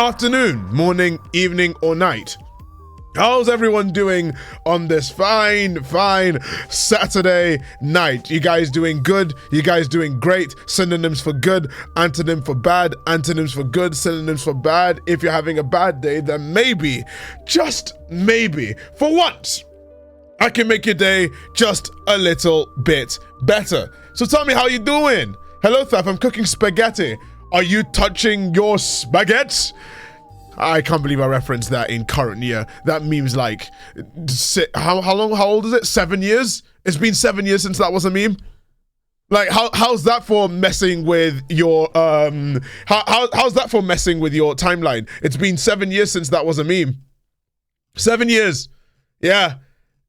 afternoon, morning, evening, or night. How's everyone doing on this fine Saturday night? You guys doing good? You guys doing great? Synonyms for good, antonym for bad, antonyms for good, synonyms for bad. If you're having a bad day, then maybe, just maybe, for once, I can make your day just a little bit better. So tell me how you doing. Hello, Thaf, I'm cooking spaghetti. Are you touching your spaghetti? I can't believe I referenced that in current year. That meme's like, how old is it? 7 years? It's been 7 years since that was a meme. Like, how's that for messing with your, how's that for messing with your timeline? It's been 7 years since that was a meme. 7 years. Yeah,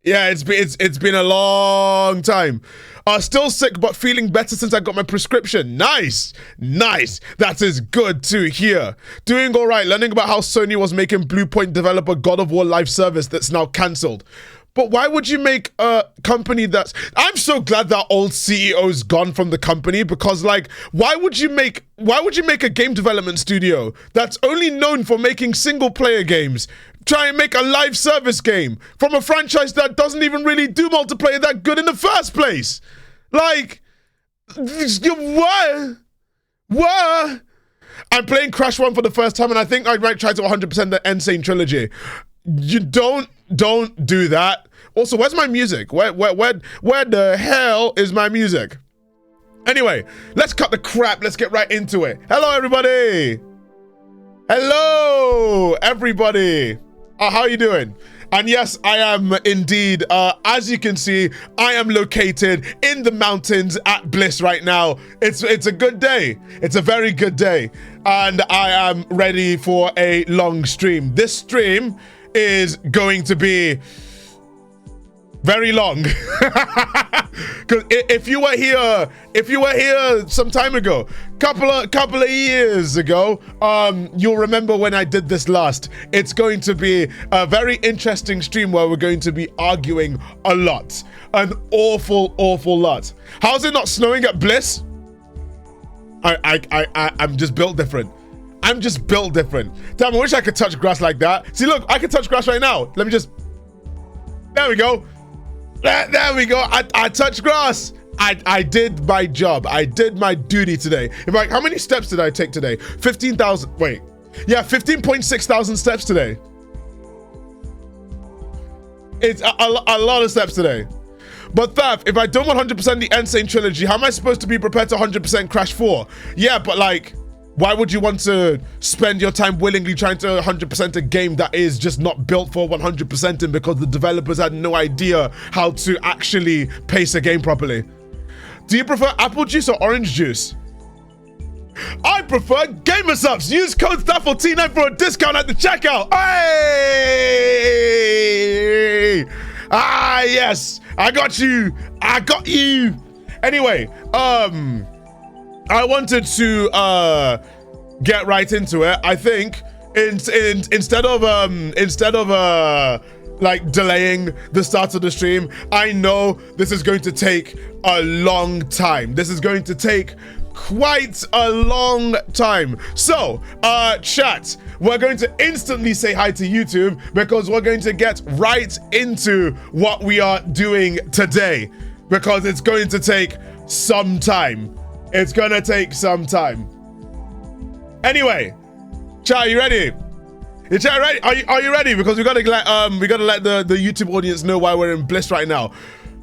it's been a long time. Still sick, but feeling better since I got my prescription. Nice. That is good to hear. Doing all right. Learning about how Sony was making Blue Point developer God of War live service that's now cancelled. But why would you make a company that's... I'm so glad that old CEO's gone from the company, because, like, why would you make a game development studio that's only known for making single-player games try and make a live service game from a franchise that doesn't even really do multiplayer that good in the first place? Like, what? I'm playing Crash 1 for the first time, and I think I might try to 100% the Insane trilogy. You don't do that. Also, where's my music? Where the hell is my music? Anyway, let's cut the crap. Let's get right into it. Hello, everybody. Hello, everybody. How are you doing? And yes, I am indeed, as you can see, I am located in the mountains at Bliss right now. It's a good day. It's a very good day. And I am ready for a long stream. This stream is going to be very long. Because if you were here some time ago, couple of years ago, you'll remember when I did this last. It's going to be a very interesting stream where we're going to be arguing a lot, an awful lot. How's it not snowing at Bliss? I'm just built different. I'm just built different. Damn, I wish I could touch grass like that. See, look, I can touch grass right now. Let me just... There we go. There we go. I touched grass. I did my job. I did my duty today. In fact, how many steps did I take today? 15,000. Wait. Yeah, 15.6 thousand steps today. It's a lot of steps today. But Thaf, if I don't 100% the Insane trilogy, how am I supposed to be prepared to 100% Crash 4? Yeah, but like... Why would you want to spend your time willingly trying to 100% a game that is just not built for 100%ing because the developers had no idea how to actually pace a game properly? Do you prefer apple juice or orange juice? I prefer Gamer Subs. Use code THAF49 for a discount at the checkout. Hey! Ah, yes. I got you. Anyway, I wanted to get right into it. I think instead of like delaying the start of the stream, I know this is going to take a long time. This is going to take quite a long time. So, chat, we're going to instantly say hi to YouTube because we're going to get right into what we are doing today, because it's going to take some time. It's gonna take some time. Anyway, chat, are you ready? Is chat ready? Are you ready? Because we gotta let the YouTube audience know why we're in Bliss right now.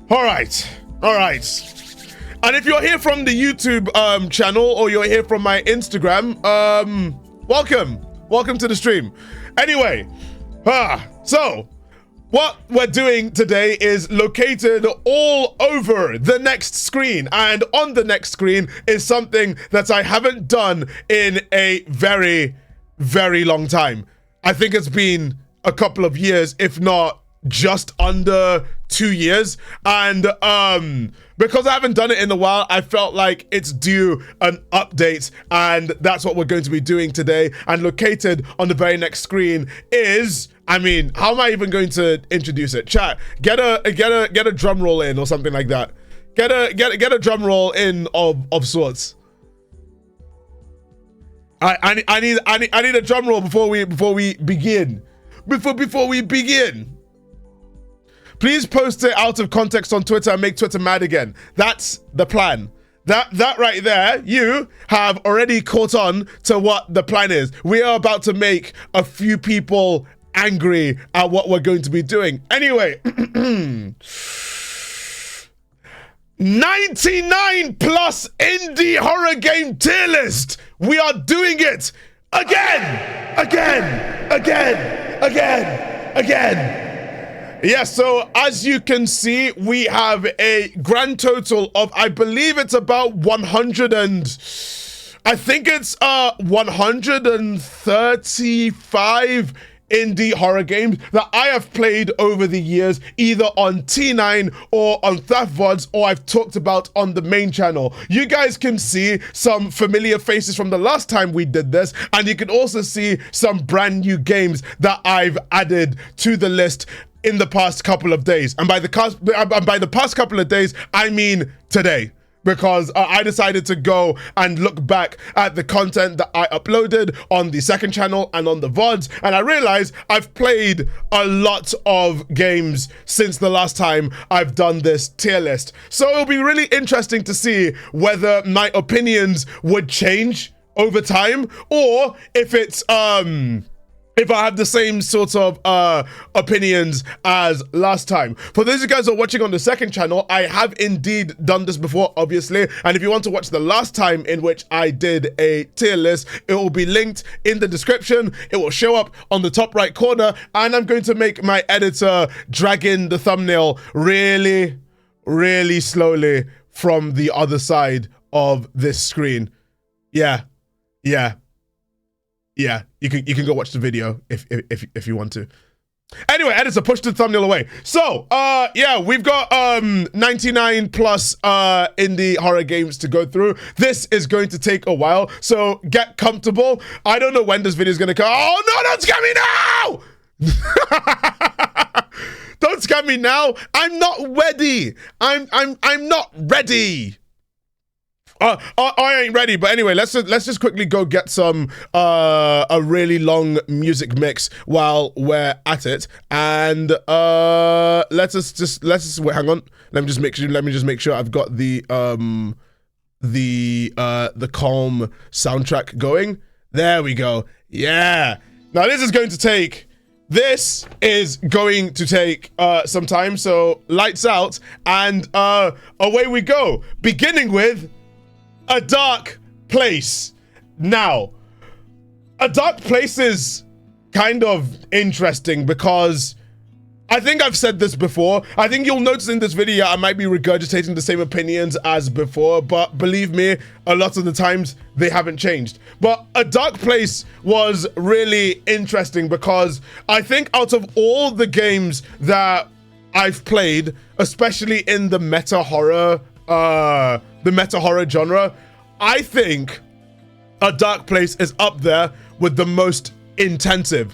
All right. And if you're here from the YouTube channel, or you're here from my Instagram, welcome to the stream. Anyway, so what we're doing today is located all over the next screen, and on the next screen is something that I haven't done in a very, very long time. I think it's been a couple of years, if not just under 2 years, and because I haven't done it in a while, I felt like it's due an update, and that's what we're going to be doing today. And located on the very next screen is, I mean, how am I even going to introduce it? Chat, get a drum roll in or something like that. Get a drum roll in of sorts. I need a drum roll before we begin. Before we begin. Please post it out of context on Twitter and make Twitter mad again. That's the plan. That right there, you have already caught on to what the plan is. We are about to make a few people angry at what we're going to be doing. Anyway, 99 plus indie horror game tier list. We are doing it again. Yeah, so as you can see, we have a grand total of, I believe it's about 100 and, I think it's 135 indie horror games that I have played over the years, either on T9 or on Thafvods, or I've talked about on the main channel. You guys can see some familiar faces from the last time we did this, and you can also see some brand new games that I've added to the list in the past couple of days. And by the past couple of days, I mean today. Because I decided to go and look back at the content that I uploaded on the second channel and on the VODs, and I realized I've played a lot of games since the last time I've done this tier list. So it'll be really interesting to see whether my opinions would change over time, or if it's if I have the same sort of opinions as last time. For those of you guys who are watching on the second channel, I have indeed done this before, obviously. And if you want to watch the last time in which I did a tier list, it will be linked in the description. It will show up on the top right corner. And I'm going to make my editor drag in the thumbnail really, really slowly from the other side of this screen. Yeah. You can go watch the video if you want to. Anyway, editor, push the thumbnail away. So, yeah, we've got 99 plus indie horror games to go through. This is going to take a while, so get comfortable. I don't know when this video is going to come. Oh no, don't scare me now! Don't scare me now. I'm not ready. I'm not ready. I ain't ready, but anyway, let's just quickly go get some a really long music mix while we're at it, and let's just wait. Hang on, let me just make sure I've got the calm soundtrack going. There we go. Yeah. Now this is going to take some time. So lights out and away we go. Beginning with A Dark Place. Now, A Dark Place is kind of interesting because I think I've said this before. I think you'll notice in this video I might be regurgitating the same opinions as before, but believe me, a lot of the times they haven't changed. But A Dark Place was really interesting because I think out of all the games that I've played, especially in the meta horror genre, I think A Dark Place is up there with the most intensive.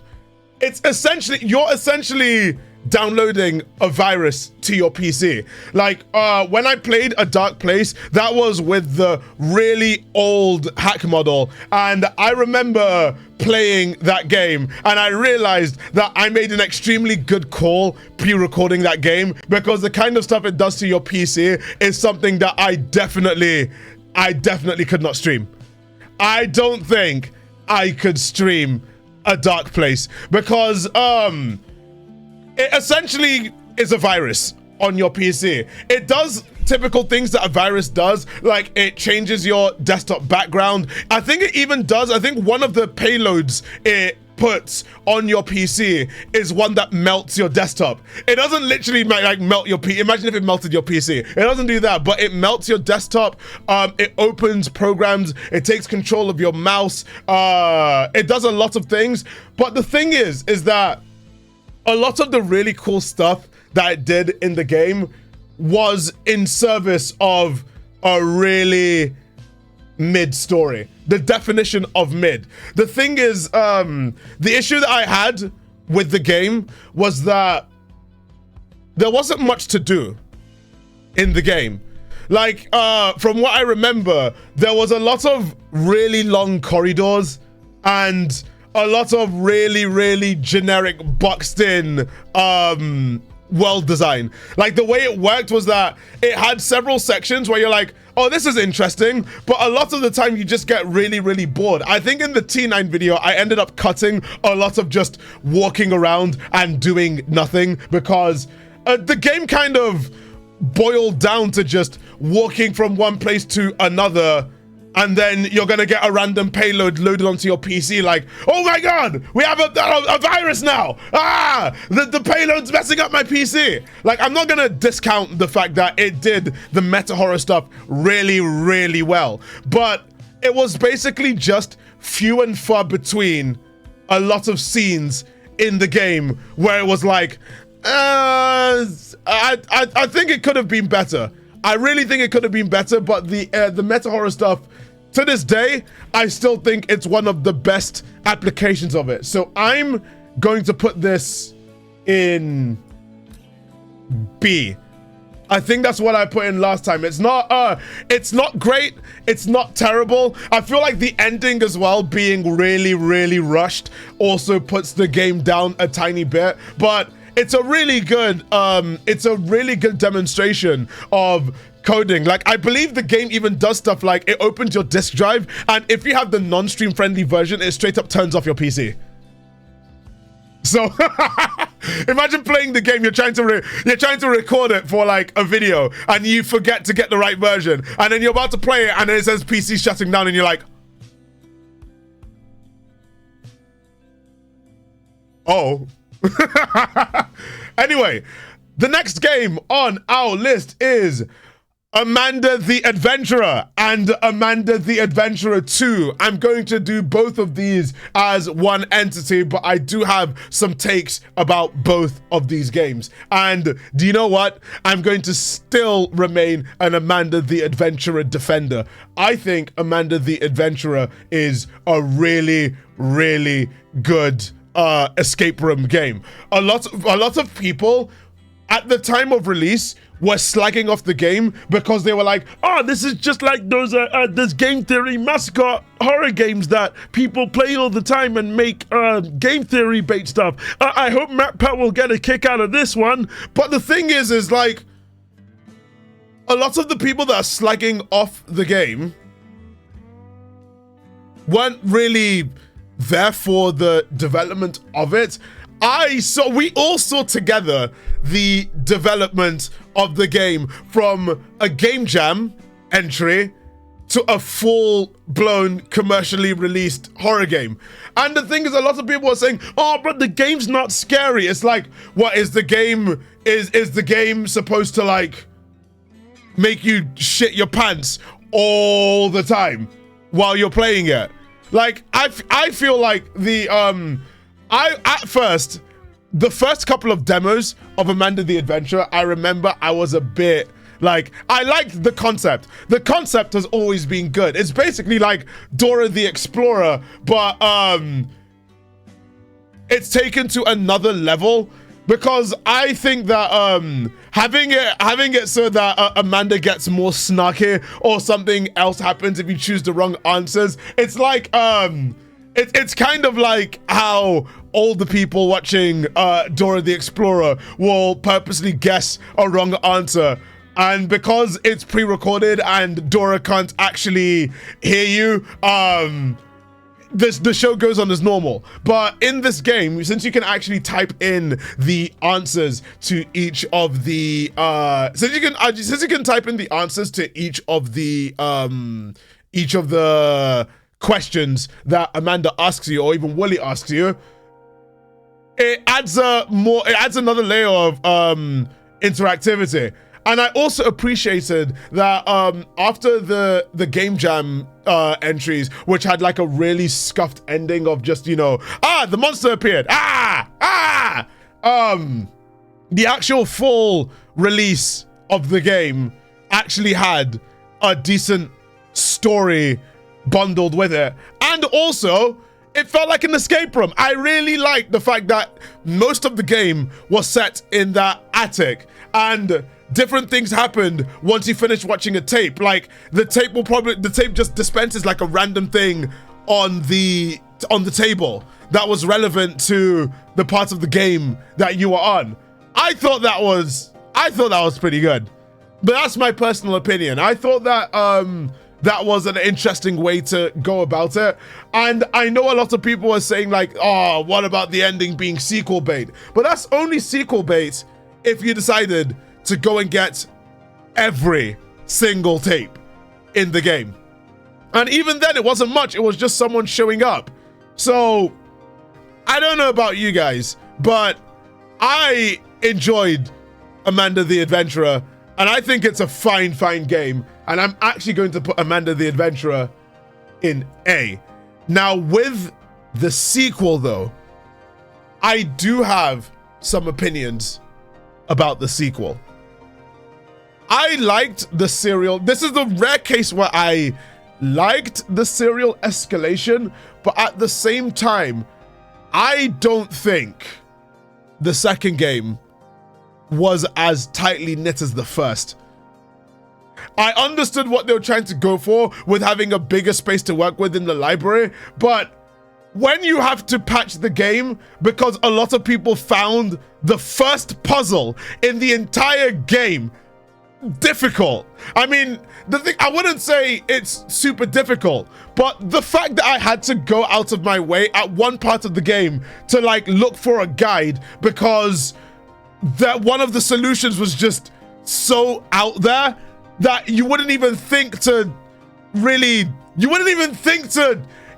You're essentially downloading a virus to your PC. Like, when I played A Dark Place, that was with the really old hack model, and I remember playing that game and I realized that I made an extremely good call pre-recording that game, because the kind of stuff it does to your PC is something that I definitely could not stream. I don't think I could stream A Dark Place because it essentially is a virus on your PC. It does typical things that a virus does, like it changes your desktop background. I think one of the payloads it puts on your PC is one that melts your desktop. It doesn't literally like melt your PC. Imagine if it melted your PC. It doesn't do that, but it melts your desktop. It opens programs. It takes control of your mouse. It does a lot of things. But the thing is that a lot of the really cool stuff that it did in the game was in service of a really mid story. The definition of mid. The thing is, the issue that I had with the game was that there wasn't much to do in the game. Like, from what I remember, there was a lot of really long corridors and a lot of really, really generic boxed in world design. Like, the way it worked was that it had several sections where you're like, oh, this is interesting, but a lot of the time you just get really, really bored. I think in the T9 video, I ended up cutting a lot of just walking around and doing nothing because the game kind of boiled down to just walking from one place to another, and then you're gonna get a random payload loaded onto your PC like, oh my god, we have a virus now! Ah! The payload's messing up my PC! Like, I'm not gonna discount the fact that it did the meta horror stuff really, really well, but it was basically just few and far between a lot of scenes in the game where it was like, I think it could have been better. I really think it could have been better, but the meta horror stuff, to this day, I still think it's one of the best applications of it. So I'm going to put this in B. I think that's what I put in last time. It's not great. It's not terrible. I feel like the ending as well, being really, really rushed, also puts the game down a tiny bit, but it's a really good demonstration of coding. Like, I believe the game even does stuff like it opens your disk drive, and if you have the non-stream friendly version, it straight up turns off your PC. So imagine playing the game, you're trying to record it for like a video, and you forget to get the right version, and then you're about to play it, and then it says PC shutting down, and you're like, oh. Anyway, the next game on our list is Amanda the Adventurer and Amanda the Adventurer 2. I'm going to do both of these as one entity, but I do have some takes about both of these games. And do you know what? I'm going to still remain an Amanda the Adventurer defender. I think Amanda the Adventurer is a really, really good escape room game. A lot of people at the time of release were slagging off the game because they were like, oh, this is just like those game theory mascot horror games that people play all the time and make game theory bait stuff. I hope Matt Pett will get a kick out of this one. But the thing is like, a lot of the people that are slagging off the game weren't really there for the development of it. We all saw together the development of the game from a game jam entry to a full-blown commercially released horror game. And the thing is, a lot of people are saying, oh, but the game's not scary. It's like, what is the game? Is the game supposed to like make you shit your pants all the time while you're playing it? Like, I feel like the first couple of demos of Amanda the Adventurer, I remember I was a bit like, I liked the concept. The concept has always been good. It's basically like Dora the Explorer, but it's taken to another level, because I think that having it so that Amanda gets more snarky or something else happens if you choose the wrong answers, it's like it's kind of like how all the people watching Dora the Explorer will purposely guess a wrong answer, and because it's pre-recorded and Dora can't actually hear you, the show goes on as normal. But in this game, since you can actually type in the answers to each of the since you can type in the answers to each of the questions that Amanda asks you, or even Wooly asks you, it adds another layer of interactivity. And I also appreciated that after the game jam entries, which had like a really scuffed ending of just, the monster appeared, the actual full release of the game actually had a decent story bundled with it. And also, it felt like an escape room. I really liked the fact that most of the game was set in that attic, and different things happened once you finish watching a tape. Like the tape just dispenses like a random thing on the table that was relevant to the parts of the game that you were on. I thought that was pretty good, but that's my personal opinion. I thought that that was an interesting way to go about it. And I know a lot of people are saying like, oh, what about the ending being sequel bait? But that's only sequel bait if you decided to go and get every single tape in the game. And even then, it wasn't much. It was just someone showing up. So I don't know about you guys, but I enjoyed Amanda the Adventurer, and I think it's a fine game. And I'm actually going to put Amanda the Adventurer in A. Now, with the sequel, though, I do have some opinions about the sequel. I liked the serial. This is the rare case where I liked the serial escalation, but at the same time, I don't think the second game was as tightly knit as the first. I understood what they were trying to go for with having a bigger space to work with in the library, but when you have to patch the game because a lot of people found the first puzzle in the entire game difficult. I mean, the thing, I wouldn't say it's super difficult, but the fact that I had to go out of my way at one part of the game to like look for a guide because that one of the solutions was just so out there that you wouldn't even think to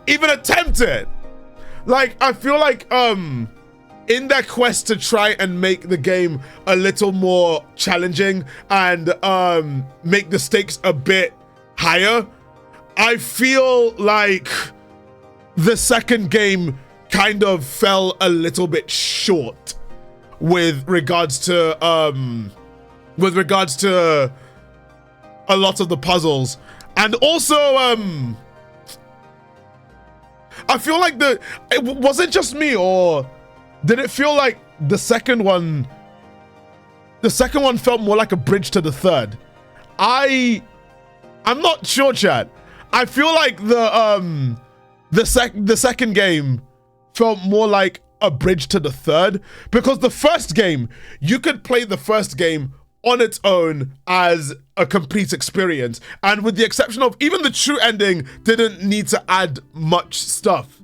even attempt it. Like, I feel like in their quest to try and make the game a little more challenging and make the stakes a bit higher, I feel like the second game kind of fell a little bit short with regards to a lot of the puzzles. And also I feel like was it just me, or did it feel like the second one felt more like a bridge to the third? I'm not sure, chat. I feel like the second game felt more like a bridge to the third, because the first game, you could play the first game on its own as a complete experience, and with the exception of even the true ending didn't need to add much stuff.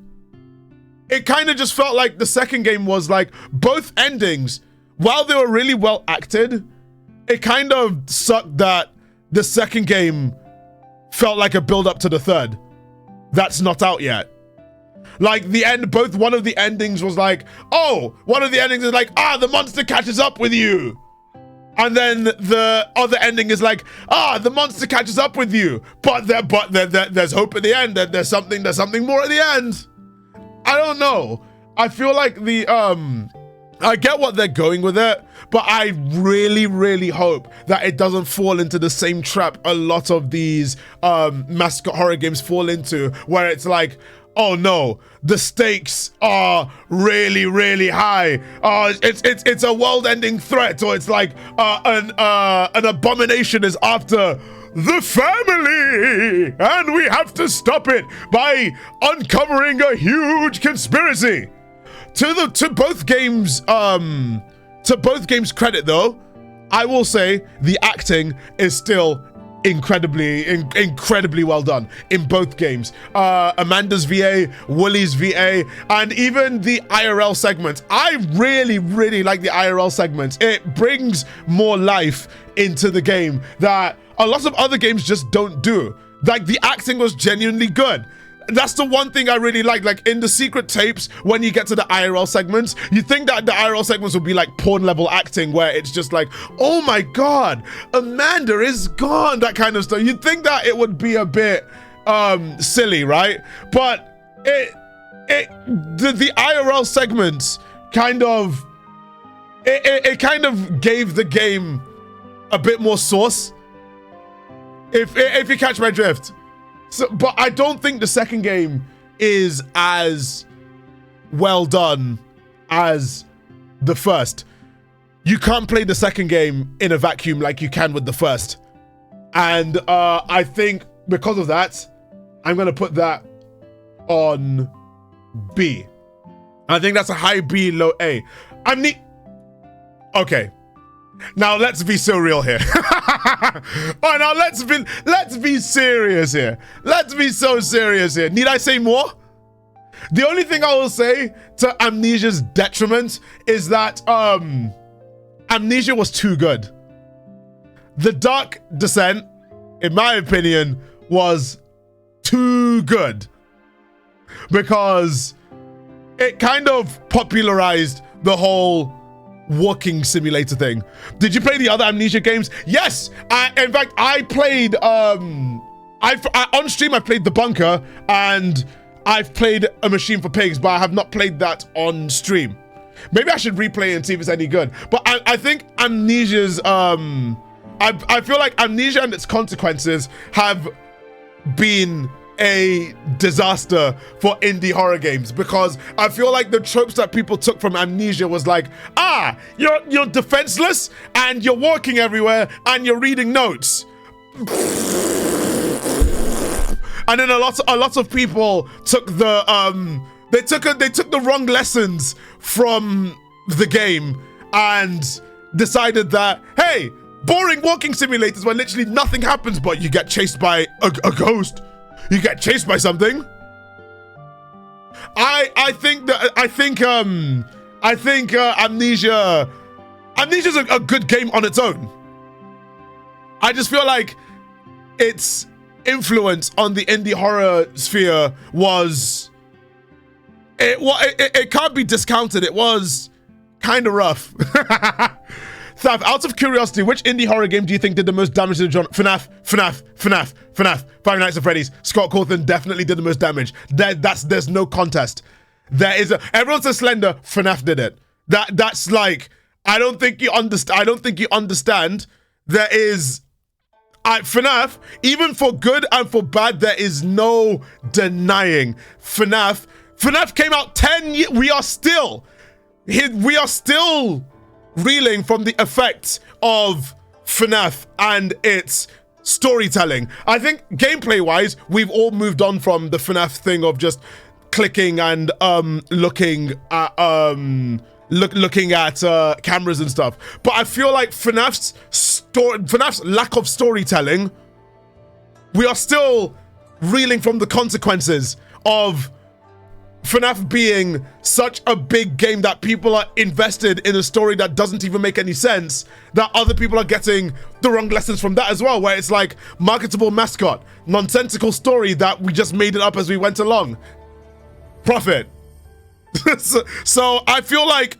It kind of just felt like the second game was like both endings, while they were really well acted, it kind of sucked that the second game felt like a build up to the third that's not out yet. Like the end, one of the endings was like, oh, one of the endings is like, the monster catches up with you. And then the other ending is like, the monster catches up with you. But there's hope at the end. There's something more at the end. I don't know. I feel like I get what they're going with it, but I really, really hope that it doesn't fall into the same trap a lot of these mascot horror games fall into, where it's like, oh no, the stakes are really, really high. It's a world-ending threat, or it's like an abomination is after the family, and we have to stop it by uncovering a huge conspiracy. To both games' credit, though, I will say the acting is still incredibly well done in both games. Amanda's VA, Wooly's VA, and even the IRL segments. I really, really like the IRL segments. It brings more life into the game that a lot of other games just don't do. Like, the acting was genuinely good. That's the one thing I really like in the secret tapes, when you get to the IRL segments, you think that the IRL segments would be like porn level acting, where it's just like, oh my god, Amanda is gone, that kind of stuff. You'd think that it would be a bit silly, right? But the IRL segments kind of kind of gave the game a bit more sauce, if you catch my drift. So, but I don't think the second game is as well done as the first. you can't play the second game in a vacuum like you can with the first. And I think because of that, I'm gonna put that on B. I think that's a high B, low A. Okay. Now let's be so real here. Oh, now let's be serious here. Let's be so serious here. Need I say more? The only thing I will say to Amnesia's detriment is that Amnesia was too good. The Dark Descent, in my opinion, was too good because it kind of popularized the whole walking simulator thing. Did you play the other Amnesia games? Yes. In fact, I played on stream. I played The Bunker, and I've played A Machine for Pigs, but I have not played that on stream. Maybe I should replay it and see if it's any good. But I think Amnesia's I feel like Amnesia and its consequences have been a disaster for indie horror games, because I feel like the tropes that people took from Amnesia was like, you're defenseless and you're walking everywhere and you're reading notes. And then a lot of people took the they took the wrong lessons from the game and decided that, hey, boring walking simulators where literally nothing happens but you get chased by a ghost. You get chased by something. I think Amnesia's a good game on its own. I just feel like its influence on the indie horror sphere it can't be discounted. It was kind of rough. Thaf, out of curiosity, which indie horror game do you think did the most damage to the genre? FNAF. Five Nights at Freddy's. Scott Cawthon definitely did the most damage. There's no contest. Everyone says Slender. FNAF did it. That's like, I don't think you understand. There is FNAF, even for good and for bad, there is no denying FNAF. FNAF came out 10 years. We are still reeling from the effects of FNAF and its storytelling. I think gameplay-wise, we've all moved on from the FNAF thing of just clicking and looking at cameras and stuff. But I feel like FNAF's lack of storytelling, we are still reeling from the consequences of FNAF being such a big game that people are invested in a story that doesn't even make any sense, that other people are getting the wrong lessons from that as well, where it's like marketable mascot, nonsensical story that we just made it up as we went along. Profit. So I feel like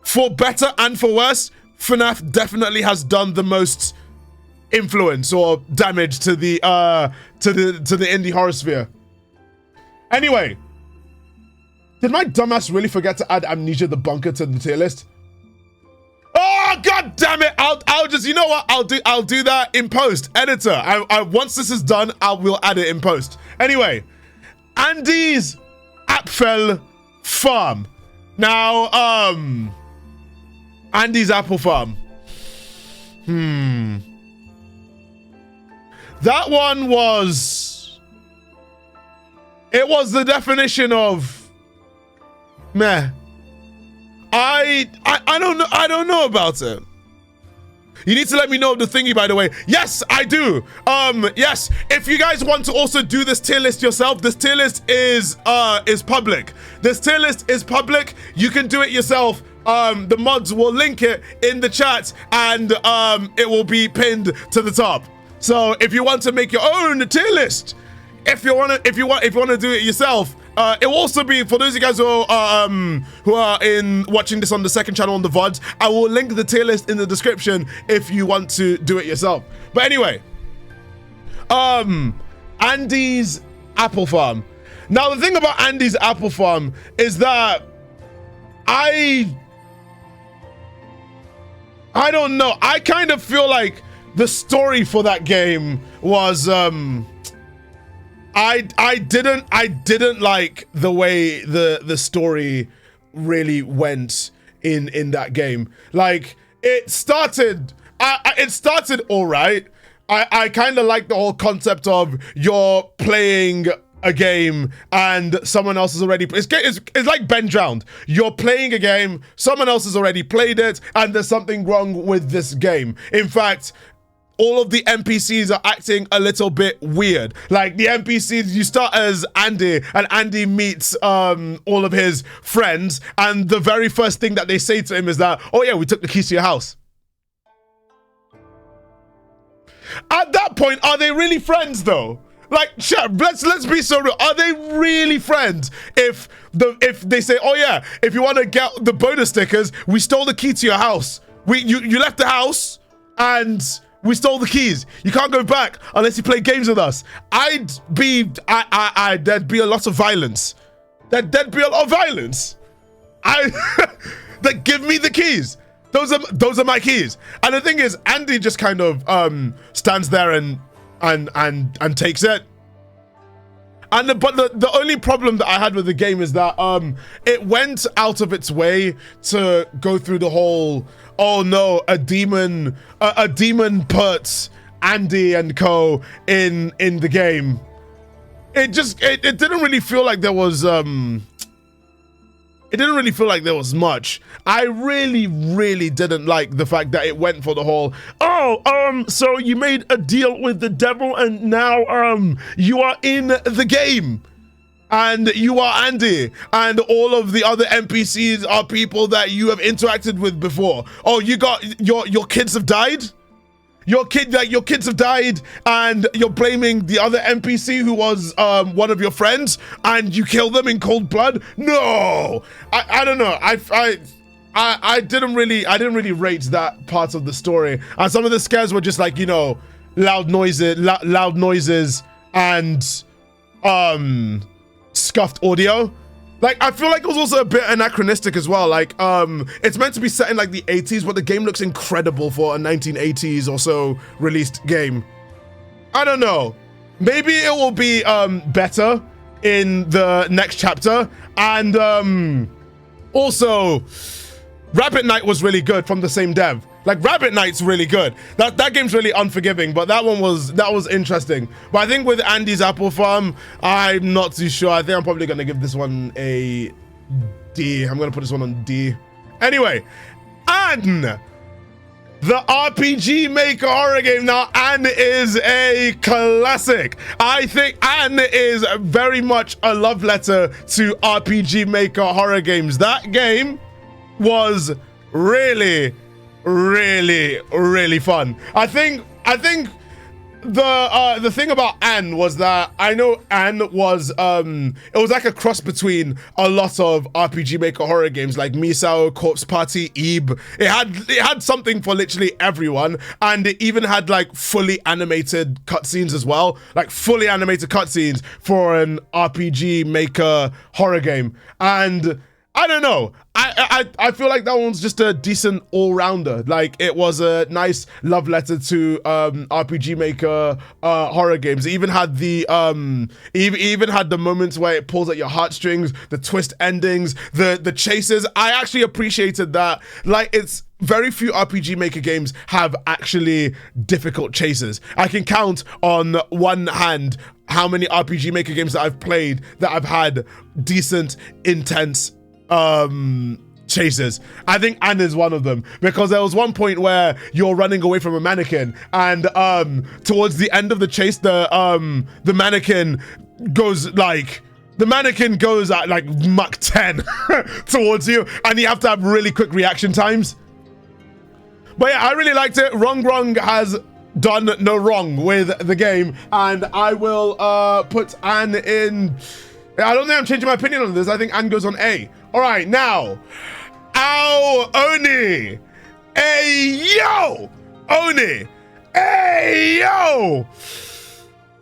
for better and for worse, FNAF definitely has done the most influence or damage to the indie horror sphere. Anyway, did my dumbass really forget to add Amnesia the Bunker to the tier list? Oh, god damn it! I'll just, you know what? I'll do that in post. Editor, once this is done, we'll add it in post. Anyway, Andy's Apfel Farm. Now, Andy's Apple Farm. That one was... It was the definition of meh. I don't know about it. You need to let me know the thingy, by the way. Yes, I do. Yes, if you guys want to also do this tier list yourself, this tier list is public. This tier list is public. You can do it yourself. The mods will link it in the chat, and it will be pinned to the top. So if you want to make your own tier list, if you want to do it yourself, it will also be for those of you guys who are watching this on the second channel on the VODs. I will link the tier list in the description if you want to do it yourself. But anyway, Andy's Apple Farm. Now the thing about Andy's Apple Farm is that I don't know. I kind of feel like the story for that game was I didn't like the way the story really went in that game. Like, it started all right. I kind of like the whole concept of you're playing a game and someone else has already it's like Ben Drowned. You're playing a game, someone else has already played it, and there's something wrong with this game. In fact, all of the NPCs are acting a little bit weird. Like, the NPCs, you start as Andy, and Andy meets all of his friends, and the very first thing that they say to him is that, oh yeah, we took the keys to your house. At that point, are they really friends though? Like, let's be so real. Are they really friends if they say, oh yeah, if you want to get the bonus stickers, we stole the key to your house. You left the house and we stole the keys. You can't go back unless you play games with us. There'd be a lot of violence. There'd be a lot of violence. Give me the keys. Those are my keys. And the thing is, Andy just kind of stands there and takes it. But the only problem that I had with the game is that it went out of its way to go through the whole, oh no, a demon puts Andy and co in the game. It didn't really feel like there was it didn't really feel like there was much. I really didn't like the fact that it went for the whole, so you made a deal with the devil and now you are in the game and you are Andy and all of the other NPCs are people that you have interacted with before. Oh, you got your kids have died? Your kids have died and you're blaming the other NPC who was one of your friends and you kill them in cold blood? No, I don't know. I didn't really rate that part of the story. And some of the scares were just like, you know, loud noises and scuffed audio. Like, I feel like it was also a bit anachronistic as well. Like, it's meant to be set in like the 80s, but the game looks incredible for a 1980s or so released game. I don't know. Maybe it will be better in the next chapter. And also, Rabbit Knight was really good from the same dev. Like, Rabbit Knight's really good. That game's really unforgiving, but that was interesting. But I think with Andy's Apple Farm, I'm not too sure. I think I'm probably gonna give this one a D. I'm gonna put this one on D. Anyway, Anne, the RPG Maker horror game. Now, Anne is a classic. I think Anne is very much a love letter to RPG Maker horror games. That game was really fun. I think the thing about Anne was that I know Anne was it was like a cross between a lot of RPG Maker horror games like Misao, Corpse Party, Ebe. It had something for literally everyone, and it even had like fully animated cutscenes as well, like fully animated cutscenes for an RPG Maker horror game. And I don't know. I feel like that one's just a decent all-rounder. Like, it was a nice love letter to RPG Maker horror games. It even had the even had the moments where it pulls at your heartstrings, the twist endings, the chases. I actually appreciated that. Like, it's very few RPG Maker games have actually difficult chases. I can count on one hand how many RPG Maker games that I've played that I've had decent, intense chases. I think Anne is one of them, because there was one point where you're running away from a mannequin, and towards the end of the chase, the mannequin goes at like Mach 10 towards you, and you have to have really quick reaction times. But yeah, I really liked it. Wrong has done no wrong with the game, and I will put Anne in. I don't think I'm changing my opinion on this. I think Anne goes on A. All right, now, ow, Oni, hey yo, Oni, hey yo.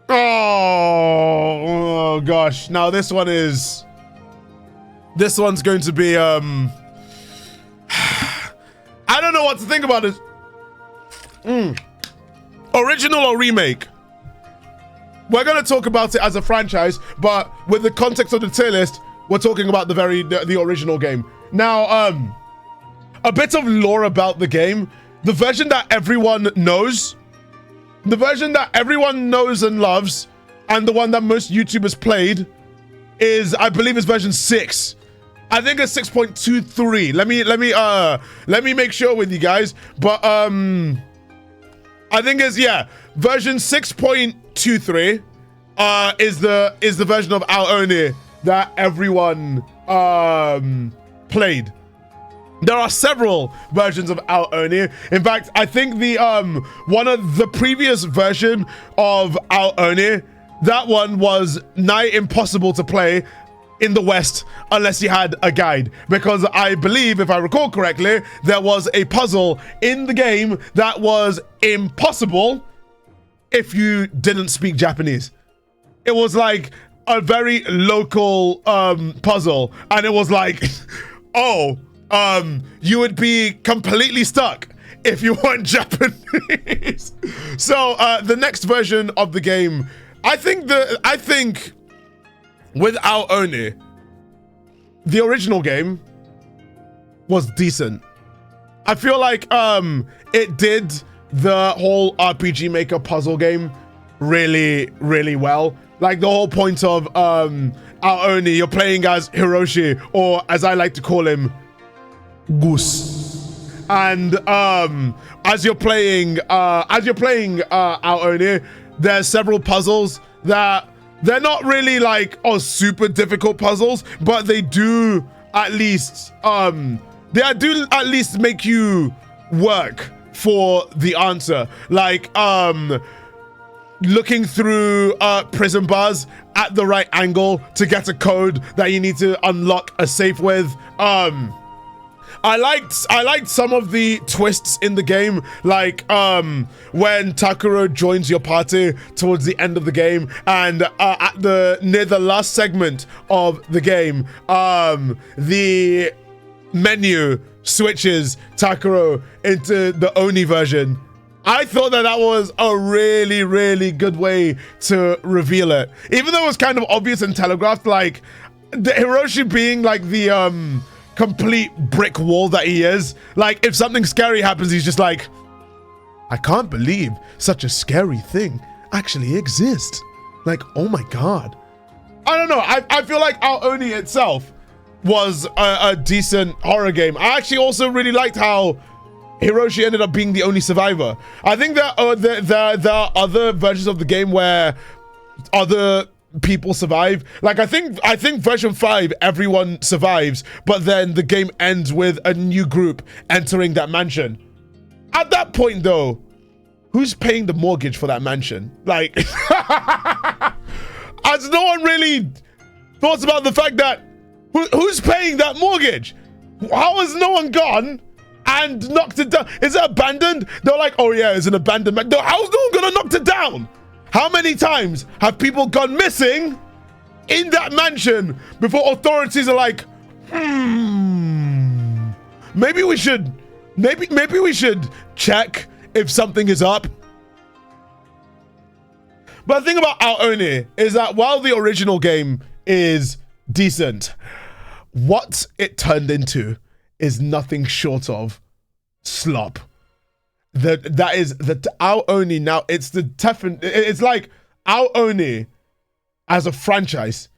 Oh gosh, now this one's going to be I don't know what to think about this. Original or remake? We're gonna talk about it as a franchise, but with the context of the tier list, we're talking about the original game. Now, a bit of lore about the game. The version that everyone knows, the version that everyone knows and loves, and the one that most YouTubers played is, I believe, is version 6. I think it's 6.23. Let me make sure with you guys. But I think it's, yeah, version 6.23 is the version of Aoni that everyone played. There are several versions of Aoni. In fact, I think the one of the previous version of Aoni, that one was nigh impossible to play in the West unless you had a guide, because I believe, if I recall correctly, there was a puzzle in the game that was impossible if you didn't speak Japanese. It was like a very local puzzle, and it was like, oh, you would be completely stuck if you weren't Japanese. So the next version of the game, I think without Oni, the original game was decent. I feel like it did the whole RPG Maker puzzle game really, really well. Like the whole point of Aoni, you're playing as Hiroshi, or as I like to call him, Goose. And as you're playing Aoni, there's several puzzles that they're not really like super difficult puzzles, but they do at least make you work for the answer. Like looking through prison bars at the right angle to get a code that you need to unlock a safe with. I liked some of the twists in the game, like when Takuro joins your party towards the end of the game, and near the last segment of the game, the menu switches Takuro into the Oni version. I thought that was a really, really good way to reveal it, even though it was kind of obvious and telegraphed. Like the Hiroshi being like the complete brick wall that he is. Like if something scary happens, he's just like, I can't believe such a scary thing actually exists. Like, oh my god. I don't know. I feel like Aoni itself was a decent horror game. I actually also really liked how Hiroshi ended up being the only survivor. I think there are other versions of the game where other people survive. Like I think version 5 everyone survives, but then the game ends with a new group entering that mansion. At that point though, who's paying the mortgage for that mansion? Like has no one really thought about the fact that who's paying that mortgage? How has no one gone and knocked it down? Is it abandoned? They're like, oh yeah, it's an abandoned man. How's no one gonna knock it down? How many times have people gone missing in that mansion before authorities are like, maybe we should check if something is up? But the thing about Aoni is that while the original game is decent, what it turned into is nothing short of slop. That is the Aoni now. It's like Aoni as a franchise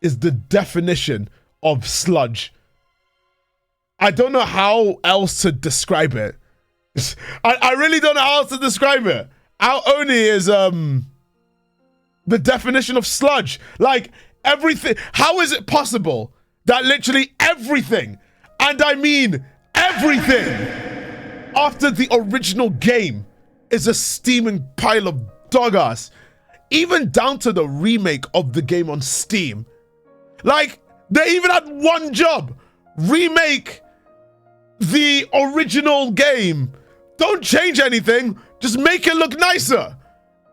is the definition of sludge. I don't know how else to describe it. I really don't know how else to describe it. Aoni is the definition of sludge. Like everything. How is it possible that literally everything, and I mean everything, after the original game is a steaming pile of dog ass, even down to the remake of the game on Steam? Like, they even had one job: remake the original game. Don't change anything, just make it look nicer.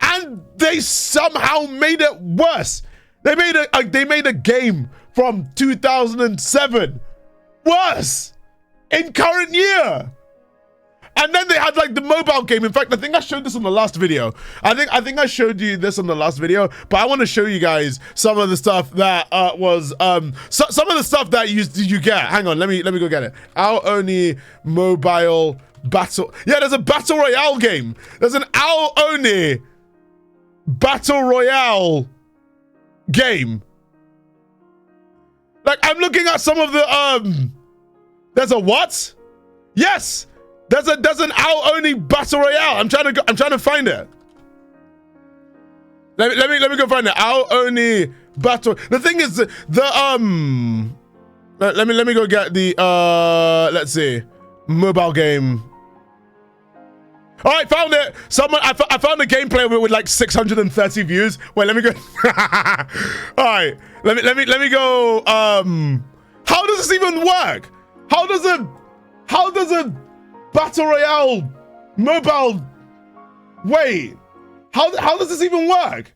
And they somehow made it worse. They made a game from 2007 worse in current year. And then they had like the mobile game. In fact, I think I showed this on the last video. I think I showed you this on the last video, but I want to show you guys some of the stuff that was some of the stuff that you get. Hang on, let me go get it. Our Oni mobile battle. Yeah, there's a battle royale game. There's an Our Oni battle royale game. Like, I'm looking at some of the there's a what? Yes, there's an Our Oni battle royale. I'm trying to find it. Let me go find it. Our Oni battle. The thing is let me go get the let's see, mobile game. All right, found it. I found a gameplay with like 630 views. Wait, let me go. All right, let me go. How does this even work? How does a battle royale mobile? Wait, how does this even work?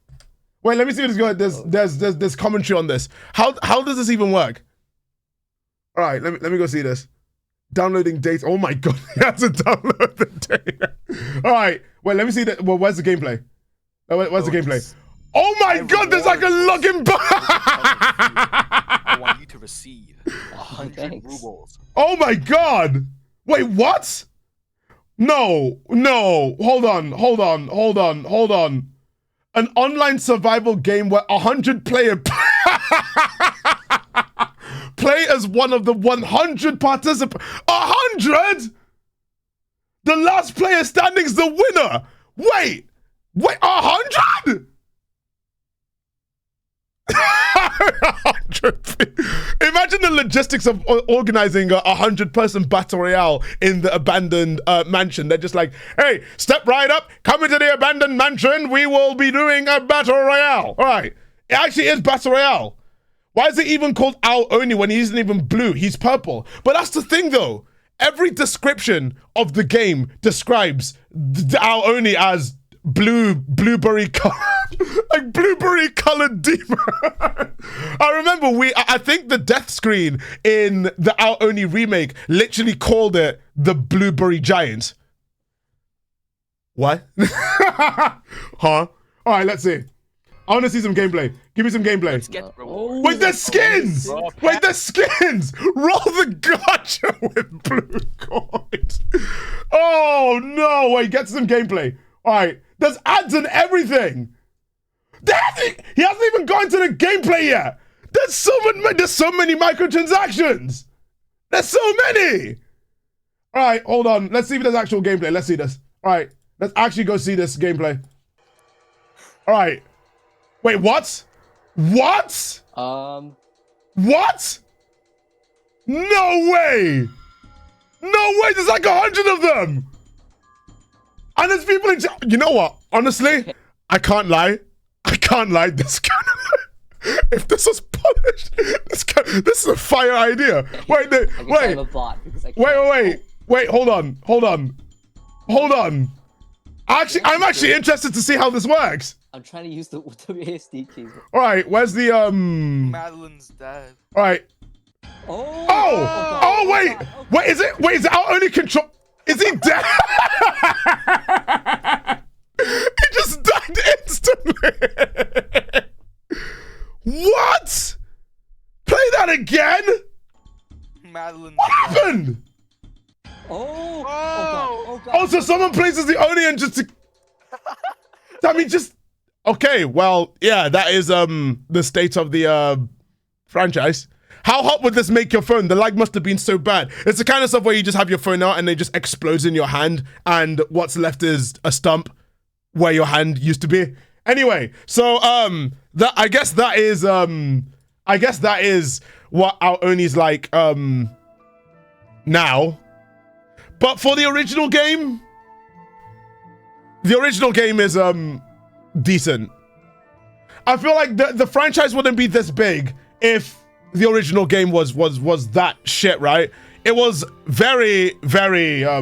Wait, let me see if there's commentary on this. How does this even work? All right, let me go see this. Downloading data. Oh my god, you have to download the data. All right, wait, let me see that. Well, where's the gameplay? Where's the gameplay? Oh my god, there's like a login bar. I want you to receive 100 rubles. Oh my god. Wait, what? No, hold on. An online survival game where 100 player play as one of the 100 participants. 100? The last player standing is the winner. Wait, 100? 100. Imagine the logistics of organizing a 100-person battle royale in the abandoned mansion. They're just like, hey, step right up, come into the abandoned mansion. We will be doing a battle royale. All right, it actually is battle royale. Why is it even called Our Oni when he isn't even blue? He's purple. But that's the thing, though. Every description of the game describes Our Oni as blueberry colored, like blueberry colored demon. I remember I think the death screen in the Our Oni remake literally called it the Blueberry Giant. What? Huh? All right, let's see. I want to see some gameplay. Give me some gameplay. Let's get Wait, there's skins! Wait, there's skins! Roll the gacha with blue coins. Oh, no. Wait, get some gameplay. All right. There's ads and everything. He hasn't even gone to the gameplay yet. There's so many microtransactions. There's so many. All right, hold on. Let's see if there's actual gameplay. Let's see this. All right, let's actually go see this gameplay. All right. Wait, what? What? What? No way! No way! There's like 100 of them! And there's people in chat. You know what? Honestly, I can't lie. This kind of, if this was polished, this is a fire idea. Wait, hold on. Actually, I'm actually interested to see how this works. I'm trying to use the WASD keys. All right, where's the Madeline's dead. All right. Wait, is it Our Oni control? Is he dead? He just died instantly. What? Play that again? Madeline's what happened? Oh, so someone places the Oni and just I mean, just okay. Well, yeah, that is the state of the franchise. How hot would this make your phone? The lag must have been so bad. It's the kind of stuff where you just have your phone out and it just explodes in your hand, and what's left is a stump where your hand used to be. Anyway, so I guess that is what Our Oni's like now. But for the original game is decent. I feel like the franchise wouldn't be this big if the original game was that shit, right? It was very, very I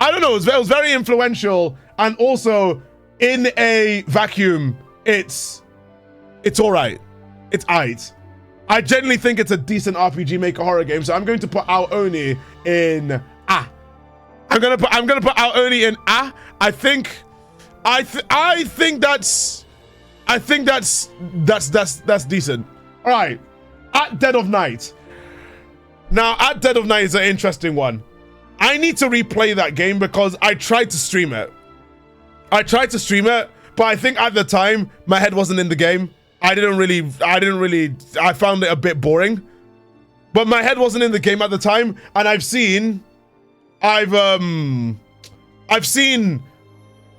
don't know, it was very influential, and also in a vacuum, it's all right. It's aight. I genuinely think it's a decent RPG Maker horror game, so I'm going to put Our Oni in I'm gonna put out only in I think that's decent. All right, at Dead of Night. Now, at Dead of Night is an interesting one. I need to replay that game because I tried to stream it. But I think at the time my head wasn't in the game. I found it a bit boring. But my head wasn't in the game at the time, and I've seen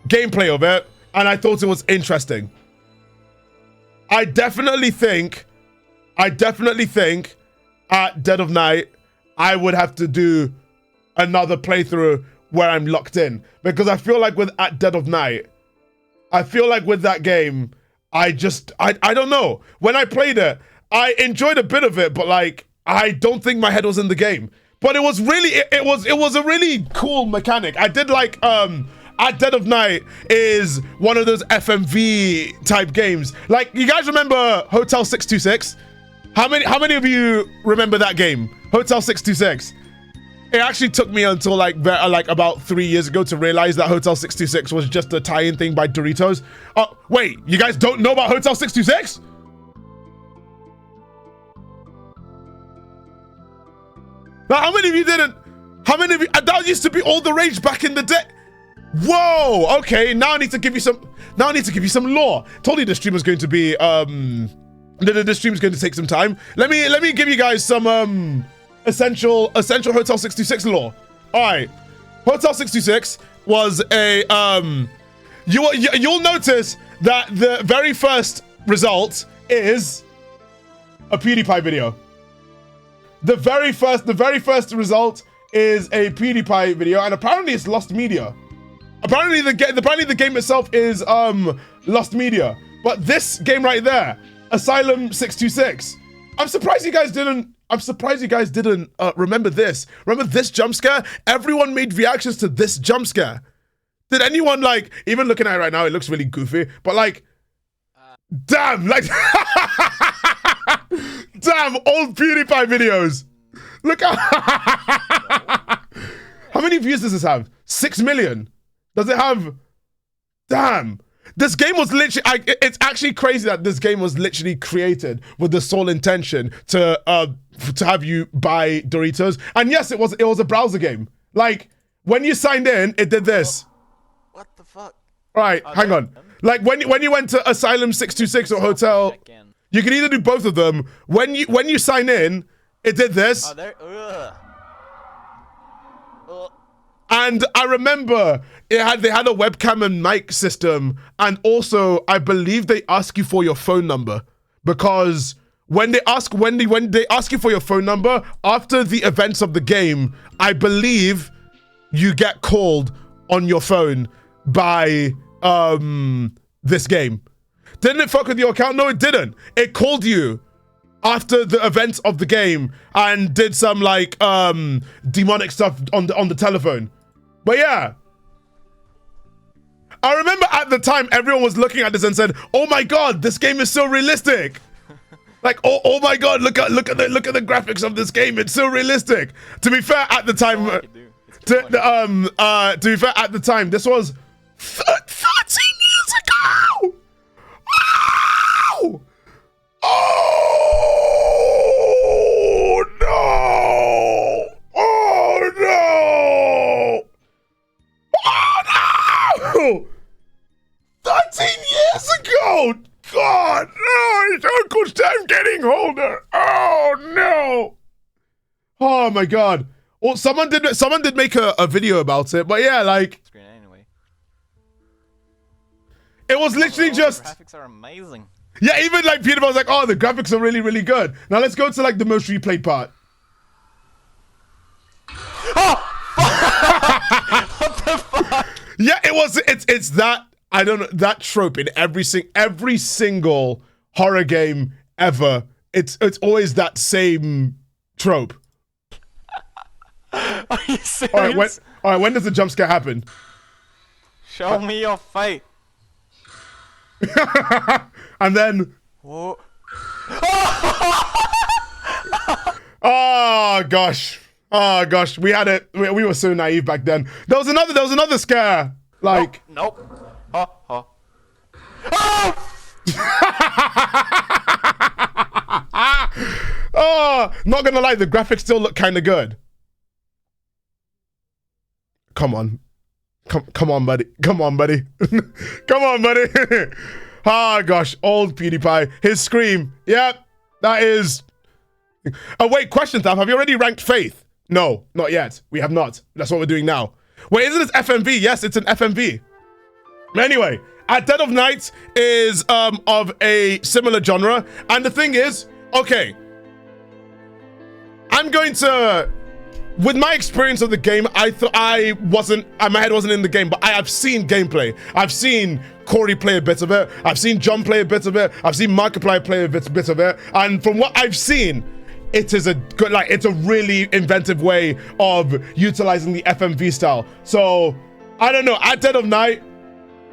gameplay of it, and I thought it was interesting. I definitely think at Dead of Night, I would have to do another playthrough where I'm locked in, because I feel like with at Dead of Night, I feel like with that game, I don't know. When I played it, I enjoyed a bit of it, but like, I don't think my head was in the game. But it was really, it was a really cool mechanic. I did like, at Dead of Night is one of those FMV type games. Like, you guys remember Hotel 626? How many of you remember that game? Hotel 626. It actually took me until like about 3 years ago to realize that Hotel 626 was just a tie-in thing by Doritos. Oh, wait, you guys don't know about Hotel 626? Now, how many of you didn't? How many of you? That used to be all the rage back in the day. Whoa, okay, now I need to give you some lore. Told you the stream was going to be the stream is going to take some time. Let me give you guys some essential Hotel 66 lore. All right, Hotel 66 was a you'll notice that the very first result is a PewDiePie video. The very first result is a PewDiePie video, and apparently it's lost media. Apparently the game itself is lost media. But this game right there, Asylum 626. I'm surprised you guys didn't remember this. Remember this jump scare? Everyone made reactions to this jump scare. Did anyone, like, even looking at it right now, it looks really goofy, but like, damn, like, damn, old PewDiePie videos. Look at how many views does this have? 6 million. Does it have? Damn. This game was literally, it's actually crazy that this game was literally created with the sole intention to have you buy Doritos. And yes, it was a browser game. Like, when you signed in, it did this. What the fuck? All right, hang on. Like, when you went to Asylum 626 or Hotel, you can either do both of them. When you sign in, it did this. And I remember they had a webcam and mic system, and also I believe they ask you for your phone number, because when they ask you for your phone number after the events of the game, I believe you get called on your phone by this game. Didn't it fuck with your account? No, it didn't. It called you after the events of the game and did some like demonic stuff on the telephone. But yeah, I remember at the time everyone was looking at this and said, "Oh my god, this game is so realistic!" Like, oh my god, look at the graphics of this game. It's so realistic. To be fair, at the time, to be fair, at the time, this was 13 years ago. Wow! Oh no! Oh no! Oh no! 13 years ago! God, no, it's Uncle Sam getting older. Oh no! Oh my god. Well, someone did make a video about it, but yeah, like, it was literally just. The graphics are amazing. Yeah, even like PewDiePie was like, "Oh, the graphics are really, really good." Now let's go to like the most replayed part. Oh! What the fuck? Yeah, it's that, I don't know, that trope in every single horror game ever. It's always that same trope. Are you serious? All right, when does the jump scare happen? Show me your face. And then, Whoa. oh gosh, Oh gosh, we had it. We were so naive back then. There was another scare. Like nope. Oh. Oh, not gonna lie, the graphics still look kind of good. Come on, come on, buddy. Come on, buddy. Come on, buddy. Ah, gosh, old PewDiePie. His scream. Yep, that is. Oh wait, question, Thaf. Have you already ranked Faith? No, not yet. We have not. That's what we're doing now. Wait, isn't it FMV? Yes, it's an FMV. Anyway, At Dead of Night is of a similar genre, and the thing is, okay, I'm going to, with my experience of the game, I thought my head wasn't in the game, but I have seen gameplay. I've seen Corey play a bit of it. I've seen John play a bit of it. I've seen Markiplier play a bit of it, and from what I've seen, it is a good, like, it's a really inventive way of utilizing the FMV style. So, I don't know, At Dead of Night,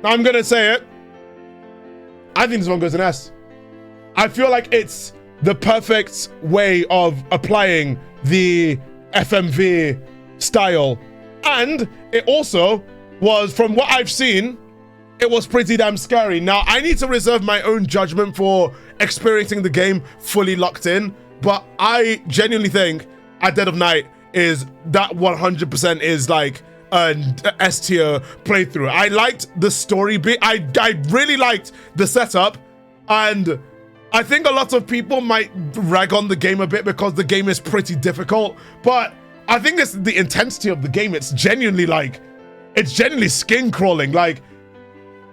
I'm gonna say it, I think this one goes an S. I feel like it's the perfect way of applying the FMV style. And it also was, from what I've seen, it was pretty damn scary. Now, I need to reserve my own judgment for experiencing the game fully locked in, but I genuinely think At Dead of Night is, that 100% is like an S tier playthrough. I liked the story bit. I really liked the setup, and I think a lot of people might rag on the game a bit because the game is pretty difficult, but I think it's the intensity of the game. It's genuinely like, it's genuinely skin crawling. Like,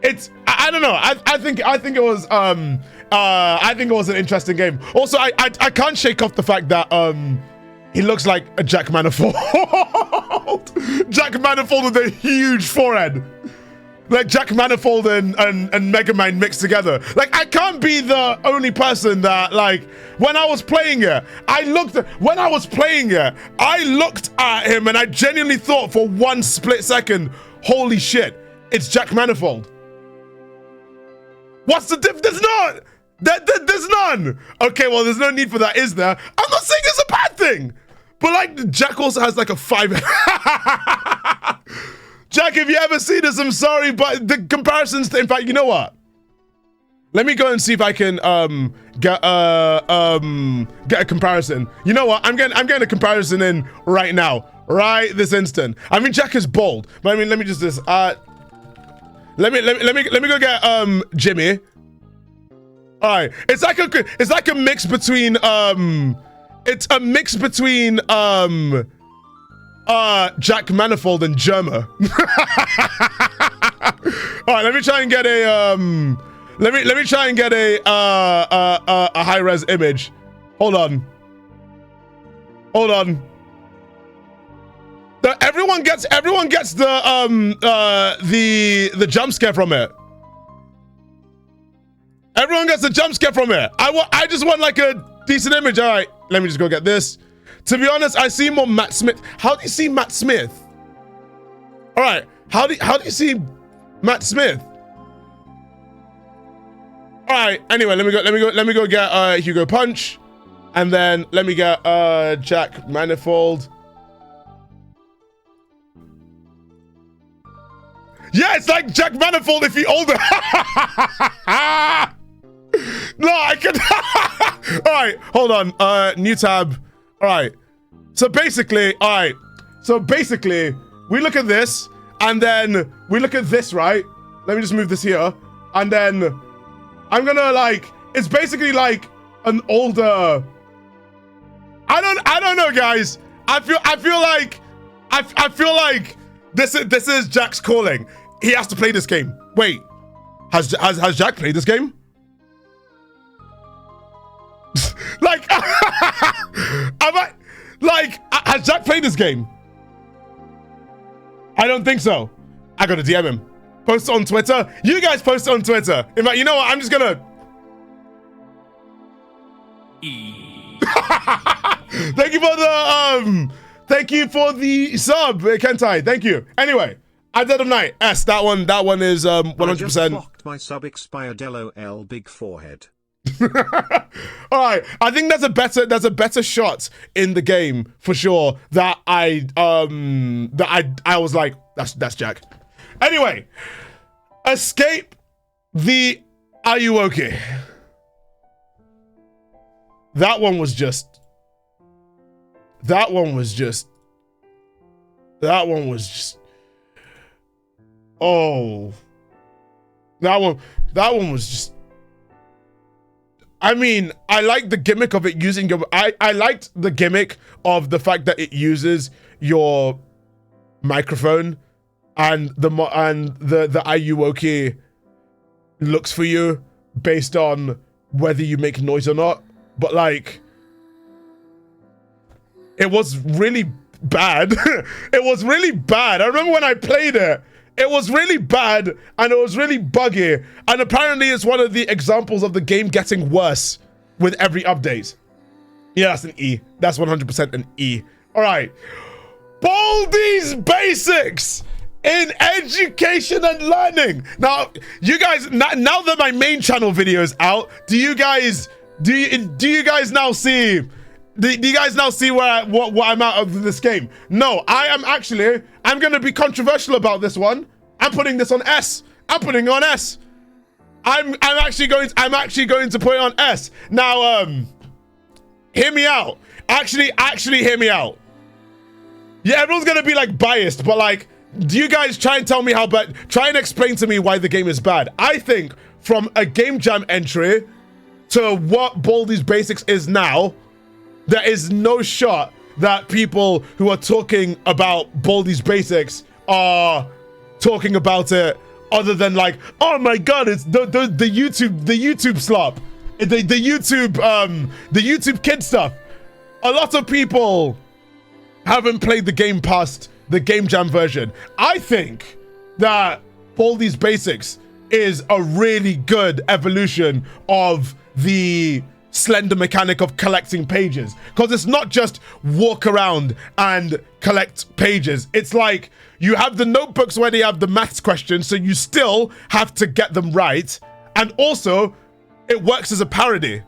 it's, I don't know. I think it was I think it was an interesting game. Also, I can't shake off the fact that he looks like a Jack Manifold. Jack Manifold with a huge forehead. Like Jack Manifold and Megamind mixed together. Like, I can't be the only person that, like, when I was playing it, I looked at him and I genuinely thought for one split second, holy shit, it's Jack Manifold. What's the diff? There's not. There's none. Okay, well, there's no need for that, is there? I'm not saying it's a bad thing, but like, Jack also has like a 5. Jack, if you ever see this, I'm sorry, but the comparisons, in fact, you know what? Let me go and see if I can get a comparison. You know what? I'm getting a comparison in right now, right this instant. I mean, Jack is bald, but I mean, let me just let me go get Jimmy. All right, it's like a mix between Jack Manifold and Germa. All right, let me try and get a let me try and get a high res image. Hold on. Everyone gets the jump scare from it. Everyone gets the jump scare from it. I just want like a decent image. All right, let me just go get this. To be honest, I see more Matt Smith. How do you see Matt Smith? All right, how do you see Matt Smith? All right. Anyway, let me go get Hugo Punch, and then let me get Jack Manifold. Yeah, it's like Jack Manifold if he older. No, I can. All right, hold on. New tab. All right. So basically, we look at this, and then we look at this, right? Let me just move this here, and then I'm gonna like. It's basically like an older. I don't know, guys. I feel like this is Jack's calling. He has to play this game. Wait, has Jack played this game? Like, has Jack played this game? I don't think so. I gotta DM him. Post it on Twitter. You guys post it on Twitter. In fact, you know what? I'm just gonna. Thank you for the sub, Kentai. Thank you. Anyway, At Dead of Night. S. That one is 100%. Blocked my sub expired LOL big forehead. All right, I think there's a better shot in the game for sure that I was like, that's Jack. Anyway, escape the Are You Okay? That one was just oh, that one was just, I mean, I like the gimmick of it using your, I liked the gimmick of the fact that it uses your microphone and the Are You Okay looks for you based on whether you make noise or not. But like, it was really bad. It was really bad. I remember when I played it, it was really bad and it was really buggy. And apparently it's one of the examples of the game getting worse with every update. Yeah, that's an E. That's 100% an E. All right. Baldi's Basics in education and learning. Now, you guys, now that my main channel video is out, do you guys now see? Do you guys now see what I'm out of this game? No, I'm gonna be controversial about this one. I'm putting this on S. I'm putting it on S. I'm actually going to put it on S. Now, hear me out. Actually hear me out. Yeah, everyone's gonna be like biased, but like, do you guys try and tell me how bad? Try and explain to me why the game is bad. I think from a game jam entry to what Baldi's Basics is now, there is no shot that people who are talking about Baldi's Basics are talking about it other than like, oh my god, it's the YouTube slop, the YouTube kid stuff. A lot of people haven't played the game past the game jam version. I think that Baldi's Basics is a really good evolution of the slender mechanic of collecting pages, because it's not just walk around and collect pages. It's like you have the notebooks where they have the maths questions, so you still have to get them right, and also it works as a parody.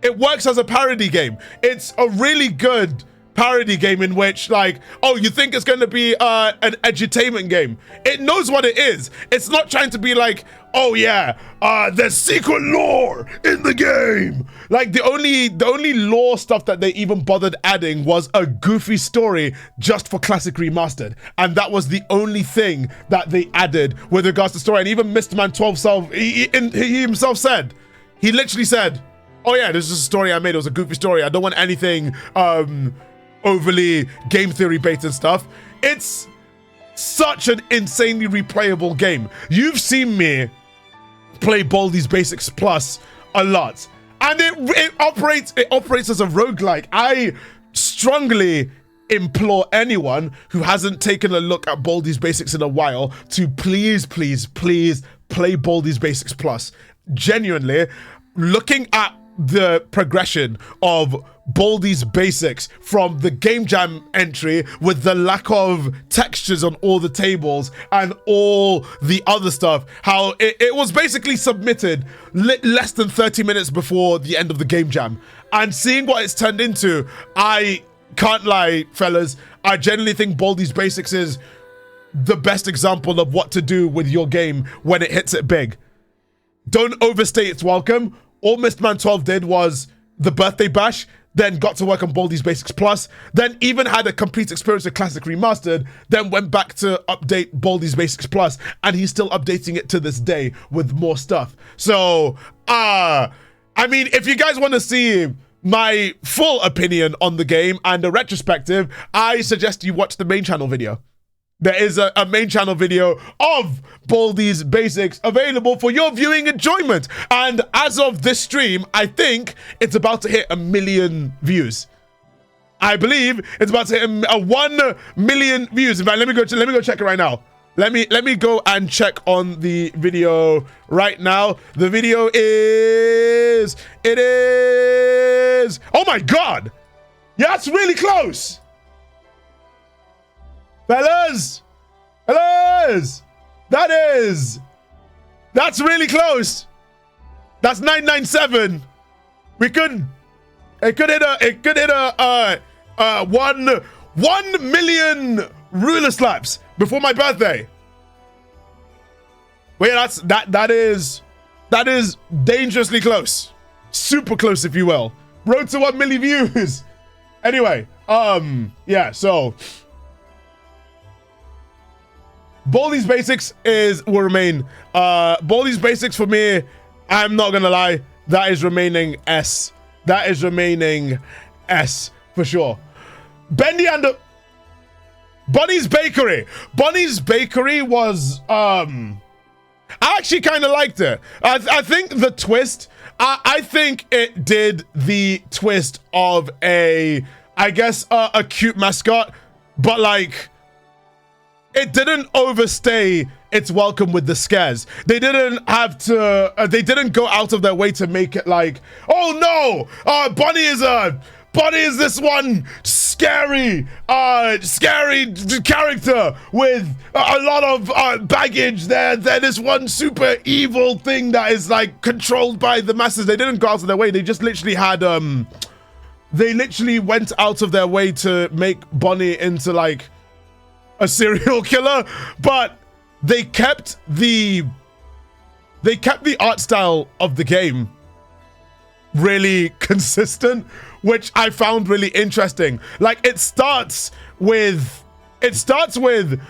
It works as a parody game. It's a really good parody game in which, like, oh, you think it's going to be an edutainment game. It knows what it is. It's not trying to be like, oh yeah, there's secret lore in the game. Like, the only lore stuff that they even bothered adding was a goofy story just for Classic Remastered, and that was the only thing that they added with regards to story. And even Mr. Man 12 he himself said, he literally said, oh yeah, this is a story I made. It was a goofy story. I don't want anything overly game theory based and stuff. It's such an insanely replayable game. You've seen me play Baldi's Basics Plus a lot, and it operates as a roguelike. I strongly implore anyone who hasn't taken a look at Baldi's Basics in a while to please play Baldi's Basics Plus. Genuinely, looking at the progression of Baldi's Basics from the game jam entry with the lack of textures on all the tables and all the other stuff, how it was basically submitted less than 30 minutes before the end of the game jam, and seeing what it's turned into, I can't lie, fellas, I genuinely think Baldi's Basics is the best example of what to do with your game when it hits it big. Don't overstay its welcome. All Mr. Man 12 did was the birthday bash, then got to work on Baldi's Basics Plus, then even had a complete experience with Classic Remastered, then went back to update Baldi's Basics Plus, and he's still updating it to this day with more stuff. So, I mean, if you guys want to see my full opinion on the game and a retrospective, I suggest you watch the main channel video. There is a main channel video of Baldi's Basics available for your viewing enjoyment. And as of this stream, I think it's about to hit 1 million views. I believe it's about to hit a 1 million views. In fact, let me go check it right now. Let me go and check on the video right now. The video is, oh my God. Yeah, it's really close. Fellas, that's really close. That's 997. It could hit a 1 million ruler slaps before my birthday. Wait, that is dangerously close. Super close, if you will. Road to 1 million views. Anyway, yeah, so Baldi's Basics will remain. Baldi's Basics for me, I'm not gonna lie, that is remaining S. That is remaining S for sure. Bendy and the Bunny's Bakery. Bunny's Bakery was I actually kind of liked it. I think the twist, I think it did the twist of a cute mascot, but like it didn't overstay its welcome with the scares. They didn't have to, they didn't go out of their way to make it like, oh no, Bunny is this one scary character with a lot of baggage. They're this one super evil thing that is like controlled by the masses. They didn't go out of their way. They just literally had, they literally went out of their way to make Bunny into like a serial killer, but they kept the art style of the game really consistent, which I found really interesting. Like it starts with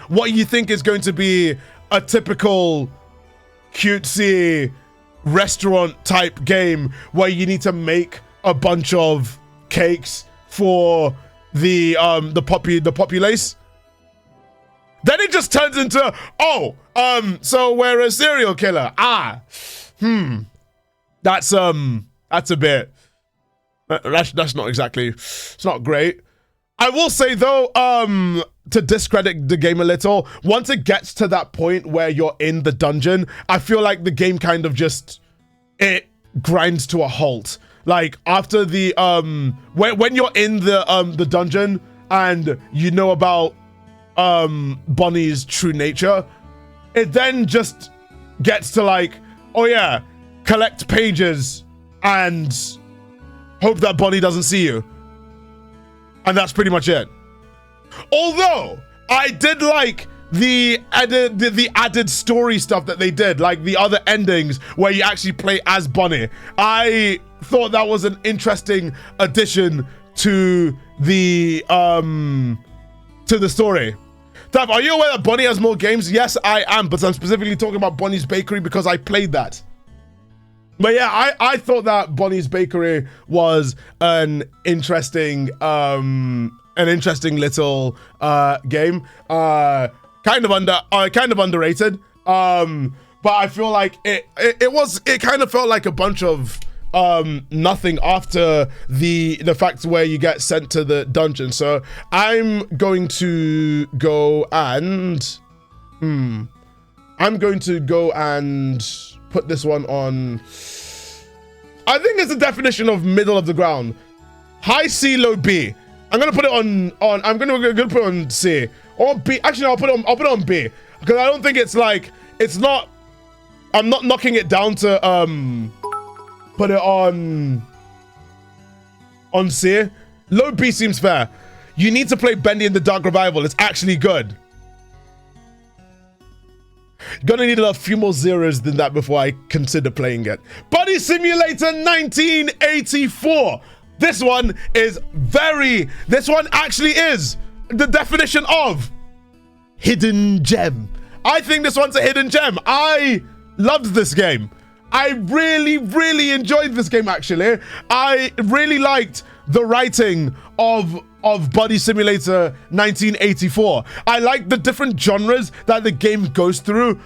what you think is going to be a typical cutesy restaurant type game where you need to make a bunch of cakes for the populace. Then it just turns into, so we're a serial killer. That's a bit, that's not exactly, it's not great. I will say though, to discredit the game a little, once it gets to that point where you're in the dungeon, I feel like the game kind of just, it grinds to a halt. Like after the, when you're in the dungeon and you know about Bunny's true nature, it then just gets to like, oh yeah, collect pages and hope that Bunny doesn't see you, and that's pretty much it. Although I did like the added story stuff that they did, like the other endings where you actually play as Bunny. I thought that was an interesting addition to the story. Tav, are you aware that Bunny has more games? Yes, I am, but I'm specifically talking about Bunny's Bakery because I played that. But yeah, I thought that Bunny's Bakery was an interesting little game. Kind of underrated. But I feel like it kind of felt like a bunch of nothing after the fact where you get sent to the dungeon. So I'm going to go and put this one on, I think it's the definition of middle of the ground. High C, low B. I'm gonna put it on I'm gonna put it on C or B. Actually, no, I'll put it on B because I don't think it's like, it's not, I'm not knocking it down to put it on C. Low B seems fair. You need to play Bendy in the Dark Revival. It's actually good. Gonna need a few more zeros than that before I consider playing it. Buddy Simulator 1984. This one actually is the definition of hidden gem. I think this one's a hidden gem. I loved this game. I really, really enjoyed this game, actually. I really liked the writing of Buddy Simulator 1984. I like the different genres that the game goes throughout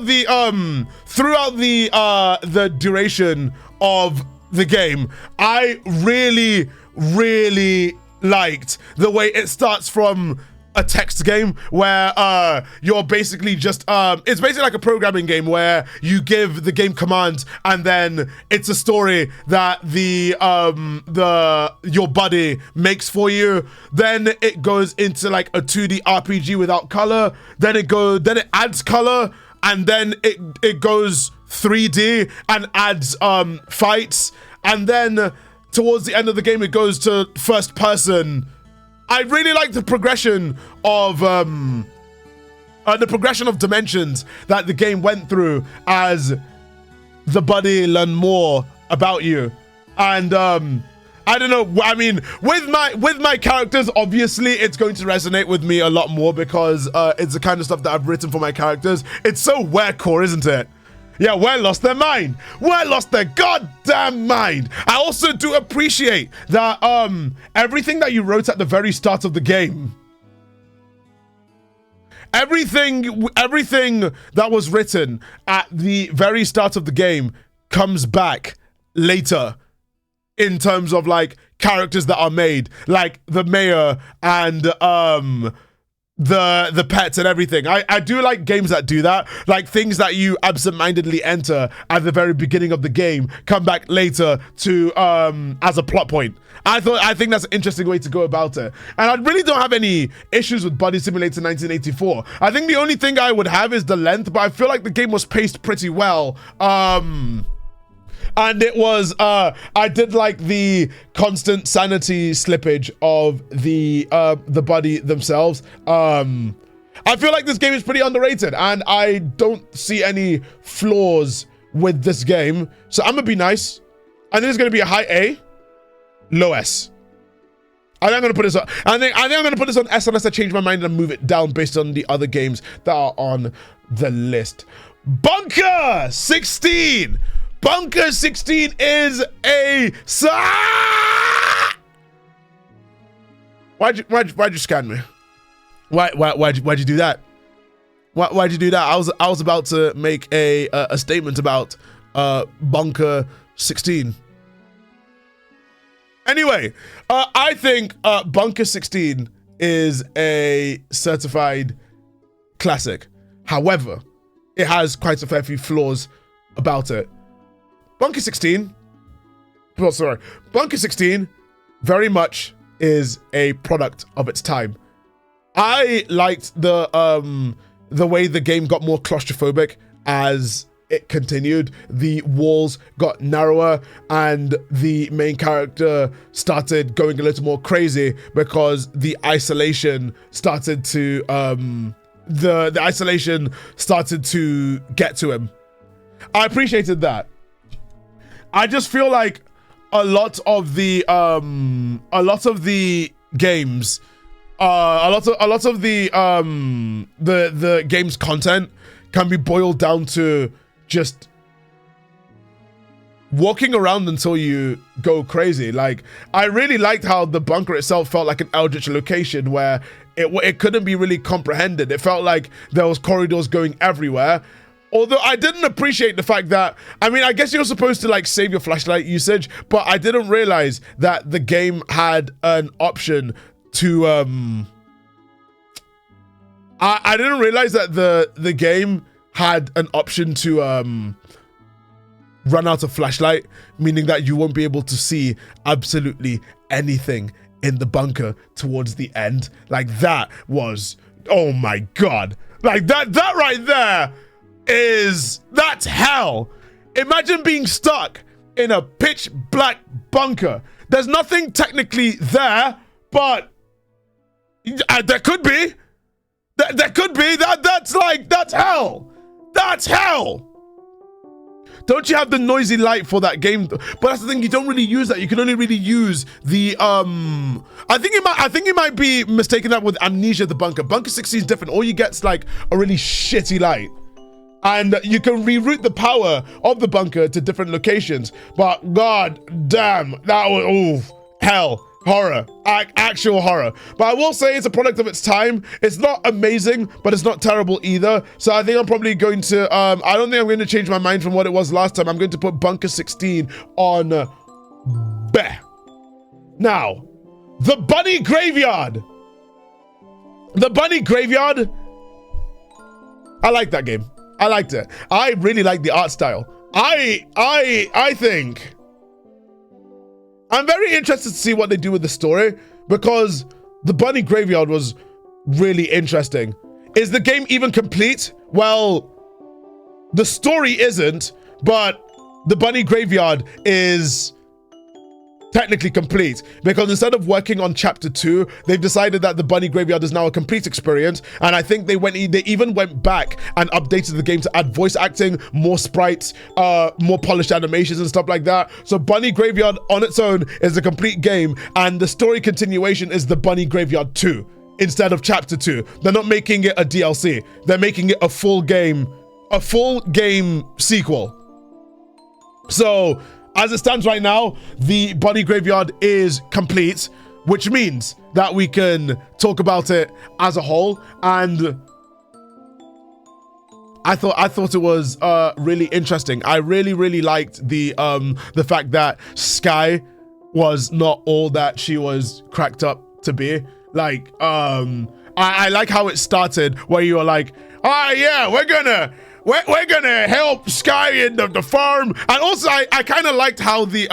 the duration of the game. I really, really liked the way it starts from a text game where you're basically just it's basically like a programming game where you give the game commands and then it's a story that your buddy makes for you. Then it goes into like a 2D RPG without color. Then it adds color, and then it goes 3D and adds fights, and then towards the end of the game it goes to first person. I really like the progression of dimensions that the game went through as the buddy learned more about you. And I don't know, I mean, with my characters, obviously it's going to resonate with me a lot more because it's the kind of stuff that I've written for my characters. It's so Ware-core, isn't it? Yeah, Ware lost their mind. Ware lost their goddamn mind. I also do appreciate that everything that you wrote at the very start of the game, everything that was written at the very start of the game comes back later in terms of like characters that are made, like the mayor and the pets and everything. I do like games that do that, like things that you absentmindedly enter at the very beginning of the game come back later to as a plot point. I think that's an interesting way to go about it, and I really don't have any issues with Body Simulator 1984. I think the only thing I would have is the length, but I feel like the game was paced pretty well. And it was, I did like the constant sanity slippage of the buddy themselves. I feel like this game is pretty underrated, and I don't see any flaws with this game. So I'm gonna be nice. I think it's gonna be a high A, low S. I think I'm gonna put this on. I think I'm gonna put this on S unless I change my mind and move it down based on the other games that are on the list. Bunker 16. Bunker 16 is a Why'd you scan me? Why'd you do that? Why'd you do that? I was about to make a statement about Bunker 16. Anyway, I think Bunker 16 is a certified classic. However, it has quite a fair few flaws about it. Bunker 16 very much is a product of its time. I liked the way the game got more claustrophobic as it continued. The walls got narrower and the main character started going a little more crazy because the isolation started to the isolation started to get to him. I appreciated that. I just feel like a lot of the games, the game's content can be boiled down to just walking around until you go crazy. Like, I really liked how the bunker itself felt like an eldritch location where it couldn't be really comprehended. It felt like there was corridors going everywhere. Although I didn't appreciate the fact that, I mean, I guess you're supposed to like save your flashlight usage, but I didn't realize that the game had an option to, I didn't realize that the game had an option to run out of flashlight, meaning that you won't be able to see absolutely anything in the bunker towards the end. Like, that was, oh my God. Like, that right there, that's hell. Imagine being stuck in a pitch black bunker. There's nothing technically there, but there could be. There could be. That's hell. That's hell. Don't you have the noisy light for that game? But that's the thing, you don't really use that. You can only really use the I think you might be mistaking that with Amnesia the bunker. Bunker 16 is different. All you get is like a really shitty light. And you can reroute the power of the bunker to different locations. But god damn, that was hell. Horror, actual horror. But I will say it's a product of its time. It's not amazing, but it's not terrible either. So I think I'm probably going to, I don't think I'm going to change my mind from what it was last time. I'm going to put Bunker 16 on B. Now, the Bunny Graveyard. The Bunny Graveyard. I like that game. I liked it. I really like the art style. I think I'm very interested to see what they do with the story, because the Bunny Graveyard was really interesting. Is the game even complete? Well, the story isn't, but the bunny graveyard is technically complete, because instead of working on chapter 2, they've decided that the bunny graveyard is now a complete experience. And I think they even went back and updated the game to add voice acting, more sprites, more polished animations and stuff like that. So bunny graveyard on its own is a complete game, and the story continuation is the bunny graveyard 2 instead of chapter 2. They're not making it a DLC, they're making it a full game sequel. So as it stands right now, the bunny graveyard is complete, which means that we can talk about it as a whole. And I thought it was really interesting. I really liked the fact that Sky was not all that she was cracked up to be. Like, I like how it started, where you were like, oh yeah, we're gonna help Sky in the farm. And also I kind of liked how the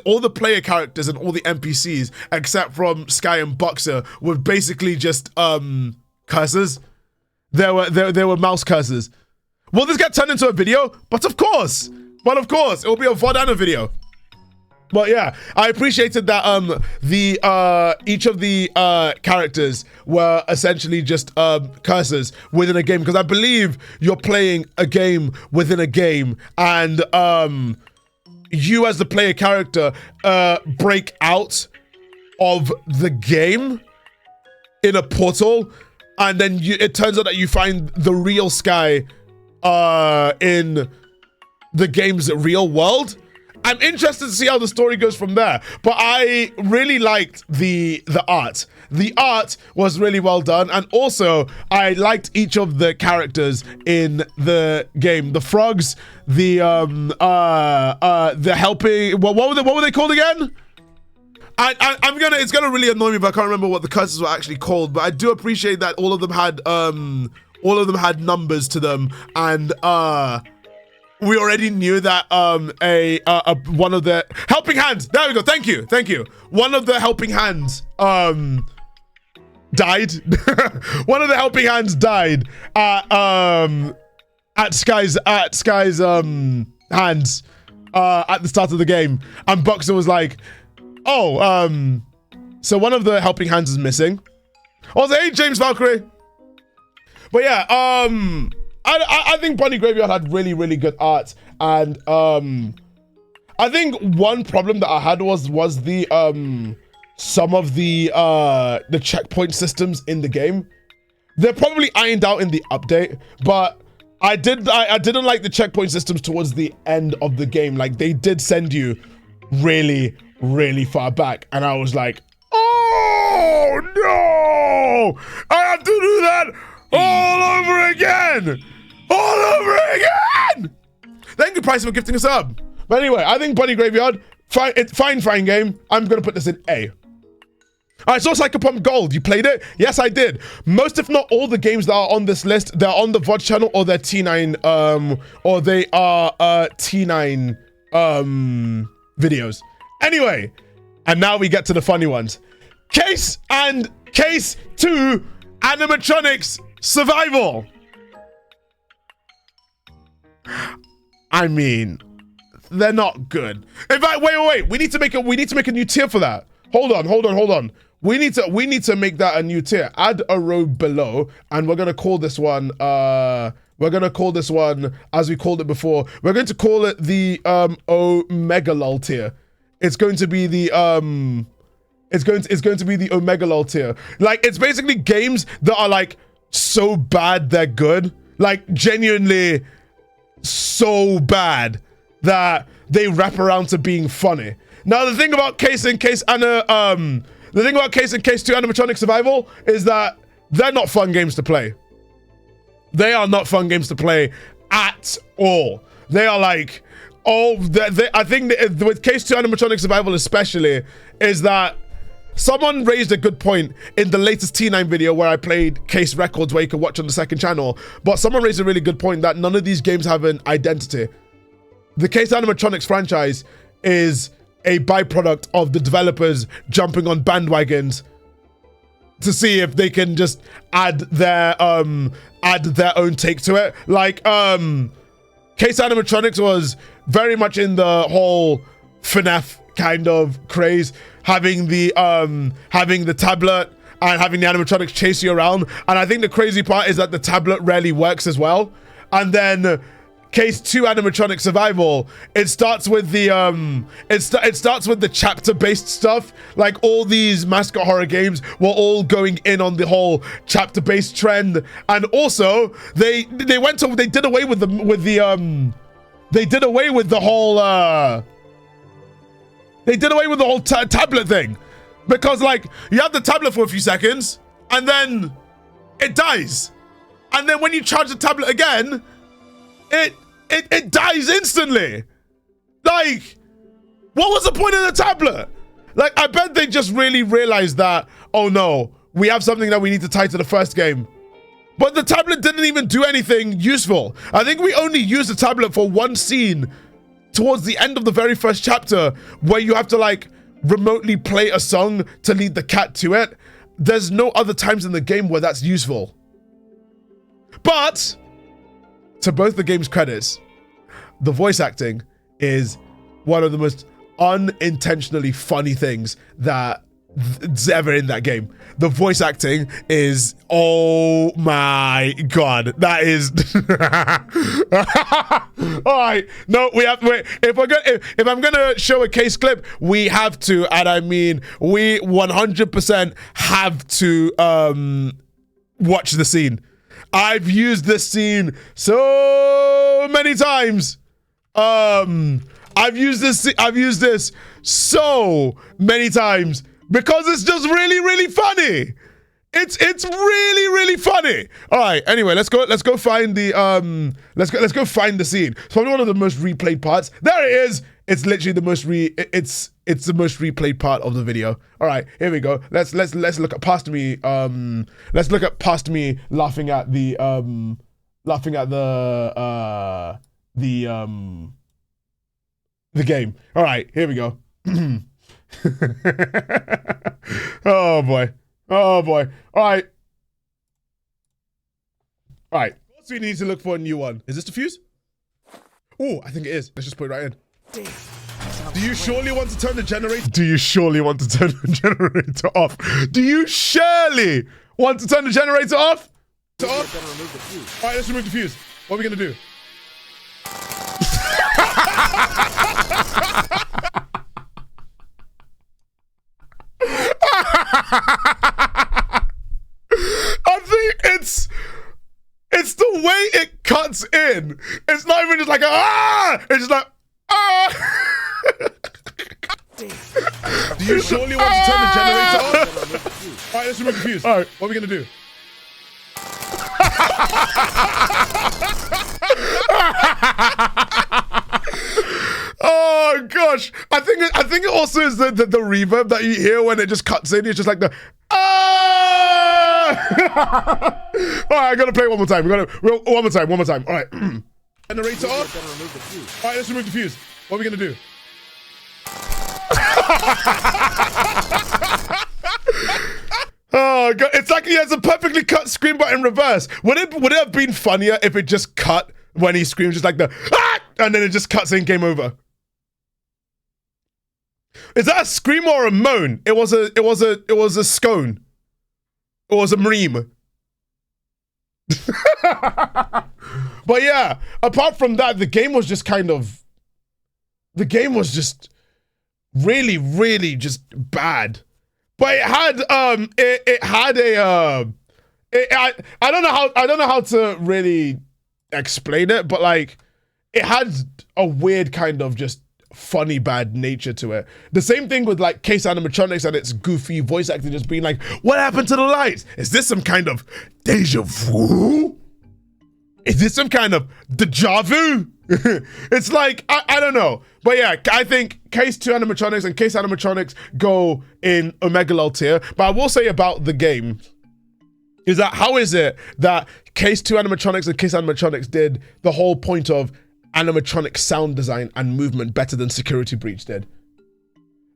all the player characters and all the NPCs except from Sky and Boxer were basically just curses. There were mouse curses. Will this get turned into a video? But of course it will be a VOD and a video. But yeah, I appreciated that each of the characters were essentially just curses within a game, because I believe you're playing a game within a game, and you as the player character break out of the game in a portal, and then it turns out that you find the real Sky in the game's real world. I'm interested to see how the story goes from there, but I really liked the art. The art was really well done, and also I liked each of the characters in the game. The frogs, the helping. What were they called again? It's gonna really annoy me, but I can't remember what the curses were actually called. But I do appreciate that all of them had numbers to them, and we already knew that one of the helping hands. There we go. Thank you. One of the helping hands died. One of the helping hands died at Sky's hands at the start of the game, and Boxer was like, "Oh, so one of the helping hands is missing." Also, hey James Valkyrie. But yeah, I think Bunny Graveyard had really good art, and I think one problem that I had was the some of the checkpoint systems in the game. They're probably ironed out in the update, but I didn't like the checkpoint systems towards the end of the game. Like, they did send you really far back, and I was like, oh no, I have to do that all over again. Thank you, Price, for gifting a sub. But anyway, I think Bunny Graveyard, fine game. I'm gonna put this in A. All right, so Psychopomp Gold, you played it? Yes, I did. Most, if not all, the games that are on this list, they're on the VOD channel, or they're T9, or they are T9 videos. Anyway, and now we get to the funny ones. Case 2 Animatronics Survival. I mean, they're not good. In fact, wait. We need to make a new tier for that. Hold on. We need to make that a new tier. Add a row below, and we're gonna call this one as we called it before. We're going to call it the Omega Lol tier. It's going to be the Omega Lol tier. Like, it's basically games that are like so bad they're good. Like, genuinely so bad that they wrap around to being funny. Now, the thing about Case 2 Animatronic Survival is that they're not fun games to play. They are not fun games to play at all. They are like, I think with Case 2 Animatronic Survival especially, is that someone raised a good point in the latest T9 video where I played Case Records, where you can watch on the second channel. But someone raised a really good point that none of these games have an identity. The Case Animatronics franchise is a byproduct of the developers jumping on bandwagons to see if they can just add their own take to it. Like, Case Animatronics was very much in the whole FNAF kind of craze, having the tablet and having the animatronics chase you around. And I think the crazy part is that the tablet rarely works as well. And then Case 2 Animatronic Survival, it starts with the it starts with the chapter-based stuff. Like all these mascot horror games were all going in on the whole chapter-based trend. And also they did away with the whole tablet thing, because like you have the tablet for a few seconds and then it dies, and then when you charge the tablet again, it dies instantly. Like, what was the point of the tablet? Like, I bet they just really realized that, oh no, we have something that we need to tie to the first game. But the tablet didn't even do anything useful. I think we only used the tablet for one scene towards the end of the very first chapter, where you have to like remotely play a song to lead the cat to it. There's no other times in the game where that's useful. But to both the game's credits, the voice acting is one of the most unintentionally funny things that's ever in that game. The voice acting is, oh my god, that is all right. No, we have to wait. If I'm gonna show a case clip, we have to, and I mean we 100% have to watch the scene. I've used this scene so many times. I've used this so many times because it's just really funny. It's really funny. All right. Anyway, let's go find the let's go find the scene. It's probably one of the most replayed parts. There it is. It's literally the most it's the most replayed part of the video. All right, here we go. Let's look at past me. Let's look at past me laughing at the game. All right, here we go. Oh boy. Oh boy. All right. All right. So we need to look for a new one. Is this the fuse? Oh, I think it is. Let's just put it right in. Do you surely want to turn the generator? Do you surely want to turn the generator off? Do you surely want to turn the generator off? All right, let's remove the fuse. What are we gonna do? I think it's the way it cuts in. It's not even just like it's just like Do you surely want to turn the generator off? All right, let's remove the fuse. All right, what are we gonna do? Oh gosh, I think it also is the reverb that you hear when it just cuts in. It's just like the All right, I gotta play it one more time. One more time. All right, generator off. All right, let's remove the fuse. What are we gonna do? Oh god, it's like he has a perfectly cut scream but in reverse. Would it have been funnier if it just cut when he screams, just like the and then it just cuts in, game over? Is that a scream or a moan? It was a scone. It was a meme. But yeah, apart from that, the game was just really just bad. But it had I don't know how to really explain it, but like it had a weird kind of just funny bad nature to it. The same thing with like Case Animatronics and its goofy voice acting, just being like, what happened to the lights? Is this some kind of deja vu? Is this some kind of deja vu? It's like, I don't know. But yeah, I think Case 2 Animatronics and Case Animatronics go in Omega Lol tier. But I will say about the game is that how is it that Case 2 Animatronics and Case Animatronics did the whole point of animatronic sound design and movement better than Security Breach did?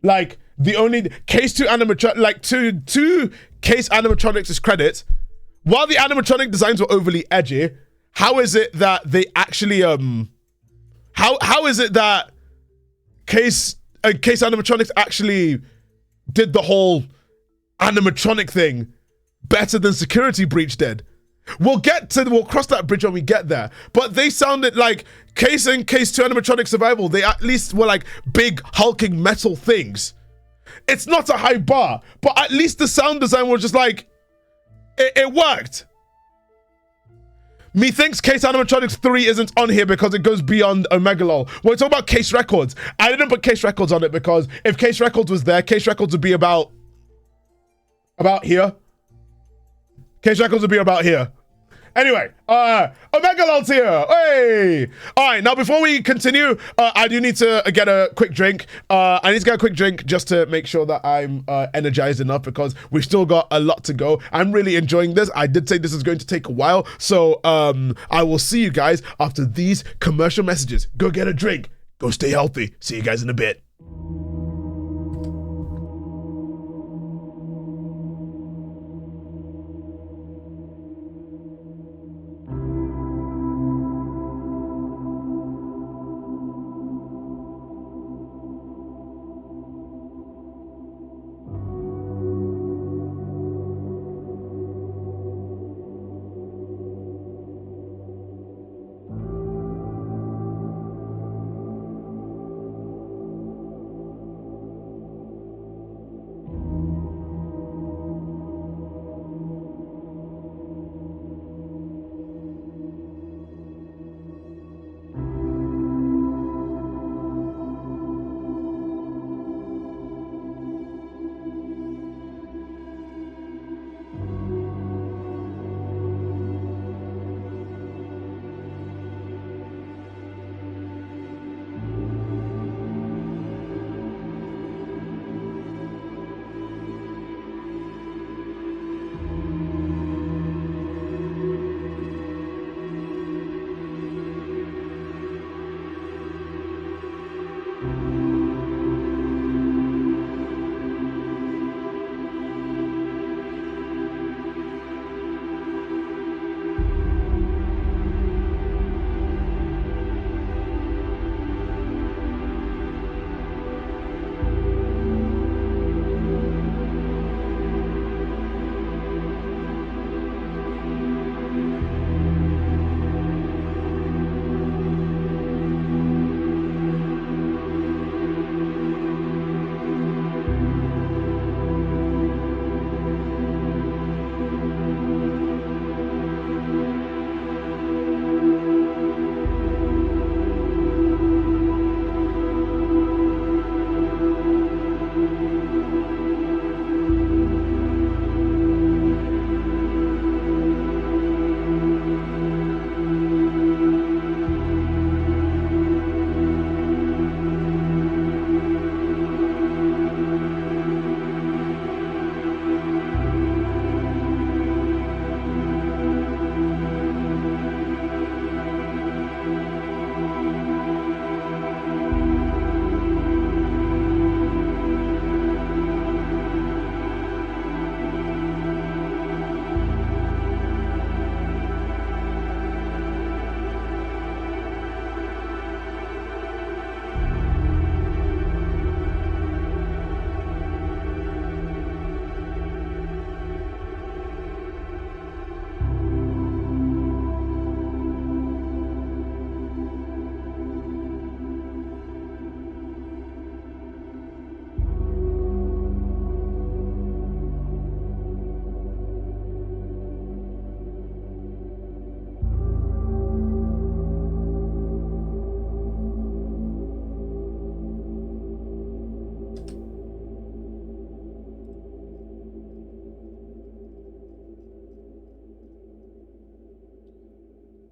Like, the only Case 2 Animatronics, like to Case Animatronics' credit, while the animatronic designs were overly edgy, how is it that they actually How is it that Case Animatronics actually did the whole animatronic thing better than Security Breach did? We'll cross that bridge when we get there. But they sounded like Case and Case 2 Animatronic Survival, they at least were like big hulking metal things. It's not a high bar, but at least the sound design was just like, it worked. Methinks Case Animatronics 3 isn't on here because it goes beyond Omegalol. When we talk about Case Records, I didn't put Case Records on it because if Case Records was there, Case Records would be about here. Case Records would be about here. Anyway, Omegalol's here. Hey! All right, now before we continue, I do need to get a quick drink. I need to get a quick drink just to make sure that I'm energized enough because we've still got a lot to go. I'm really enjoying this. I did say this is going to take a while, so I will see you guys after these commercial messages. Go get a drink. Go stay healthy. See you guys in a bit.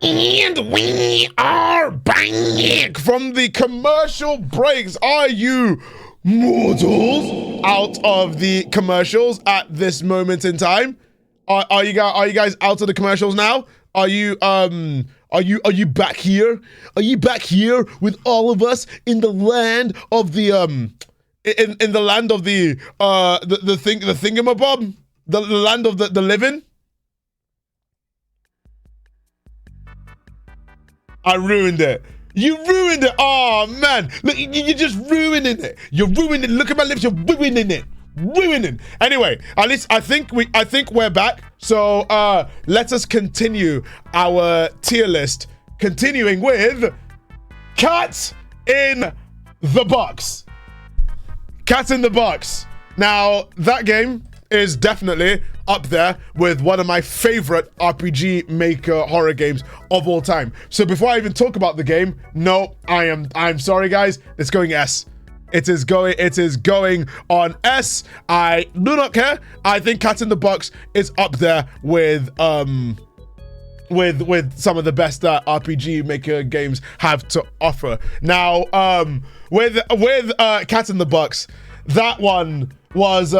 And we are back from the commercial breaks. Are you mortals out of the commercials at this moment in time? Are you guys out of the commercials now? Are you back here? Are you back here with all of us in the land of the in the land of the thingamabob? The land of the living? I ruined it. You ruined it. Oh man, look, you're just ruining it. You're ruining it. Look at my lips. You're ruining it. Ruining. Anyway, at least I think we're back. So let us continue our tier list. Continuing with Cat in the Box. Cat in the Box. Now that game is definitely up there with one of my favorite RPG maker horror games of all time. So before I even talk about the game, no, I'm sorry guys, it's going S. It is going on S. I do not care. I think Cat in the Box is up there with some of the best RPG maker games have to offer. Now, with Cat in the Box, that one was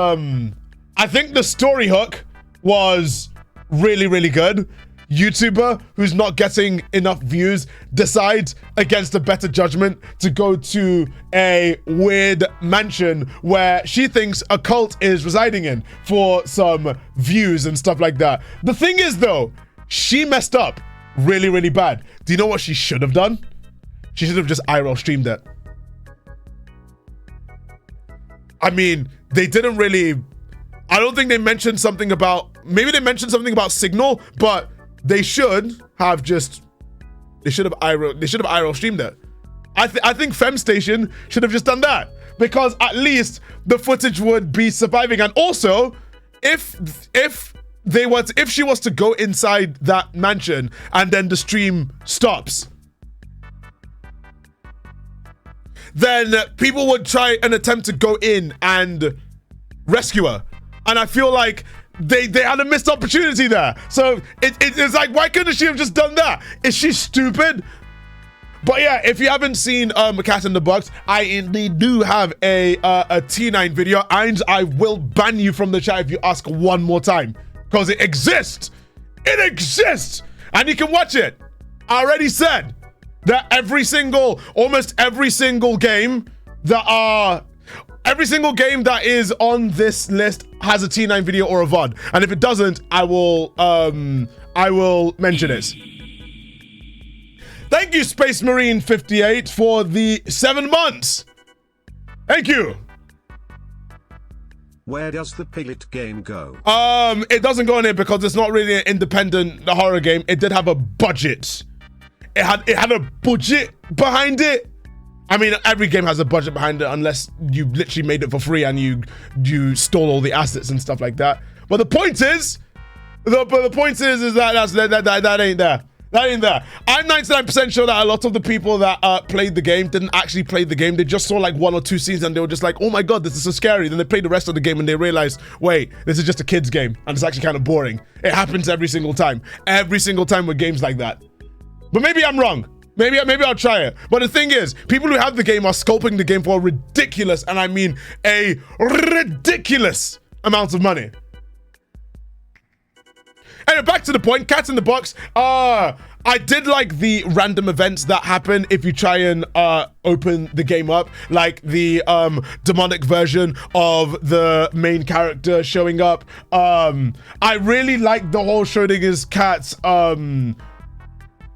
I think the story hook was really, really good. YouTuber who's not getting enough views decides against a better judgment to go to a weird mansion where she thinks a cult is residing in for some views and stuff like that. The thing is though, she messed up really, really bad. Do you know what she should have done? She should have just IRL streamed it. I mean, they didn't really, I don't think they mentioned something about, maybe they mentioned something about Signal, but they should have IRL streamed it. I think FemStation should have just done that, because at least the footage would be surviving. And also, if she was to go inside that mansion and then the stream stops, then people would try and attempt to go in and rescue her. And I feel like they had a missed opportunity there. So it's like, why couldn't she have just done that? Is she stupid? But yeah, if you haven't seen Cat in the Box, I indeed do have a T9 video, and I will ban you from the chat if you ask one more time, because it exists. It exists, and you can watch it. I already said that almost every single game that is on this list has a T9 video or a VOD, and if it doesn't, I will mention it. Thank you, Space Marine 58, for the 7 months. Thank you. Where does the Piglet game go? It doesn't go in it because it's not really an independent horror game. It did have a budget. It had a budget behind it. I mean, every game has a budget behind it unless you literally made it for free and you stole all the assets and stuff like that. But the point is, that ain't there. That ain't there. I'm 99% sure that a lot of the people that played the game didn't actually play the game. They just saw like 1 or 2 scenes and they were just like, oh my god, this is so scary. Then they played the rest of the game and they realized, wait, this is just a kid's game and it's actually kind of boring. It happens every single time. Every single time with games like that. But maybe I'm wrong. Maybe I'll try it. But the thing is, people who have the game are sculpting the game for a ridiculous, and I mean a ridiculous amount of money. Anyway, back to the point, Cat in the Box. I did like the random events that happen if you try and open the game up, like the demonic version of the main character showing up. I really like the whole Schrodinger's cat's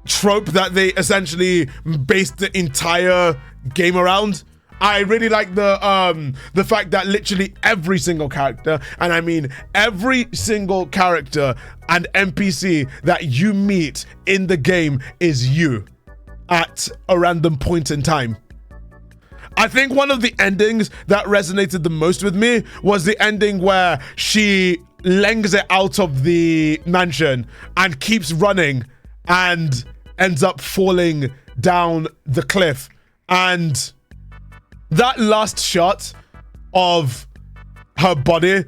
trope that they essentially based the entire game around. I really like the fact that literally every single character, and I mean every single character and NPC that you meet in the game is you at a random point in time. I think one of the endings that resonated the most with me was the ending where she lengs it out of the mansion and keeps running and ends up falling down the cliff. And that last shot of her body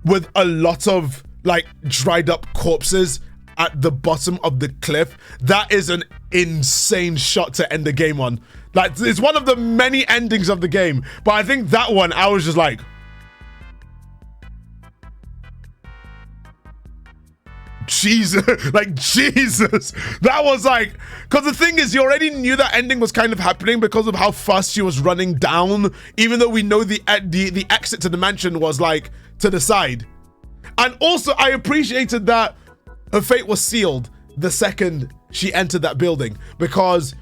with a lot of like dried up corpses at the bottom of the cliff, that is an insane shot to end the game on. Like, it's one of the many endings of the game, but I think that one, I was just like, Jesus, like Jesus. That was like, because the thing is, you already knew that ending was kind of happening because of how fast she was running down, even though we know the exit to the mansion was like to the side. And also I appreciated that her fate was sealed the second she entered that building, because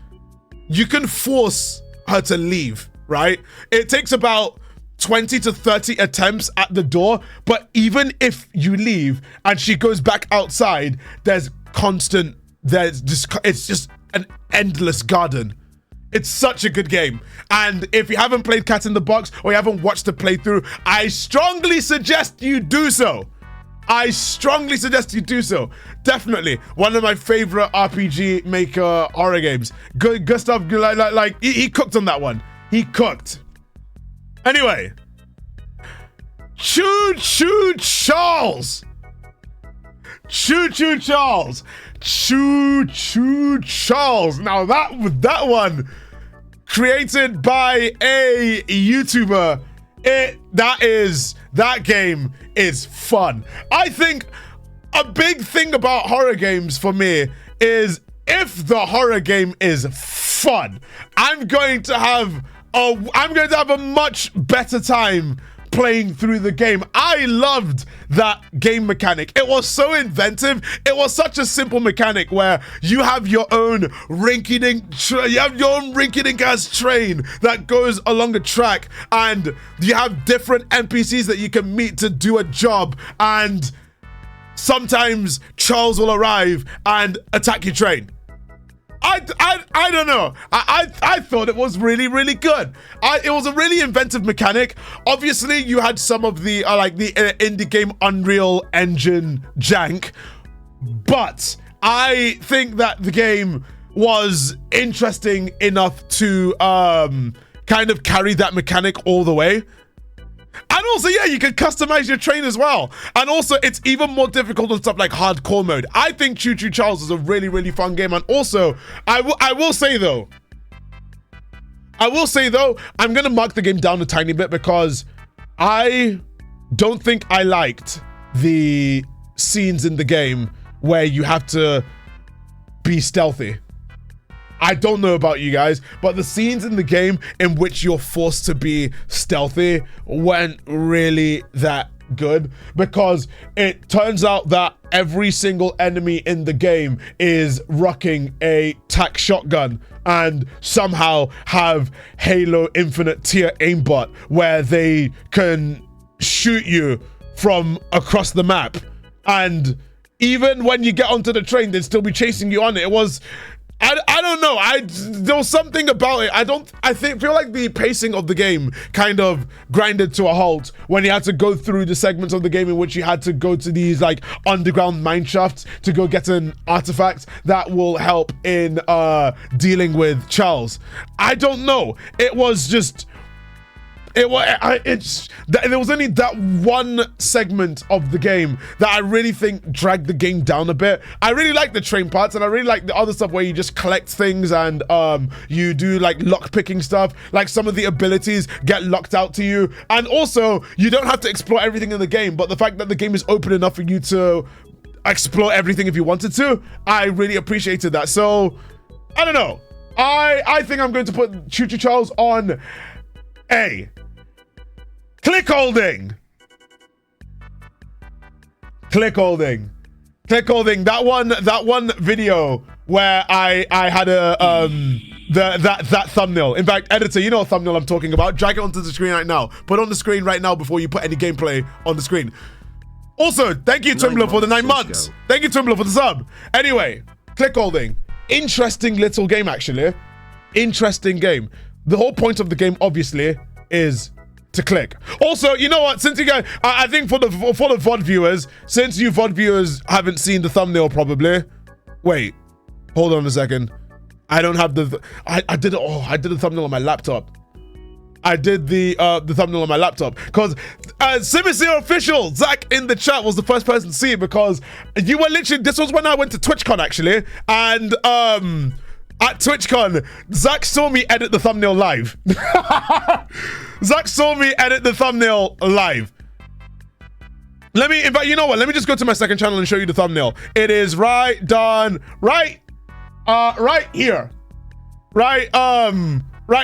you can force her to leave, right? It takes about 20 to 30 attempts at the door, but even if you leave and she goes back outside, it's just an endless garden. It's such a good game. And if you haven't played Cat in the Box or you haven't watched the playthrough, I strongly suggest you do so. I strongly suggest you do so. Definitely one of my favorite RPG Maker horror games. Good stuff. Like he cooked on that one. He cooked. Anyway, Choo Choo Charles. Choo Choo Charles. Choo Choo Charles. Now that one created by a YouTuber. That game is fun. I think a big thing about horror games for me is if the horror game is fun, I'm going to have a much better time playing through the game. I loved that game mechanic. It was so inventive. It was such a simple mechanic where you have your own rinky-dink ass train that goes along a track, and you have different NPCs that you can meet to do a job, and sometimes Charles will arrive and attack your train. I don't know. I thought it was really, really good. It was a really inventive mechanic. Obviously, you had some of the indie game Unreal Engine jank, but I think that the game was interesting enough to kind of carry that mechanic all the way. And also, yeah, you can customize your train as well. And also, it's even more difficult on stuff like hardcore mode. I think Choo Choo Charles is a really, really fun game. And also, I will say though, I'm going to mark the game down a tiny bit because I don't think I liked the scenes in the game where you have to be stealthy. I don't know about you guys, but the scenes in the game in which you're forced to be stealthy weren't really that good, because it turns out that every single enemy in the game is rocking a tac shotgun and somehow have Halo Infinite tier aimbot where they can shoot you from across the map. And even when you get onto the train, they'd still be chasing you on it. It was... I don't know. There was something about it. I feel like the pacing of the game kind of grinded to a halt when you had to go through the segments of the game in which you had to go to these like underground mine shafts to go get an artifact that will help in dealing with Charles. I don't know. It was just... there was only that one segment of the game that I really think dragged the game down a bit. I really like the train parts, and I really like the other stuff where you just collect things and you do like lock picking stuff. Like some of the abilities get locked out to you, and also you don't have to explore everything in the game, but the fact that the game is open enough for you to explore everything if you wanted to, I really appreciated that. So I don't know. I think I'm going to put Choo Choo Charles on A. Click holding. That one video where I had a that thumbnail. In fact, editor, you know what thumbnail I'm talking about. Drag it onto the screen right now. Put it on the screen right now before you put any gameplay on the screen. Also, thank you Twimbler for the 9 months. Thank you Twimbler for the sub. Anyway, click holding. Interesting little game actually. Interesting game. The whole point of the game obviously is to click. Also, you know what? Since you guys, I think for the VOD viewers, since you VOD viewers haven't seen the thumbnail probably. Wait, hold on a second. I don't have the. I did the thumbnail on my laptop. I did the thumbnail on my laptop because Simicere Official Zach in the chat was the first person to see it, because you were literally. This was when I went to TwitchCon actually, and at TwitchCon, Zach saw me edit the thumbnail live. Zach saw me edit the thumbnail live. In fact, you know what? Let me just go to my second channel and show you the thumbnail. It is right here. Right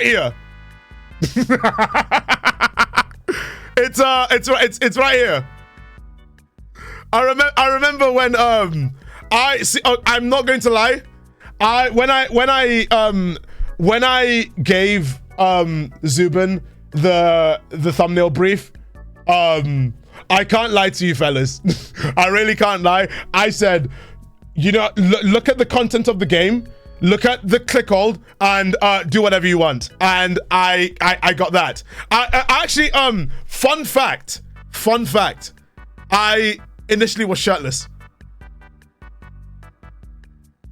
here. It's right here. I remember when I'm not going to lie. When I when I gave Zubin the thumbnail brief, I can't lie to you fellas. I really can't lie. I said, you know, look at the content of the game, look at the click hold, and do whatever you want. And I got that. I actually, fun fact, I initially was shirtless.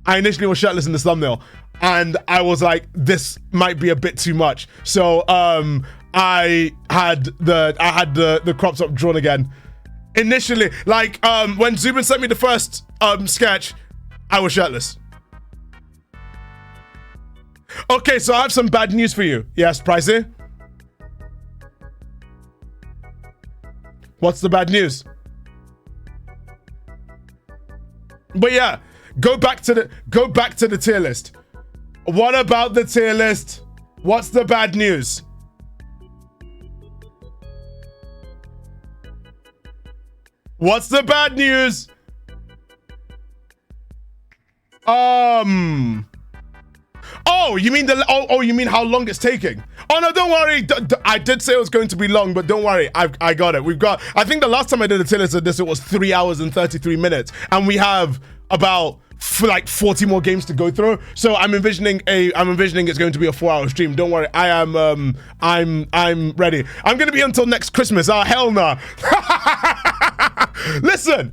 I initially was shirtless in this thumbnail, and I was like, this might be a bit too much. So I had the crop top drawn again. Initially, like when Zubin sent me the first sketch, I was shirtless. Okay, so I have some bad news for you. Yes, Pricey? What's the bad news? But yeah, go back to the tier list. What about the tier list? What's the bad news? What's the bad news? Oh, you mean you mean how long it's taking? Oh no, don't worry. I did say it was going to be long, but don't worry. I got it. I think the last time I did a tier list of this, it was 3 hours and 33 minutes, and we have about like 40 more games to go through. So I'm envisioning it's going to be a 4-hour stream. Don't worry. I'm ready. I'm gonna be until next Christmas. Oh hell no. Listen,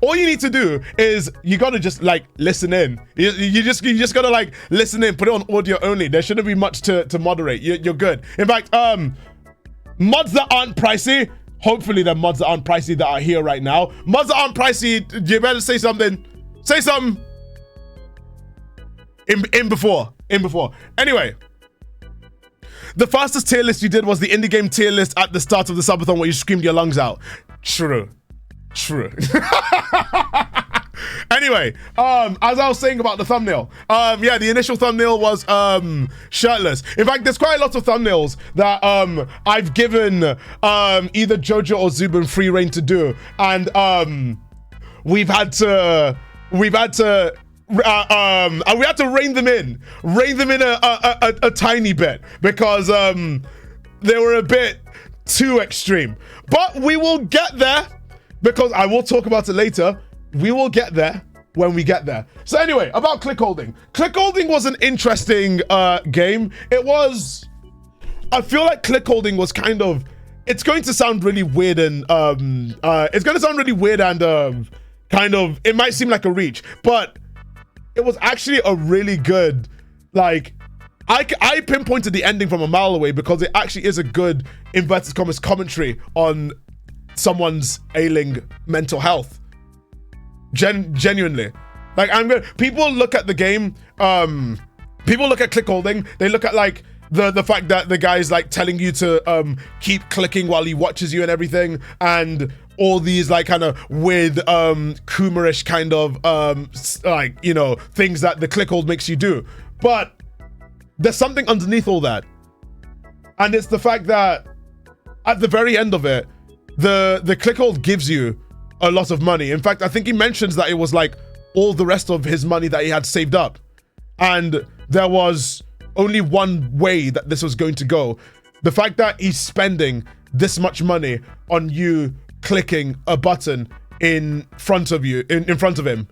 all you need to do is you gotta just like listen in. You just gotta like listen in, put it on audio only. There shouldn't be much to moderate. You're good. In fact, mods that aren't pricey, hopefully the mods that aren't pricey that are here right now. Mods that aren't pricey, you better say something. Say something. In before. Anyway. The fastest tier list you did was the indie game tier list at the start of the subathon where you screamed your lungs out. True. Anyway, as I was saying about the thumbnail, yeah, the initial thumbnail was shirtless. In fact, there's quite a lot of thumbnails that I've given either Jojo or Zubin free reign to do, and we had to rein them in a tiny bit because they were a bit too extreme. But we will get there because I will talk about it later. We will get there when we get there. So anyway, about click holding. Click holding was an interesting game. I feel like click holding was kind of, it's going to sound really weird and kind of, it might seem like a reach, but it was actually a really good, like, I pinpointed the ending from a mile away because it actually is a good, inverted commas, commentary on someone's ailing mental health. Genuinely. Like, people look at the game, people look at click holding, they look at like the fact that the guy's like telling you to keep clicking while he watches you and everything, and all these like kind of weird Kumarish kind of like, you know, things that the click hold makes you do. But there's something underneath all that, and it's the fact that at the very end of it, the click hold gives you a lot of money. In fact, I think he mentions that it was like all the rest of his money that he had saved up, and there was only one way that this was going to go. The fact that he's spending this much money on you clicking a button in front of you, in front of him,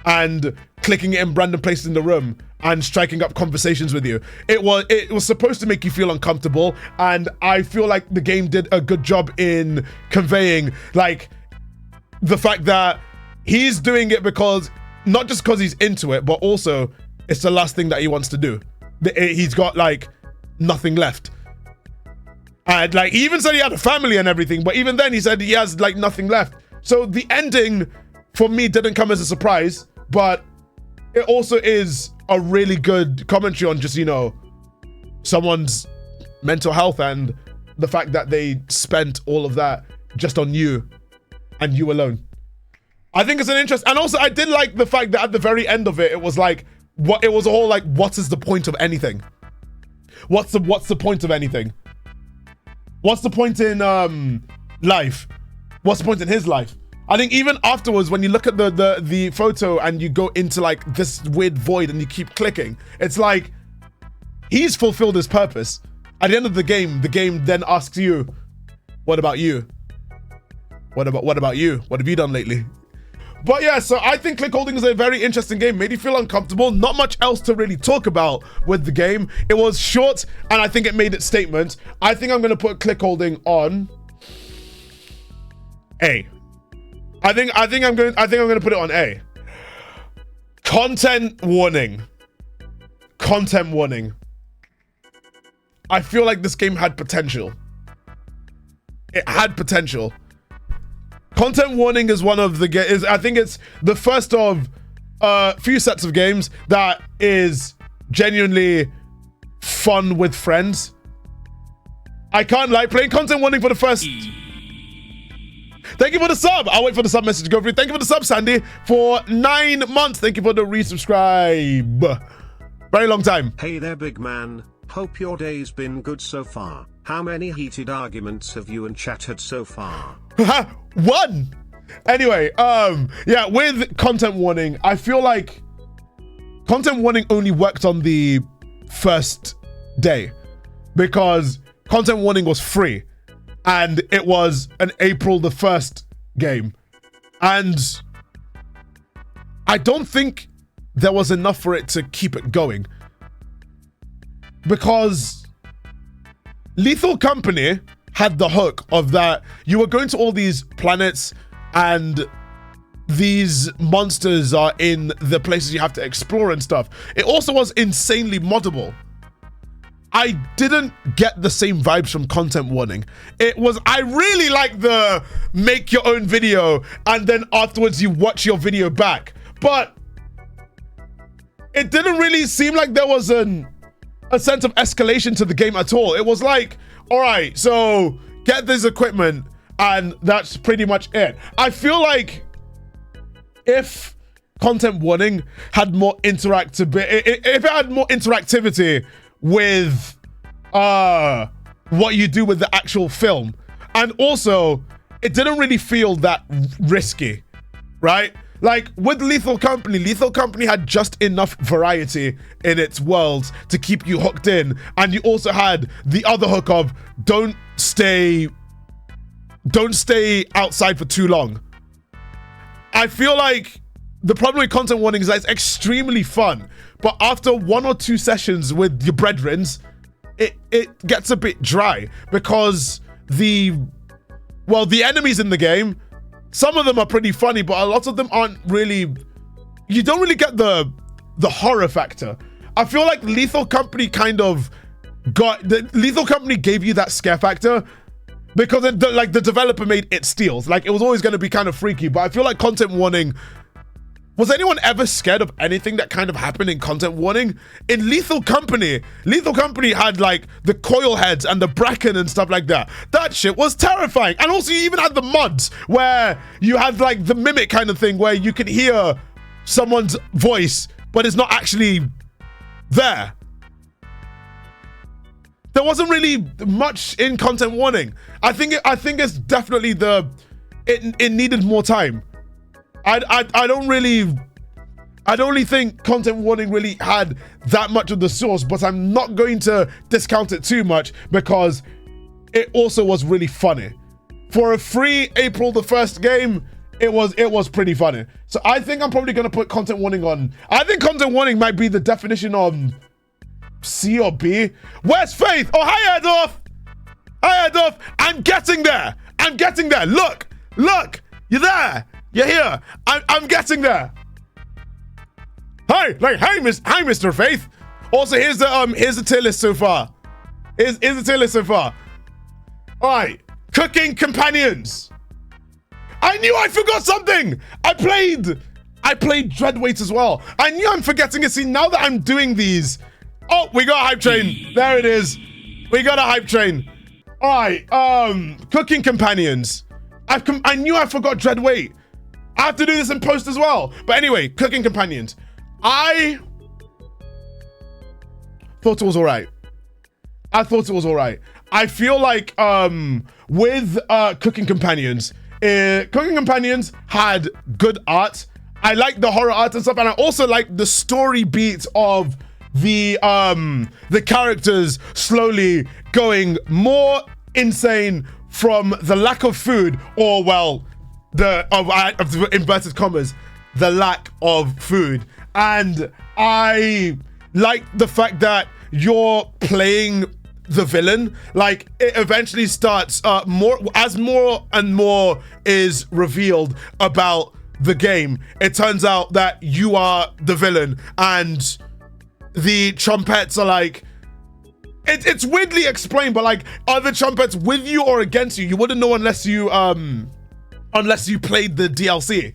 and clicking it in random places in the room and striking up conversations with you. It was supposed to make you feel uncomfortable, and I feel like the game did a good job in conveying like the fact that he's doing it because, not just because he's into it, but also it's the last thing that he wants to do. He's got like nothing left. And like, he even said he had a family and everything, but even then he said he has like nothing left. So the ending for me didn't come as a surprise, but it also is a really good commentary on just, you know, someone's mental health and the fact that they spent all of that just on you and you alone. I think it's an interest. And also I did like the fact that at the very end of it, it was like, it was a whole like, what is the point of anything? What's the point of anything? What's the point in life? What's the point in his life? I think even afterwards, when you look at the photo and you go into like this weird void and you keep clicking, it's like, He's fulfilled his purpose. At the end of the game then asks you, what about you? What about you? What have you done lately? But yeah, so I think click holding is a very interesting game. Made you feel uncomfortable. Not much else to really talk about with the game. It was short, and I think it made its statement. I think I'm gonna put click holding on A. I think I'm gonna put it on A. Content warning. Content warning. I feel like this game had potential. It had potential. Content warning is one of the I think it's the first of a few sets of games that is genuinely fun with friends. I can't lie, playing content warning for the first. Thank you for the sub. I'll wait for the sub message to go through. Thank you for the sub, Sandy, for 9 months. Thank you for the resubscribe. Very long time. Hey there, big man. Hope your day's been good so far. How many heated arguments have you and chat had so far? 1. Anyway, yeah, with content warning, I feel like content warning only worked on the first day because content warning was free and it was an April the 1st game. And I don't think there was enough for it to keep it going because Lethal Company had the hook of that you were going to all these planets and these monsters are in the places you have to explore and stuff. It also was insanely moddable. I didn't get the same vibes from content warning. I really like the make your own video and then afterwards you watch your video back. But it didn't really seem like there was a sense of escalation to the game at all. It was like, all right, so get this equipment and that's pretty much it. I feel like if content warning had more if it had more interactivity with what you do with the actual film, and also it didn't really feel that risky, right? Like with Lethal Company had just enough variety in its worlds to keep you hooked in, and you also had the other hook of don't stay outside for too long. I feel like the problem with content warning is that it's extremely fun, but after 1 or 2 sessions with your brethrens, it gets a bit dry because the enemies in the game, some of them are pretty funny, but a lot of them aren't really, you don't really get the horror factor. I feel like Lethal Company Lethal Company gave you that scare factor because the developer made it steals. Like it was always going to be kind of freaky, but I feel like content warning, was anyone ever scared of anything that kind of happened in content warning? In Lethal Company had like the coil heads and the bracken and stuff like that. That shit was terrifying. And also you even had the mods where you had like the mimic kind of thing where you can hear someone's voice, but it's not actually there. There wasn't really much in content warning. I think it's definitely it needed more time. I don't really think content warning really had that much of the source, but I'm not going to discount it too much because it also was really funny. For a free April the 1st game, it was pretty funny. So I think I'm probably gonna put content warning on. I think content warning might be the definition of C or B. Where's Faith? Oh, hi Adolf! Hi Adolf! I'm getting there! Look! You're there! You're here! I'm getting there! Hi, Mr. Faith! Also, here's the tier list so far. Here's the tier list so far. Alright, cooking companions. I knew I forgot something! I played Dreadweight as well. I knew I'm forgetting it. See, now that I'm doing these. Oh, we got a hype train. There it is. We got a hype train. Alright, cooking companions. I knew I forgot Dreadweight. I have to do this in post as well. But anyway, cooking companions. I thought it was alright. I feel like with cooking companions had good art. I like the horror art and stuff, and I also like the story beats of the characters slowly going more insane from the lack of food, or well, of the inverted commas, the lack of food. And I like the fact that you're playing the villain. Like, it eventually starts more and more is revealed about the game. It turns out that you are the villain, and the trumpets are like, it's weirdly explained, but like, are the trumpets with you or against you? You wouldn't know unless you played the DLC.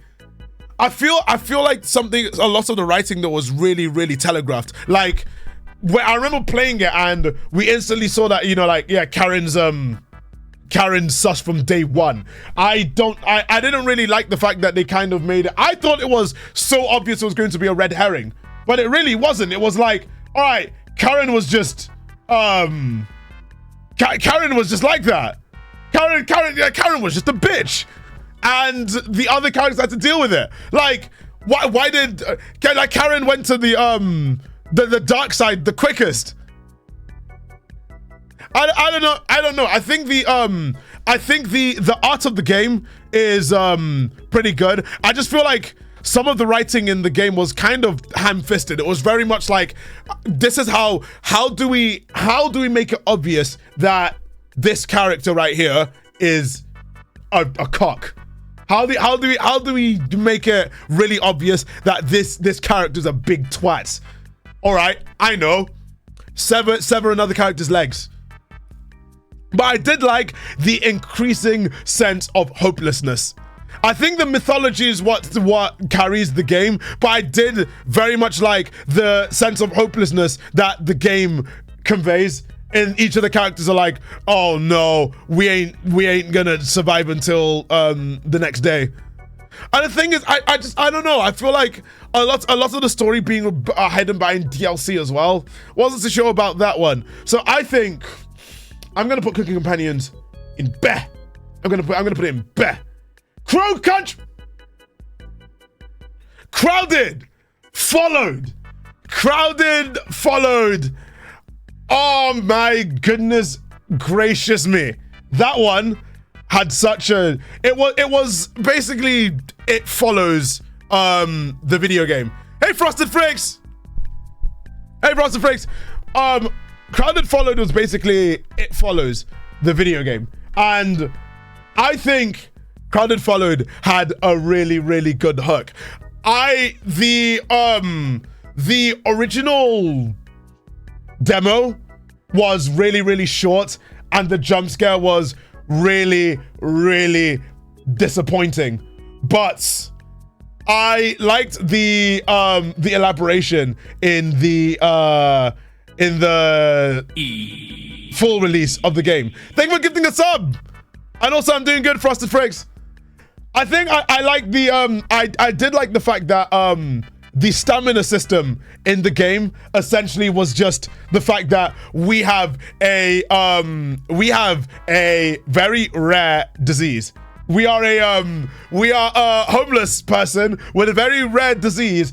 I feel like a lot of the writing that was really, really telegraphed. Like, I remember playing it and we instantly saw that, you know, like, yeah, Karen's sus from day one. I didn't really like the fact that they kind of made it. I thought it was so obvious it was going to be a red herring, but it really wasn't. It was like, all right, Karen was just Karen was just like that. Karen was just a bitch, and the other characters had to deal with it. Like, why did Karen went to the dark side the quickest? I don't know. I think the art of the game is pretty good. I just feel like some of the writing in the game was kind of ham-fisted. It was very much like, this is how do we make it obvious that this character right here is a cock? How do we make it really obvious that this character's a big twat? All right, I know, sever another character's legs. But I did like the increasing sense of hopelessness. I think the mythology is what carries the game, but I did very much like the sense of hopelessness that the game conveys. And each of the characters are like, oh no, we ain't gonna survive until the next day. And the thing is, I don't know. I feel like a lot of the story being hidden behind DLC as well. Wasn't so sure about that one. So I think I'm gonna put Cooking Companions in Beh. I'm gonna put it in Beh. Crow Country. Crowded followed. Oh my goodness gracious me. That one had such a, it was basically, it follows the video game. Hey Frosted Flakes. Crowded Followed was basically, it follows the video game. And I think Crowded Followed had a really, really good hook. The original demo was really, really short, and the jump scare was really, really disappointing. But I liked the elaboration in the full release of the game. Thank you for gifting a sub. And also, I'm doing good, Frosted Flakes. I think I like the I did like the fact that the stamina system in the game essentially was just the fact that we have a very rare disease. We are a homeless person with a very rare disease.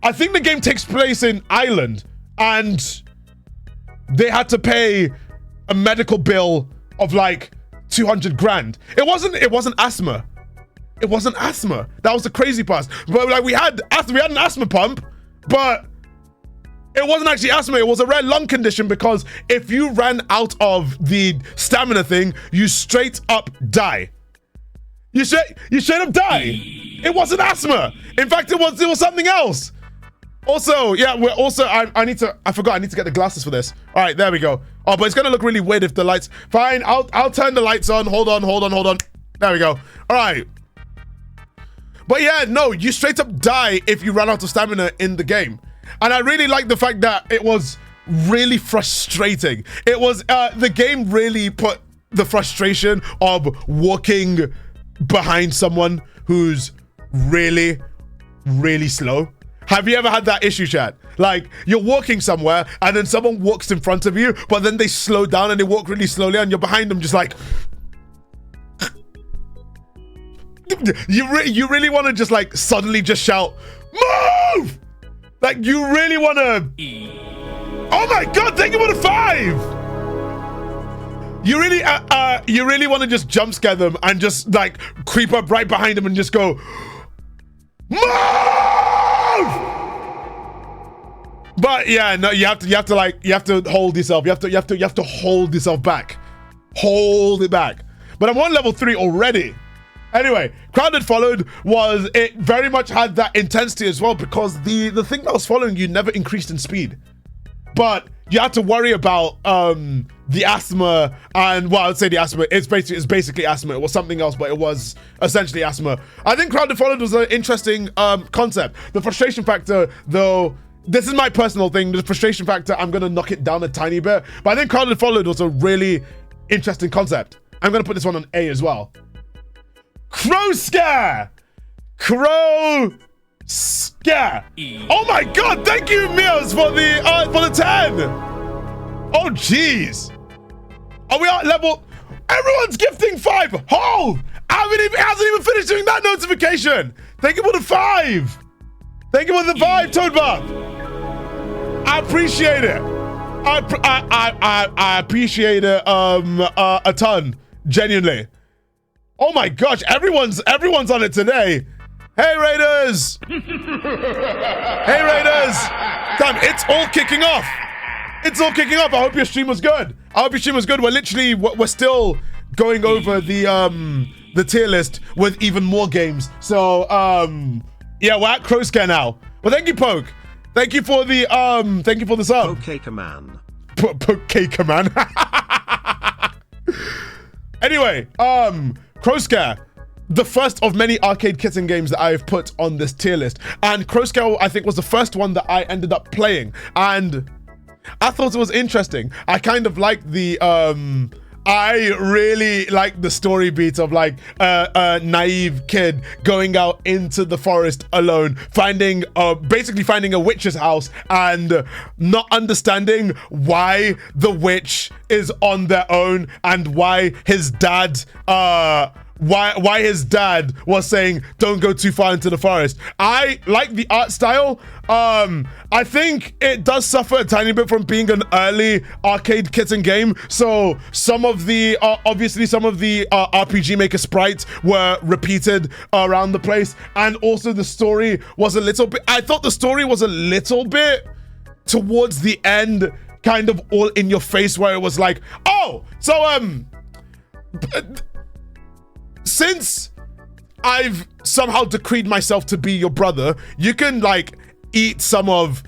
I think the game takes place in Ireland, and they had to pay a medical bill of like 200 grand. It wasn't asthma. It wasn't asthma. That was the crazy part. But like, we had an asthma pump, but it wasn't actually asthma. It was a rare lung condition, because if you ran out of the stamina thing, you straight up die. You straight up die. It wasn't asthma. In fact, it was something else. Also, yeah, I need to get the glasses for this. All right, there we go. Oh, but it's gonna look really weird if the lights, fine, I'll turn the lights on. Hold on. There we go. All right. But yeah, no, you straight up die if you run out of stamina in the game. And I really like the fact that it was really frustrating. It was, the game really put the frustration of walking behind someone who's really, really slow. Have you ever had that issue, chat? Like, you're walking somewhere and then someone walks in front of you, but then they slow down and they walk really slowly and you're behind them just like... You really want to just like suddenly just shout, move! Like, you really want to Oh my God, thank you for the 5. You really want to just jump scare them and just like creep up right behind them and just go, move! But yeah, no, you have to hold yourself. You have to hold yourself back. Hold it back. But I'm on level 3 already. Anyway, Crowded Followed was, it very much had that intensity as well, because the thing that was following you never increased in speed. But you had to worry about the asthma, and well, I would say the asthma. It's basically asthma. It was something else, but it was essentially asthma. I think Crowded Followed was an interesting concept. The frustration factor, though, this is my personal thing. The frustration factor, I'm gonna knock it down a tiny bit. But I think Crowded Followed was a really interesting concept. I'm gonna put this one on A as well. Crow Scare! Crow Scare! Oh my God! Thank you, Meals, for the 10. Oh jeez. Are we at level? Everyone's gifting 5. Hold! It hasn't even finished doing that notification. Thank you for the 5. Thank you for the 5, Toadbuck. I appreciate it. I appreciate it a ton, genuinely. Oh my gosh, everyone's on it today. Hey Raiders! Hey Raiders! Damn, it's all kicking off. It's all kicking off. I hope your stream was good. We're still going over the tier list with even more games. So yeah, we're at Crow Scare now. Well, thank you, Poke. Thank you for the sub. Poke-man. Poke-man. Anyway, Crow Scare, the first of many arcade kitten games that I've put on this tier list. And Crow Scare, I think, was the first one that I ended up playing. And I thought it was interesting. I kind of liked the, I really like the story beat of like a naive kid going out into the forest alone, basically finding a witch's house and not understanding why the witch is on their own and why his dad, why his dad was saying don't go too far into the forest. I like the art style. I think it does suffer a tiny bit from being an early arcade kitten game, so some of the obviously some of the RPG Maker sprites were repeated around the place, and also the story was a little bit, I thought the story was a little bit towards the end kind of all in your face, where it was like, oh, so since I've somehow decreed myself to be your brother, you can like eat some of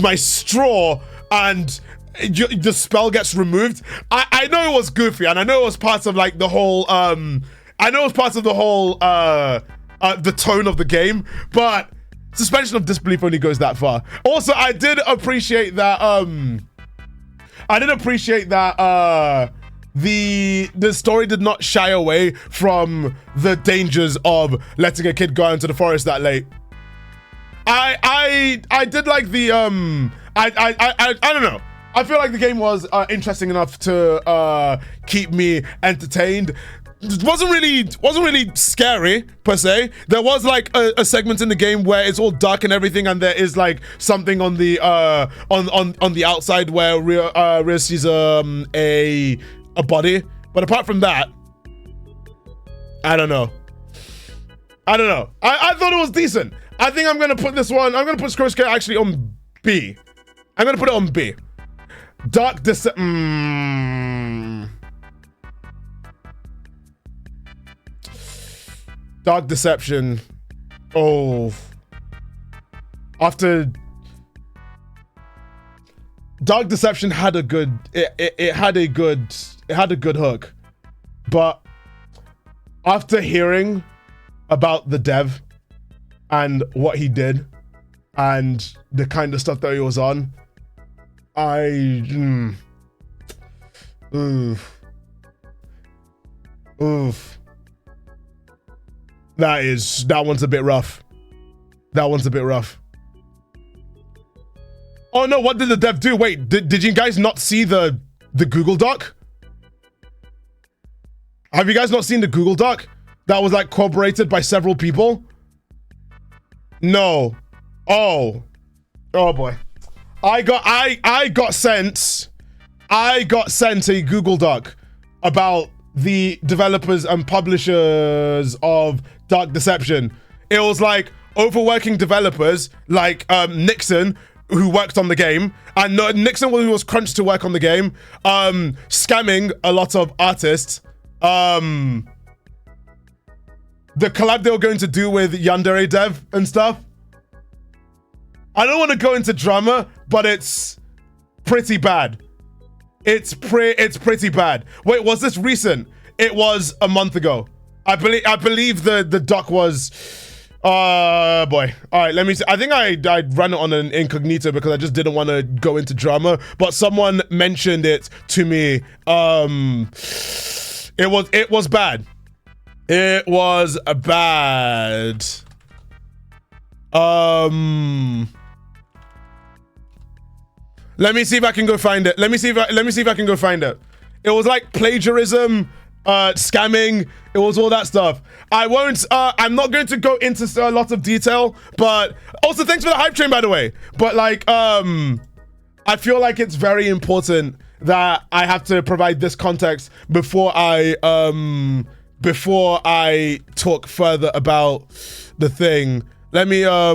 my straw and the spell gets removed. I know it was goofy, and I know it was part of like the whole the tone of the game, but suspension of disbelief only goes that far. Also, I did appreciate that the story did not shy away from the dangers of letting a kid go out into the forest that late. I did like the I don't know. I feel like the game was interesting enough to keep me entertained. It wasn't really scary per se. There was like a segment in the game where it's all dark and everything, and there is like something on the on the outside where Rhea sees a body. But apart from that, I don't know. I thought it was decent. I think I'm gonna put this one. I'm gonna put Crow Scare actually on B. I'm gonna put it on B. Dark Deception. Oh. After Dark Deception had a good it had a good hook. But after hearing about the dev and what he did and the kind of stuff that he was on, oof. That one's a bit rough. Oh no, what did the dev do? Wait, did you guys not see the Google Doc? Have you guys not seen the Google Doc? That was like corroborated by several people? No. Oh boy. I got sent a Google Doc about the developers and publishers of Dark Deception. It was like overworking developers like Nixon, who worked on the game, and Nixon was crunched to work on the game, scamming a lot of artists. The collab they were going to do with Yandere Dev and stuff. I don't want to go into drama, but it's pretty bad. It's pretty bad. Wait, was this recent? It was a month ago. I believe the doc was. Boy. All right, let me see. I think I ran it on an incognito because I just didn't want to go into drama. But someone mentioned it to me. It was bad. It was bad. Let me see if I can go find it. Let me see if I can go find it. It was like plagiarism, scamming. It was all that stuff. I won't. I'm not going to go into a lot of detail. But also, thanks for the hype train, by the way. But like, I feel like it's very important that I have to provide this context before I talk further about the thing. Let me go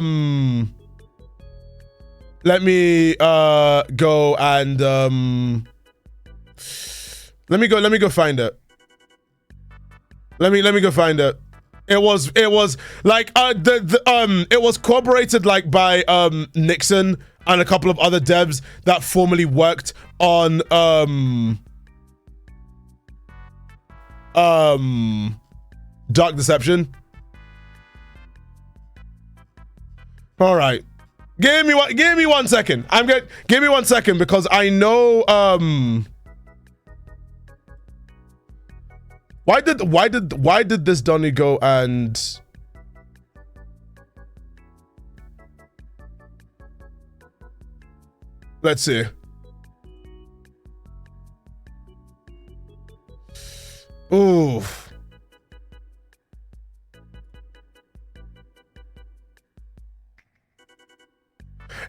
and let me go find it. Let me go find it. It was like it was corroborated like by Nixon and a couple of other devs that formerly worked on Dark Deception. All right. Give me 1 second. Give me 1 second because I know why did this Donny go and let's see. Oof.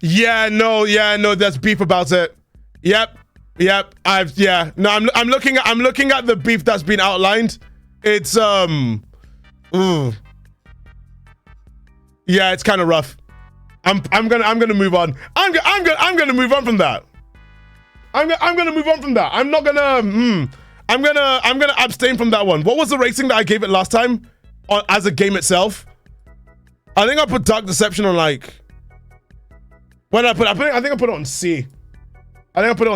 Yeah, no, there's beef about it. Yep. I'm looking at the beef that's been outlined. It's yeah, it's kind of rough. I'm gonna move on. I'm gonna move on from that. I'm gonna move on from that. I'm not gonna I'm gonna abstain from that one. What was the rating that I gave it last time as a game itself? I think I put Dark Deception on like I think I put it on C. I think I put it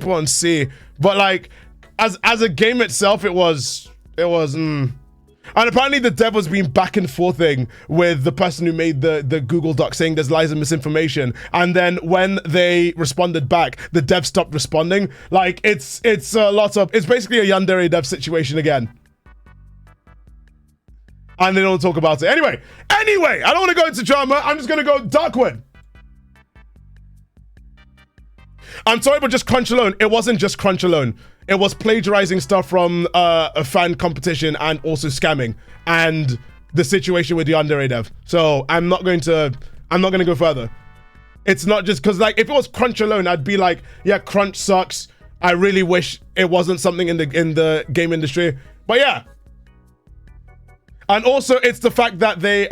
on C. But like as a game itself, it was and apparently the dev was being back and forthing with the person who made the Google Doc saying there's lies and misinformation. And then when they responded back, the dev stopped responding. Like it's a lot of, it's basically a Yandere dev situation again. And they don't talk about it. Anyway, I don't want to go into drama. I'm just going to go Darkwood. I'm sorry, but just Crunch alone. It wasn't just Crunch alone. It was plagiarizing stuff from a fan competition and also scamming and the situation with the Yandere dev. So I'm not going to go further. It's not just because like if it was Crunch alone, I'd be like, yeah, Crunch sucks. I really wish it wasn't something in the game industry. But yeah. And also it's the fact that they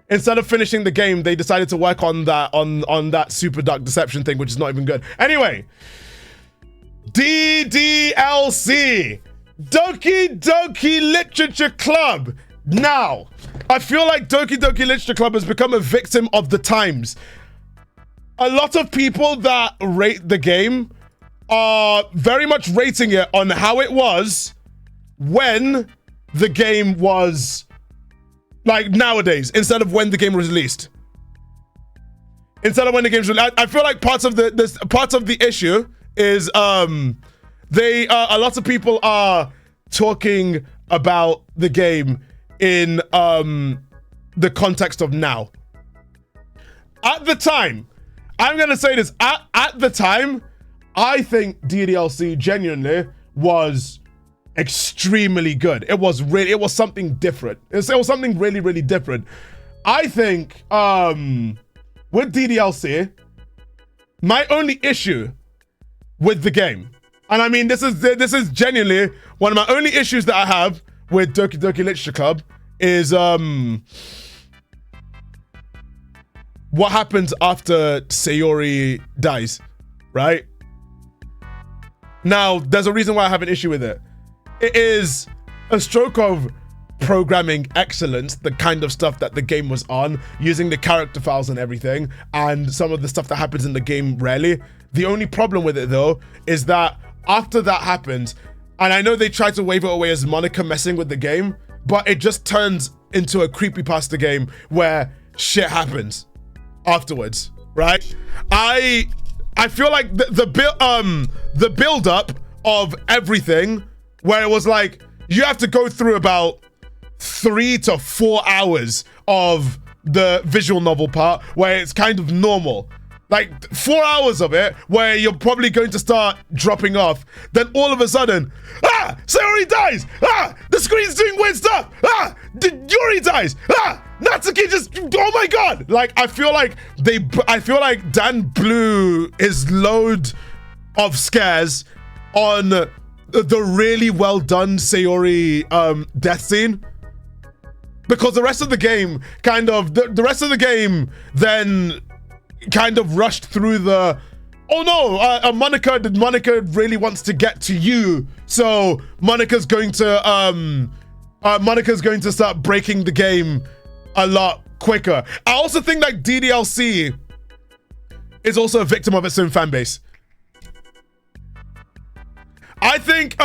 instead of finishing the game, they decided to work on that on that Super Dark Deception thing, which is not even good. Anyway, DDLC, Doki Doki Literature Club. Now, I feel like Doki Doki Literature Club has become a victim of the times. A lot of people that rate the game are very much rating it on how it was when the game was like nowadays, instead of when the game was released. Instead of when the game's released. I feel like parts of the issue is a lot of people are talking about the game in the context of now. At the time, I'm gonna say this, at the time, I think DDLC genuinely was extremely good. It was something different. It was something really, really different. I think with DDLC, My only issue with the game, and I mean this is genuinely one of my only issues that I have with Doki Doki Literature Club, is what happens after Sayori dies, right? Now, there's a reason why I have an issue with it. It is a stroke of programming excellence, the kind of stuff that the game was on, using the character files and everything, and some of the stuff that happens in the game rarely. The only problem with it, though, is that after that happens, and I know they try to wave it away as Monica messing with the game, but it just turns into a creepypasta game where shit happens afterwards, right? I feel like the build up of everything, where it was like you have to go through about 3 to 4 hours of the visual novel part where it's kind of normal. Like 4 hours of it where you're probably going to start dropping off. Then all of a sudden, Sayori dies! The screen's doing weird stuff! Yuri dies! Natsuki just, oh my god! Like, I feel like Dan blew his load of scares on the really well done Sayori death scene. Because the rest of the game then kind of rushed through the, oh no, Monica really wants to get to you, so Monica's going to start breaking the game a lot quicker. I also think that DDLC is also a victim of its own fan base. I think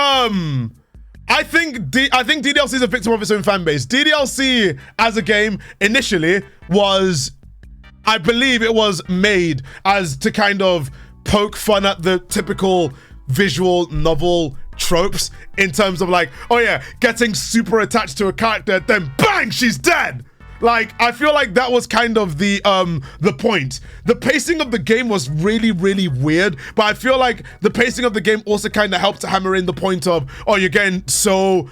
DDLC is a victim of its own fan base. DDLC as a game initially was, I believe it was made as to kind of poke fun at the typical visual novel tropes in terms of like, oh yeah, getting super attached to a character, then bang, she's dead. Like, I feel like that was kind of the point. The pacing of the game was really, really weird, but I feel like the pacing of the game also kind of helped to hammer in the point of, oh, you're getting so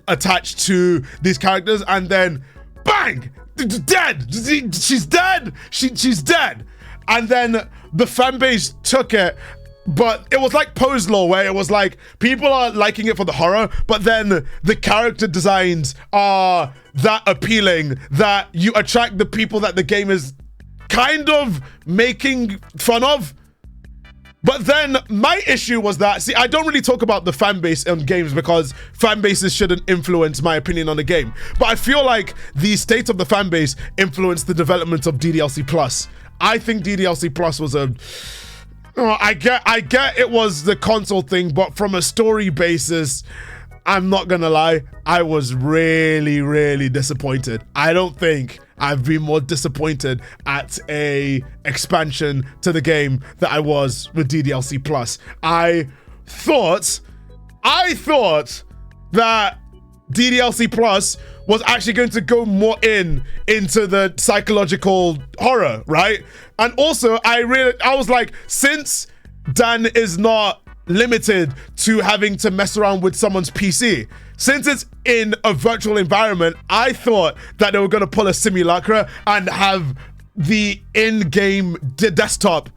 attached to these characters, and then bang, dead. She's dead. She's dead. And then the fan base took it, but it was like Poe's Law, where it was like people are liking it for the horror, but then the character designs are that appealing that you attract the people that the game is kind of making fun of. But then my issue was that, see, I don't really talk about the fan base on games because fan bases shouldn't influence my opinion on the game. But I feel like the state of the fan base influenced the development of DDLC Plus. I think DDLC Plus was a, I get it was the console thing, but from a story basis, I'm not gonna lie, I was really, really disappointed. I don't think I've been more disappointed at a expansion to the game that I was with DDLC Plus. I thought that DDLC Plus was actually going to go more into the psychological horror, right? And also, I was like, since Dan is not limited to having to mess around with someone's PC, since it's in a virtual environment, I thought that they were going to pull a simulacra and have the in-game desktop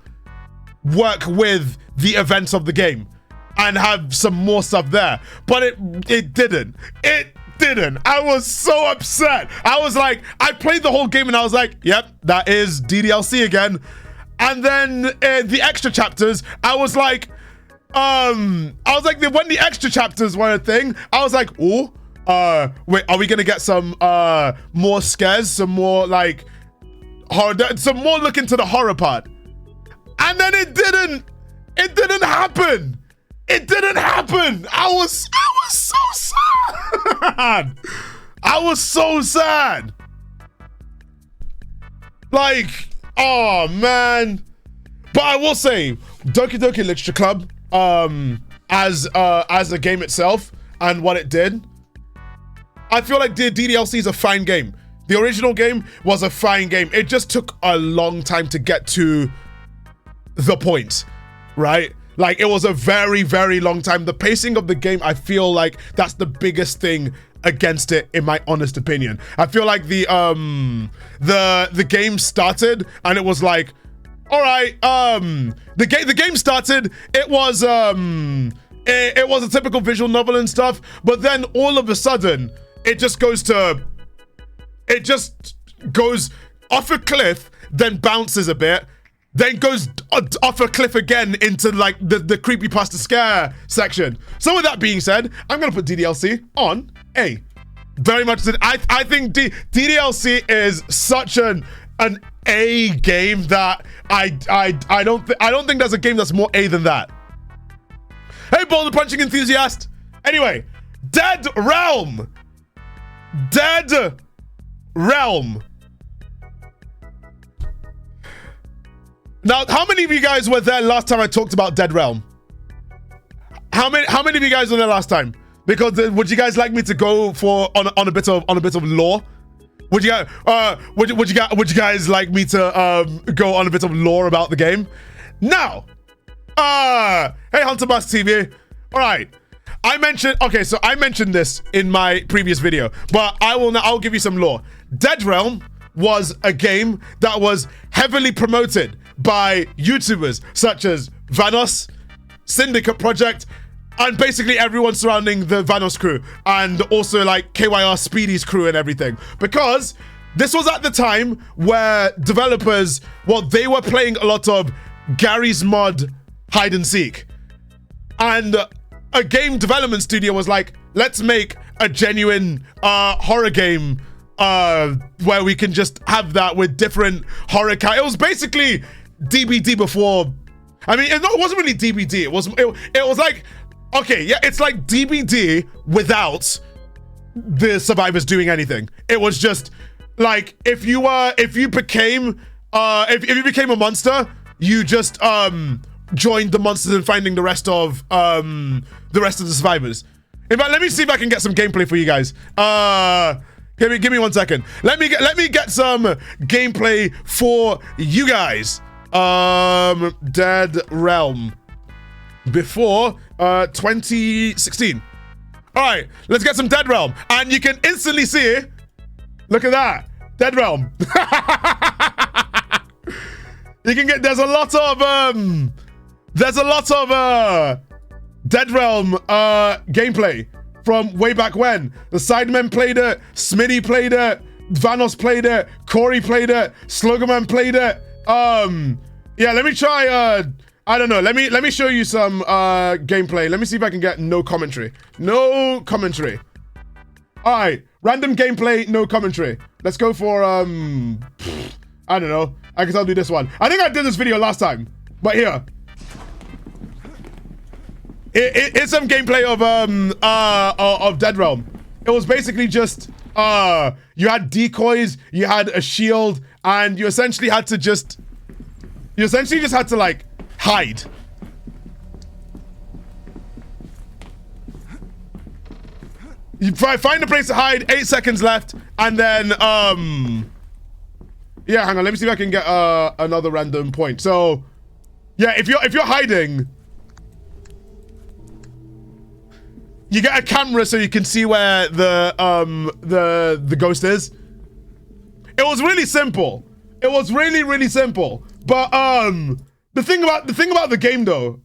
work with the events of the game and have some more stuff there. But it didn't. It didn't. I was so upset. I was like, I played the whole game and I was like, yep, that is DDLC again. And then the extra chapters, I was like, when the extra chapters were a thing, I was like, oh, wait, are we gonna get some more scares, some more like horror, some more look into the horror part? And then it didn't happen. It didn't happen. I was so sad. I was so sad. Like, oh man. But I will say, Doki Doki Literature Club, as a game itself and what it did, I feel like the DDLC is a fine game. The original game was a fine game. It just took a long time to get to the point, right? Like, it was a very, very long time. The pacing of the game, I feel like that's the biggest thing against it, in my honest opinion. I feel like the game started and it was like, all right, the game started. It was it was a typical visual novel and stuff, but then all of a sudden it just goes off a cliff, then bounces a bit, then goes off a cliff again into like the creepypasta scare section. So with that being said, I'm gonna put DDLC on A. Very much. I think DDLC is such an A game that I don't think there's a game that's more A than that. Hey, boulder punching enthusiast. Anyway, Dead Realm. Dead Realm. Now, how many of you guys were there last time I talked about Dead Realm? How many of you guys were there last time? Because would you guys like me to go for on a bit of lore? Would you guys like me to go on a bit of lore about the game? Now, hey Hunter Master TV. All right, I mentioned this in my previous video, but I'll give you some lore. Dead Realm was a game that was heavily promoted by YouTubers such as Vanos, Syndicate Project, and basically everyone surrounding the Vanos crew, and also like KYR Speedy's crew and everything, because this was at the time where developers, they were playing a lot of Gary's Mod hide and seek, and a game development studio was like, let's make a genuine horror game where we can just have that with different horror characters. It was basically DBD before. I mean, it wasn't really DBD. It was like, okay, yeah, it's like DBD without the survivors doing anything. It was just like if you became a monster, you just joined the monsters and finding the rest of the survivors. In fact, let me see if I can get some gameplay for you guys. Give me 1 second. Let me get some gameplay for you guys. Dead Realm before 2016. All right, let's get some Dead Realm, and you can instantly see. Look at that, Dead Realm. You can get. There's a lot of Dead Realm gameplay from way back when. The Sidemen played it, Smitty played it, Vanos played it, Corey played it, Slogoman played it. Yeah, let me try. I don't know. Let me show you some gameplay. Let me see if I can get no commentary. No commentary. All right, random gameplay, no commentary. Let's go for I don't know. I guess I'll do this one. I think I did this video last time, but here. It's some gameplay of Dead Realm. It was basically just you had decoys, you had a shield, and you essentially just had to like hide. You find a place to hide, 8 seconds left, and then yeah, hang on, let me see if I can get another random point. So yeah, if you're hiding, you get a camera so you can see where the ghost is. It was really simple. It was really, really simple. But the thing about the game though,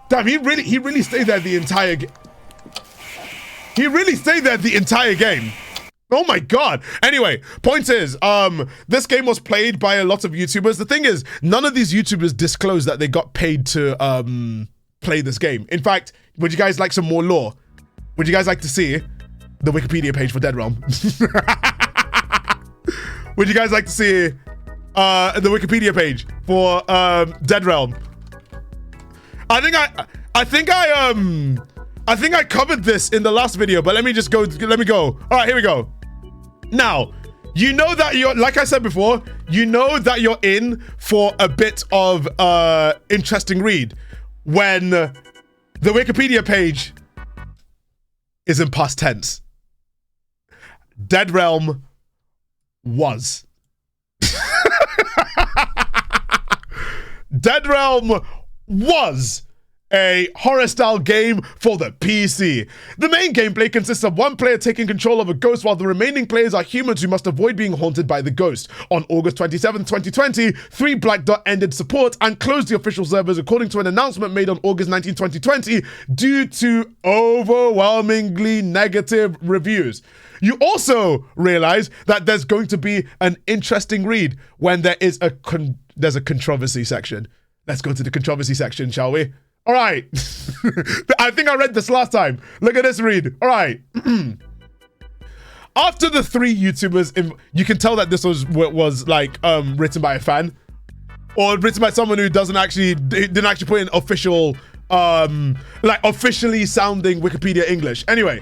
damn, he really stayed there the entire game. He really stayed there the entire game. Oh my god. Anyway, point is, this game was played by a lot of YouTubers. The thing is, none of these YouTubers disclosed that they got paid to play this game. In fact, would you guys like some more lore? Would you guys like to see the Wikipedia page for Dead Realm? Would you guys like to see the Wikipedia page for Dead Realm? I think I covered this in the last video, but let me go. All right, here we go. Now, you know that you're, like I said before, you know that you're in for a bit of interesting read when the Wikipedia page is in past tense. Dead Realm was. Dead Realm was a horror-style game for the PC. The main gameplay consists of one player taking control of a ghost while the remaining players are humans who must avoid being haunted by the ghost. On August 27, 2020, 3 Black Dot ended support and closed the official servers according to an announcement made on August 19, 2020 due to overwhelmingly negative reviews. You also realize that there's going to be an interesting read when there is there's a controversy section. Let's go to the controversy section, shall we? All right. I think I read this last time. Look at this read. All right. After the 3 YouTubers, you can tell that this was like written by a fan or written by someone who didn't actually put in official, like officially sounding Wikipedia English. Anyway.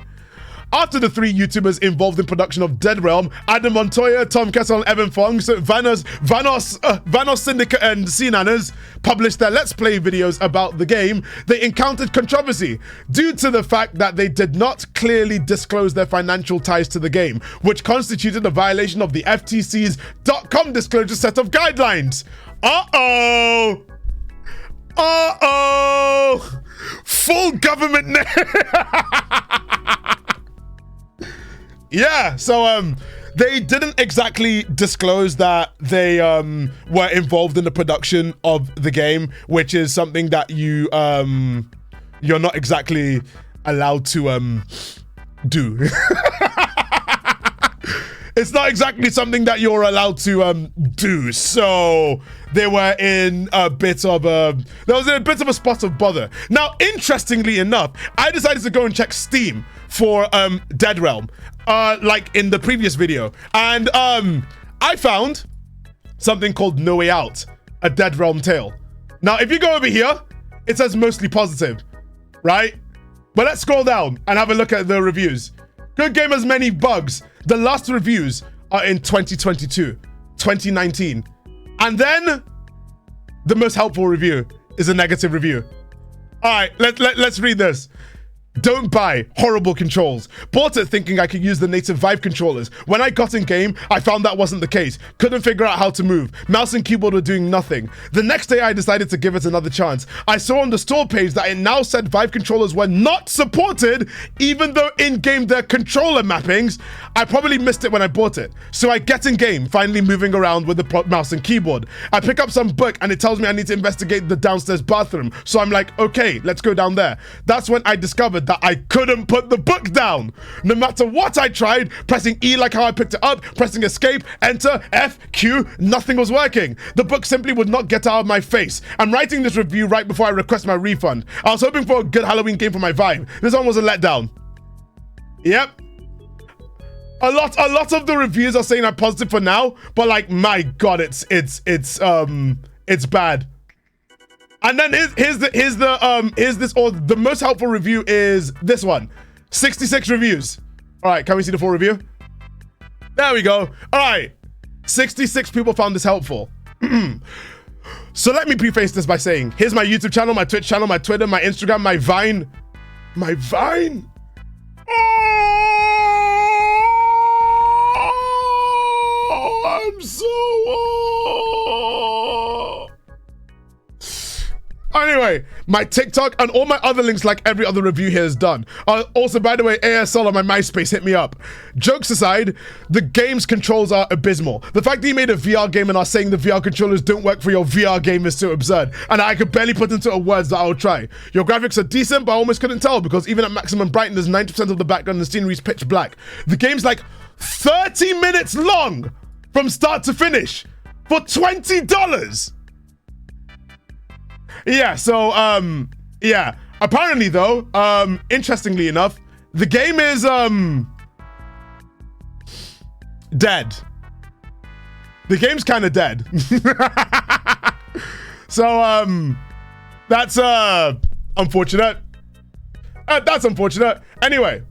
After the 3 YouTubers involved in production of Dead Realm, Adam Montoya, Tom Kessel, and Evan Fong, Vanos Syndicate, and Cnanas published their Let's Play videos about the game, they encountered controversy due to the fact that they did not clearly disclose their financial ties to the game, which constituted a violation of the FTC's .com disclosure set of guidelines. Uh-oh! Uh-oh! Full government Yeah, so they didn't exactly disclose that they were involved in the production of the game, which is something that you're not exactly allowed to do. It's not exactly something that you're allowed to do. So they were in a bit of a spot of bother. Now, interestingly enough, I decided to go and check Steam for Dead Realm, like in the previous video, and I found something called No Way Out, a Dead Realm tale. Now, if you go over here, it says mostly positive, right? But let's scroll down and have a look at the reviews. Good game has many bugs. The last reviews are in 2022, 2019. And then the most helpful review is a negative review. All right, let's read this. Don't buy, horrible controls. Bought it thinking I could use the native Vive controllers. When I got in game, I found that wasn't the case. Couldn't figure out how to move. Mouse and keyboard were doing nothing. The next day I decided to give it another chance. I saw on the store page that it now said Vive controllers were not supported, even though in-game they're controller mappings. I probably missed it when I bought it. So I get in game, finally moving around with the mouse and keyboard. I pick up some book and it tells me I need to investigate the downstairs bathroom. So I'm like, okay, let's go down there. That's when I discovered that I couldn't put the book down. No matter what I tried, pressing E like how I picked it up, pressing escape, enter, F, Q, nothing was working. The book simply would not get out of my face. I'm writing this review right before I request my refund. I was hoping for a good Halloween game for my Vive. This one was a letdown. Yep. A lot of the reviews are saying I'm positive for now, but like, my God, it's bad. And then here's the most helpful review is this one. 66 reviews. All right, can we see the full review? There we go. All right. 66 people found this helpful. So let me preface this by saying, here's my YouTube channel, my Twitch channel, my Twitter, my Instagram, my Vine. My Vine? Oh, I'm so... Anyway, my TikTok and all my other links like every other review here is done. Also, by the way, ASL on my MySpace, hit me up. Jokes aside, the game's controls are abysmal. The fact that you made a VR game and are saying the VR controllers don't work for your VR game is so absurd. And I could barely put into words that I'll try. Your graphics are decent, but I almost couldn't tell because even at maximum brightness, 90% of the background and the scenery is pitch black. The game's like 30 minutes long from start to finish for $20. Yeah, so, yeah. Apparently, though, interestingly enough, the game is, dead. The game's kind of dead. So, that's, unfortunate. That's unfortunate. Anyway.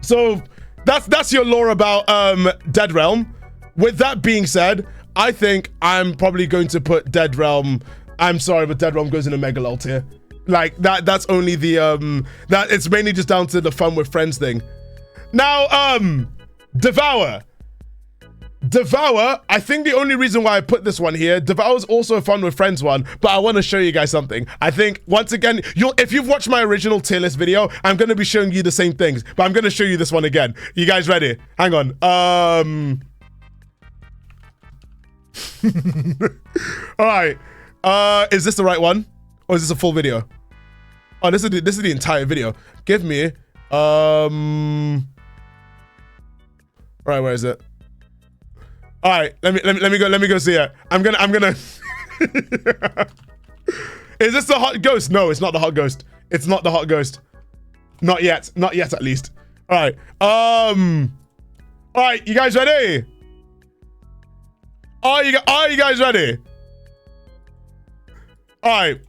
So, that's your lore about, Dead Realm. With that being said, I think I'm probably going to put Dead Realm... I'm sorry, but Dead Realm goes in a mega lol tier. Like, that's only the, that it's mainly just down to the fun with friends thing. Now, Devour. Devour, I think the only reason why I put this one here, Devour is also a Fun with Friends one, but I want to show you guys something. I think, once again, if you've watched my original tier list video, I'm going to be showing you the same things, but I'm going to show you this one again. You guys ready? Hang on. All right. Is this the right one? Or is this a full video? Oh, this is the entire video. Give me, all right, where is it? All right, let me go see it. I'm gonna. Is this the hot ghost? No, it's not the hot ghost. It's not the hot ghost. Not yet. Not yet, at least. All right. All right, you guys ready? Are you guys ready? All right.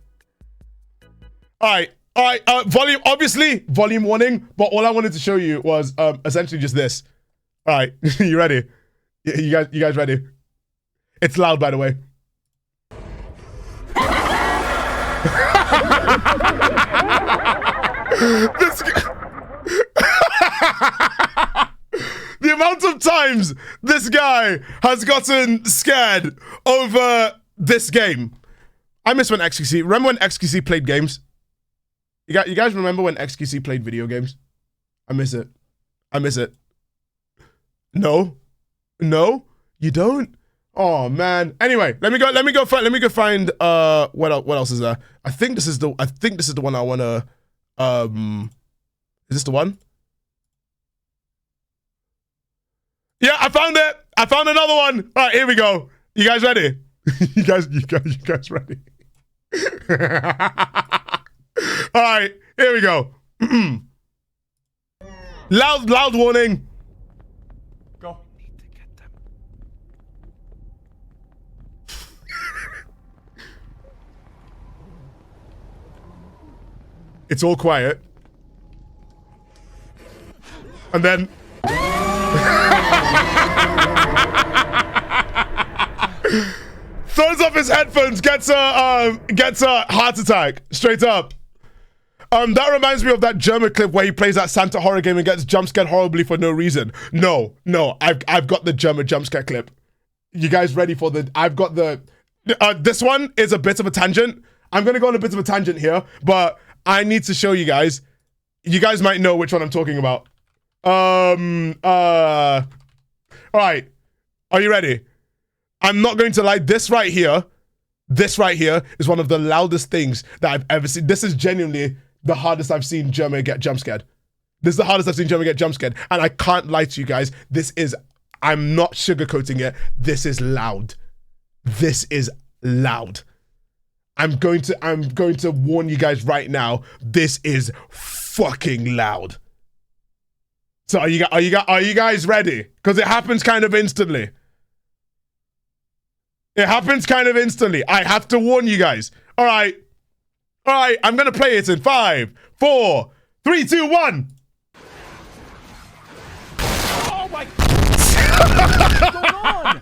All right. All right. Volume, obviously, volume warning. But all I wanted to show you was essentially just this. All right, you ready? You guys ready? It's loud, by the way. The amount of times this guy has gotten scared over this game. I miss when XQC. Remember when XQC played games? You guys remember when XQC played video games? I miss it. I miss it. No, you don't. Oh man. Anyway, let me go find. What else is there? I think this is the one I wanna. Is this the one? Yeah, I found it. I found another one. All right, here we go. You guys ready? you guys ready? All right, here we go. Loud warning. Go. Need to get them. It's all quiet. And then throws off his headphones, gets a heart attack straight up. That reminds me of that German clip where he plays that Santa horror game and gets jump scared horribly for no reason. No, I've got the German jump scare clip. You guys ready for the? I've got the. This one is a bit of a tangent. I'm gonna go on a bit of a tangent here, but I need to show you guys. You guys might know which one I'm talking about. All right, are you ready? I'm not going to lie. This right here is one of the loudest things that I've ever seen. This is genuinely the hardest I've seen German get jump scared. This is the hardest I've seen German get jump scared. And I can't lie to you guys. I'm not sugarcoating it. This is loud. This is loud. I'm going to warn you guys right now. This is fucking loud. So are you guys ready? Because it happens kind of instantly. It happens kind of instantly. I have to warn you guys. All right, I'm gonna play it in 5, 4, 3, 2, 1. Oh my What's going on?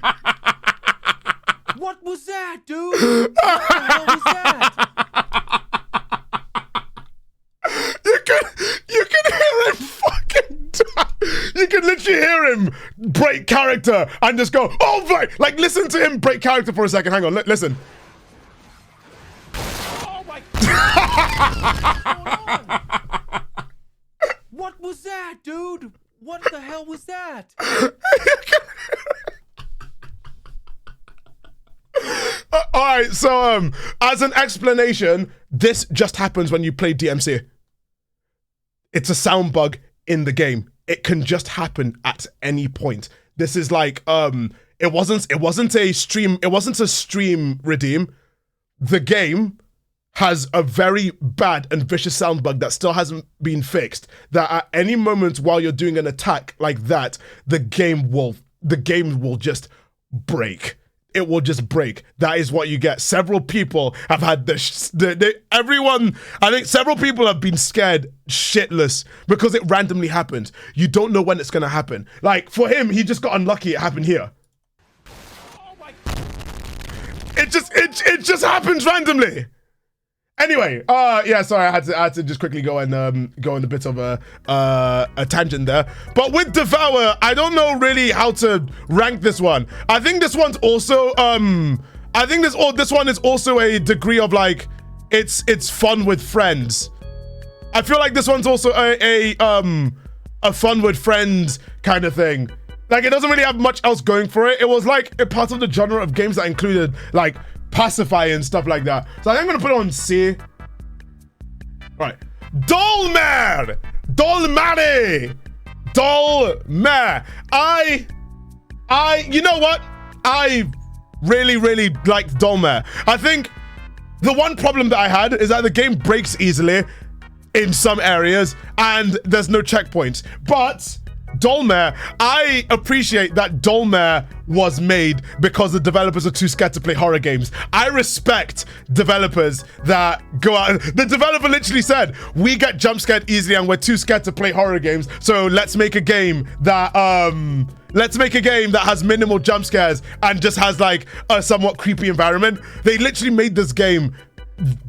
What was that, dude? What the hell was that? You can hear him fucking die. You can literally hear him break character and just go, oh my, like listen to him break character for a second. Hang on, listen. Oh my God. What was that, dude? What the hell was that? All right, so as an explanation, this just happens when you play DMC. It's a sound bug in the game. It can just happen at any point. This is like it wasn't a stream redeem. The game has a very bad and vicious sound bug that still hasn't been fixed. That at any moment while you're doing an attack like that, the game will just break. It will just break. That is what you get. Several people have had this. I think several people have been scared shitless because it randomly happened. You don't know when it's gonna happen. Like for him, he just got unlucky. It happened here. Oh my. It just happens randomly. Anyway, yeah, sorry, I had to just quickly go on a bit of a tangent there. But with Devour, I don't know really how to rank this one. I think this one's also I think this one is also a degree of like it's fun with friends. I feel like this one's also a fun with friends kind of thing. Like it doesn't really have much else going for it. It was like a part of the genre of games that included like pacify and stuff like that. So I think I'm gonna put it on C. All right, Dolmer, Dolmare, Dolmer. You know what? I really liked Dolmer. I think the one problem that I had is that the game breaks easily in some areas and there's no checkpoints. But Dolmer, I appreciate that Dolmer was made because the developers are too scared to play horror games. I respect developers that go out. The developer literally said, we get jump scared easily and we're too scared to play horror games. So let's make a game that has minimal jump scares and just has like a somewhat creepy environment. They literally made this game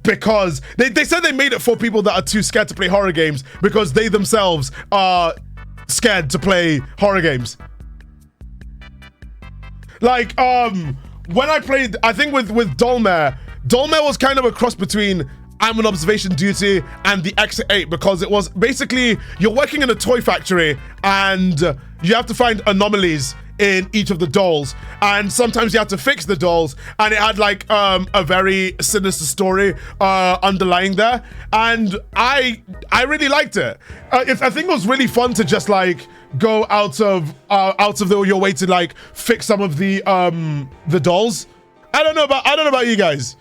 because they said they made it for people that are too scared to play horror games because they themselves are scared to play horror games. Like when I played, I think with Dolmer was kind of a cross between I'm on observation duty and the Exit 8 because it was basically you're working in a toy factory and you have to find anomalies in each of the dolls, and sometimes you have to fix the dolls, and it had like a very sinister story underlying there, and I really liked it. I think it was really fun to just like go out of your way to like fix some of the dolls. I don't know about you guys,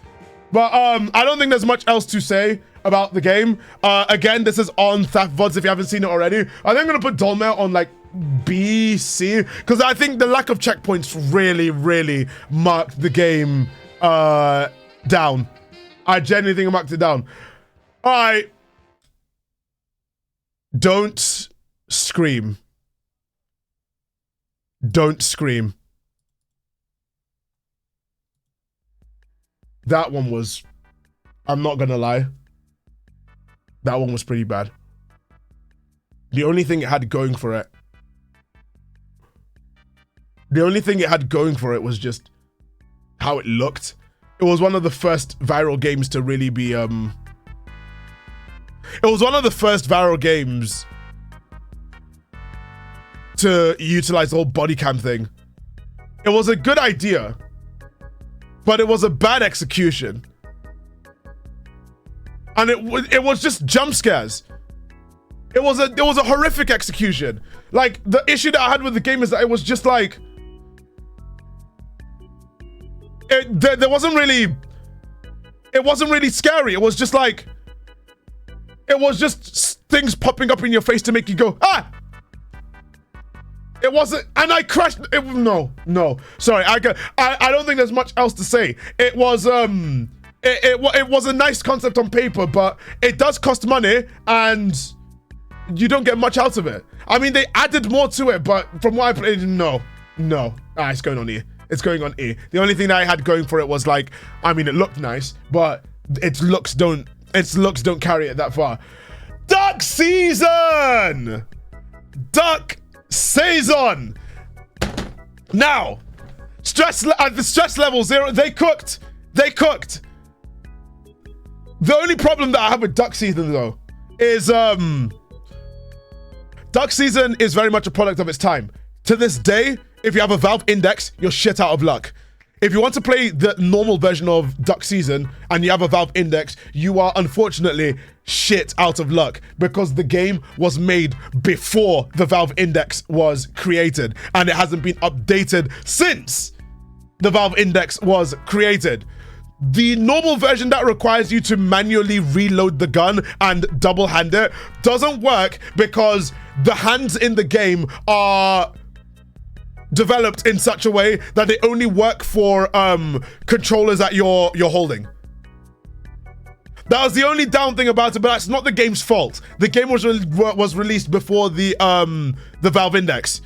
but I don't think there's much else to say about the game. Again, this is on Thafvods if you haven't seen it already. I think I'm gonna put Dolmer on like B, C, because I think the lack of checkpoints really marked the game down. I genuinely think it marked it down. All right. Don't scream. Don't scream. That one was, I'm not gonna lie, that one was pretty bad. The only thing it had going for it was just how it looked. It was one of the first viral games to really be, it was one of the first viral games to utilize the whole body cam thing. It was a good idea, but it was a bad execution. And it was just jump scares. It was a horrific execution. Like, the issue that I had with the game is that it was just like, there wasn't really, it wasn't really scary. It was just like, it was just things popping up in your face to make you go, ah! It wasn't, and I crashed. No. Sorry, I don't think there's much else to say. It was it was a nice concept on paper, but it does cost money, and you don't get much out of it. I mean, they added more to it, but from what I played, no. Ah, it's going on E. It's going on E. The only thing that I had going for it was like, I mean, it looked nice, but its looks don't carry it that far. Duck season. Now, the stress level 0. They cooked. The only problem that I have with Duck Season though is Duck Season is very much a product of its time. To this day, if you have a Valve Index, you're shit out of luck. If you want to play the normal version of Duck Season and you have a Valve Index, you are unfortunately shit out of luck because the game was made before the Valve Index was created and it hasn't been updated since the Valve Index was created. The normal version that requires you to manually reload the gun and double hand it doesn't work because the hands in the game are developed in such a way that they only work for controllers that you're holding. That was the only down thing about it, but that's not the game's fault. The game was released before the Valve Index.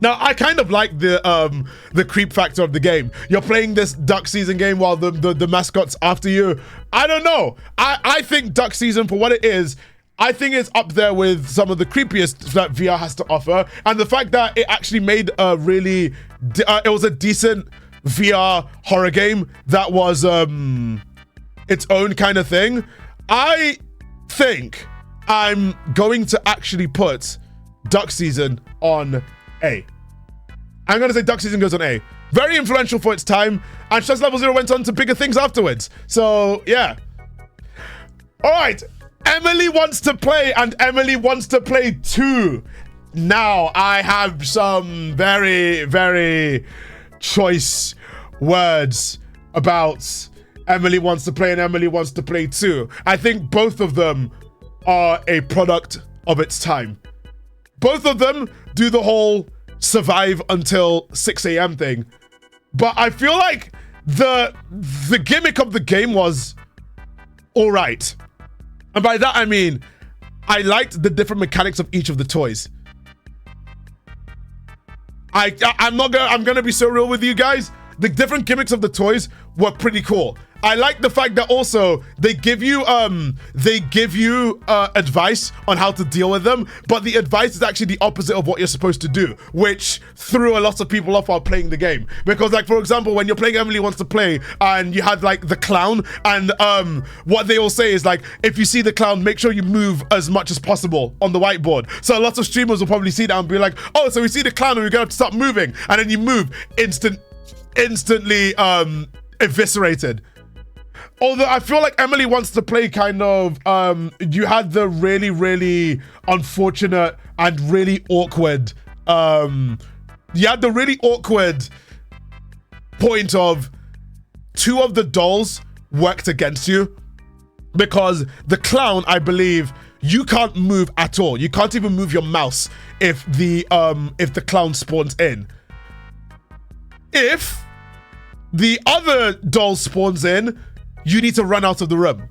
Now, I kind of like the creep factor of the game. You're playing this duck season game while the mascot's after you. I don't know. I think duck season, for what it is, I think it's up there with some of the creepiest that VR has to offer. And the fact that it actually made a really, it was a decent VR horror game that was its own kind of thing. I think I'm going to actually put duck season on A. I'm going to say duck season goes on A. Very influential for its time, and Stress Level 0 went on to bigger things afterwards. So, yeah. All right. Emily wants to play, and Emily wants to play too. Now, I have some very, very choice words about Emily wants to play and Emily wants to play too. I think both of them are a product of its time. Both of them do the whole survive until 6 a.m. thing. But I feel like the gimmick of the game was all right. And by that, I mean, I liked the different mechanics of each of the toys. I'm gonna be so real with you guys. The different gimmicks of the toys were pretty cool. I like the fact that also they give you advice on how to deal with them, but the advice is actually the opposite of what you're supposed to do, which threw a lot of people off while playing the game. Because, like, for example, when you're playing Emily Wants to Play and you had like the clown, and what they all say is like, if you see the clown, make sure you move as much as possible on the whiteboard. So lots of streamers will probably see that and be like, oh, so we see the clown and we're gonna have to start moving, and then you move instantly eviscerated. Although I feel like Emily Wants to Play kind of, you had the really, really unfortunate and really awkward, you had the really awkward point of 2 of the dolls worked against you, because the clown, I believe, you can't move at all. You can't even move your mouse if the clown spawns in. If the other doll spawns in, you need to run out of the room.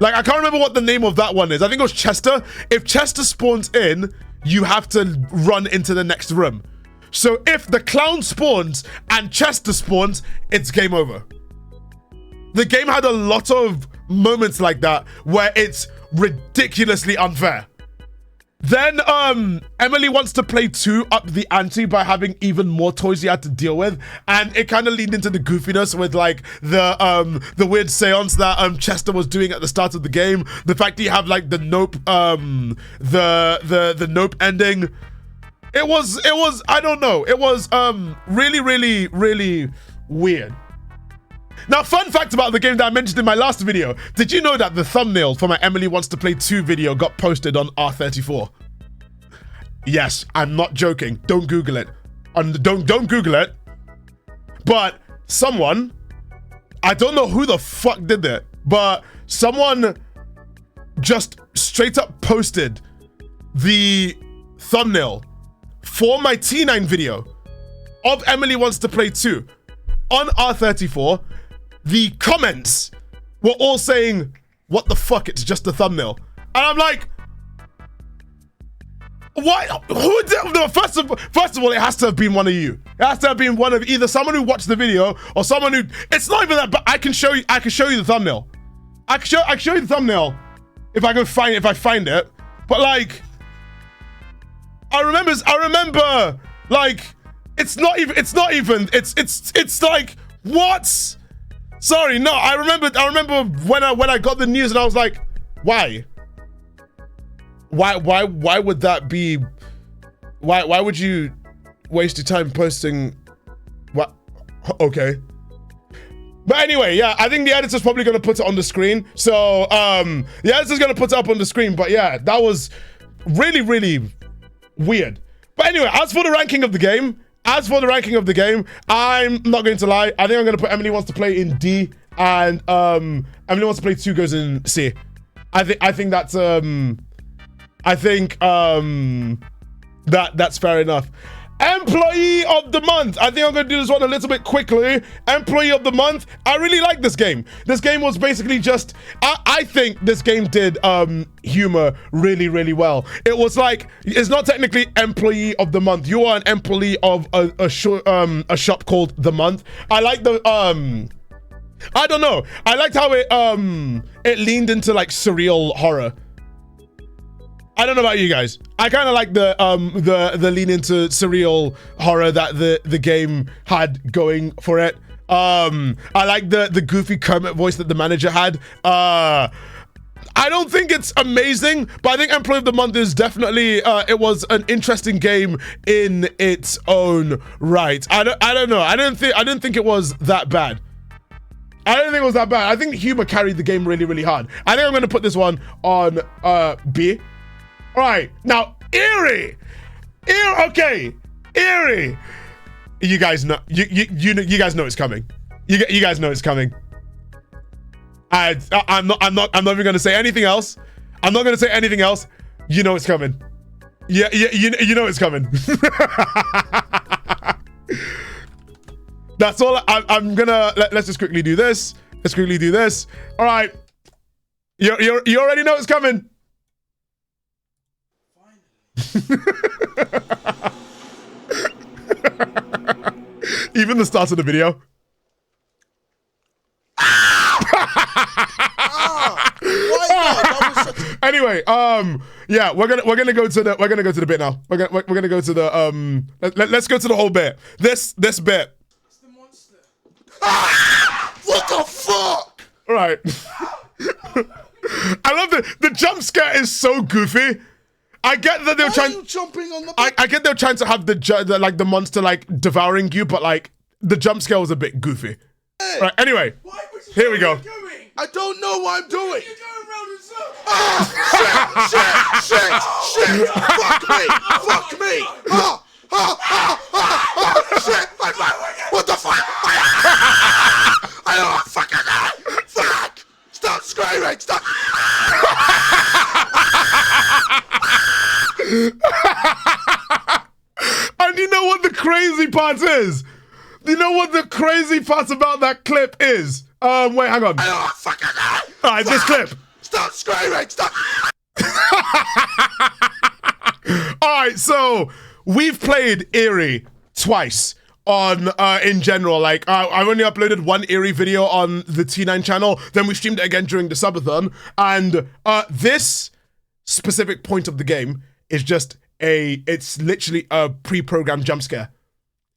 Like, I can't remember what the name of that one is. I think it was Chester. If Chester spawns in, you have to run into the next room. So if the clown spawns and Chester spawns, it's game over. The game had a lot of moments like that where it's ridiculously unfair. Then Emily Wants to Play 2 up the ante by having even more toys you had to deal with, and it kind of leaned into the goofiness with like the weird seance that Chester was doing at the start of the game. The fact that you have like the nope the nope ending. It was I don't know. It was really, really, really weird. Now, fun fact about the game that I mentioned in my last video. Did you know that the thumbnail for my Emily Wants to Play 2 video got posted on R34? Yes, I'm not joking. Don't Google it. Don't Google it. But someone, I don't know who the fuck did it, but someone just straight up posted the thumbnail for my T9 video of Emily Wants to Play 2 on R34. The comments were all saying, what the fuck, it's just a thumbnail. And I'm like, what? Who did? No, first of all, it has to have been one of you. It has to have been one of either someone who watched the video or someone who, it's not even that, but I can show you the thumbnail. I can show you the thumbnail if I find it. But like, I remember like, it's like, what? Sorry, no, I remember when I got the news and I was like, why would that be, why would you waste your time posting, what? Okay. But anyway, yeah, I think the editor's probably gonna put it on the screen. So the editor's gonna put it up on the screen, but yeah, that was really, really weird. But anyway, as for the ranking of the game, I'm not going to lie. I think I'm going to put Emily Wants to Play in D, and Emily Wants to Play 2 goes in C. I think that's that's fair enough. Employee of the month. I think I'm gonna do this one a little bit quickly. Employee of the month. I really like this game. This game was basically just, I think this game did humor really, really well. It was like, it's not technically employee of the month. You are an employee of a shop called The Month. I like the, I don't know. I liked how it leaned into like surreal horror. I don't know about you guys. I kind of like the lean into surreal horror that the game had going for it. I like the goofy Kermit voice that the manager had. I don't think it's amazing, but I think Employee of the Month is definitely it was an interesting game in its own right. I don't know. I didn't think it was that bad. I don't think it was that bad. I think humor carried the game really, really hard. I think I'm gonna put this one on B. All right, now Eerie. Okay, Eerie. You guys know, you guys know it's coming. You guys know it's coming. I'm not even gonna say anything else. I'm not gonna say anything else. You know it's coming. Yeah, you know it's coming. That's all. I'm gonna let's just quickly do this. Let's quickly do this. All right. You already know it's coming. Even the start of the video. Anyway, yeah, we're gonna go to the bit now. We're gonna go to the let's go to the whole bit. This bit. It's the monster. What the fuck? All right. I love the jump scare is so goofy. I get that they're trying. Why are you jumping on the I get they're trying to have the monster like devouring you, but like the jump scare was a bit goofy. Hey. Right. Anyway, here we go. I don't know what I'm doing. You're going round in circles. Shit! Fuck me! Shit! What the fuck? I don't fucking know. Fuck! Stop screaming! Stop! And you know what the crazy part is? You know what the crazy part about that clip is? Wait, hang on. I don't fucking know. Alright, this clip. Stop screaming! Stop! Alright, so we've played Eerie twice on in general. Like I've only uploaded one Eerie video on the T9 channel, then we streamed it again during the subathon, and this specific point of the game is just it's literally a pre-programmed jump scare.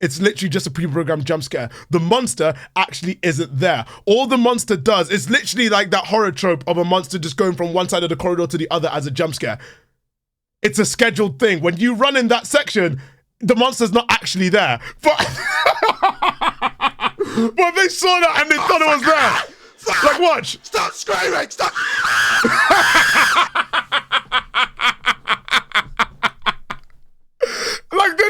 It's literally just a pre-programmed jump scare. The monster actually isn't there. All the monster does is literally like that horror trope of a monster just going from one side of the corridor to the other as a jump scare. It's a scheduled thing. When you run in that section, the monster's not actually there. But, but they saw that and they thought it was there. Like, watch. Stop screaming! Stop! Like, they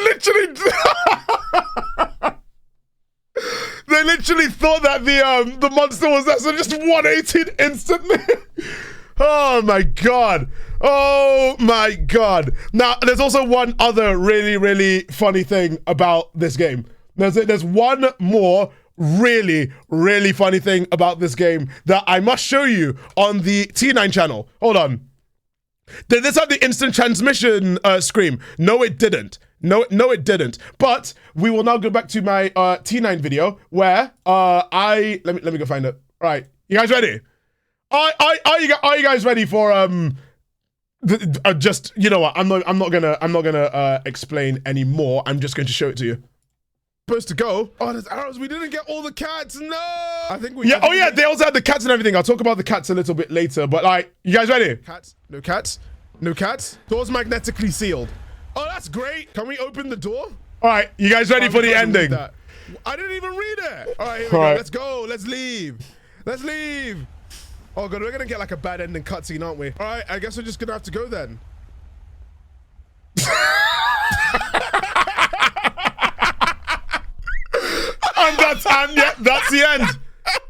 literally thought that the monster was there, so just 180'd instantly. Oh my god. Oh my god. Now, there's also one other really, really funny thing about this game. There's one more really, really funny thing about this game that I must show you on the T9 channel. Hold on. Did this have the instant transmission scream? No, it didn't. No, it didn't. But we will now go back to my T9 video where let me go find it. All right, you guys ready? Are you guys ready for just, you know what? I'm not gonna explain anymore. I'm just going to show it to you. Supposed to go. Oh, there's arrows. We didn't get all the cats. No. I think we. Yeah. Oh yeah. They also had the cats and everything. I'll talk about the cats a little bit later. But like, you guys ready? Cats. No cats. No cats. Door's magnetically sealed. Oh, that's great. Can we open the door? All right. You guys ready for the ending? I didn't even read it. All right. Here we go. Let's go. Let's leave. Let's leave. Oh god, we're gonna get like a bad ending cutscene, aren't we? All right. I guess we're just gonna have to go then. And yeah, that's the end.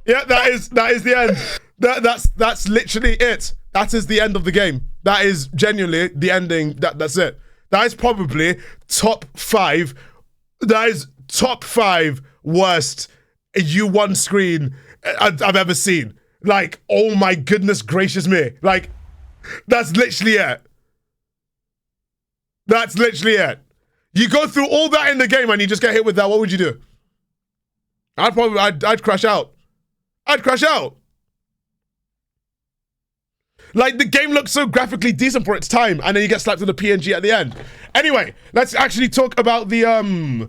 Yeah, that is the end. That's literally it. That is the end of the game. That is genuinely the ending. That's it. That is probably top 5. That is top 5 worst U1 screen I've ever seen. Like, oh my goodness gracious me. Like, that's literally it. That's literally it. You go through all that in the game and you just get hit with that. What would you do? I'd crash out. I'd crash out. Like, the game looks so graphically decent for its time, and then you get slapped with a PNG at the end. Anyway, let's actually talk about the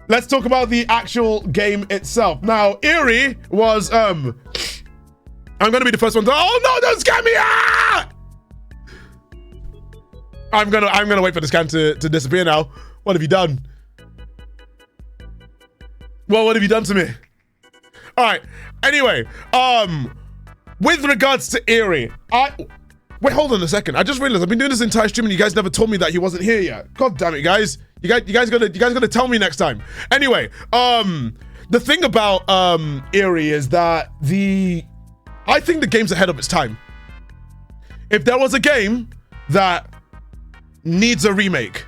let's talk about the actual game itself. Now, Eerie was I'm gonna be the first one to, oh no, don't scare me! Ah! I'm gonna wait for the scan to disappear now. What have you done? Well, what have you done to me? Alright, anyway, with regards to Eerie, wait, hold on a second. I just realized I've been doing this entire stream and you guys never told me that he wasn't here yet. God damn it, guys. You guys gotta tell me next time. Anyway, the thing about Eerie is that I think the game's ahead of its time. If there was a game that needs a remake,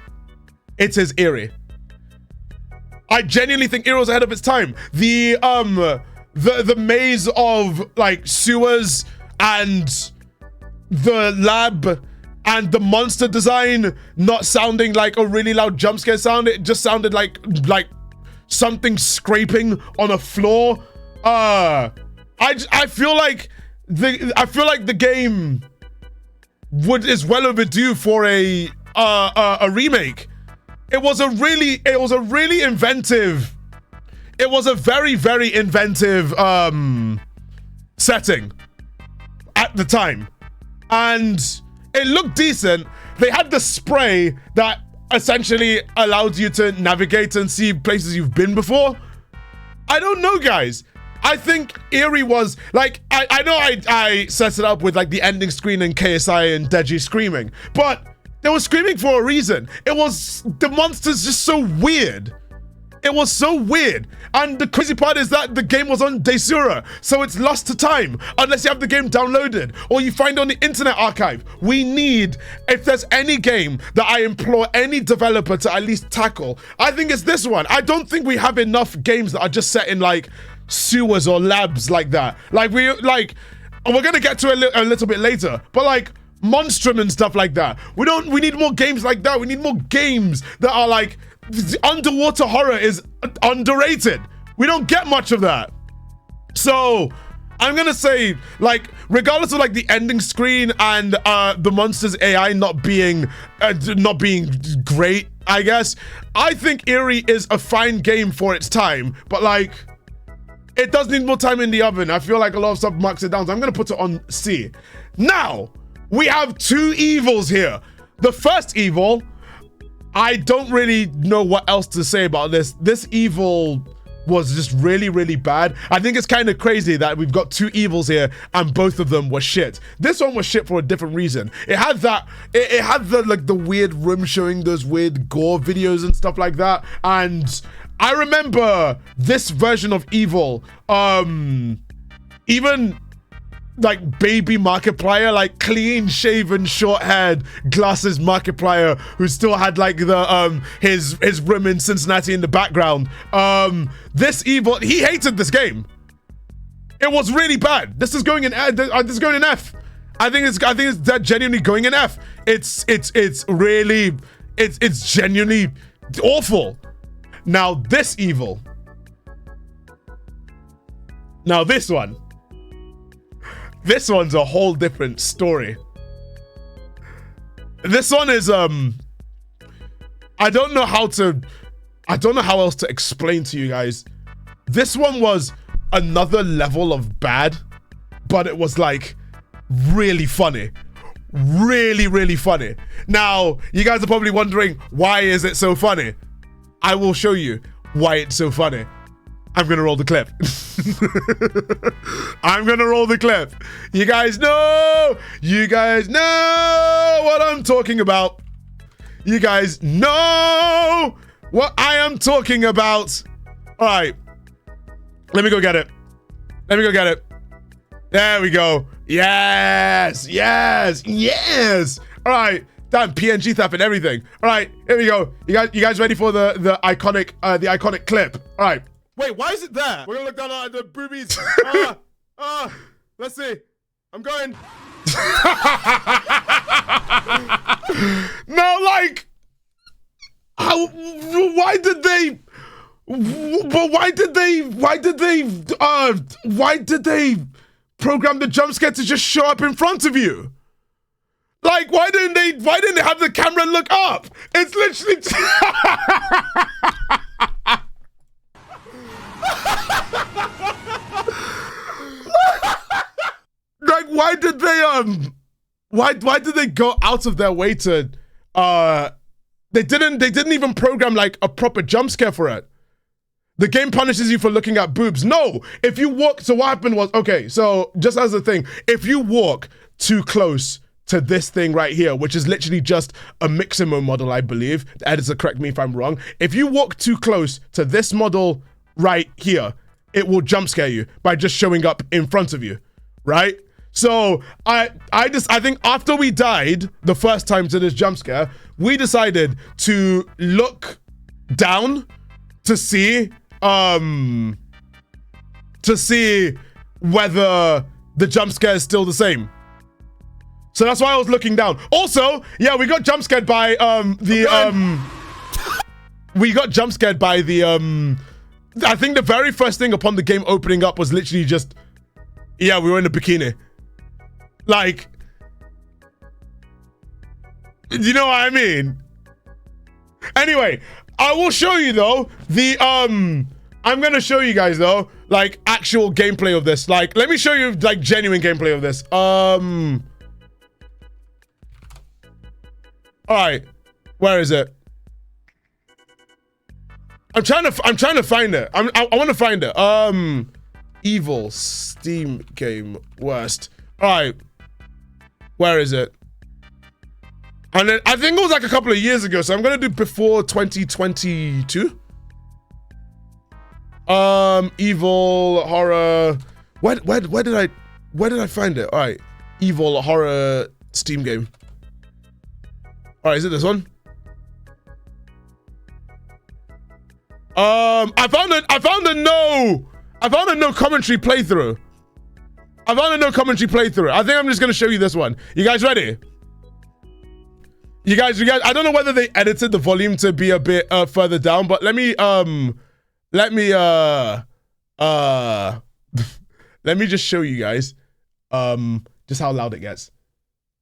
it is Eerie. I genuinely think Eerie was ahead of its time. The maze of like sewers and the lab and the monster design not sounding like a really loud jump scare sound. It just sounded like something scraping on a floor. I feel like the game is well overdue for a remake. It was a very, very inventive setting at the time. And it looked decent. They had the spray that essentially allowed you to navigate and see places you've been before. I don't know, guys. I think Eerie was, like, I know I set it up with, like, the ending screen and KSI and Deji screaming, but they were screaming for a reason. The monster's just so weird. It was so weird. And the crazy part is that the game was on Desura, so it's lost to time unless you have the game downloaded or you find it on the Internet Archive. We need, if there's any game that I implore any developer to at least tackle, I think it's this one. I don't think we have enough games that are just set in like sewers or labs like that. Like we're gonna get to a little bit later, but like Monstrum and stuff like that. We need more games like that. We need more games that are like, underwater horror is underrated. We don't get much of that. So I'm gonna say, like, regardless of like the ending screen and the monster's AI not being great, I guess, I think Eerie is a fine game for its time, but like, it does need more time in the oven. I feel like a lot of stuff marks it down, so I'm gonna put it on C. Now, we have two evils here. The first evil, I don't really know what else to say about this. This evil was just really, really bad. I think it's kind of crazy that we've got two evils here and both of them were shit. This one was shit for a different reason. It had that, it had the like the weird room showing those weird gore videos and stuff like that. And I remember this version of evil, even like baby Markiplier, like clean shaven, short haired, glasses Markiplier, who still had like the his room in Cincinnati in the background. This evil, he hated this game. It was really bad. This is going in this is going in F. I think it's genuinely going in F. It's genuinely awful. Now this evil. Now this one. This one's a whole different story. This one is I don't know how else to explain to you guys. This one was another level of bad, but it was like really funny. Really, really funny. Now, you guys are probably wondering, why is it so funny? I will show you why it's so funny. I'm gonna roll the clip. I'm gonna roll the clip. You guys know what I'm talking about. You guys know what I am talking about. All right, let me go get it. There we go. Yes. All right, Damn, PNG theft and everything. All right, here we go. You guys ready for the iconic clip? All right. Wait, why is it there? We're gonna look down at the boobies. Let's see. I'm going. No, like, how? Why did they program the jump scare to just show up in front of you? Like, why didn't they have the camera look up? It's literally like, why did they go out of their way to they didn't even program like a proper jump scare for it. The game punishes you for looking at boobs. No, if you walk, so what happened was, okay, so just as a thing, if you walk too close to this thing right here, which is literally just a Miximo model, I believe, the editor correct me if I'm wrong. If you walk too close to this model right here, it will jump scare you by just showing up in front of you, right? So I think after we died the first time to this jump scare, we decided to look down to see whether the jump scare is still the same. So that's why I was looking down. Also, yeah, we got jump scared by we got jump scared by the I think the very first thing upon the game opening up was literally just, yeah, we were in a bikini. Like, you know what I mean? Anyway, I will show you though the I'm gonna show you guys though like actual gameplay of this. Like, let me show you like genuine gameplay of this. All right, where is it? I'm trying to find it. I want to find it. Evil Steam game worst. All right, where is it? And then I think it was like a couple of years ago, so I'm gonna do before 2022. Evil horror. Where did I find it? All right, evil horror Steam game. All right, is it this one? I found a no commentary playthrough. I think I'm just gonna show you this one. You guys ready? You guys, I don't know whether they edited the volume to be a bit further down, but let me let me just show you guys just how loud it gets.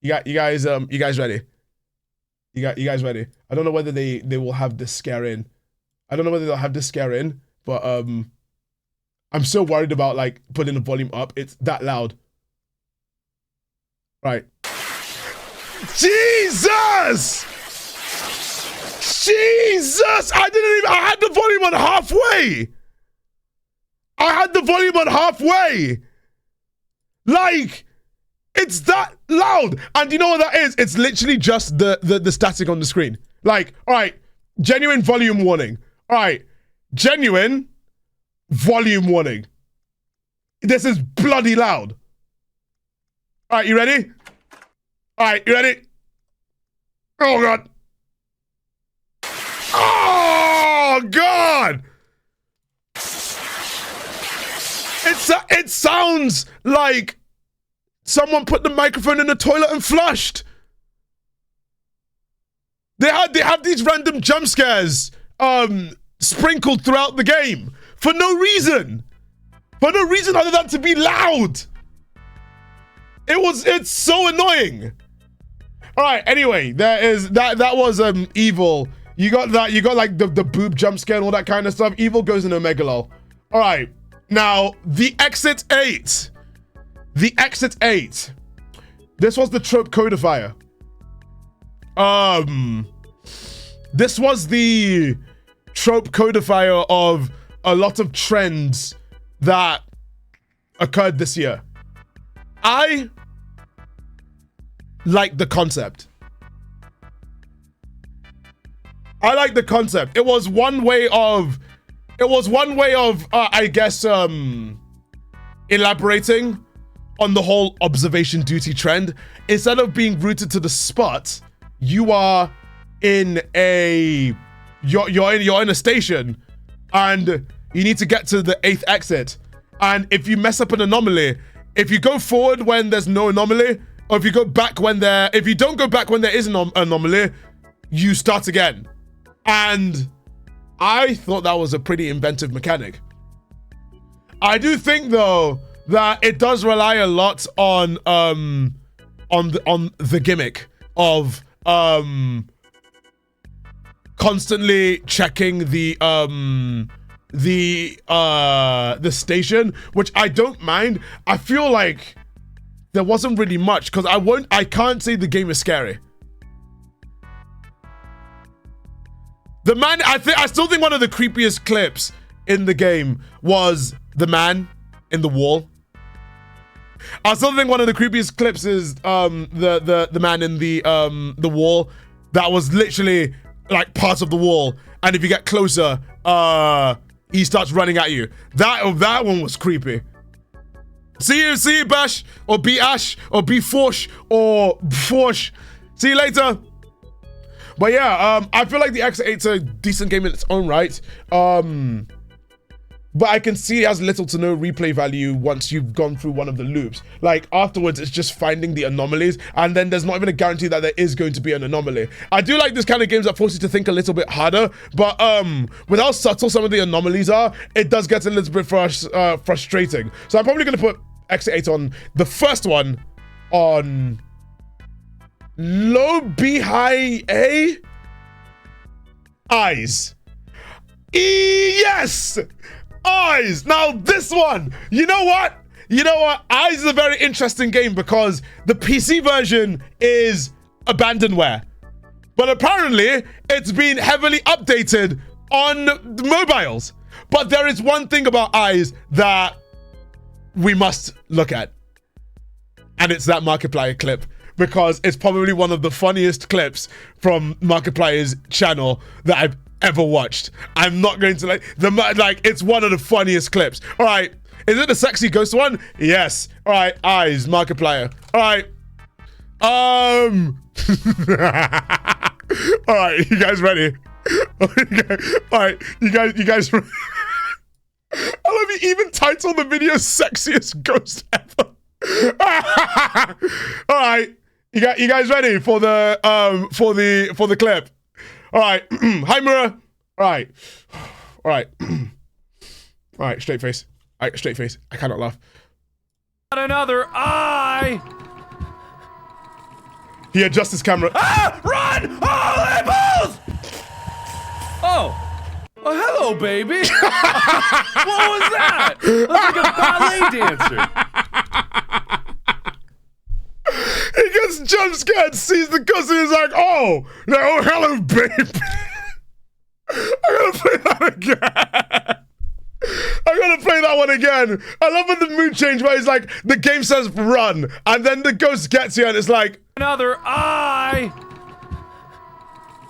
You guys ready? You guys ready? I don't know whether they will have this scare in. But I'm so worried about like putting the volume up. It's that loud. Right. Jesus! I had the volume on halfway. Like, it's that loud. And you know what that is? It's literally just the static on the screen. Like, all right, genuine volume warning. All right, genuine volume warning. This is bloody loud. All right, you ready? Oh, God. Oh, God. It sounds like someone put the microphone in the toilet and flushed. They have these random jump scares sprinkled throughout the game for no reason other than to be loud. It's so annoying. All right, anyway, that was evil. You got like the boob jump scare and all that kind of stuff. Evil goes in a megalol. All right, now the exit 8. This was the trope codifier. This was the trope codifier of a lot of trends that occurred this year. I like the concept. It was one way of I guess elaborating on the whole observation duty trend. Instead of being rooted to the spot, you are in a you're in a station and you need to get to the 8th exit. And if you mess up an anomaly, if you go forward when there's no anomaly, or if you go back when if you don't go back when there is an anomaly, you start again. And I thought that was a pretty inventive mechanic. I do think though that it does rely a lot on the gimmick of constantly checking the station, which I don't mind. I feel like there wasn't really much because I can't say the game is scary. The man, I still think one of the creepiest clips in the game was the man in the wall. I still think one of the creepiest clips is the man in the wall that was literally like part of the wall, and if you get closer, he starts running at you. That one was creepy. See you, Bash, or be Ash, or be Forsh, or Forsh. See you later. But yeah, I feel like the X8's a decent game in its own right. But I can see it has little to no replay value once you've gone through one of the loops. Like afterwards, it's just finding the anomalies, and then there's not even a guarantee that there is going to be an anomaly. I do like this kind of games that force you to think a little bit harder, but with how subtle some of the anomalies are, it does get a little bit frustrating. So I'm probably gonna put X8 on the first one on low B high A. Eyes. Yes! Eyes. Now this one, you know what? Eyes is a very interesting game because the PC version is abandonware, but apparently it's been heavily updated on the mobiles. But there is one thing about Eyes that we must look at, and it's that Markiplier clip, because it's probably one of the funniest clips from Markiplier's channel that I've ever watched. I'm not going to it's one of the funniest clips. All right, is it the sexy ghost one? Yes. All right, Eyes, Markiplier. All right. All right, you guys ready? All right, you guys ready? I love you even titled the video "Sexiest Ghost Ever." All right, you guys ready for the clip? All right, hi mirror. All right, straight face. All right, straight face. I cannot laugh. Got another eye. He adjusts his camera. Ah! Run! Oh, labels! Oh, hello, baby. What was that? That's like a ballet dancer. He gets jump scared, sees the ghost, and he's like, oh, no, hello, baby. I gotta play that again. I gotta play that one again. I love when the mood change where he's like, the game says run, and then the ghost gets you, and it's like, Another eye.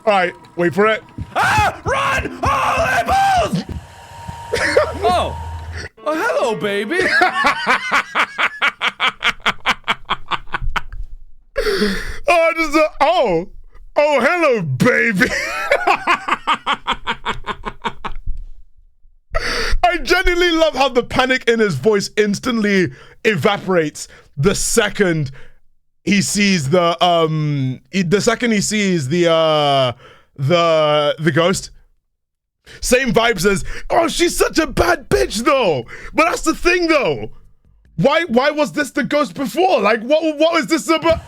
all right, wait for it. Ah! Run! Oh, labels! Oh, hello, baby. Oh, hello, baby. I genuinely love how the panic in his voice instantly evaporates the second he sees the ghost. Same vibes as, oh, she's such a bad bitch though. But that's the thing though. Why was this the ghost before? Like, what was this about?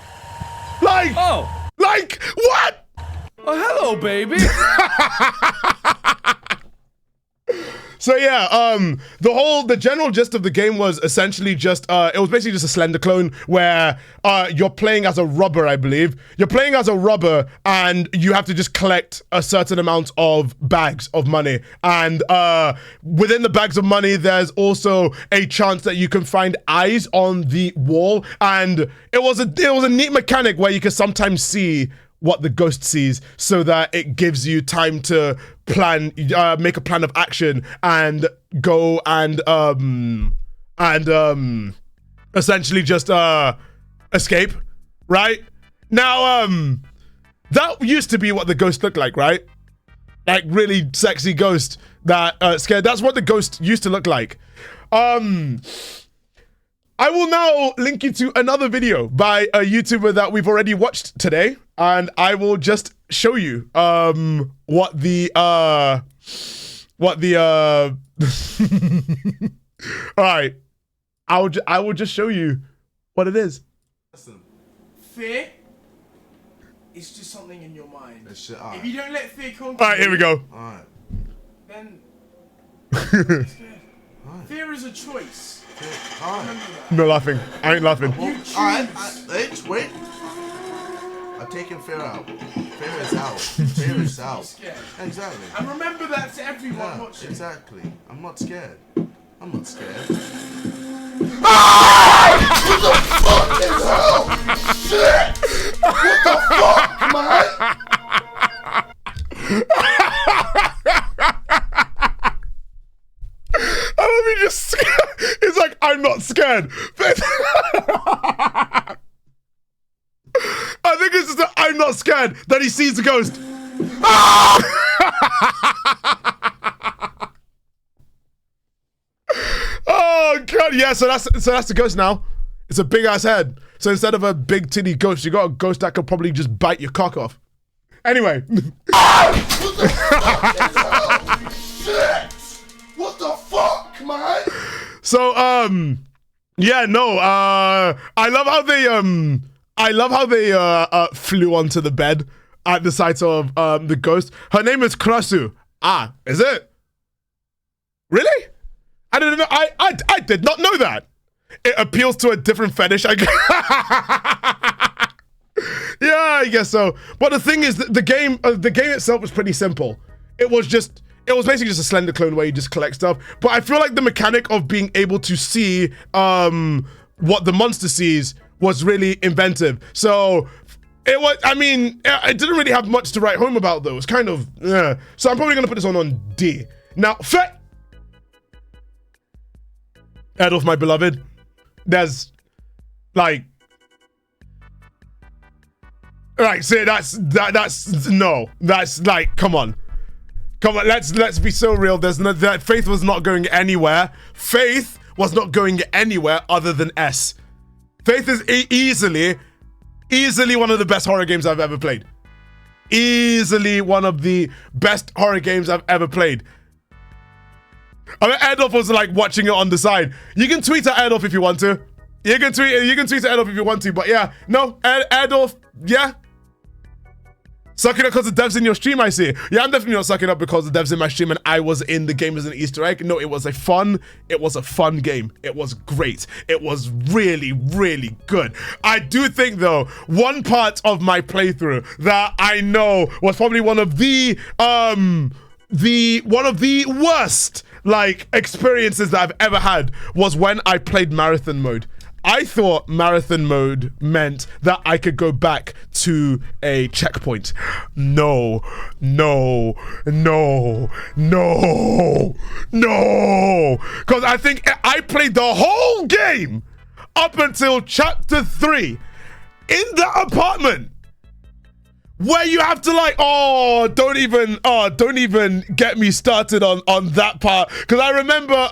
Like, like, what? Oh, hello, baby. So yeah, the general gist of the game was essentially just, it was basically just a Slender clone where you're playing as a robber, I believe. You're playing as a robber and you have to just collect a certain amount of bags of money. And within the bags of money, there's also a chance that you can find eyes on the wall. And it was a neat mechanic where you can sometimes see what the ghost sees, so that it gives you time to plan, make a plan of action, and go and essentially just escape. Right now, That used to be what the ghost looked like, right? Like really sexy ghost that scared. That's what the ghost used to look like. I will now link you to another video by a YouTuber that we've already watched today, and I will just show you what the all right. I will just show you what it is. Listen, fear is just something in your mind. Shit, If you don't let fear conquer All right, here we go. Alright. then you're scared. Fear is a choice. Alright. Remember that. No laughing. I ain't laughing. You choose. Alright, wait. I'm taking fear out. Fear is out. Fear is out. Scared. Exactly. And remember that to everyone Yeah, watching. exactly. I'm not scared. I'm not scared. Shit! What the fuck, man? I love me just. It's like I'm not scared. I think it's just that I'm not scared that he sees the ghost. Oh god, yeah. So that's the ghost now. It's a big ass head. So instead of a big titty ghost, you got a ghost that could probably just bite your cock off. Anyway. Shit! What the fuck, man? So yeah, no, I love how they flew onto the bed at the sight of the ghost. Her name is Krasu. Ah, is it? Really? I didn't know. I did not know that. It appeals to a different fetish, I guess. Yeah, I guess so. But the thing is that the game itself was pretty simple. It was basically just a Slender clone where you just collect stuff. But I feel like the mechanic of being able to see what the monster sees was really inventive. So it was, I mean, it didn't really have much to write home about though. It's kind of, so I'm probably gonna put this on D. Now, Adolf, my beloved, there's like, right, see, that's like, come on, let's be so real. That Faith was not going anywhere. Faith was not going anywhere other than S. Faith is easily one of the best horror games I've ever played. Easily one of the best horror games I've ever played. I mean, Adolf was like watching it on the side. You can tweet at Adolf if you want to. You can tweet at Adolf if you want to. But yeah, no, Adolf, yeah. Sucking up because the devs in your stream, I see. Yeah, I'm definitely not sucking up because the devs in my stream and I was in the game as an Easter egg. No, it was a fun game. It was great. It was really, really good. I do think though, one part of my playthrough that I know was probably one of the worst like experiences that I've ever had was when I played marathon mode. I thought marathon mode meant that I could go back to a checkpoint. No. Because I think I played the whole game up until chapter 3 in that apartment where you have to like, don't even get me started on that part. Because I remember,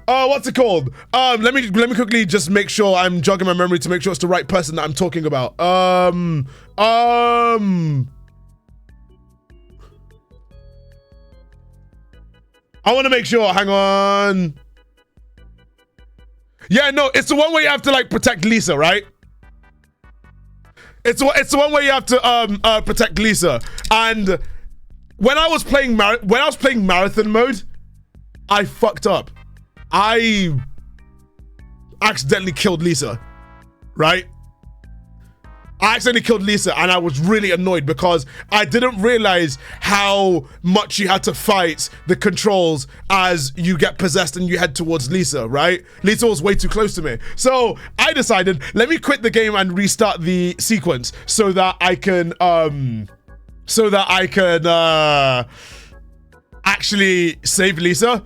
what's it called? Let me quickly just make sure I'm jogging my memory to make sure it's the right person that I'm talking about. I want to make sure. Hang on. Yeah, no, it's the one where you have to like protect Lisa, right? It's the one where you have to protect Lisa. And when I was playing marathon mode, I fucked up. I accidentally killed Lisa, right? I accidentally killed Lisa and I was really annoyed because I didn't realize how much you had to fight the controls as you get possessed and you head towards Lisa, right? Lisa was way too close to me. So I decided, let me quit the game and restart the sequence so that I can actually save Lisa.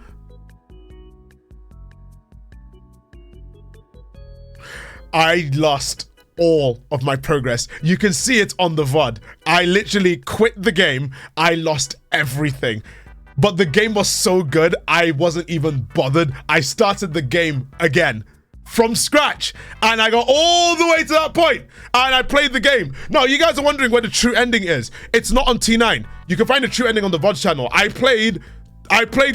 I lost all of my progress. You can see it on the VOD. I literally quit the game. I lost everything. But the game was so good, I wasn't even bothered. I started the game again from scratch, and I got all the way to that point, and I played the game. Now, you guys are wondering where the true ending is. It's not on T9. You can find the true ending on the VOD channel. I played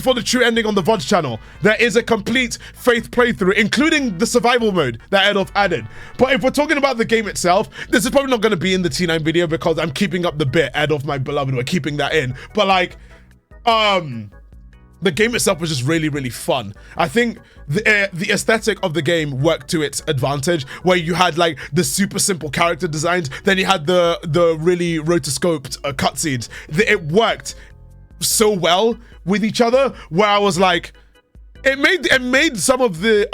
for the true ending on the VOD channel. There is a complete Faith playthrough, including the survival mode that Adolf added. But if we're talking about the game itself, this is probably not going to be in the T9 video because I'm keeping up the bit, Adolf, my beloved, we're keeping that in. But like, the game itself was just really, really fun. I think the aesthetic of the game worked to its advantage, where you had like the super simple character designs, then you had the really rotoscoped cutscenes. It worked so well with each other, where I was like, it made some of the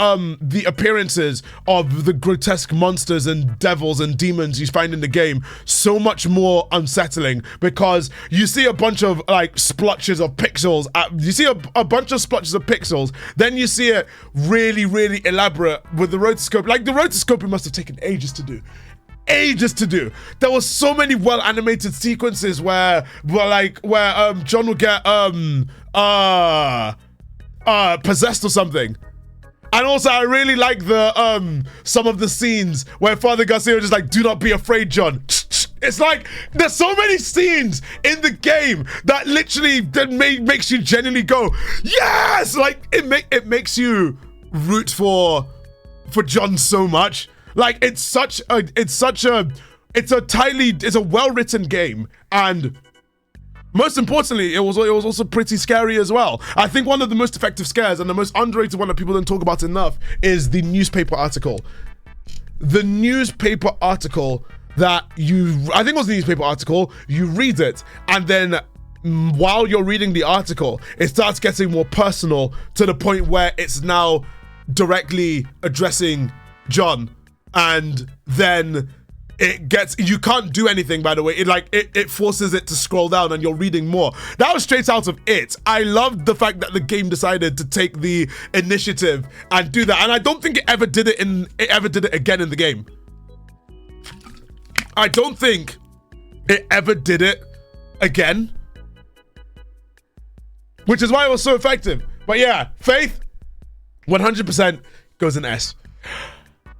appearances of the grotesque monsters and devils and demons you find in the game so much more unsettling, because you see a bunch of like splotches of pixels. You see a bunch of splotches of pixels, then you see it really, really elaborate with the rotoscope. Like the rotoscoping must have taken ages to do. There was so many well animated sequences where John would get possessed or something. And also I really like the some of the scenes where Father Garcia was just like, do not be afraid, John. It's like there's so many scenes in the game that literally makes you genuinely go, yes! Like it makes you root for John so much. Like it's a well-written game, and most importantly, it was also pretty scary as well. I think one of the most effective scares and the most underrated one that people don't talk about enough is the newspaper article. The newspaper article that I think it was the newspaper article, you read it, and then while you're reading the article, it starts getting more personal to the point where it's now directly addressing John. And then you can't do anything, by the way. It forces it to scroll down and you're reading more. That was straight out of it. I loved the fact that the game decided to take the initiative and do that. And I don't think it ever did it again in the game. I don't think it ever did it again. Which is why it was so effective. But yeah, Faith, 100% goes an S.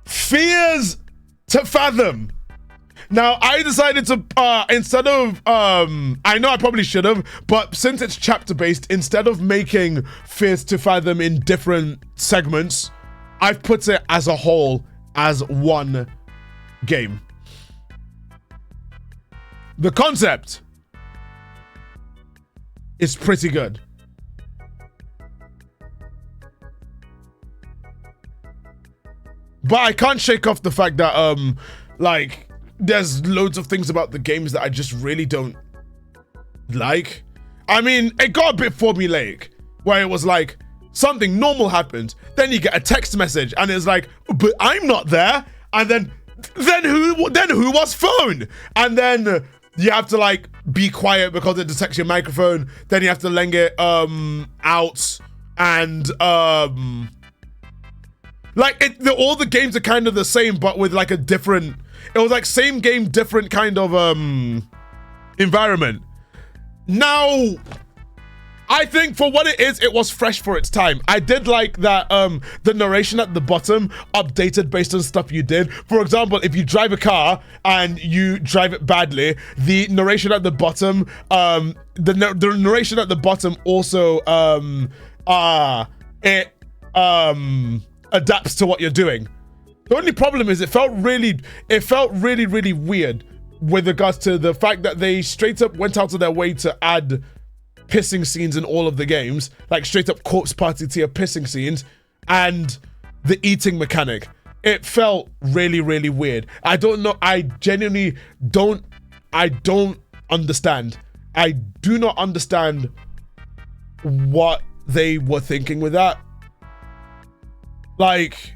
Fears to fathom. Now, I decided to, instead of, I know I probably should have, but since it's chapter-based, instead of making Fears to Fathom in different segments, I've put it as a whole as one game. The concept is pretty good. But I can't shake off the fact that, like, there's loads of things about the games that I just really don't like. I mean, it got a bit formulaic, where it was like, something normal happens, then you get a text message, and it's like, but I'm not there, and then who was phone? And then you have to, like, be quiet because it detects your microphone, then you have to leng it, out, and, like, all the games are kind of the same, but with like a different, it was like same game, different kind of environment. Now, I think for what it is, it was fresh for its time. I did like that the narration at the bottom updated based on stuff you did. For example, if you drive a car and you drive it badly, the narration at the bottom, the narration at the bottom also adapts to what you're doing. The only problem is it felt really, really weird with regards to the fact that they straight up went out of their way to add pissing scenes in all of the games, like straight up corpse party tier pissing scenes, and the eating mechanic. It felt really, really weird. I don't know. I genuinely don't understand. I do not understand what they were thinking with that. Like,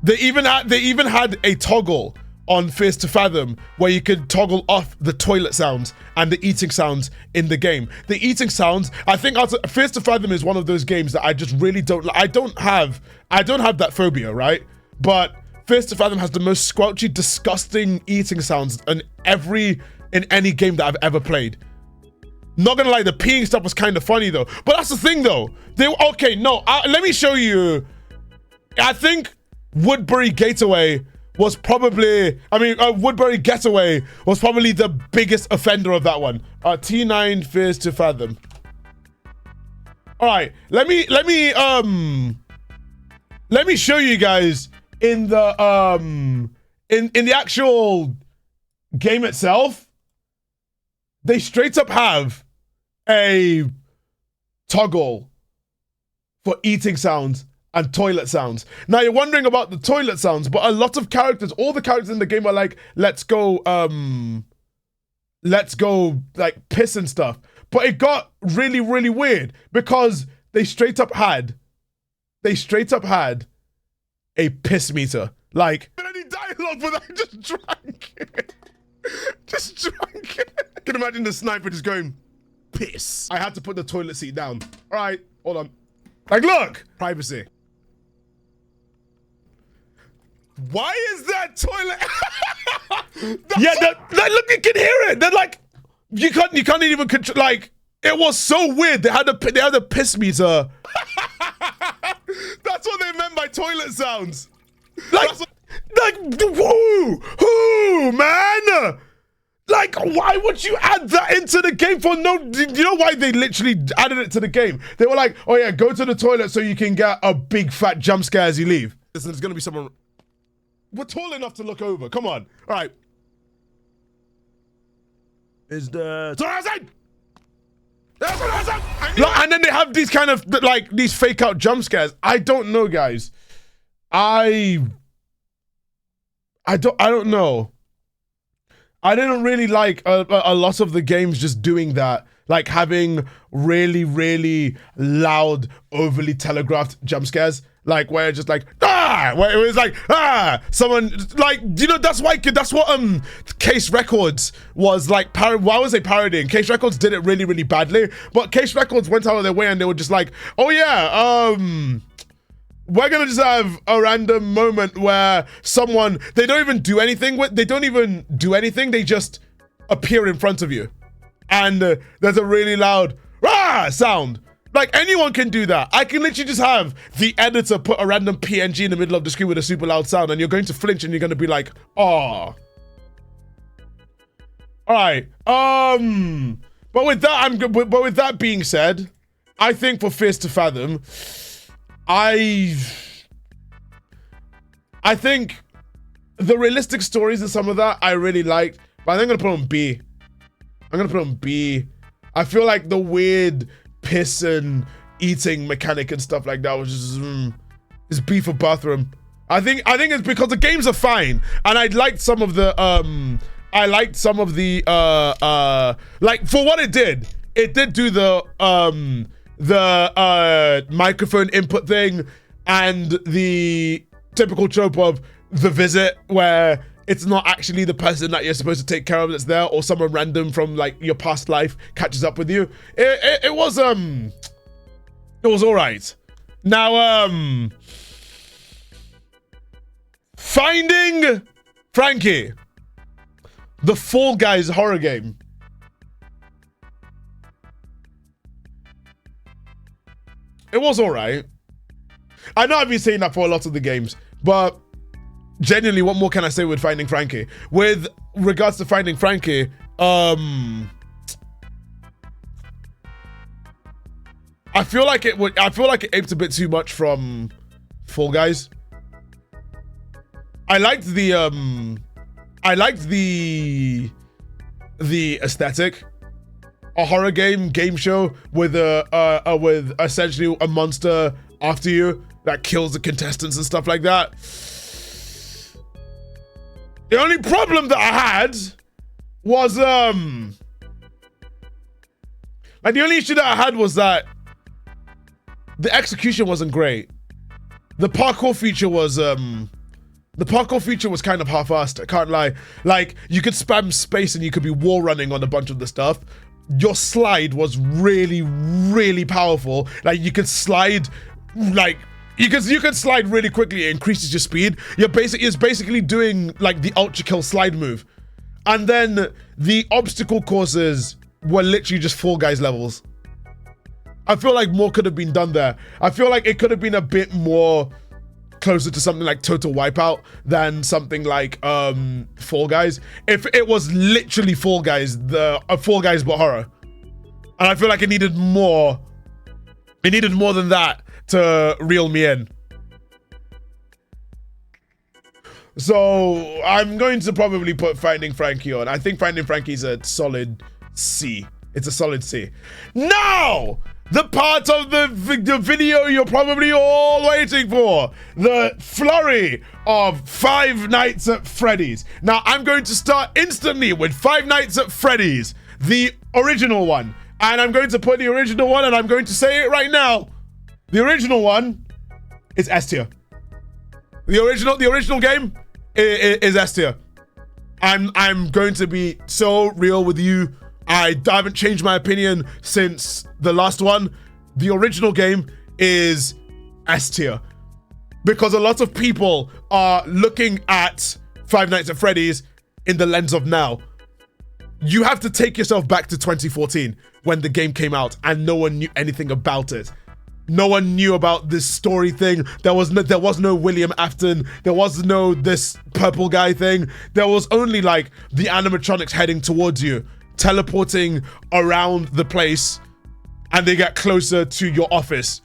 they even had a toggle on Fears to Fathom where you could toggle off the toilet sounds and the eating sounds in the game. The eating sounds, I think Fears to Fathom is one of those games that I just really don't like. I don't have that phobia, right? But Fears to Fathom has the most squelchy, disgusting eating sounds in any game that I've ever played. Not gonna lie, the peeing stuff was kind of funny though. But that's the thing though. Let me show you. I think Woodbury Getaway was probably the biggest offender of that one. T9 Fears to Fathom. All right, let me show you guys in the in the actual game itself. They straight up have a toggle for eating sounds and toilet sounds. Now you're wondering about the toilet sounds, but a lot of characters, all the characters in the game are like, let's go like piss and stuff. But it got really, really weird because they straight up had a piss meter. Like, any dialogue, but I just drank it. Just drank it. I can imagine the sniper just going, piss. I had to put the toilet seat down. All right, hold on. Like, look, privacy. Why is that toilet? Look, you can hear it. They're like, you can't even control. Like, it was so weird. They had a piss meter. That's what they meant by toilet sounds. Who, man? Like, why would you add that into the game for no? Do you know why they literally added it to the game? They were like, oh yeah, go to the toilet so you can get a big fat jump scare as you leave. Listen, there's gonna be someone. We're tall enough to look over. Come on. All right. Is the and then they have these kind of like these fake out jump scares. I don't know, guys. I don't know. I didn't really like a lot of the games just doing that, like having really, really loud, overly telegraphed jump scares, like where it's just like where it was like someone like, you know, that's what Case Records was like. Why was they parodying? Case Records did it really, really badly, but Case Records went out of their way and they were just like, oh yeah, we're gonna just have a random moment where someone, they don't even do anything, they just appear in front of you. And there's a really loud sound. Like, anyone can do that. I can literally just have the editor put a random PNG in the middle of the screen with a super loud sound and you're going to flinch and you're gonna be like, oh. Alright, but with that being said, I think for Fears to Fathom, I think the realistic stories and some of that I really liked, but I think I'm gonna put on B. I feel like the weird piss and eating mechanic and stuff like that was just it's B for bathroom. I think it's because the games are fine, and I liked some of the like for what it did do the microphone input thing and the typical trope of the visit where it's not actually the person that you're supposed to take care of that's there, or someone random from like your past life catches up with you. It was all right. Now Finding Frankie, the Fall Guys horror game. It was all right. I know I've been saying that for a lot of the games, but genuinely, what more can I say with Finding Frankie? With regards to Finding Frankie, I feel like it aped a bit too much from Fall Guys. I liked the aesthetic. A horror game show with essentially a monster after you that kills the contestants and stuff like that. The only problem that I had was the only issue that I had was that the execution wasn't great. The parkour feature was kind of half-assed, I can't lie. Like, you could spam space and you could be wall running on a bunch of the stuff. Your slide was really, really powerful. Like, you could slide like you can slide really quickly. It increases your speed. It's basically doing like the ultra kill slide move. And then the obstacle courses were literally just Fall Guys levels. I feel like more could have been done there. I feel like it could have been a bit more closer to something like Total Wipeout than something like Fall Guys. If it was literally Fall Guys, Fall Guys but horror. And I feel like it needed more. It needed more than that to reel me in. So I'm going to probably put Finding Frankie on. I think Finding Frankie's a solid C. It's a solid C. Now, the part of the video you're probably all waiting for. The flurry of Five Nights at Freddy's. Now, I'm going to start instantly with Five Nights at Freddy's, the original one. And I'm going to put the original one, and I'm going to say it right now. The original one is S tier. The original game is S tier. I'm going to be so real with you. I haven't changed my opinion since the last one. The original game is S tier. Because a lot of people are looking at Five Nights at Freddy's in the lens of now. You have to take yourself back to 2014 when the game came out and no one knew anything about it. No one knew about this story thing. There was no William Afton. There was no this purple guy thing. There was only like the animatronics heading towards you, teleporting around the place, and they get closer to your office.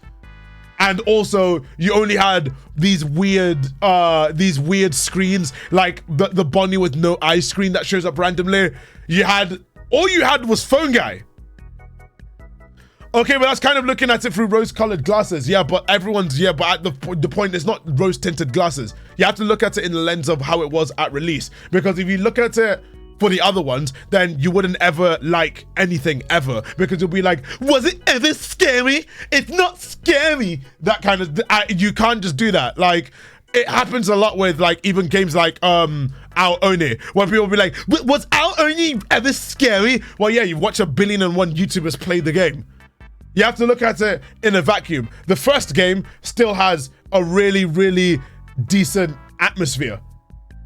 And also, you only had these weird screens, like the Bonnie with no eyes screen that shows up randomly. All you had was Phone Guy. Okay, but that's kind of looking at it through rose-colored glasses. Yeah, but at the point, it's not rose-tinted glasses. You have to look at it in the lens of how it was at release. Because if you look at it for the other ones, then you wouldn't ever like anything ever. Because you'll be like, was it ever scary? It's not scary. That kind of, you can't just do that. Like, it happens a lot with like even games like Our Oni, when people be like, was Our Oni ever scary? Well, yeah, you watch 1,000,000,001 YouTubers play the game. You have to look at it in a vacuum. The first game still has a really, really decent atmosphere.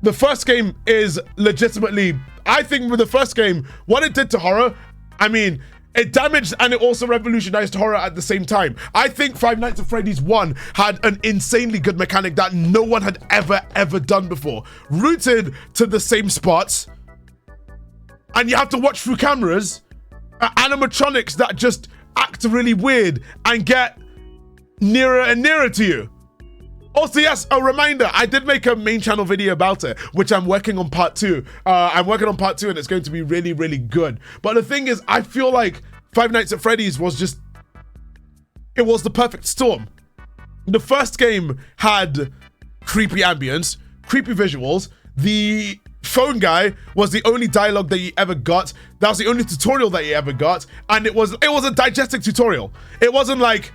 The first game is legitimately, I think with the first game, what it did to horror, I mean, it damaged and it also revolutionized horror at the same time. I think Five Nights at Freddy's 1 had an insanely good mechanic that no one had ever done before. Rooted to the same spots, and you have to watch through cameras, animatronics that just act really weird and get nearer and nearer to you. Also, yes, a reminder, I did make a main channel video about it, which I'm working on part 2. I'm working on part 2 and it's going to be really, really good. But the thing is, I feel like Five Nights at Freddy's was just, it was the perfect storm. The first game had creepy ambience, creepy visuals. The Phone Guy was the only dialogue that you ever got. That was the only tutorial that you ever got. And it was a didactic tutorial. It wasn't like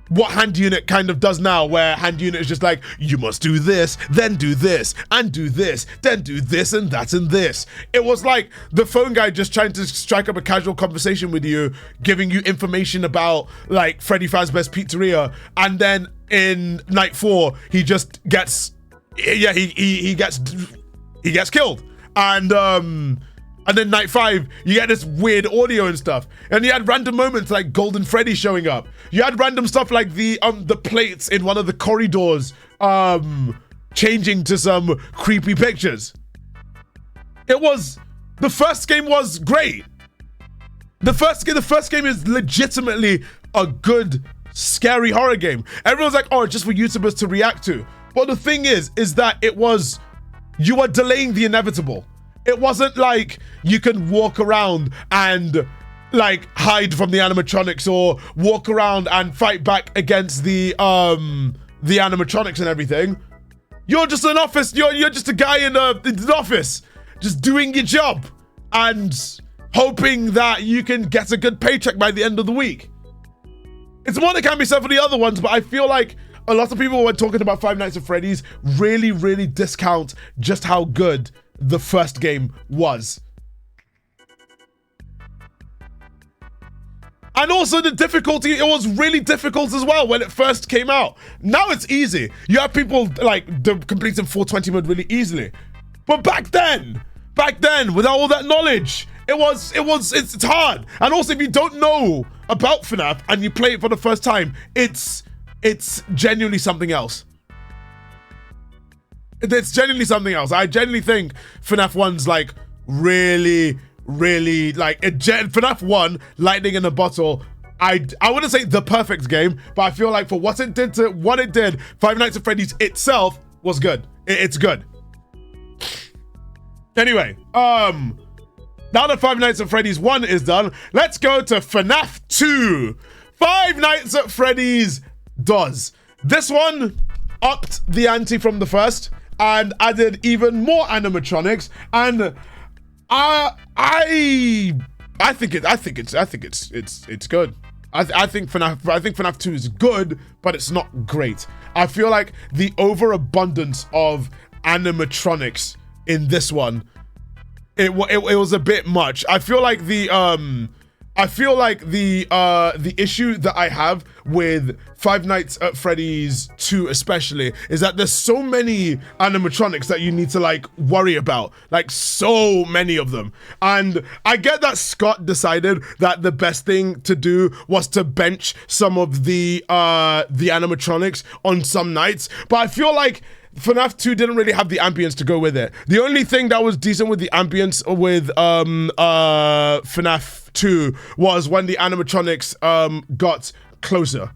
what Hand Unit kind of does now, where Hand Unit is just like, you must do this, then do this, and do this, then do this, and that, and this. It was like the Phone Guy just trying to strike up a casual conversation with you, giving you information about like Freddy Fazbear's Pizzeria, and then in night 4, he just gets, yeah, he gets killed. And then night 5, you get this weird audio and stuff. And you had random moments like Golden Freddy showing up. You had random stuff like the plates in one of the corridors changing to some creepy pictures. The first game was great. The first game is legitimately a good, scary horror game. Everyone's like, oh, just for YouTubers to react to. But the thing is that you are delaying the inevitable. It wasn't like you can walk around and like hide from the animatronics or walk around and fight back against the animatronics and everything. You're just an office, you're just a guy in an office, just doing your job and hoping that you can get a good paycheck by the end of the week. It's more that can be said for the other ones, but I feel like a lot of people when talking about Five Nights at Freddy's really, really discount just how good the first game was. And also the difficulty, it was really difficult as well when it first came out. Now it's easy. You have people like completing 420 mode really easily. But back then, without all that knowledge, it's hard. And also if you don't know about FNAF and you play it for the first time, it's genuinely something else. It's genuinely something else. I genuinely think FNAF 1's like really like FNAF 1 lightning in a bottle. I wouldn't say the perfect game, but I feel like for what it did, Five Nights at Freddy's itself was good. It's good. Anyway, now that Five Nights at Freddy's 1 is done, let's go to FNAF 2. Five Nights at Freddy's does. This one upped the ante from the first and added even more animatronics, and I think it's good. I think FNAF 2 is good, but it's not great. I feel like the overabundance of animatronics in this one, it was a bit much. I feel like the issue that I have with Five Nights at Freddy's 2 especially is that there's so many animatronics that you need to like worry about, like so many of them. And I get that Scott decided that the best thing to do was to bench some of the animatronics on some nights, but I feel like FNAF 2 didn't really have the ambience to go with it. The only thing that was decent with the ambience with FNAF 2 was when the animatronics got closer.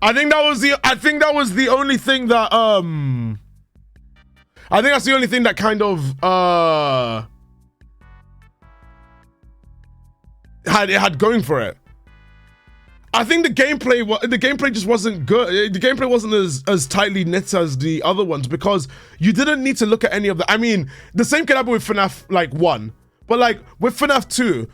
I think that was the only thing that I think that's the only thing that kind of had going for it. I think the gameplay just wasn't good. The gameplay wasn't as tightly knit as the other ones because you didn't need to look at any of the. I mean, the same can happen with FNAF like 1, but like with FNAF 2,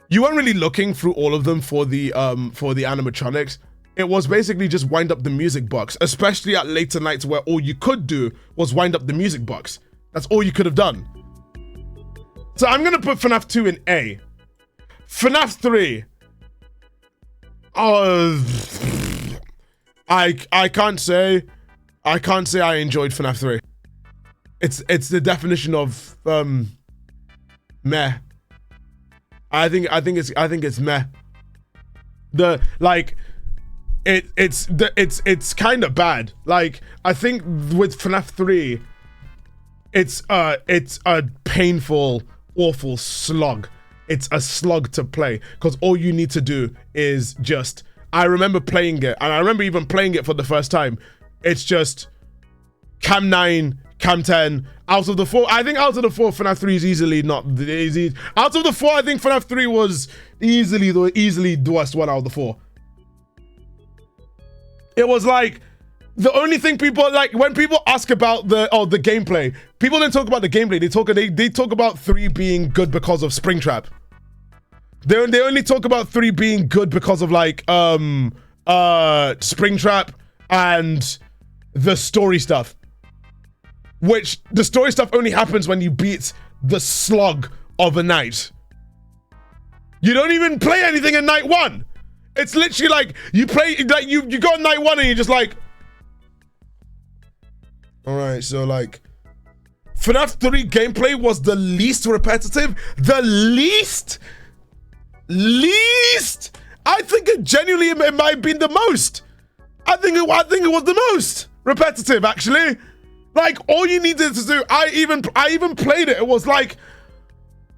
you weren't really looking through all of them for the animatronics. It was basically just wind up the music box, especially at later nights where all you could do was wind up the music box. That's all you could have done. So I'm gonna put FNAF 2 in A. FNAF 3. I can't say I enjoyed FNAF 3. It's the definition of meh. I think it's meh. It's kind of bad. Like I think with FNAF 3, it's a painful, awful slog. It's a slug to play because all you need to do is just. I remember playing it, and I remember even playing it for the first time. It's just Cam 9, Cam 10. Out of the 4, I think out of the 4, FNAF 3 is easily not easy. Out of the 4, I think FNAF 3 was easily the worst one out of the 4. It was like the only thing people like when people ask about the gameplay. People didn't talk about the gameplay. They talk about 3 being good because of Springtrap. They only talk about 3 being good because of like Springtrap and the story stuff. Which the story stuff only happens when you beat the slug of a night. You don't even play anything in night 1. It's literally like you play like you go on night 1 and you're just like, all right, so like FNAF 3 gameplay was the least repetitive, the least. I think it genuinely it might have been the most. I think it was the most repetitive actually. Like all you needed to do, I even played it. It was like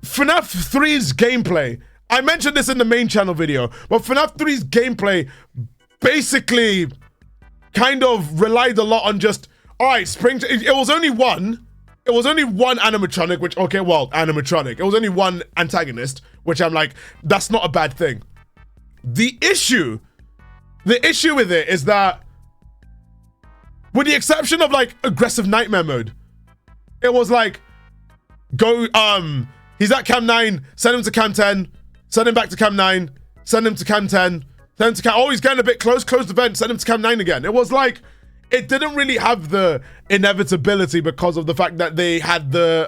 FNAF 3's gameplay. I mentioned this in the main channel video, but FNAF 3's gameplay basically kind of relied a lot on just, all right, it was only one animatronic, which, okay, well, animatronic. It was only one antagonist, which I'm like, that's not a bad thing. The issue with it is that, with the exception of like aggressive nightmare mode, it was like, he's at Cam 9, send him to Cam 10, send him back to Cam 9, send him to Cam 10, send him to Cam, oh, he's getting a bit close the vent, send him to Cam 9 again. It was like, it didn't really have the inevitability because of the fact that they had the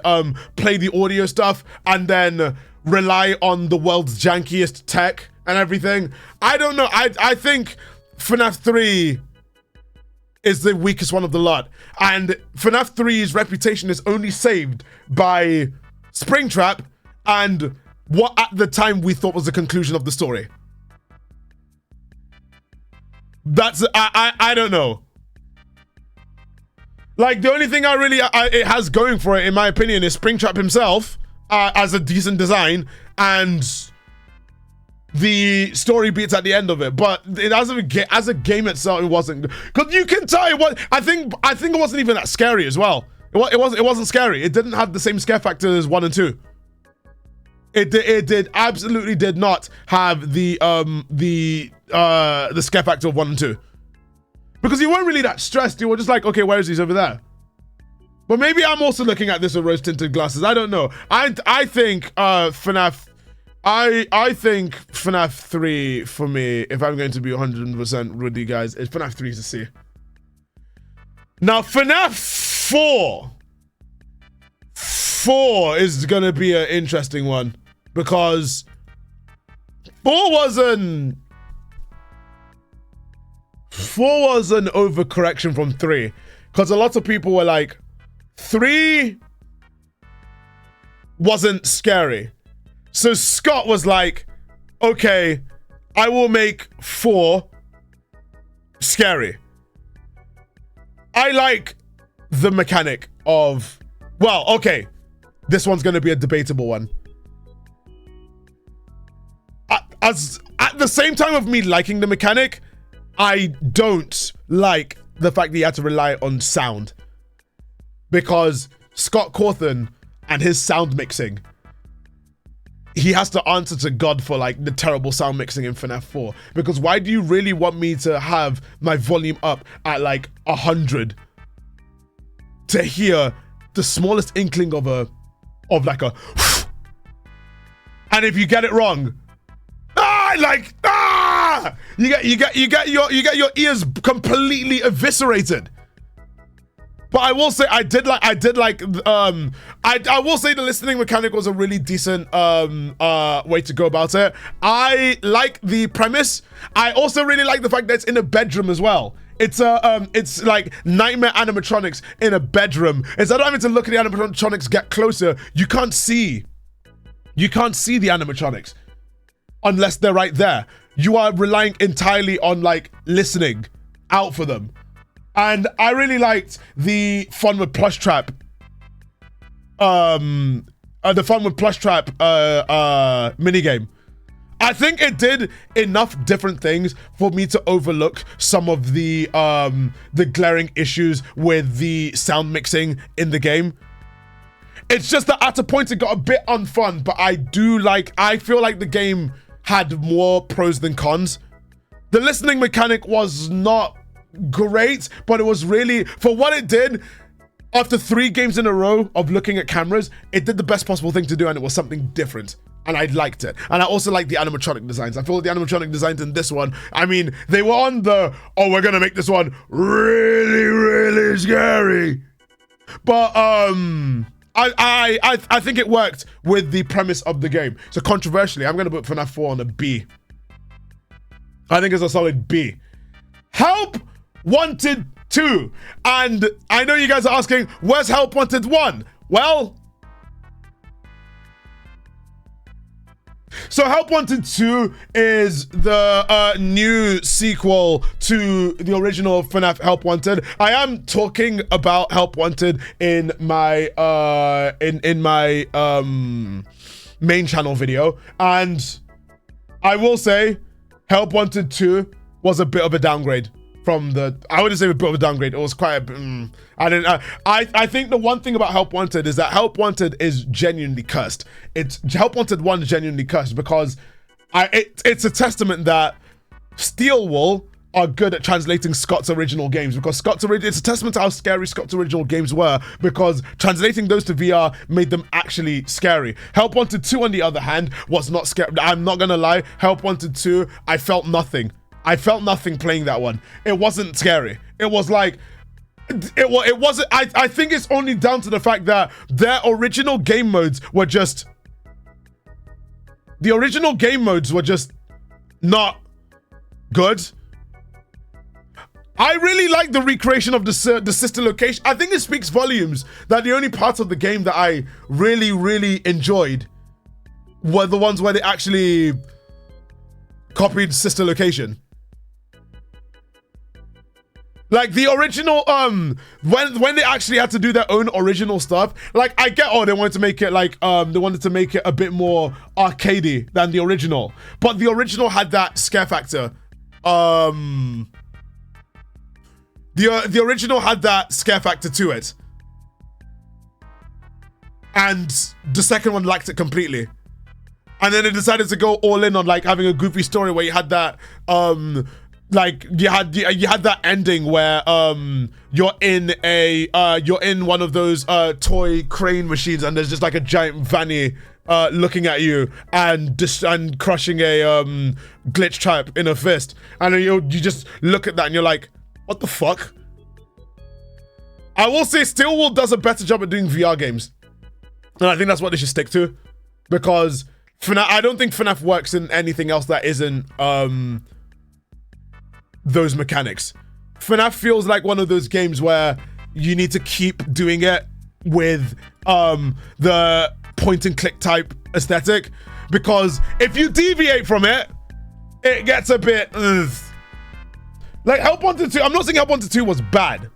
play the audio stuff, and then rely on the world's jankiest tech and everything. I don't know. I think FNAF 3 is the weakest one of the lot. And FNAF 3's reputation is only saved by Springtrap and what at the time we thought was the conclusion of the story. That's, I don't know. Like, the only thing it has going for it, in my opinion, is Springtrap himself as a decent design, and the story beats at the end of it. But it as a game itself, it wasn't. Because you can tell it was. I think it wasn't even that scary as well. It wasn't scary. It didn't have the same scare factor as 1 and 2. It absolutely did not have the scare factor of 1 and 2. Because you weren't really that stressed. You were just like, okay, where is he? He's over there. But maybe I'm also looking at this with rose-tinted glasses. I don't know. I think FNAF. I think FNAF 3 for me, if I'm going to be 100% with you guys, is FNAF 3 is a C. Now FNAF 4. 4 is gonna be an interesting one because 4 was an overcorrection from 3, because a lot of people were like, 3 wasn't scary. So Scott was like, okay, I will make 4 scary. I like the mechanic of, well, okay, this one's going to be a debatable one. At the same time of me liking the mechanic, I don't like the fact that you had to rely on sound. Because Scott Cawthon and his sound mixing, he has to answer to God for like the terrible sound mixing in FNAF 4. Because why do you really want me to have my volume up at like 100 to hear the smallest inkling of like a and if you get it wrong, you get your ears completely eviscerated. But I will say I will say the listening mechanic was a really decent way to go about it. I like the premise. I also really like the fact that it's in a bedroom as well. It's like nightmare animatronics in a bedroom. Instead of having to look at the animatronics get closer, you can't see the animatronics unless they're right there. You are relying entirely on like listening out for them. And I really liked the fun with plush trap. Minigame. I think it did enough different things for me to overlook some of the glaring issues with the sound mixing in the game. It's just that at a point it got a bit unfun, but I feel like the game had more pros than cons. The listening mechanic was not great, but it was really, for what it did, after 3 games in a row of looking at cameras, it did the best possible thing to do, and it was something different. And I liked it. And I also liked the animatronic designs. I feel like the animatronic designs in this one, I mean, they were on the, oh, we're gonna make this one really, really scary. But I think it worked with the premise of the game. So controversially, I'm gonna put FNAF 4 on a B. I think it's a solid B. Help Wanted 2. And I know you guys are asking, where's Help Wanted 1? Well, so Help Wanted 2 is the new sequel to the original FNAF Help Wanted. I am talking about Help Wanted in my in my main channel video, and I will say Help Wanted 2 was a bit of a downgrade from the, I wouldn't say a bit of a downgrade. It was quite a bit, I think the one thing about Help Wanted is that Help Wanted is genuinely cursed. Help Wanted 1 is genuinely cursed because it's a testament that Steel Wool are good at translating Scott's original games, because it's a testament to how scary Scott's original games were, because translating those to VR made them actually scary. Help Wanted 2, on the other hand, was not scary. I'm not gonna lie, Help Wanted 2, I felt nothing. I felt nothing playing that one. It wasn't scary. It was like, it wasn't, I think it's only down to the fact that their original game modes were just the original game modes were just not good. I really like the recreation of the sister location. I think it speaks volumes that the only parts of the game that I really enjoyed were the ones where they actually copied sister location. Like the original, when they actually had to do their own original stuff, like I get, they wanted to make it like, they wanted to make it a bit more arcadey than the original, but the original had that scare factor. The original had that scare factor to it, and the second one lacked it completely. And then they decided to go all in on like having a goofy story where you had that, like you had that ending where you're in one of those toy crane machines, and there's just like a giant Vanny looking at you and crushing a glitch trap in a fist, and then you just look at that and you're like, what the fuck? I will say Steelwool does a better job at doing VR games, and I think that's what they should stick to, because FNAF, I don't think FNAF works in anything else that isn't those mechanics. FNAF feels like one of those games where you need to keep doing it with the point and click type aesthetic, because if you deviate from it, it gets a bit like Help Wanted 2. I'm not saying Help Wanted 2 was bad.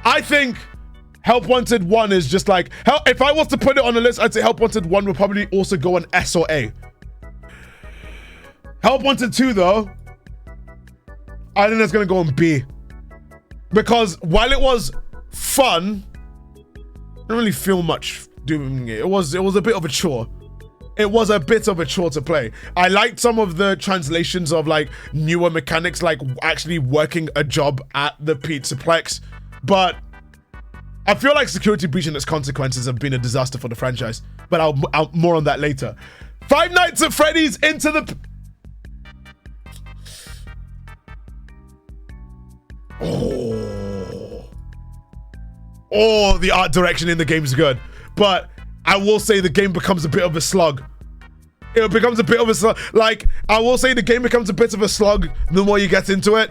I think Help Wanted 1 is just like, if I was to put it on a list, I'd say Help Wanted 1 would probably also go on S or A. Help Wanted 2 though, I think that's gonna go on B. Because while it was fun, I didn't really feel much doing it. It was a bit of a chore. It was a bit of a chore to play. I liked some of the translations of like newer mechanics, like actually working a job at the Pizzaplex, but I feel like Security Breach and its consequences have been a disaster for the franchise. But I'll more on that later. Five Nights at Freddy's Into the... Oh, the art direction in the game is good, but I will say the game becomes a bit of a slug. It becomes a bit of a slug. Like, I will say the game becomes a bit of a slug the more you get into it.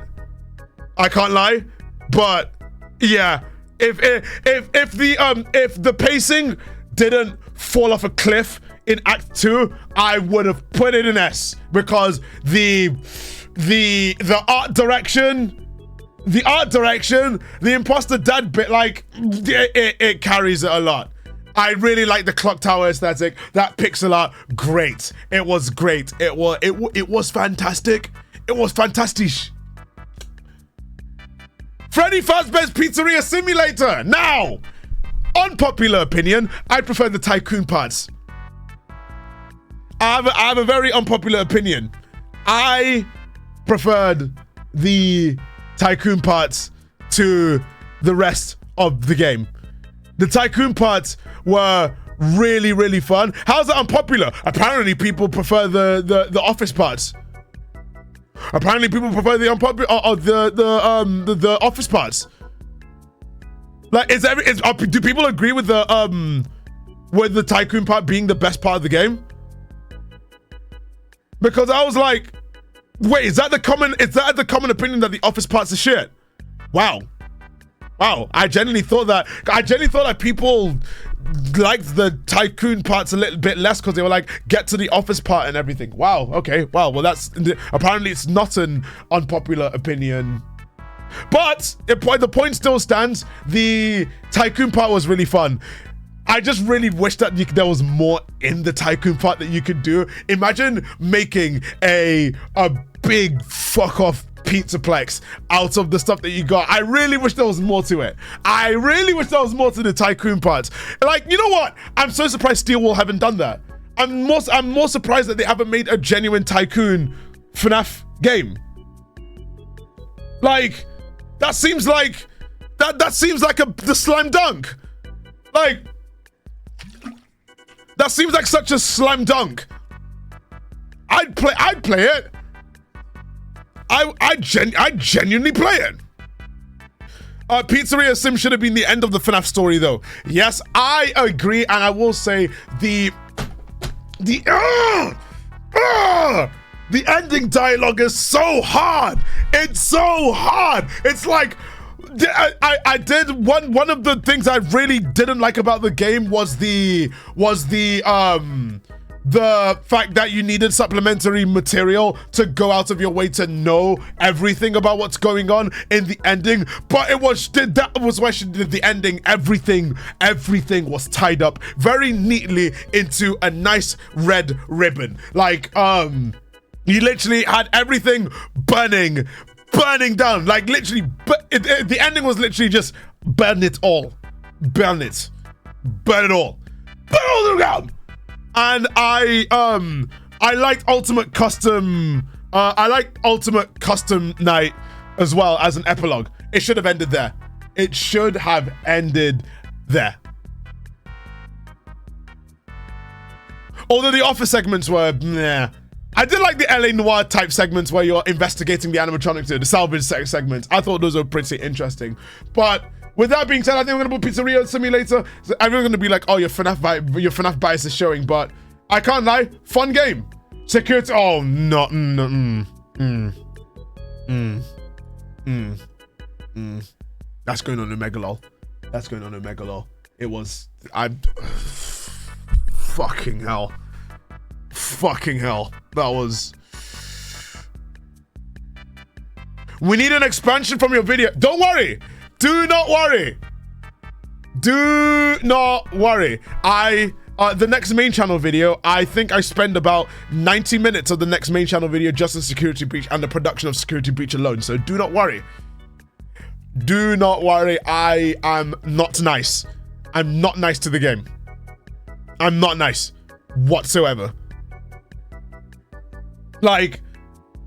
I can't lie, but yeah, if the pacing didn't fall off a cliff in Act 2, I would have put it in S, because the art direction. The art direction, the imposter dad bit, like, it carries it a lot. I really like the clock tower aesthetic. That pixel art, great. It was great. It was fantastic. It was fantastic. Freddy Fazbear's Pizzeria Simulator. Now, unpopular opinion, I prefer the tycoon parts. I have a very unpopular opinion. I preferred the tycoon parts to the rest of the game. The tycoon parts were really fun. How's that unpopular? Apparently people prefer the office parts. Apparently people prefer the unpopular the office parts. Like, do people agree with the tycoon part being the best part of the game? Because I was like, wait, is that the common opinion that the office parts are shit? Wow. I genuinely thought that people liked the tycoon parts a little bit less because they were like, get to the office part and everything. Wow, okay. Well, that's apparently it's not an unpopular opinion. But the point still stands. The tycoon part was really fun. I just really wish that there was more in the tycoon part that you could do. Imagine making a big fuck off Pizzaplex out of the stuff that you got. I really wish there was more to it. I really wish there was more to the tycoon parts. Like, you know what? I'm so surprised Steelwool haven't done that. I'm more surprised that they haven't made a genuine tycoon FNAF game. Like, that seems like the slam dunk. Like, that seems like such a slam dunk. I'd play it. I genuinely play it. Pizzeria Sim should have been the end of the FNAF story though. Yes, I agree, and I will say the the ending dialogue is so hard. It's so hard. It's like I did one of the things I really didn't like about the game was the fact that you needed supplementary material to go out of your way to know everything about what's going on in the ending. But that was why she did the ending. Everything was tied up very neatly into a nice red ribbon. Like you literally had everything burning down. Like literally, the ending was literally just burn it all, burn it all to the ground. And I liked Ultimate Custom. I liked Ultimate Custom Night as well as an epilogue. It should have ended there. It should have ended there. Although the office segments were, nah. I did like the LA Noire type segments where you're investigating the animatronics, the salvage segments. I thought those were pretty interesting. But with that being said, I think we're gonna put Pizzeria Simulator. So everyone's gonna be like, "Oh, your FNAF bias is showing," but I can't lie. Fun game. Security. Oh no. That's going on in Megalol. That's going on in Megalol. It was. Fucking hell. Fucking hell. That was. We need an expansion from your video. Don't worry. Do not worry. Do not worry. The next main channel video, I think I spend about 90 minutes of the next main channel video just on Security Breach and the production of Security Breach alone. So do not worry. Do not worry. I am not nice. I'm not nice to the game. I'm not nice whatsoever. Like,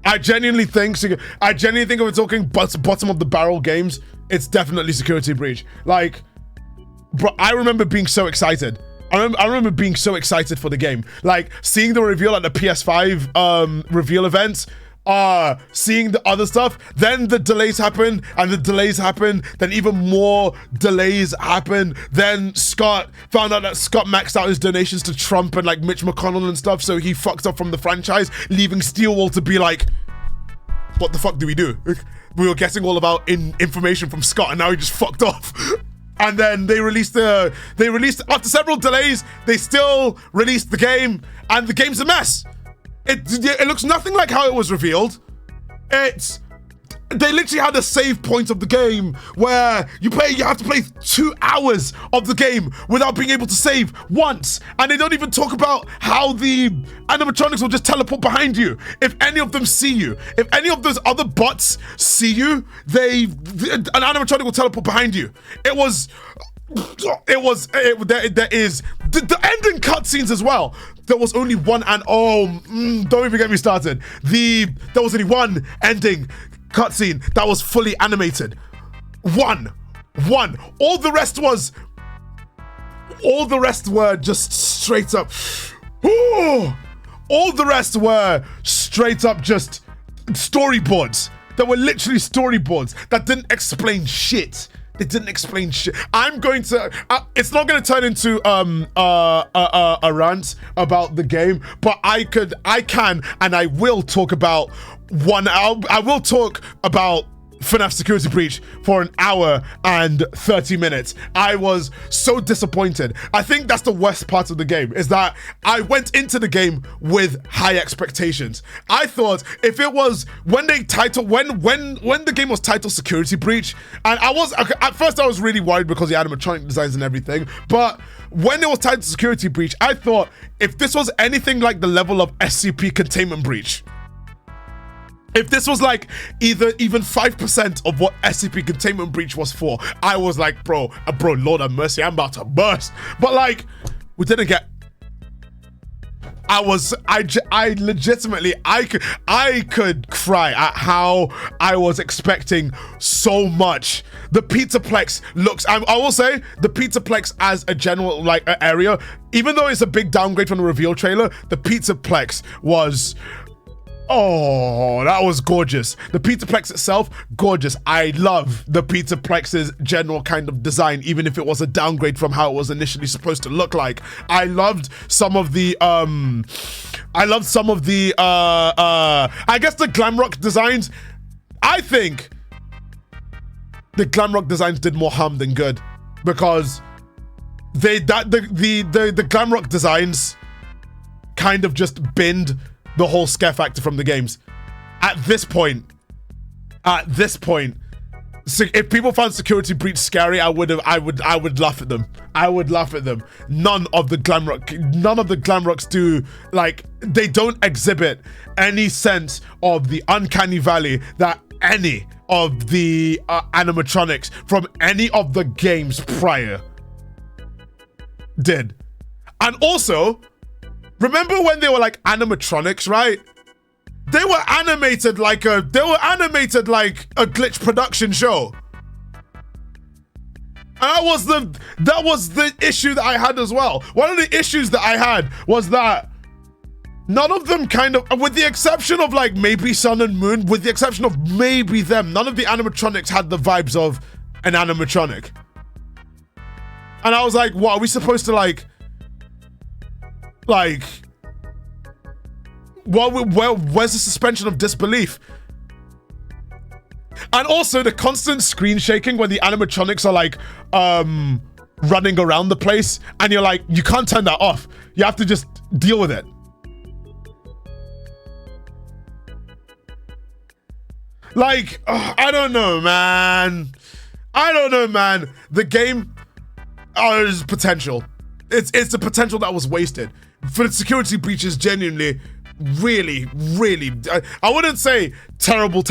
I genuinely think if we're talking bottom of the barrel games, it's definitely Security Breach. Like, bro, I remember being so excited. I remember being so excited for the game. Like, seeing the reveal at the PS5 reveal event, seeing the other stuff, then the delays happen, and the delays happen, then even more delays happen. Then Scott found out that Scott maxed out his donations to Trump and like Mitch McConnell and stuff, so he fucked up from the franchise, leaving Steelwall to be like, what the fuck do we do? We were getting all about information from Scott, and now he just fucked off. And then they released after several delays, they still released the game, and the game's a mess. It looks nothing like how it was revealed. They literally had a save point of the game where you have to play 2 hours of the game without being able to save once. And they don't even talk about how the animatronics will just teleport behind you. If any of them see you, if any of those other bots see you, an animatronic will teleport behind you. There is the ending cutscenes as well. There was only one, and don't even get me started. There was only one ending cutscene that was fully animated. One. All the rest were just straight up. All the rest were straight up just storyboards. There were literally storyboards that didn't explain shit. It didn't explain shit. I'm going to. It's not going to turn into a rant about the game, but I can, and I will talk about I will talk about FNAF Security Breach for 1 hour and 30 minutes. I was so disappointed. I think that's the worst part of the game, is that I went into the game with high expectations. I thought if it was when the game was titled Security Breach, and at first I was really worried because the animatronic designs and everything, but when it was titled Security Breach, I thought if this was anything like the level of SCP Containment Breach, if this was like even 5% of what SCP Containment Breach was for, I was like, bro, Lord have mercy, I'm about to burst. But like, we didn't get. I legitimately, I could cry at how I was expecting so much. The Pizzaplex looks, I will say, the Pizzaplex as a general like area, even though it's a big downgrade from the reveal trailer, the Pizzaplex was Oh, that was gorgeous. The Pizzaplex itself, gorgeous. I love the Pizzaplex's general kind of design, even if it was a downgrade from how it was initially supposed to look like. I loved some of the I guess the Glamrock designs. I think the Glamrock designs did more harm than good, because the Glamrock designs kind of just binned the whole scare factor from the games. At this point, if people found Security Breach scary, I would laugh at them. I would laugh at them. None of the Glamrocks do, like, they don't exhibit any sense of the uncanny valley that any of the animatronics from any of the games prior did. And also, remember when they were like animatronics, right? They were animated like a glitch production show. And that was the issue that I had as well. One of the issues that I had was that none of them kind of, with the exception of like maybe Sun and Moon, with the exception of maybe them, none of the animatronics had the vibes of an animatronic. And I was like, what, are we supposed to like, where's the suspension of disbelief? And also the constant screen shaking when the animatronics are like running around the place, and you're like, you can't turn that off. You have to just deal with it. Like, I don't know, man. The game is potential. It's the potential that was wasted. For the Security Breaches, genuinely, really, I wouldn't say terrible,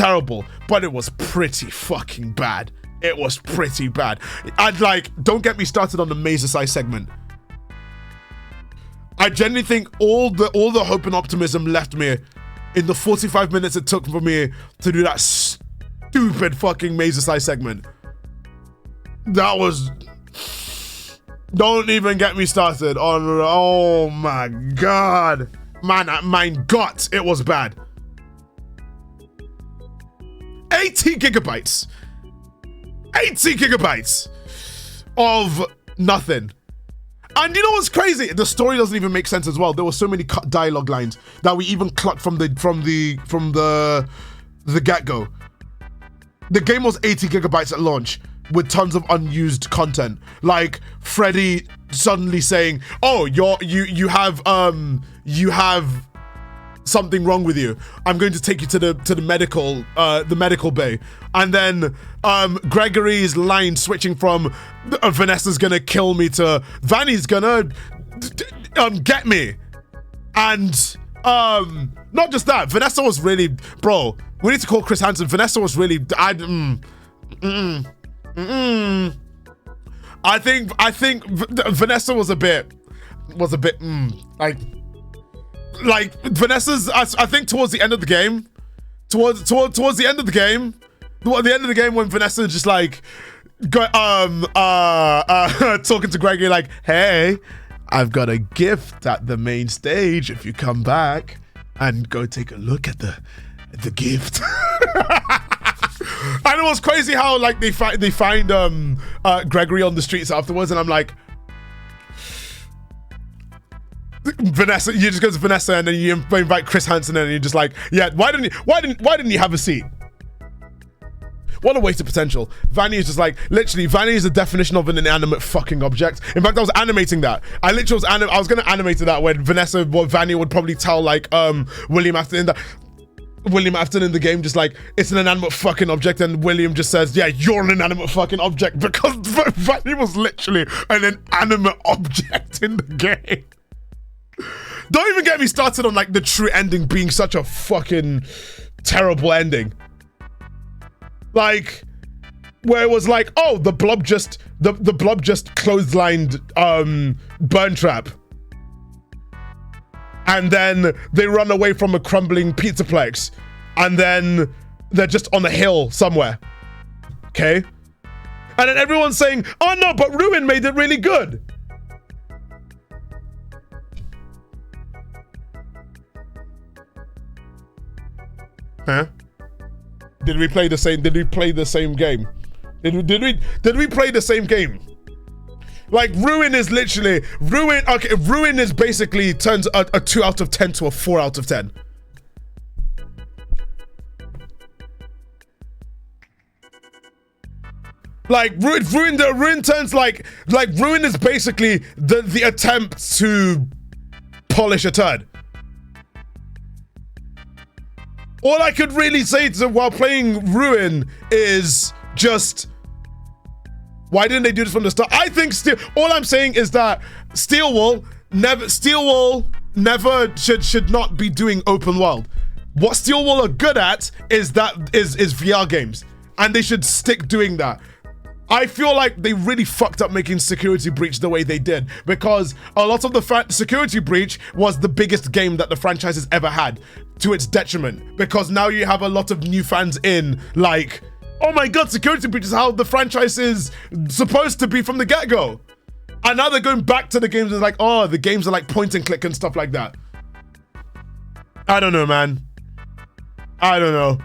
but it was pretty fucking bad. It was pretty bad. I'd like, don't get me started on the Mazer-size segment. I genuinely think all the hope and optimism left me in the 45 minutes it took for me to do that stupid fucking Mazer-size segment. That was... Don't even get me started on, oh my God. Man, my gut, it was bad. 80 gigabytes. 80 gigabytes of nothing. And you know what's crazy? The story doesn't even make sense as well. There were so many cut dialogue lines that we even plucked from the get-go. The game was 80 gigabytes at launch, with tons of unused content, like Freddy suddenly saying, "Oh, you have something wrong with you. I'm going to take you to the medical bay," and then Gregory's line switching from "Vanessa's gonna kill me" to "Vanny's gonna get me," and not just that, Vanessa was really, bro. We need to call Chris Hansen. Vanessa was really, I think Vanessa was a bit like Vanessa's. I think towards the end of the game, towards the end of the game, when Vanessa just like talking to Gregory like, "Hey, I've got a gift at the main stage if you come back and go take a look at the gift." And it was crazy how like they find Gregory on the streets afterwards, and I'm like, Vanessa, you just go to Vanessa and then you invite Chris Hansen in, and you're just like, yeah, why didn't you have a seat? What a waste of potential. Vanny is just like, literally, Vanny is the definition of an inanimate fucking object. In fact, I was animating that. I was gonna animate that when Vanny would probably tell like William Afton in the game, just like, it's an inanimate fucking object, and William just says, yeah, you're an inanimate fucking object, because Vanny was literally an inanimate object in the game. Don't even get me started on like the true ending being such a fucking terrible ending. Like, where it was like, oh, the blob just clotheslined Burn Trap. And then they run away from a crumbling pizzaplex, and then they're just on a hill somewhere. Okay? And then everyone's saying, oh no, but Ruin made it really good. Huh? Did we play the same? Did we play the same game? Did we play the same game? Like Ruin is literally Ruin. Okay, Ruin is basically turns a 2 out of 10 to a 4 out of 10. Like Ruin turns like Ruin is basically the attempt to polish a turd. All I could really say while playing Ruin is just, why didn't they do this from the start? I think all I'm saying is that Steelwall never should not be doing open world. What Steelwall are good at is VR games, and they should stick doing that. I feel like they really fucked up making Security Breach the way they did, because a lot of the Security Breach was the biggest game that the franchise has ever had, to its detriment, because now you have a lot of new fans in, like, oh my god, Security Breach is how the franchise is supposed to be from the get-go. And now they're going back to the games and like, oh, the games are like point and click and stuff like that. I don't know, man. I don't know.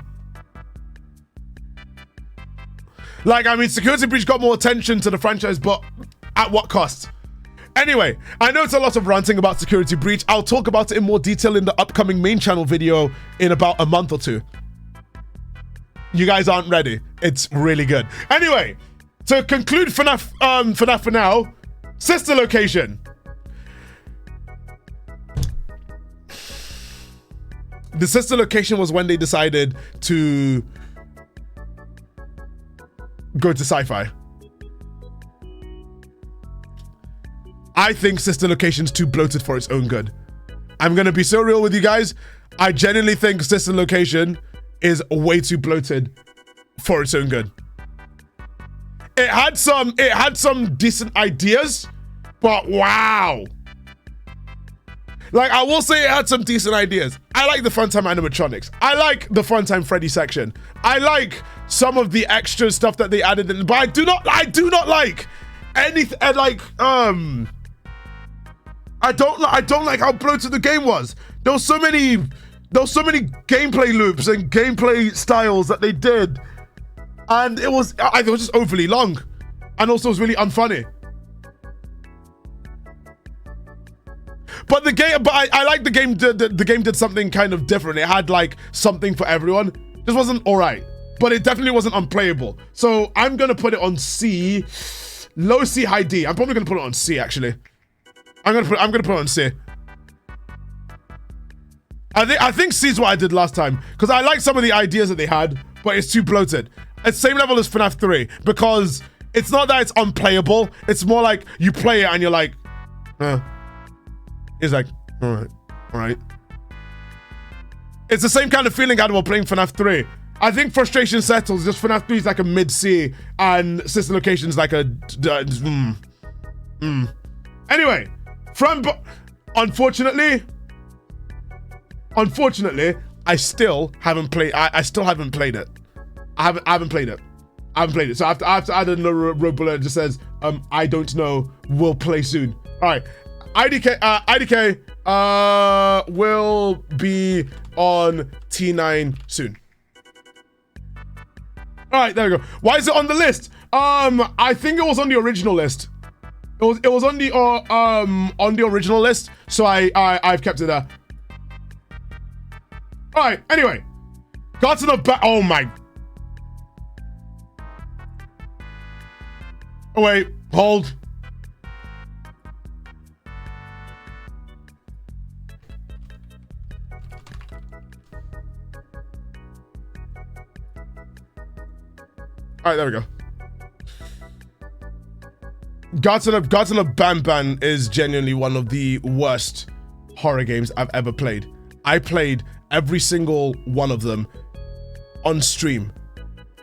Like, I mean, Security Breach got more attention to the franchise, but at what cost? Anyway, I know it's a lot of ranting about Security Breach. I'll talk about it in more detail in the upcoming main channel video in about a month or two. You guys aren't ready. It's really good. Anyway, to conclude FNAF for now, sister location. The sister location was when they decided to go to sci-fi. I think sister location's too bloated for its own good. I'm gonna be so real with you guys. I genuinely think sister location is way too bloated for its own good. It had some decent ideas, but wow. Like, I will say it had some decent ideas. I like the Funtime animatronics. I like the Funtime Freddy section. I like some of the extra stuff that they added in, but I do not like anything. I don't like how bloated the game was. There was so many gameplay loops and gameplay styles that they did, and it was just overly long, and also it was really unfunny. But I like the game. The game did something kind of different. It had like something for everyone. This wasn't alright, but it definitely wasn't unplayable. So I'm gonna put it on C, low C, high D. I'm probably gonna put it on C actually. I'm gonna put it on C. I think C is what I did last time, because I like some of the ideas that they had, but it's too bloated. It's same level as FNAF 3, because it's not that it's unplayable. It's more like you play it and you're like, it's like, all right. It's the same kind of feeling I had while playing FNAF 3. I think frustration settles. Just FNAF 3 is like a mid C, and sister location is like a Anyway, unfortunately, I still haven't played. I still haven't played it. I haven't played it. So I have to add another road bullet that just says, I don't know. We'll play soon. All right. IDK will be on T9 soon. All right, there we go. Why is it on the list? I think it was on the original list. It was on the original list, so I've kept it there. All right. Anyway, Garten of Banban. Oh my. Oh wait, hold. All right, there we go. Garten of Banban is genuinely one of the worst horror games I've ever played. I played every single one of them on stream.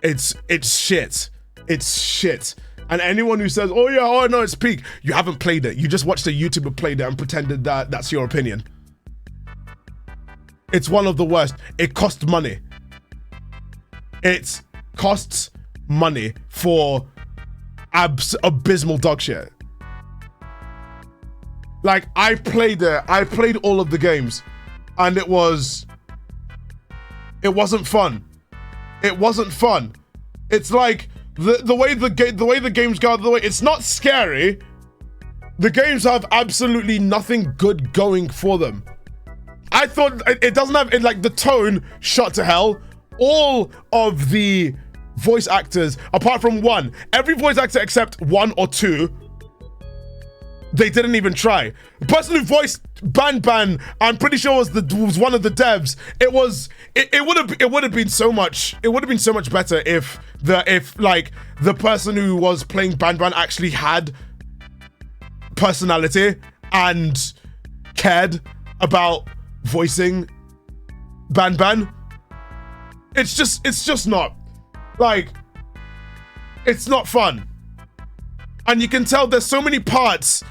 It's shit. It's shit. And anyone who says, oh no, it's peak, you haven't played it. You just watched a YouTuber play it and pretended that that's your opinion. It's one of the worst. It costs money. It costs money for abysmal dog shit. Like, I played all of the games, and it was It wasn't fun. It wasn't fun. It's like the way the games go, it's not scary. The games have absolutely nothing good going for them. I thought it doesn't have like the tone shot to hell. All of the voice actors, apart from one, every voice actor except one or two, they didn't even try. The person who voiced Banban, I'm pretty sure was one of the devs. It would have been so much better if the person who was playing Banban actually had personality and cared about voicing Banban. It's just not like, it's not fun. And you can tell there's so many parts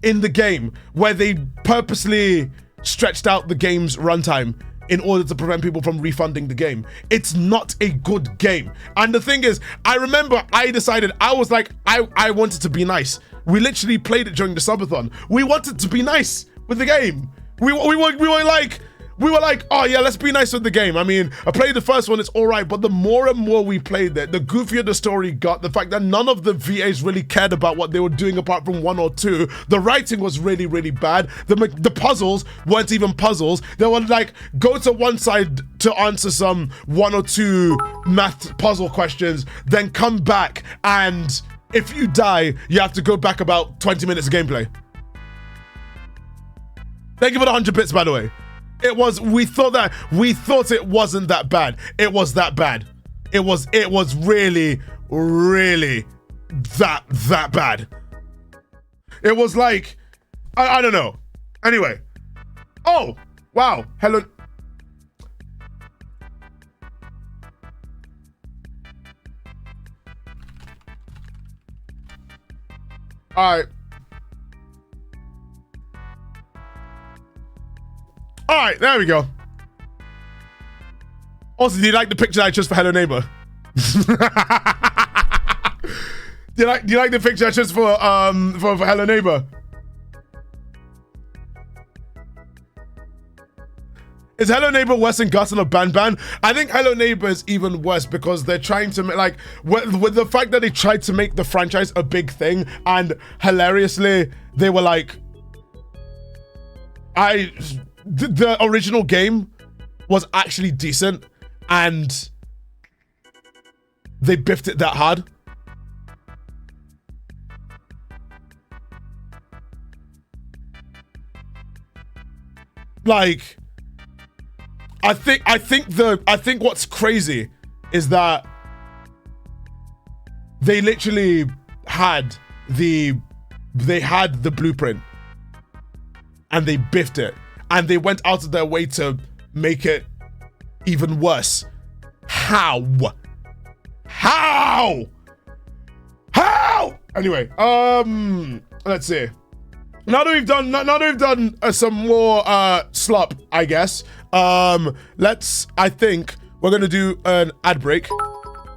in the game where they purposely stretched out the game's runtime in order to prevent people from refunding the game. It's not a good game. And the thing is, I remember I decided, I was like, I wanted to be nice. We literally played it during the subathon. We wanted to be nice with the game. We were like, oh yeah, let's be nice with the game. I mean, I played the first one, it's all right, but the more and more we played it, the goofier the story got, the fact that none of the VAs really cared about what they were doing apart from one or two. The writing was really, really bad. The puzzles weren't even puzzles. They were like, go to one side to answer some one or two math puzzle questions, then come back, and if you die, you have to go back about 20 minutes of gameplay. Thank you for the 100 bits, by the way. We thought it wasn't that bad. It was that bad. It was really, really that bad. It was like, I don't know. Anyway. Oh, wow. Hello. All right. All right, there we go. Also, do you like the picture I chose for Hello Neighbor? do you like the picture I chose for Hello Neighbor? Is Hello Neighbor worse than Garten of Banban? I think Hello Neighbor is even worse because they're trying to make, like, with the fact that they tried to make the franchise a big thing, and hilariously, they were like, the original game was actually decent, and they biffed it that hard. Like, I think what's crazy is that they literally had the blueprint and they biffed it. And they went out of their way to make it even worse. How? Anyway, let's see. Now that we've done some more slop, I guess. I think we're gonna do an ad break,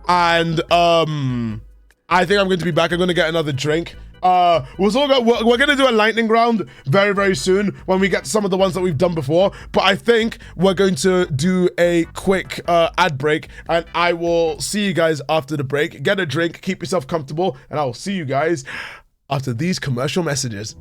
and I think I'm going to be back. I'm gonna get another drink. We're gonna do a lightning round very, very soon when we get to some of the ones that we've done before. But I think we're going to do a quick ad break, and I will see you guys after the break. Get a drink, keep yourself comfortable, and I will see you guys after these commercial messages.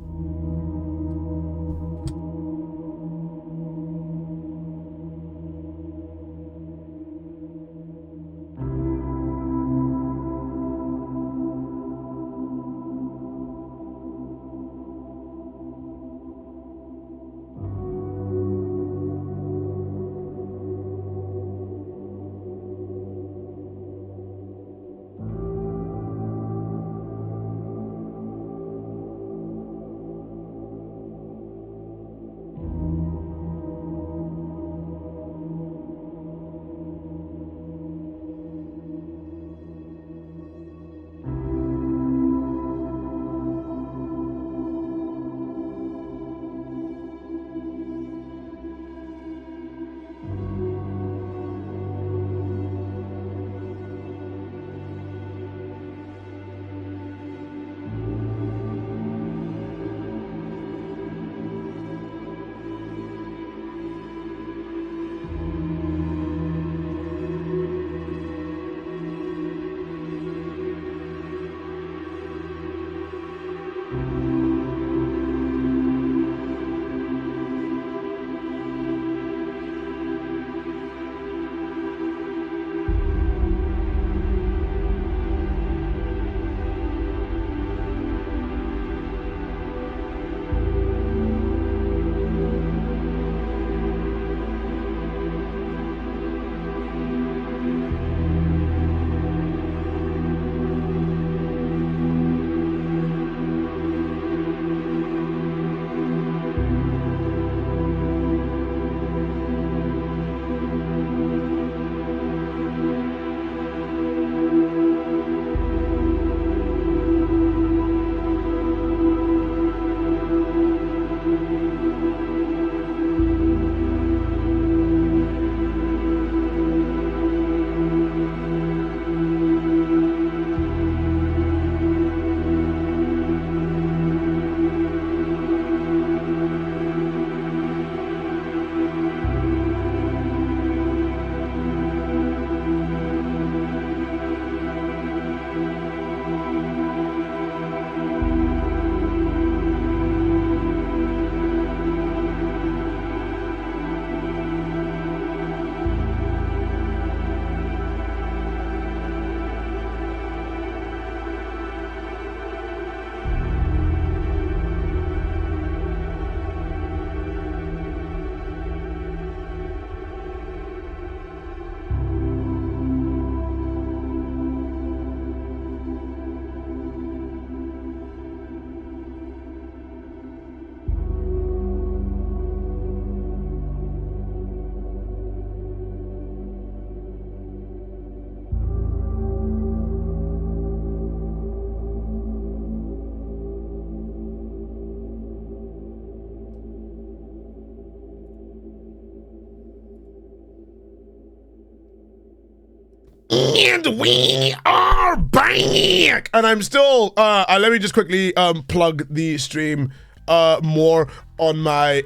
And we are back! And I'm still, let me just quickly plug the stream more on my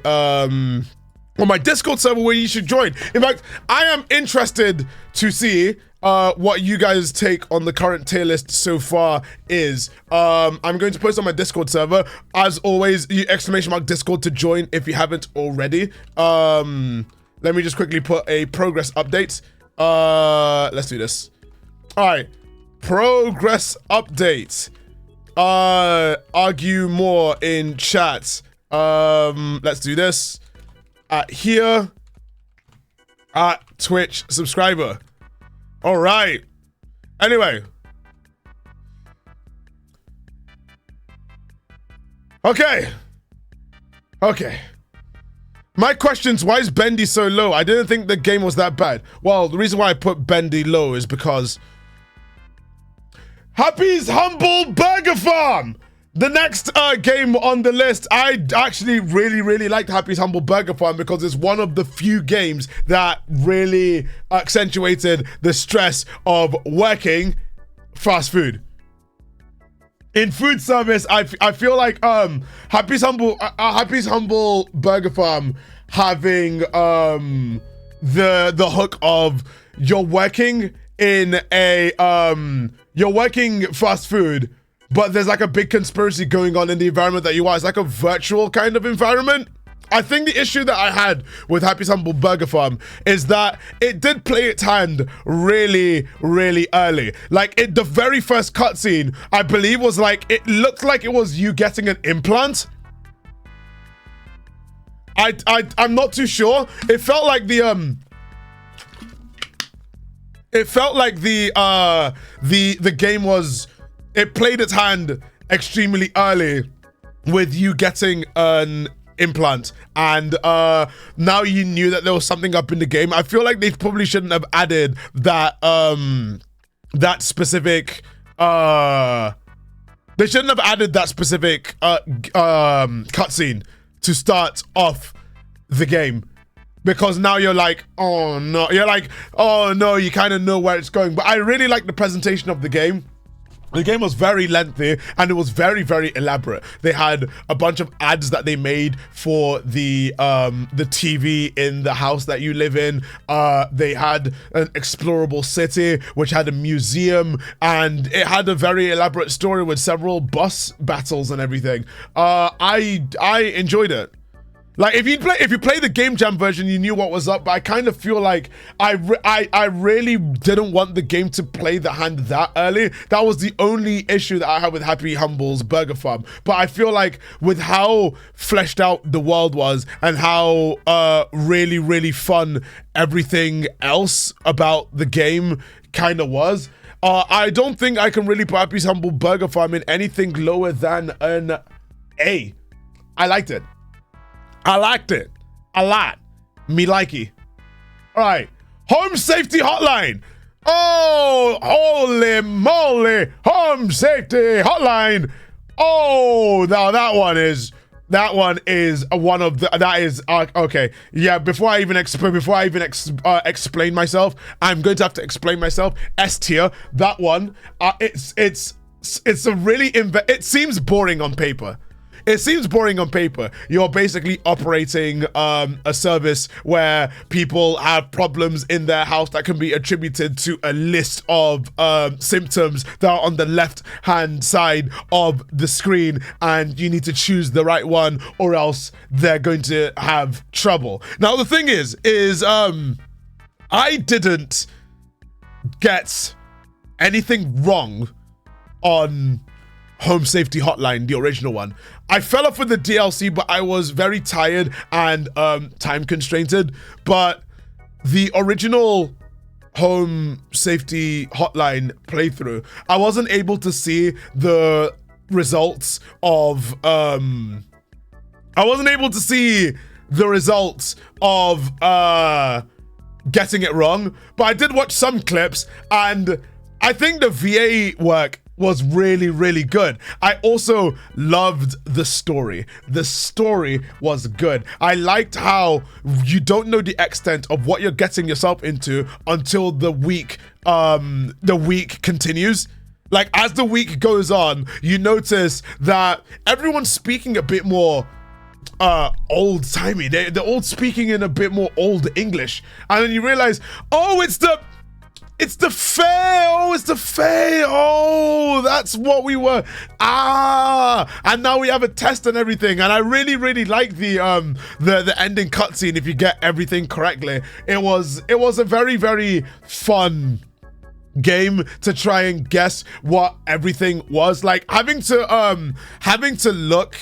Discord server where you should join. In fact, I am interested to see what you guys' take on the current tier list so far is. I'm going to post on my Discord server. As always, !Discord to join if you haven't already. Let me just quickly put a progress update. Let's do this. All right, progress update. Argue more in chat. Let's do this. Here at Twitch subscriber. All right. Anyway. Okay. My question's, why is Bendy so low? I didn't think the game was that bad. Well, the reason why I put Bendy low is because Happy's Humble Burger Farm, the next game on the list. I actually really liked Happy's Humble Burger Farm because it's one of the few games that really accentuated the stress of working fast food. In food service, I feel like Happy's Humble Burger Farm having the hook of you're working in a you're working fast food, but there's like a big conspiracy going on in the environment that you are. It's like a virtual kind of environment. I think the issue that I had with Happy's Humble Burger Farm is that it did play its hand really early. Like the very first cutscene, I believe, was like, it looked like it was you getting an implant. I'm not too sure. It felt like the game was, it played its hand extremely early with you getting an implant, and now you knew that there was something up in the game. I feel like they probably shouldn't have added that that specific they shouldn't have added that specific cutscene to start off the game, because now you're like, oh no, you kind of know where it's going. But I really like the presentation of the game. The game was very lengthy and it was very elaborate. They had a bunch of ads that they made for the TV in the house that you live in. They had an explorable city which had a museum, and it had a very elaborate story with several boss battles and everything. I enjoyed it. Like, if you play the Game Jam version, you knew what was up, but I kind of feel like I really didn't want the game to play the hand that early. That was the only issue that I had with Happy Humble's Burger Farm. But I feel like with how fleshed out the world was and how really fun everything else about the game kind of was, I don't think I can really put Happy's Humble Burger Farm in anything lower than an A. I liked it. I liked it a lot. Me likey. All right. Home Safety Hotline. Oh, holy moly. Home Safety Hotline. Oh, now that one is one of the, that is, okay. Yeah, before I even explain myself, I'm going to have to explain myself. S tier, that one, it's a really, it seems boring on paper. It seems boring on paper. You're basically operating a service where people have problems in their house that can be attributed to a list of symptoms that are on the left-hand side of the screen, and you need to choose the right one or else they're going to have trouble. Now, the thing is I didn't get anything wrong on Home Safety Hotline, the original one. I fell off with the DLC, but I was very tired and time constrained. But the original Home Safety Hotline playthrough, I wasn't able to see the results of getting it wrong, but I did watch some clips, and I think the VA work was really, really good. I also loved the story. The story was good. I liked how you don't know the extent of what you're getting yourself into until the week continues. Like, as the week goes on, you notice that everyone's speaking a bit more old-timey. They're all speaking in a bit more old English. And then you realize, oh, it's the Fae. Oh, it's the Fae. Oh, that's what we were. And now we have a test and everything. And I really, really like the ending cutscene. If you get everything correctly, it was a very, very fun game to try and guess what everything was. Like, having to look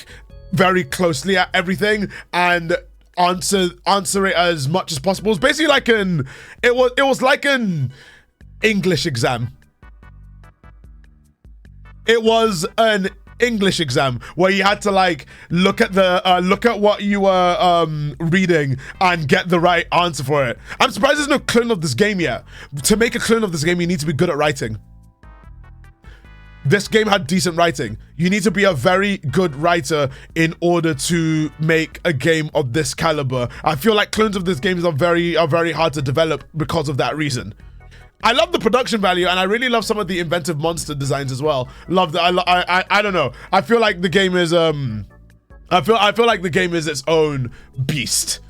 very closely at everything and answer it as much as possible. It's basically like it was like an English exam. It was an English exam where you had to like look at what you were reading and get the right answer for it. I'm surprised there's no clone of this game yet. To make a clone of this game, you need to be good at writing. This game had decent writing. You need to be a very good writer in order to make a game of this caliber. I feel like clones of this game are very hard to develop because of that reason. I love the production value, and I really love some of the inventive monster designs as well. Love that. I don't know. I feel like the game is I feel like the game is its own beast.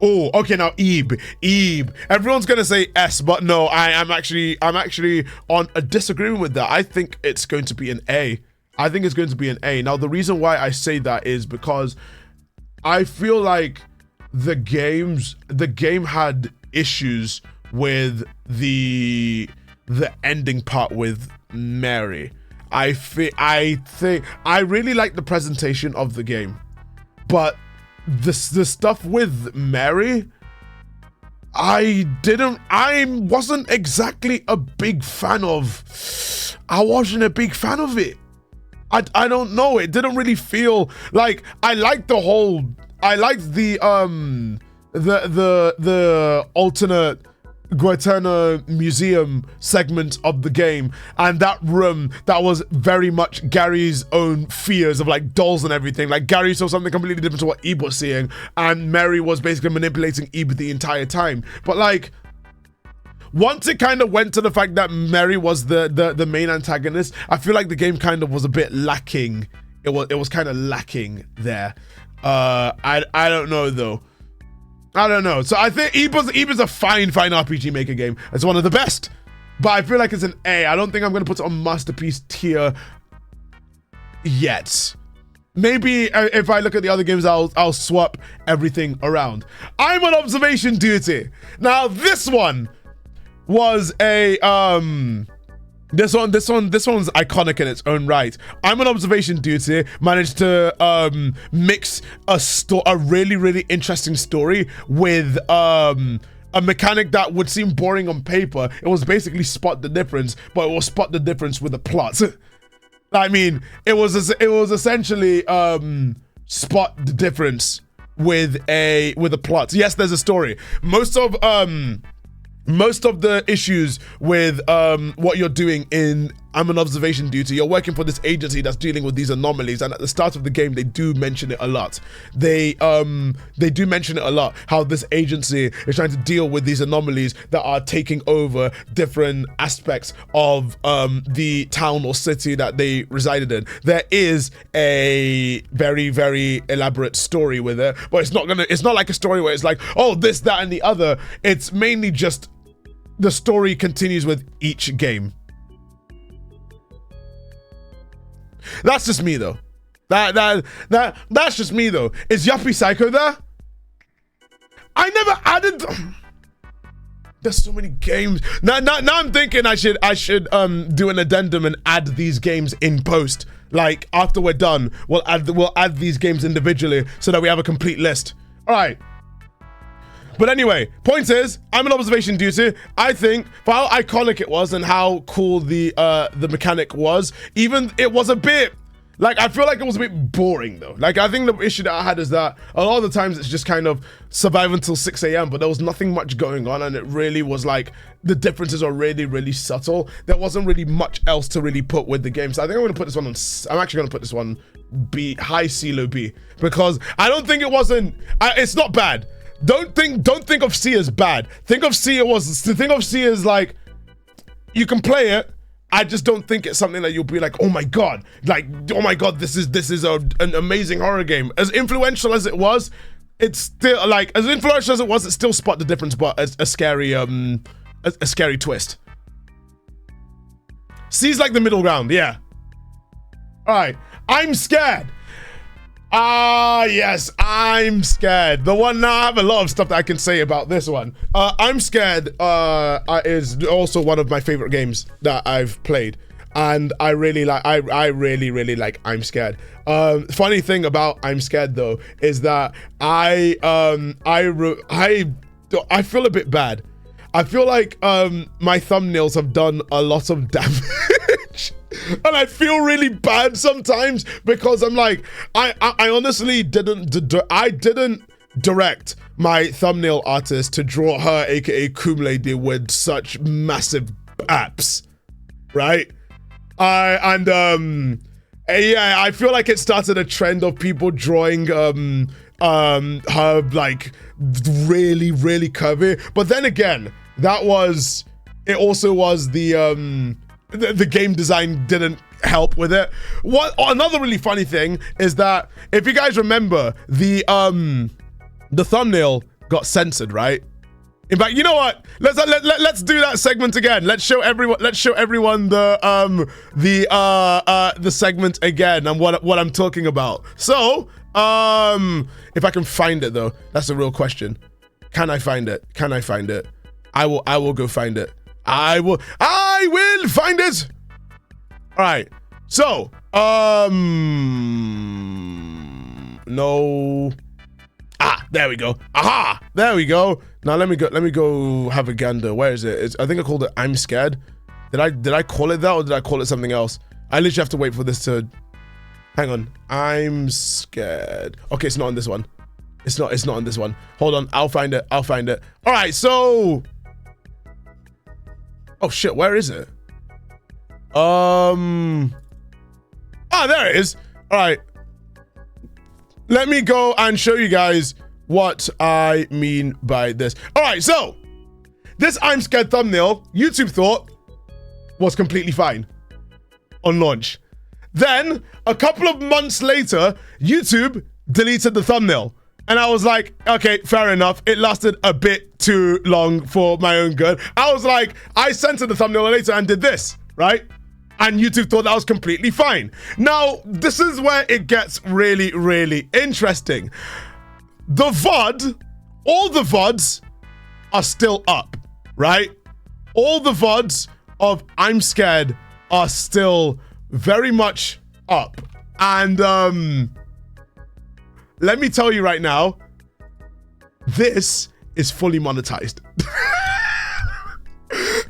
Oh, okay, now Ebe. Everyone's gonna say S, but no, I'm actually on a disagreement with that. I think it's going to be an A. I think it's going to be an A. Now, the reason why I say that is because I feel like the game had issues with the ending part with Mary. I think I really like the presentation of the game, but the stuff with Mary, I wasn't exactly a big fan of. I wasn't a big fan of it. I don't know. It didn't really feel like I liked the alternate Guaterna museum segment of the game, and that room that was very much Gary's own fears of like dolls and everything. Like, Gary saw something completely different to what Ebe was seeing, and Mary was basically manipulating Ebe the entire time. But like, once it kind of went to the fact that Mary was the main antagonist, I feel like the game kind of was a bit lacking. It was kind of lacking there. I don't know though. I don't know. So I think Ebe's a fine RPG Maker game. It's one of the best. But I feel like it's an A. I don't think I'm going to put it on Masterpiece tier yet. Maybe if I look at the other games, I'll swap everything around. I'm on observation duty. Now, this one was a this one's iconic in its own right. I'm on observation duty, managed to mix a really, really interesting story with a mechanic that would seem boring on paper. It was basically spot the difference, but it was spot the difference with a plot. I mean, it was essentially spot the difference with a plot. Yes, there's a story. Most of the issues with what you're doing in I'm on observation duty, you're working for this agency that's dealing with these anomalies, and at the start of the game they do mention it a lot. They do mention it a lot, how this agency is trying to deal with these anomalies that are taking over different aspects of the town or city that they resided in. There is a very, very elaborate story with it, but it's not like a story where it's like, oh, this, that, and the other. It's mainly just the story continues with each game. That's just me though. That's just me though. Is Yuppie Psycho there? I never added. There's so many games. Now I'm thinking I should do an addendum and add these games in post. Like, after we're done, we'll add these games individually so that we have a complete list. All right. But anyway, point is, I'm on observation duty. I think for how iconic it was and how cool the mechanic was, even it was a bit Like, I feel like it was a bit boring though. Like, I think the issue that I had is that a lot of the times it's just kind of survive until 6 a.m. but there was nothing much going on, and it really was like, the differences are really, really subtle. There wasn't really much else to really put with the game. So I think I'm gonna put this one on, I'm actually gonna put this one B, high C, low B, because I don't think it wasn't, it's not bad. Don't think of C as bad. Think of C as like, you can play it. I just don't think it's something that you'll be like, oh my god, this is an amazing horror game. As influential as it was, it's still like, as influential as it was, it still spot the difference, but a scary twist. C's like the middle ground, yeah. All right, I'm scared. Yes, I'm scared. The one now, I have a lot of stuff that I can say about this one. I'm scared is also one of my favorite games that I've played, and I really like. I really like I'm scared. Funny thing about I'm scared though is that I feel a bit bad. I feel like my thumbnails have done a lot of damage. And I feel really bad sometimes because I'm like, I honestly didn't direct my thumbnail artist to draw her, aka Coom Lady, with such massive abs, right? Yeah, I feel like it started a trend of people drawing her like really curvy. But then again, it also was the game design didn't help with it. Another really funny thing is that if you guys remember, the thumbnail got censored, right? In fact, you know what? Let's do that segment again. Let's show everyone the segment again and what I'm talking about. So, if I can find it though, that's a real question. Can I find it? I will go find it. I will find it. All right. So, no. There we go. Aha! There we go. Now let me go have a gander. Where is it? I think I called it I'm scared. Did I call it that, or did I call it something else? I literally have to wait for this to, hang on. I'm scared. Okay, it's not on this one. It's not on this one. Hold on, I'll find it. All right, so, oh shit, where is it? There it is. All right. Let me go and show you guys what I mean by this. All right, so this I'm scared thumbnail, YouTube thought was completely fine on launch. Then a couple of months later, YouTube deleted the thumbnail. And I was like, okay, fair enough. It lasted a bit too long for my own good. I was like, I censored the thumbnail later and did this, right? And YouTube thought that was completely fine. Now, this is where it gets really, really interesting. The VOD, all the VODs are still up, right? All the VODs of I'm Scared are still very much up. And let me tell you right now, this is fully monetized.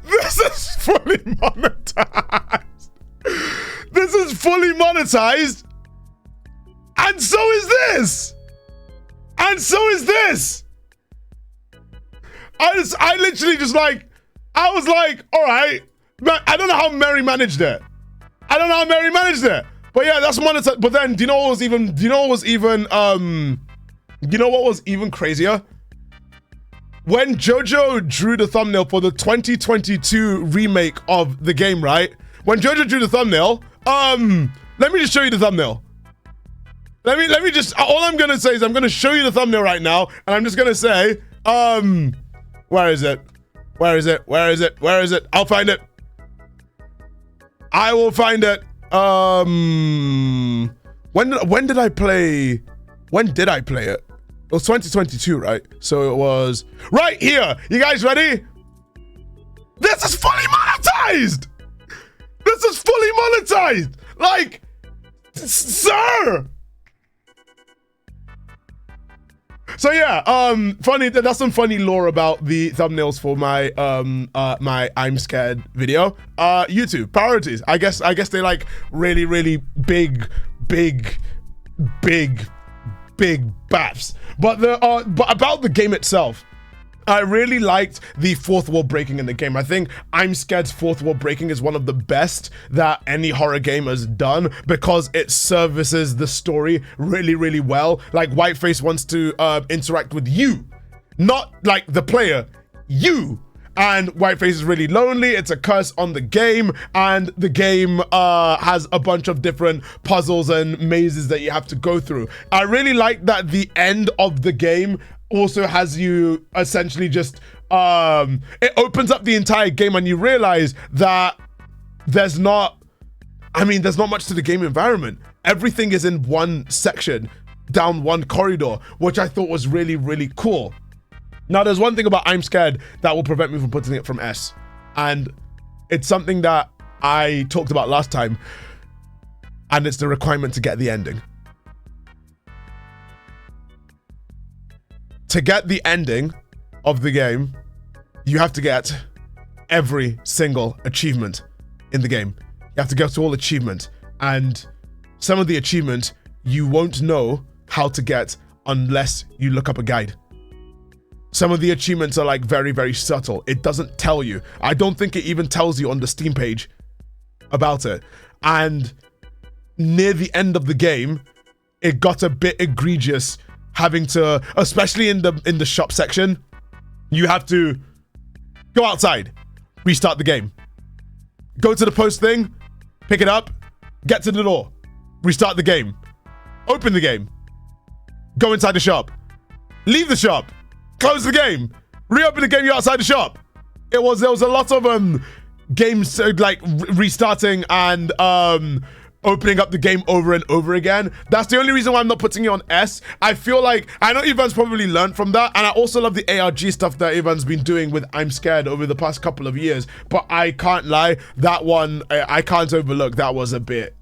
This is fully monetized. This is fully monetized. And so is this. And so is this. I literally just like, I was like, all right. I don't know how Mary managed it. But yeah, that's monetized. But then, do you know what was even crazier? When Jojo drew the thumbnail for the 2022 remake of the game, right? When Jojo drew the thumbnail, let me just show you the thumbnail. Let me just, all I'm gonna say is I'm gonna show you the thumbnail right now, and I'm just gonna say, where is it? I'll find it. I will find it. When did I play it? It was 2022, right? So it was right here. You guys ready? This is fully monetized. Like, sir. So yeah, funny. That's some funny lore about the thumbnails for my my I'm Scared video. YouTube priorities. I guess they like really big big baths. But about the game itself, I really liked the fourth wall breaking in the game. I think I'm Scared's fourth wall breaking is one of the best that any horror game has done because it services the story really, really well. Like Whiteface wants to interact with you, not like the player, you. And Whiteface is really lonely. It's a curse on the game, and the game has a bunch of different puzzles and mazes that you have to go through. I really like that the end of the game also has you essentially just it opens up the entire game, and you realize that there's not much to the game environment. Everything is in one section down one corridor, which I thought was really, really cool. Now, there's one thing about I'm Scared that will prevent me from putting it from S, and it's something that I talked about last time, and it's the requirement to get the ending. To get the ending of the game, you have to get every single achievement in the game. You have to get to all achievements, and some of the achievements you won't know how to get unless you look up a guide. Some of the achievements are like very, very subtle. It doesn't tell you. I don't think it even tells you on the Steam page about it. And near the end of the game, it got a bit egregious having to, especially in the shop section, you have to go outside, restart the game. Go to the post thing, pick it up, get to the door, restart the game, open the game, go inside the shop, leave the shop, close the game, reopen the game, you're outside the shop. There was a lot of games like restarting and opening up the game over and over again. That's the only reason why I'm not putting it on S. I feel like, I know Ivan's probably learned from that, and I also love the ARG stuff that Ivan's been doing with I'm Scared over the past couple of years, but I can't lie, that one, I can't overlook. That was a bit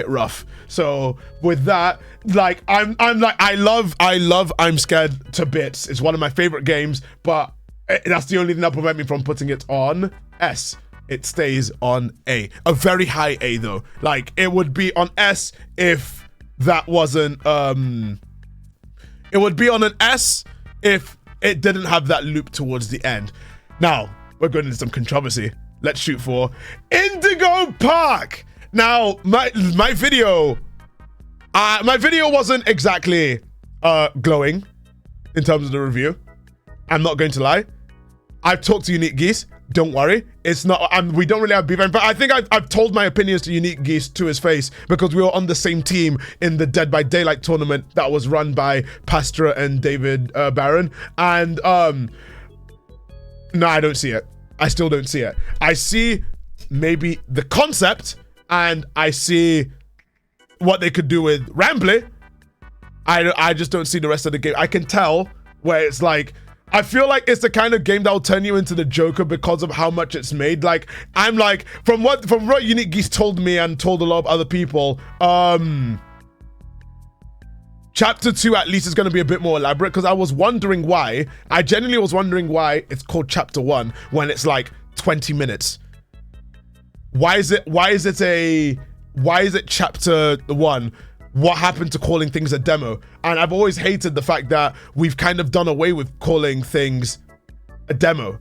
rough. So with that, like, I love I'm Scared to bits. It's one of my favorite games, but that's the only thing that prevents me from putting it on S. It stays on A. A very high A though. Like, it would be on S if that wasn't, it would be on an S if it didn't have that loop towards the end. Now, we're going into some controversy. Let's shoot for Indigo Park. Now, my video wasn't exactly glowing in terms of the review. I'm not going to lie. I've talked to Unique Geese. Don't worry, it's not. We don't really have beef. But I think I've told my opinions to Unique Geese to his face because we were on the same team in the Dead by Daylight tournament that was run by Pastra and David Barron. And no, I don't see it. I still don't see it. I see maybe the concept, and I see what they could do with Rambly. I just don't see the rest of the game. I can tell where it's like, I feel like it's the kind of game that will turn you into the Joker because of how much it's made. Like, I'm like, from what Unique Geese told me and told a lot of other people, Chapter 2 at least is going to be a bit more elaborate, because I was wondering why. I genuinely was wondering why it's called Chapter 1 when it's like 20 minutes. Why is it Chapter 1? What happened to calling things a demo? And I've always hated the fact that we've kind of done away with calling things a demo.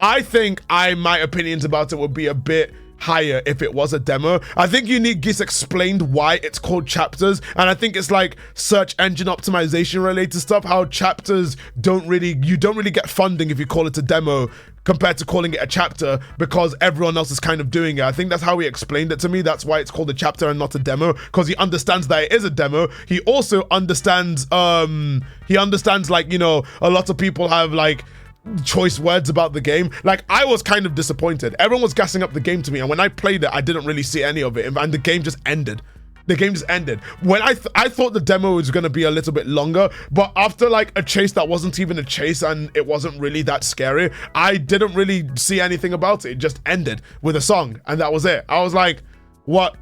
I think my opinions about it would be a bit higher if it was a demo. I think Unique Geese explained why it's called chapters, and I think it's like search engine optimization related stuff, how chapters you don't really get funding if you call it a demo compared to calling it a chapter, because everyone else is kind of doing it. I think that's how he explained it to me. That's why it's called a chapter and not a demo, because he understands that it is a demo. He also understands like, you know, a lot of people have like choice words about the game. Like, I was kind of disappointed. Everyone was gassing up the game to me, and when I played it, I didn't really see any of it, and the game just ended. The game just ended. When I thought the demo was going to be a little bit longer, but after like a chase that wasn't even a chase and it wasn't really that scary, I didn't really see anything about it. It just ended with a song, and that was it. I was like, what?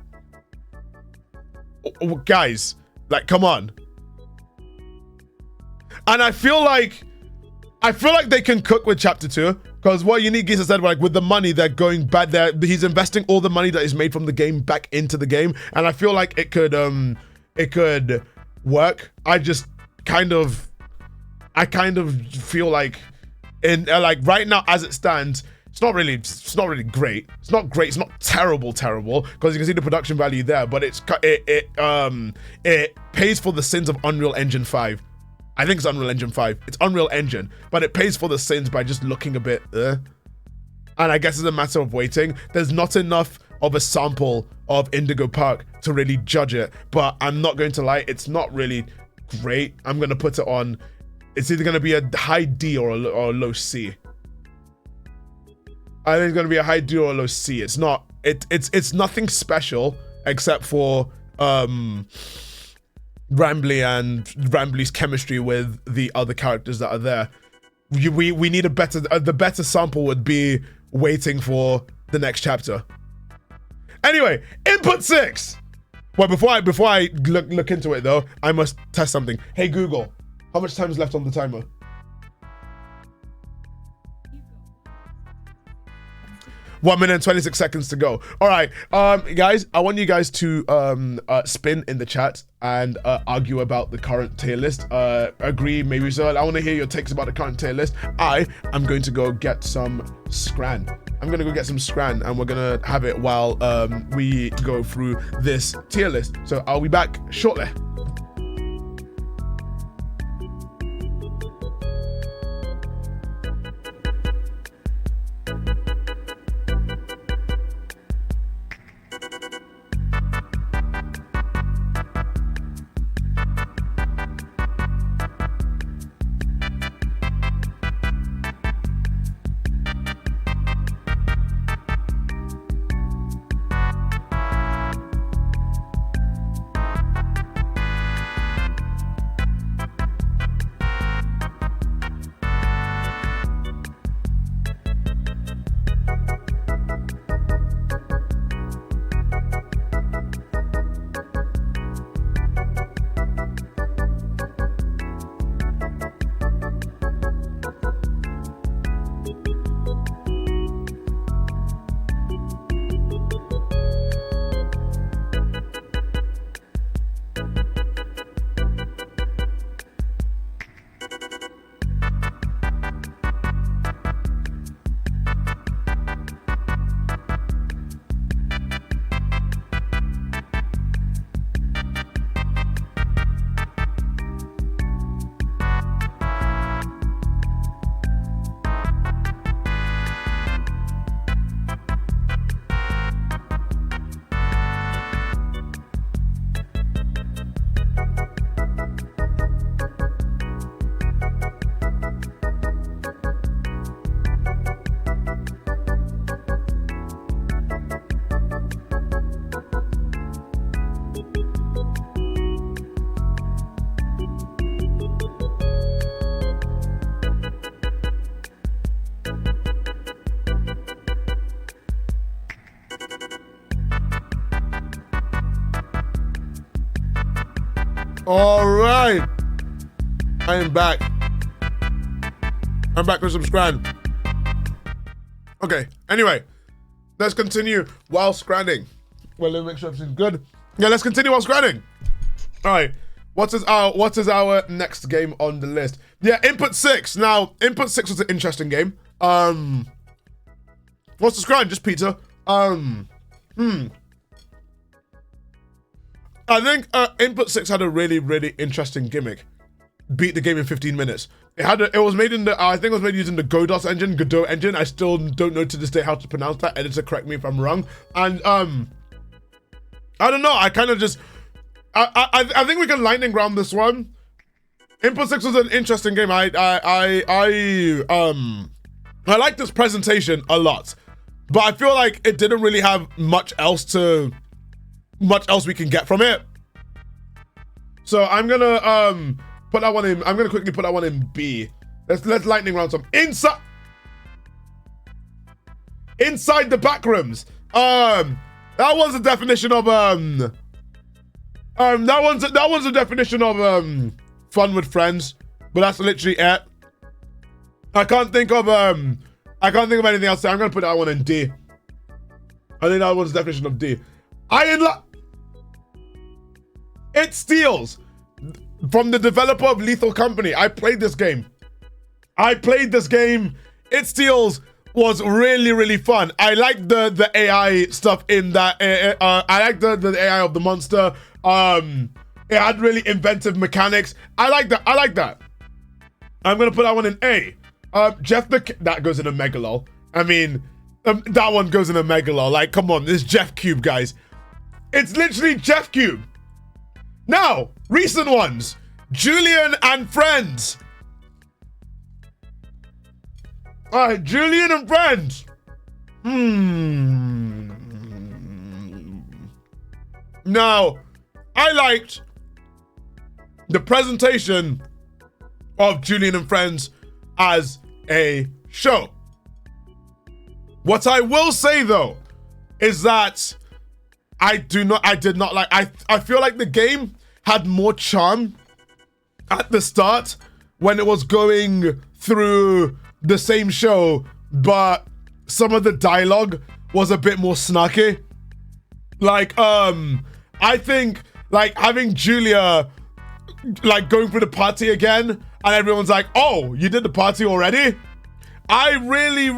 Guys, like, come on. And I feel like they can cook with Chapter 2, because what Unique Geese said, like, with the money they're going back there, he's investing all the money that is made from the game back into the game, and I feel like it could it could work. I kind of feel like like right now as it stands, it's not really great. It's not great. It's not terrible, because you can see the production value there, but it pays for the sins of Unreal Engine 5. I think it's Unreal Engine 5. It's Unreal Engine, but it pays for the sins by just looking a bit and I guess it's a matter of waiting. There's not enough of a sample of Indigo Park to really judge it, but I'm not going to lie, it's not really great. I'm going to put it on, it's either going to be a high D or a low C. I think it's going to be a high D or a low C. It's not, it's nothing special except for Rambly and Rambly's chemistry with the other characters that are there. We need a better, the better sample would be waiting for the next chapter. Anyway, input 6. Well, before I look into it though, I must test something. Hey Google, how much time is left on the timer? 1 minute and 26 seconds to go. All right, guys, I want you guys to spin in the chat and argue about the current tier list. Agree, maybe so. I want to hear your takes about the current tier list. I am going to go get some Scran. And we're gonna have it while we go through this tier list. So I'll be back shortly. All right, I am back. I'm back with some Scran. Okay, anyway, let's continue while Scranning. Well, let me make sure everything's good. Yeah, let's continue while Scranning. All right, what is our next game on the list? Yeah, Input 6. Now, Input 6 was an interesting game. What's the Scran? Just Peter. I think Input 6 had a really, really interesting gimmick. Beat the game in 15 minutes. It was made in the, I think it was made using the Godot engine. I still don't know to this day how to pronounce that. Editor, correct me if I'm wrong. And I don't know. I kind of just, I think we can lightning round this one. Input 6 was an interesting game. I like this presentation a lot, but I feel like it didn't really have much else we can get from it. So I'm gonna put that one in. I'm gonna quickly put that one in B. Let's lightning round some inside the back rooms. That was a definition of that one's a definition of fun with friends, but that's literally it. I can't think of anything else. I'm gonna put that one in D. I think that one's the definition of D. It steals from the developer of Lethal Company. I played this game. It Steals was really, really fun. I like the AI stuff in that. I like the AI of the monster. It had really inventive mechanics. I like that. I'm gonna put that one in A. That goes in a megalol. I mean, that one goes in a megalol. Like, come on, this Jeff Cube, guys. It's literally Jeff Cube. Now, recent ones. Julian and Friends. Alright, Julian and Friends. Now, I liked the presentation of Julian and Friends as a show. What I will say though is that I did not like. I feel like the game had more charm at the start when it was going through the same show, but some of the dialogue was a bit more snarky. Like, I think like having Julia like going through the party again and everyone's like, oh, you did the party already? I really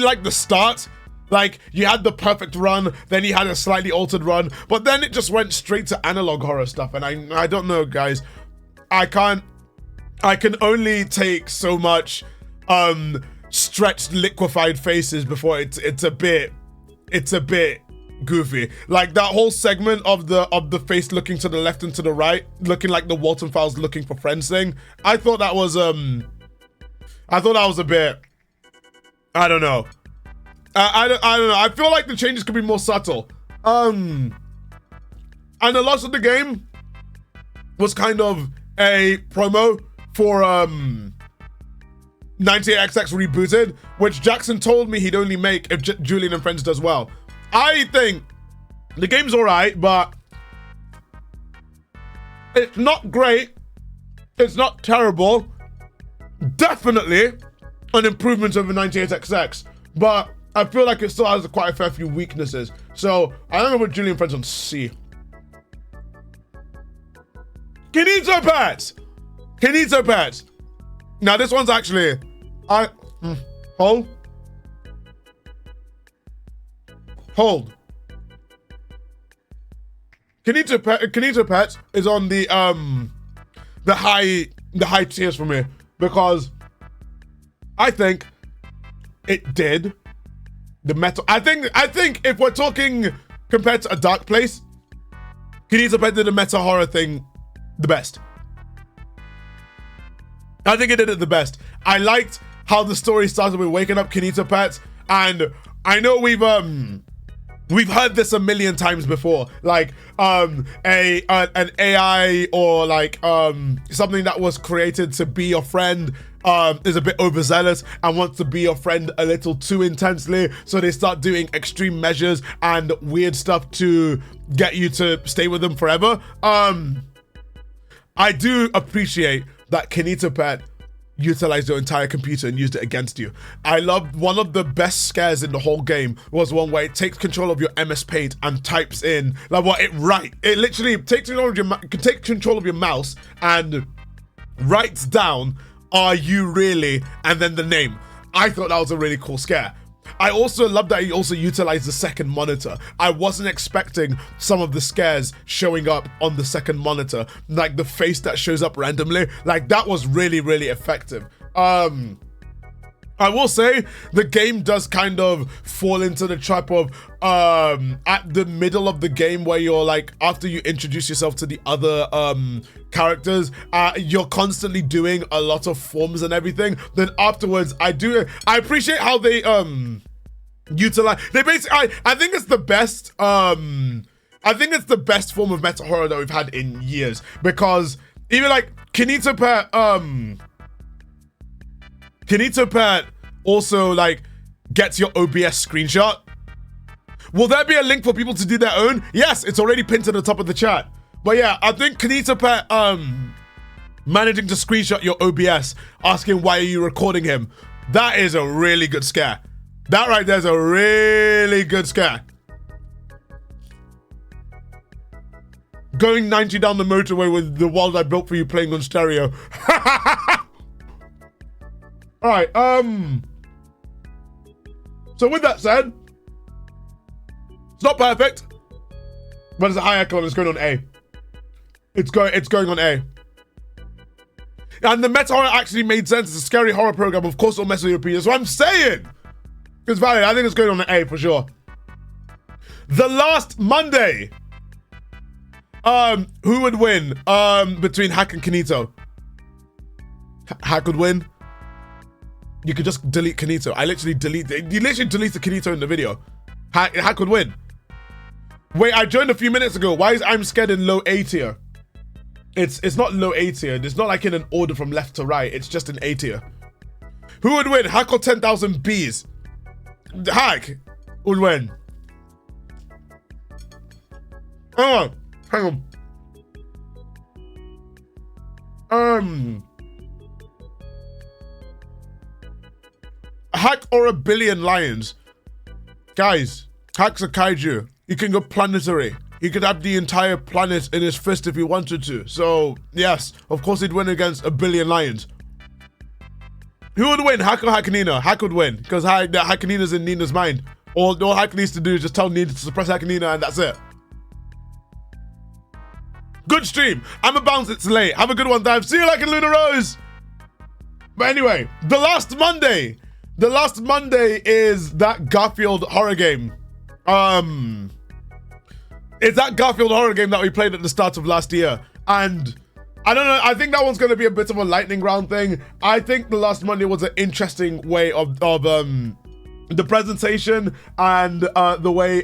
like the start. Like, you had the perfect run, then you had a slightly altered run, but then it just went straight to analog horror stuff, and I don't know, guys. I can only take so much stretched liquefied faces before it's a bit goofy. Like that whole segment of the face looking to the left and to the right, looking like the Walton Files looking for friends thing. I thought that was a bit, I don't know. I don't know. I feel like the changes could be more subtle. And the loss of the game was kind of a promo for 98XX Rebooted, which Jackson told me he'd only make if Julian and Friends does well. I think the game's alright, but it's not great. It's not terrible. Definitely an improvement over 98XX, but I feel like it still has quite a fair few weaknesses. So I'm gonna put Julian Friends on C. Kinito Pets. Now this one's actually, hold. Kinito Pets is on the high tiers for me because I think it did the meta. I think if we're talking compared to A Dark Place, Kinito Pets did the meta horror thing the best. I think it did it the best. I liked how the story started with waking up Kinito Pets, and I know we've heard this a million times before, like an AI or like something that was created to be your friend is a bit overzealous and wants to be your friend a little too intensely, so they start doing extreme measures and weird stuff to get you to stay with them forever. I do appreciate that Kinito Pet utilized your entire computer and used it against you. I loved one of the best scares in the whole game was one where it takes control of your MS Paint and types in like what it literally takes control of your mouse and writes down, "Are you really?" and then the name. I thought that was a really cool scare. I also love that he also utilized the second monitor. I wasn't expecting some of the scares showing up on the second monitor, like the face that shows up randomly. Like that was really, really effective. I will say the game does kind of fall into the trap of at the middle of the game where you're like, after you introduce yourself to the other characters, you're constantly doing a lot of forms and everything. Then afterwards, I appreciate how they utilize. They basically, I think it's the best. I think it's the best form of meta horror that we've had in years, because even like Kinito Pet also like gets your OBS screenshot. Will there be a link for people to do their own? Yes, it's already pinned to the top of the chat. But yeah, I think Kinito Pet managing to screenshot your OBS, asking why are you recording him, that is a really good scare. That right there's a really good scare. going 90 down the motorway with the world I built for you playing on stereo. All right. So with that said, it's not perfect, but it's a high echo and it's going on A. It's going on A. And the meta horror actually made sense. It's a scary horror program. Of course, it'll mess with your opinion. So I'm saying it's valid. I think it's going on an A for sure. The last Monday. Who would win? Between Hack and Kanito. Hack would win. You could just delete Kanito. You literally deleted Kanito in the video. Hack would win. Wait, I joined a few minutes ago. Why is I'm Scared in low A tier? It's not low A tier. It's not like in an order from left to right. It's just an A tier. Who would win? Hack or 10,000 bees? Hack would win. Oh, hang on. Hack or a billion lions? Guys, Hack's a kaiju. He can go planetary. He could have the entire planet in his fist if he wanted to. So, yes, of course he'd win against a billion lions. Who would win, Hack or Hakanina? Hack would win, because Hakanina's in Nina's mind. All Hack needs to do is just tell Nina to suppress Hakanina and that's it. Good stream. I'm a bounce, it's late. Have a good one, Dive. See you like in Luna Rose. But anyway, the last Monday is that Garfield horror game. It's that Garfield horror game that we played at the start of last year. And I don't know, I think that one's going to be a bit of a lightning round thing. I think the last Monday was an interesting way of the presentation and the way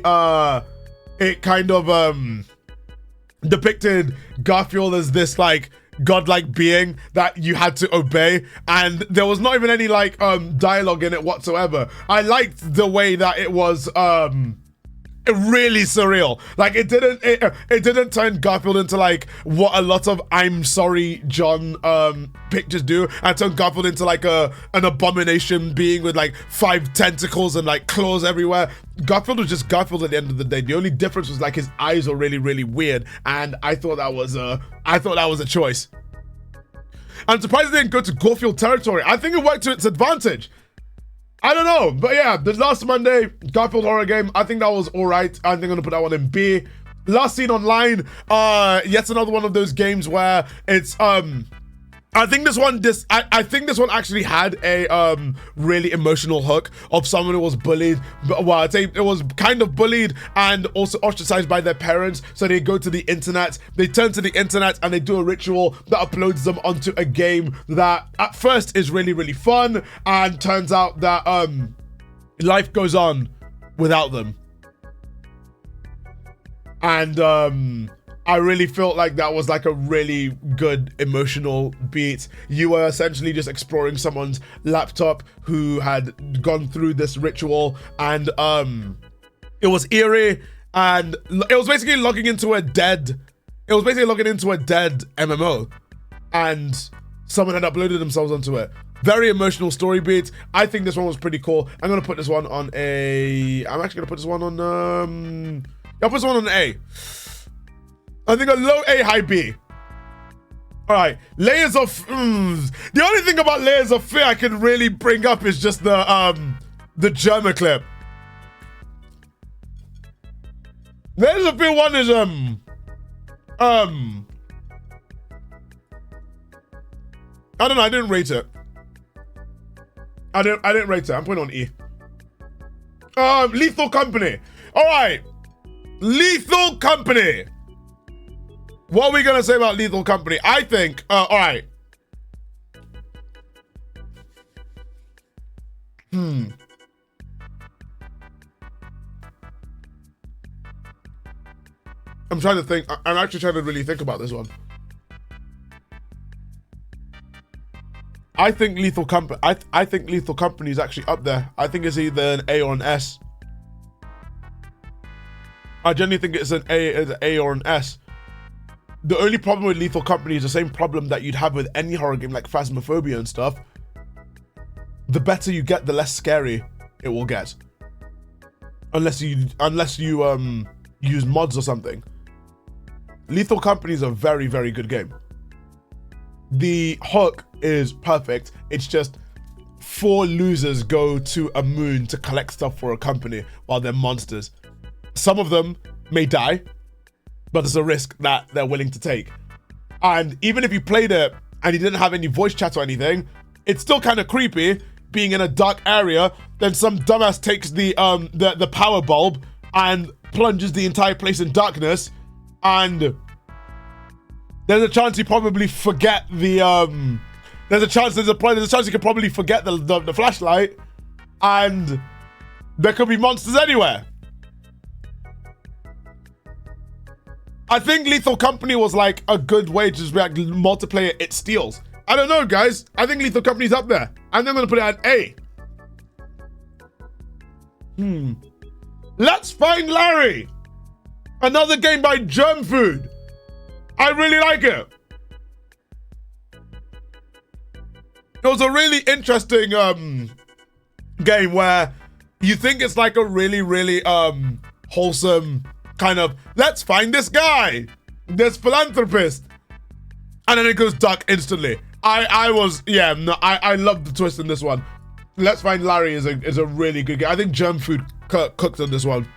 it kind of depicted Garfield as this like godlike being that you had to obey, and there was not even any like dialogue in it whatsoever. I liked the way that it was really surreal. Like it didn't turn Garfield into like what a lot of I'm Sorry John pictures do, and turn Garfield into like an abomination being with like 5 tentacles and like claws everywhere. Garfield was just Garfield at the end of the day. The only difference was like his eyes were really, really weird, and I thought that was a choice. I'm surprised they didn't go to Garfield territory. I think it worked to its advantage. I don't know, but yeah, the last Monday, Garfield horror game, I think that was all right. I think I'm gonna put that one in B. Last Seen Online, yet another one of those games where it's, I think this one actually had a really emotional hook of someone who was bullied. Well, I'd say it was kind of bullied and also ostracized by their parents. So they go to the internet, they turn to the internet and they do a ritual that uploads them onto a game that at first is really, really fun, and turns out that life goes on without them. And I really felt like that was like a really good emotional beat. You were essentially just exploring someone's laptop who had gone through this ritual, and it was eerie, and it was basically logging into a dead MMO, and someone had uploaded themselves onto it. Very emotional story beat. I think this one was pretty cool. I'm gonna put this one on a. I'm actually gonna put this one on. I'll put this one on an A. I think a low A, high B. All right, Layers of. The only thing about Layers of Fear I can really bring up is just the Germa clip. Layers of Fear 1 is I don't know. I didn't rate it. I didn't rate it. I'm putting it on E. Lethal Company. All right, Lethal Company. What are we gonna say about Lethal Company? I think, all right. I'm trying to think. I'm actually trying to really think about this one. I think Lethal Company. I think Lethal Company is actually up there. I think it's either an A or an S. I genuinely think it's an A or an S. The only problem with Lethal Company is the same problem that you'd have with any horror game like Phasmophobia and stuff. The better you get, the less scary it will get. Unless you use mods or something. Lethal Company is a very, very good game. The hook is perfect. It's just 4 losers go to a moon to collect stuff for a company while they're monsters. Some of them may die, but it's a risk that they're willing to take. And even if you played it and you didn't have any voice chat or anything, it's still kind of creepy being in a dark area. Then some dumbass takes the power bulb and plunges the entire place in darkness, and there's a chance you probably forget the there's a chance you could probably forget the flashlight, and there could be monsters anywhere. I think Lethal Company was like a good way to just be like multiplayer it steals. I don't know, guys. I think Lethal Company's up there. And I'm gonna put it at A. Let's Find Larry. Another game by Germ Food. I really like it. It was a really interesting game where you think it's like a really, really wholesome kind of, let's find this guy, this philanthropist, and then it goes dark instantly. I love the twist in this one. Let's Find Larry is a really good game. I think Germ Food cooked on this one.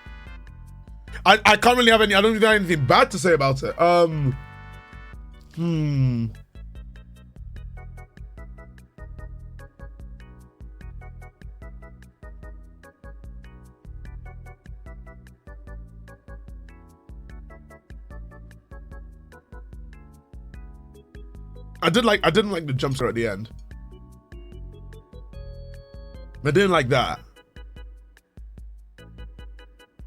I can't really have I don't think I have anything bad to say about it. I didn't like the jump scare at the end. I didn't like that.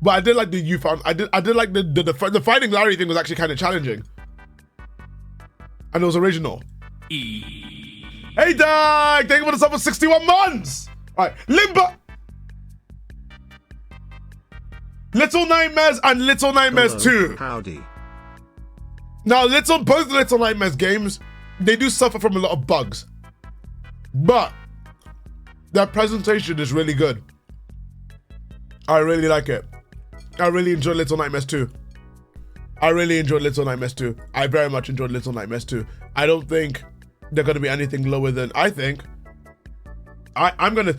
But I did like the I did like the Finding Larry thing was actually kind of challenging. And it was original. Hey Doug! Thank you for the sub for 61 months! Alright, Limbo! Little Nightmares and Little Nightmares 2. Howdy. Now, both Little Nightmares games, they do suffer from a lot of bugs. But their presentation is really good. I really like it. I really enjoyed Little Nightmares 2. I really enjoyed Little Nightmares 2. I very much enjoyed Little Nightmares 2. I don't think they're gonna be anything lower than, I think. I'm gonna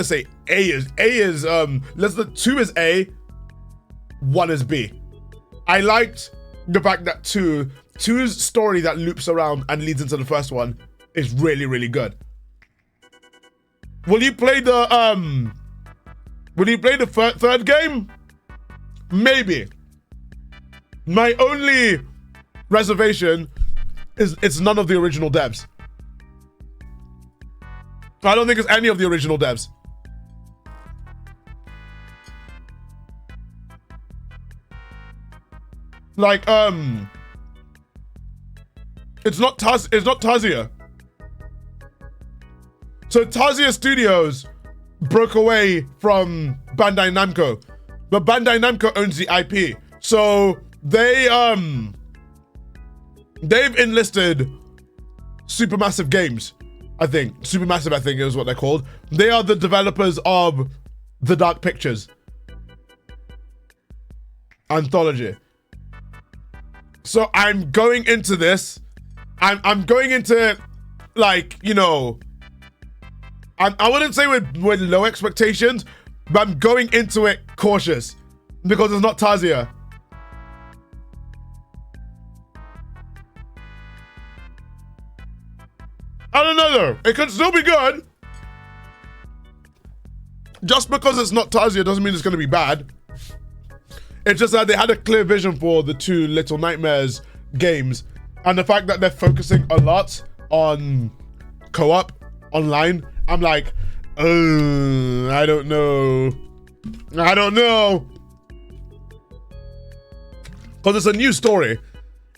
say A is 2 is A, 1 is B. I liked the fact that 2's story that loops around and leads into the first one is really, really good. Will you play the third game? Maybe. My only reservation is it's none of the original devs. I don't think it's any of the original devs. Like, it's not Tazia. So Tazia Studios broke away from Bandai Namco, but Bandai Namco owns the IP. So they've enlisted Supermassive Games, I think. Supermassive, I think is what they're called. They are the developers of The Dark Pictures anthology. So I'm going into this. I'm going into, like, you know, I wouldn't say with low expectations, but I'm going into it cautious because it's not Tazia. I don't know though. It could still be good. Just because it's not Tazia doesn't mean it's going to be bad. It's just that they had a clear vision for the 2 Little Nightmares games. And the fact that they're focusing a lot on co-op online, I'm like, I don't know. Because it's a new story.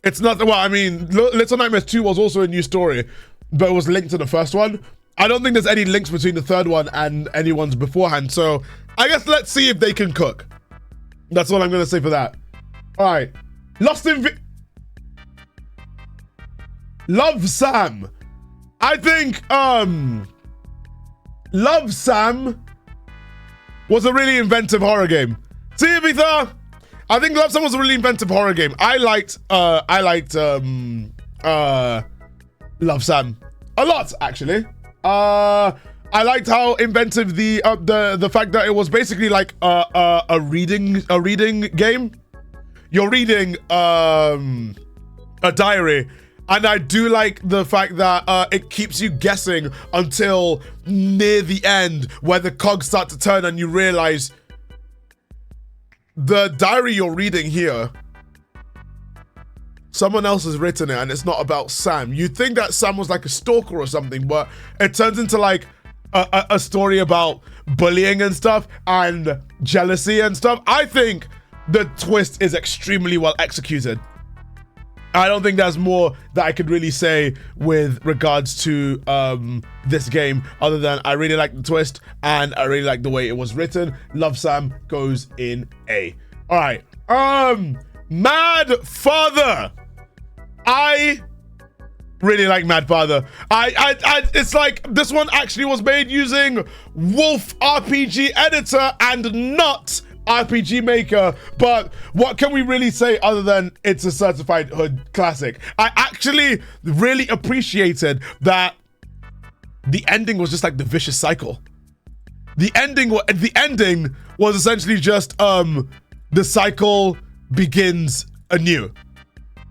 It's not, well, I mean, Little Nightmares 2 was also a new story, but it was linked to the first one. I don't think there's any links between the third one and anyone's beforehand. So I guess let's see if they can cook. That's all I'm going to say for that. All right. Love Sam. I think Love Sam was a really inventive horror game. See, Ibiza, I think Love Sam was a really inventive horror game. I liked Love Sam a lot, actually. I liked how inventive the fact that it was basically like a reading game. You're reading a diary, and I do like the fact that it keeps you guessing until near the end, where the cogs start to turn and you realize the diary you're reading here, someone else has written it, and it's not about Sam. You'd think that Sam was like a stalker or something, but it turns into like a story about bullying and stuff and jealousy and stuff. I think the twist is extremely well executed. I don't think there's more that I could really say with regards to this game, other than I really like the twist and I really like the way it was written. Love Sam goes in A. All right. Mad Father. I really like Mad Father. It's like this one actually was made using Wolf RPG Editor and not RPG Maker, but what can we really say other than it's a certified hood classic? I actually really appreciated that the ending was just like the vicious cycle. The ending was essentially just the cycle begins anew.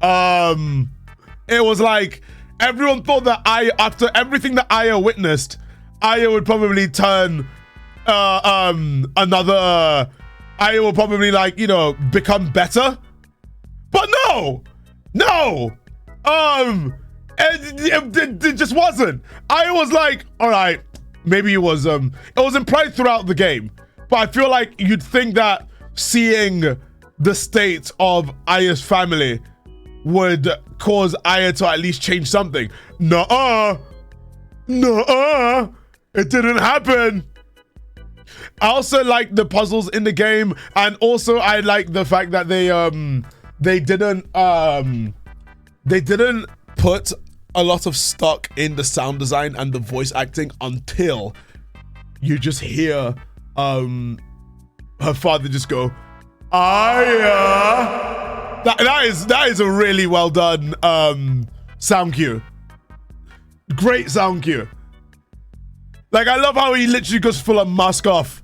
It was like everyone thought that after everything that Aya witnessed, Aya would probably turn another. I will probably become better, but no, it just wasn't. I was like, all right, maybe it was implied throughout the game, but I feel like you'd think that seeing the state of Aya's family would cause Aya to at least change something. Nuh-uh, it didn't happen. I also like the puzzles in the game, and also I like the fact that they didn't put a lot of stock in the sound design and the voice acting until you just hear her father just go, Aya. That is a really well done sound cue. Great sound cue. Like, I love how he literally goes full on mask off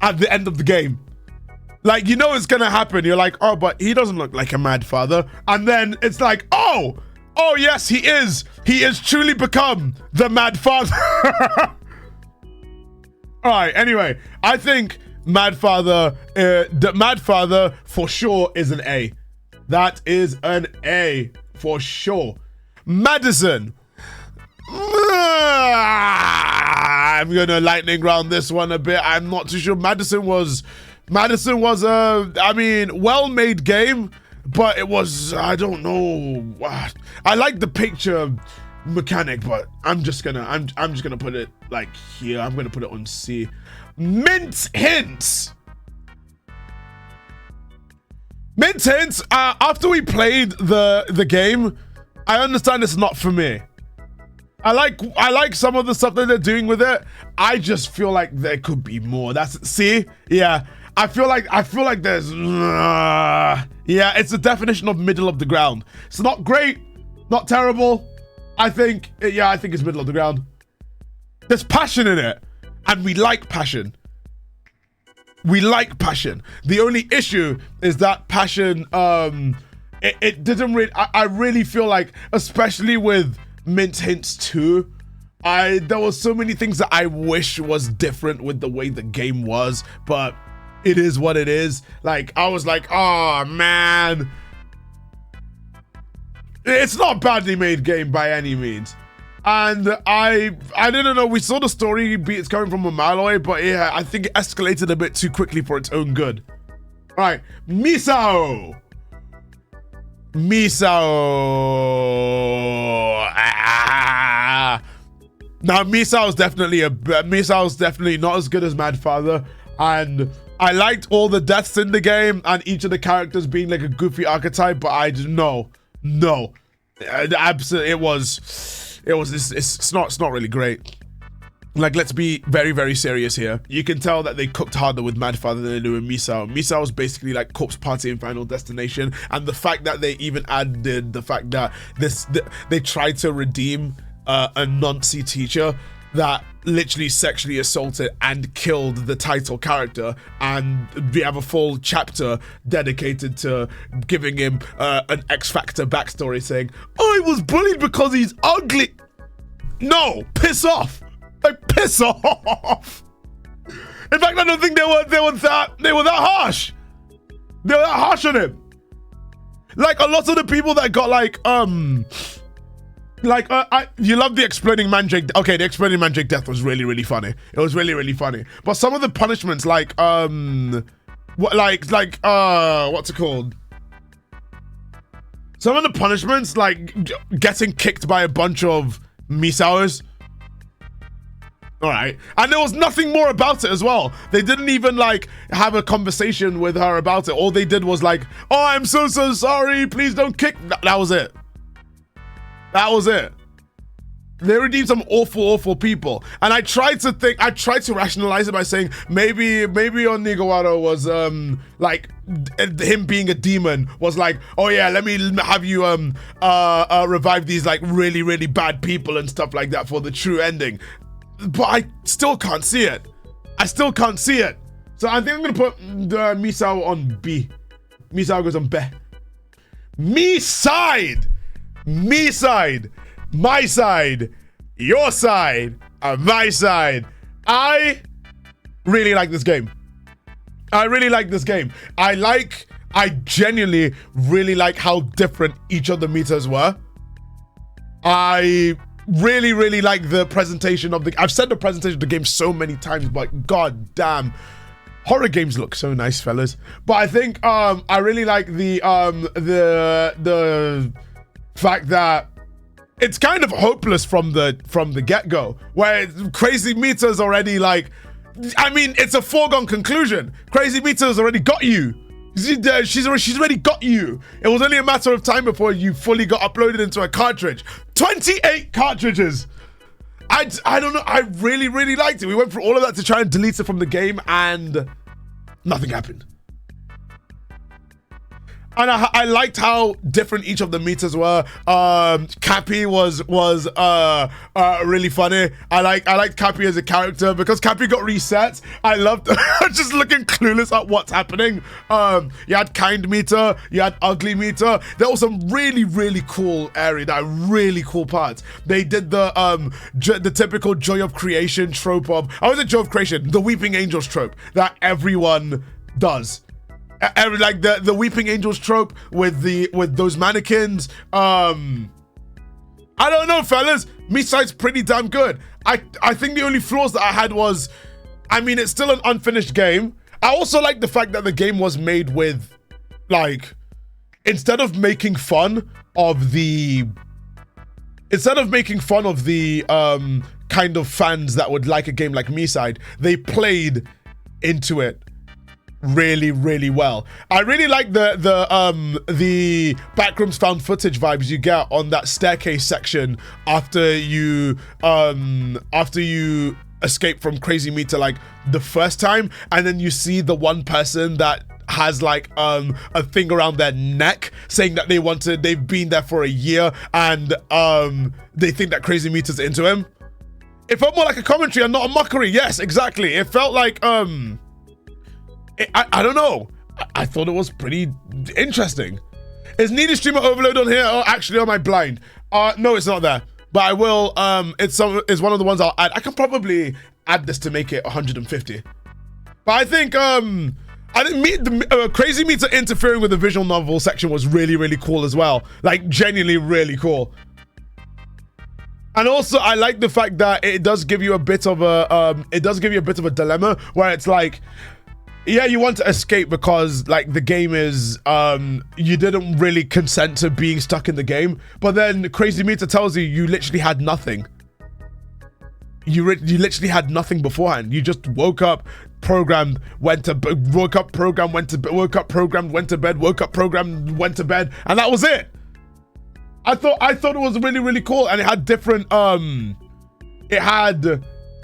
at the end of the game. Like, you know it's gonna happen. You're like, oh, but he doesn't look like a mad father. And then it's like, oh yes, he is. He has truly become the mad father. All right, anyway, I think Mad Father, the Mad Father for sure is an A. That is an A for sure. Madison. I'm gonna lightning round this one a bit. I'm not too sure. Madison was a, well-made game, but it was, I don't know. I like the picture mechanic, but I'm just gonna put it like here. I'm gonna put it on C. Mint Hints. Mint Hints. After we played the game, I understand it's not for me. I like some of the stuff that they're doing with it. I just feel like there could be more. Yeah. I feel like there's it's the definition of middle of the ground. It's not great, not terrible. I think it's middle of the ground. There's passion in it, and we like passion. The only issue is that passion, it didn't really, I really feel like, especially with Mint Hints 2, there was so many things that I wish was different with the way the game was, but it is what it is. Like, I was like, oh man. It's not a badly made game by any means. And I didn't know, we saw the story beats coming from a mile away, but yeah, I think it escalated a bit too quickly for its own good. All right, Misao. Now Misao is definitely not as good as Mad Father, and I liked all the deaths in the game and each of the characters being like a goofy archetype, but I just no, absolutely it's not really great. Like, let's be very, very serious here. You can tell that they cooked harder with Madfather than they do with Misao. Misao was basically like Corpse Party and Final Destination, and the fact that they even added the fact that they tried to redeem a Nazi teacher that literally sexually assaulted and killed the title character, and we have a full chapter dedicated to giving him an X Factor backstory saying, "I was bullied because he's ugly." No, piss off. Like, piss off. In fact, I don't think they were that harsh. They were that harsh on him. Like, a lot of the people that got you love the exploding mandrake. Okay, the exploding mandrake death was really, really funny. It was really, really funny. But some of the punishments, what's it called? Some of the punishments, like getting kicked by a bunch of Misaos. All right, and there was nothing more about it as well. They didn't even like have a conversation with her about it. All they did was like, "Oh, I'm so sorry. Please don't kick." That was it. That was it. They redeemed some awful people, and I tried to rationalize it by saying maybe Onigawara was like him being a demon was like, "Oh yeah, let me have you revive these like really, really bad people and stuff like that for the true ending." But I still can't see it. So I think I'm gonna put Misao on B. Misao goes on B. Me side, my side, your side, and my side. I really like this game. I genuinely really like how different each of the meters were. I really like the presentation of I've said the presentation of the game so many times, but god damn, horror games look so nice, fellas. But I think I really like the fact that it's kind of hopeless from the get-go, where Crazy Mita's already like, I mean, it's a foregone conclusion. Crazy Mita's already got you. She's already got you. It was only a matter of time before you fully got uploaded into a cartridge. 28 cartridges. I don't know. I really liked it. We went through all of that to try and delete it from the game, and nothing happened. And I liked how different each of the meters were. Cappy was really funny. I liked Cappy as a character because Cappy got reset. I loved just looking clueless at what's happening. You had kind meter, you had ugly meter. There was some really cool area, really cool parts. They did the typical joy of creation trope of, I was a joy of creation, the weeping angels trope that everyone does. Like the weeping angels trope with those mannequins. I don't know, fellas. Misai's pretty damn good. I think the only flaws that I had was, I mean, it's still an unfinished game. I also like the fact that the game was made with, like, instead of making fun of the kind of fans that would like a game like Misai, they played into it really well. I really like the backrooms found footage vibes you get on that staircase section after you escape from Crazy Meter like the first time, and then you see the one person that has like a thing around their neck saying that they've been there for a year, and they think that Crazy Meter's into him. It felt more like a commentary and not a mockery. Yes, exactly. It felt like I don't know. I thought it was pretty interesting. Is Needy Streamer Overload on here? Oh, actually, am I blind? No, it's not there. But I will. It's one of the ones I'll add. I can probably add this to make it 150. But I think Crazy Meter interfering with the visual novel section was really cool as well. Like genuinely really cool. And also, I like the fact that it does give you a bit of a dilemma where it's like, yeah, you want to escape because like the game is you didn't really consent to being stuck in the game, but then Crazy Meter tells you literally had nothing. You literally had nothing beforehand. You just woke up, programmed, went to bed, woke up, programmed, went to bed, woke up, programmed, went to bed, woke up, programmed, went to bed, and that was it. I thought it was really cool, and it had different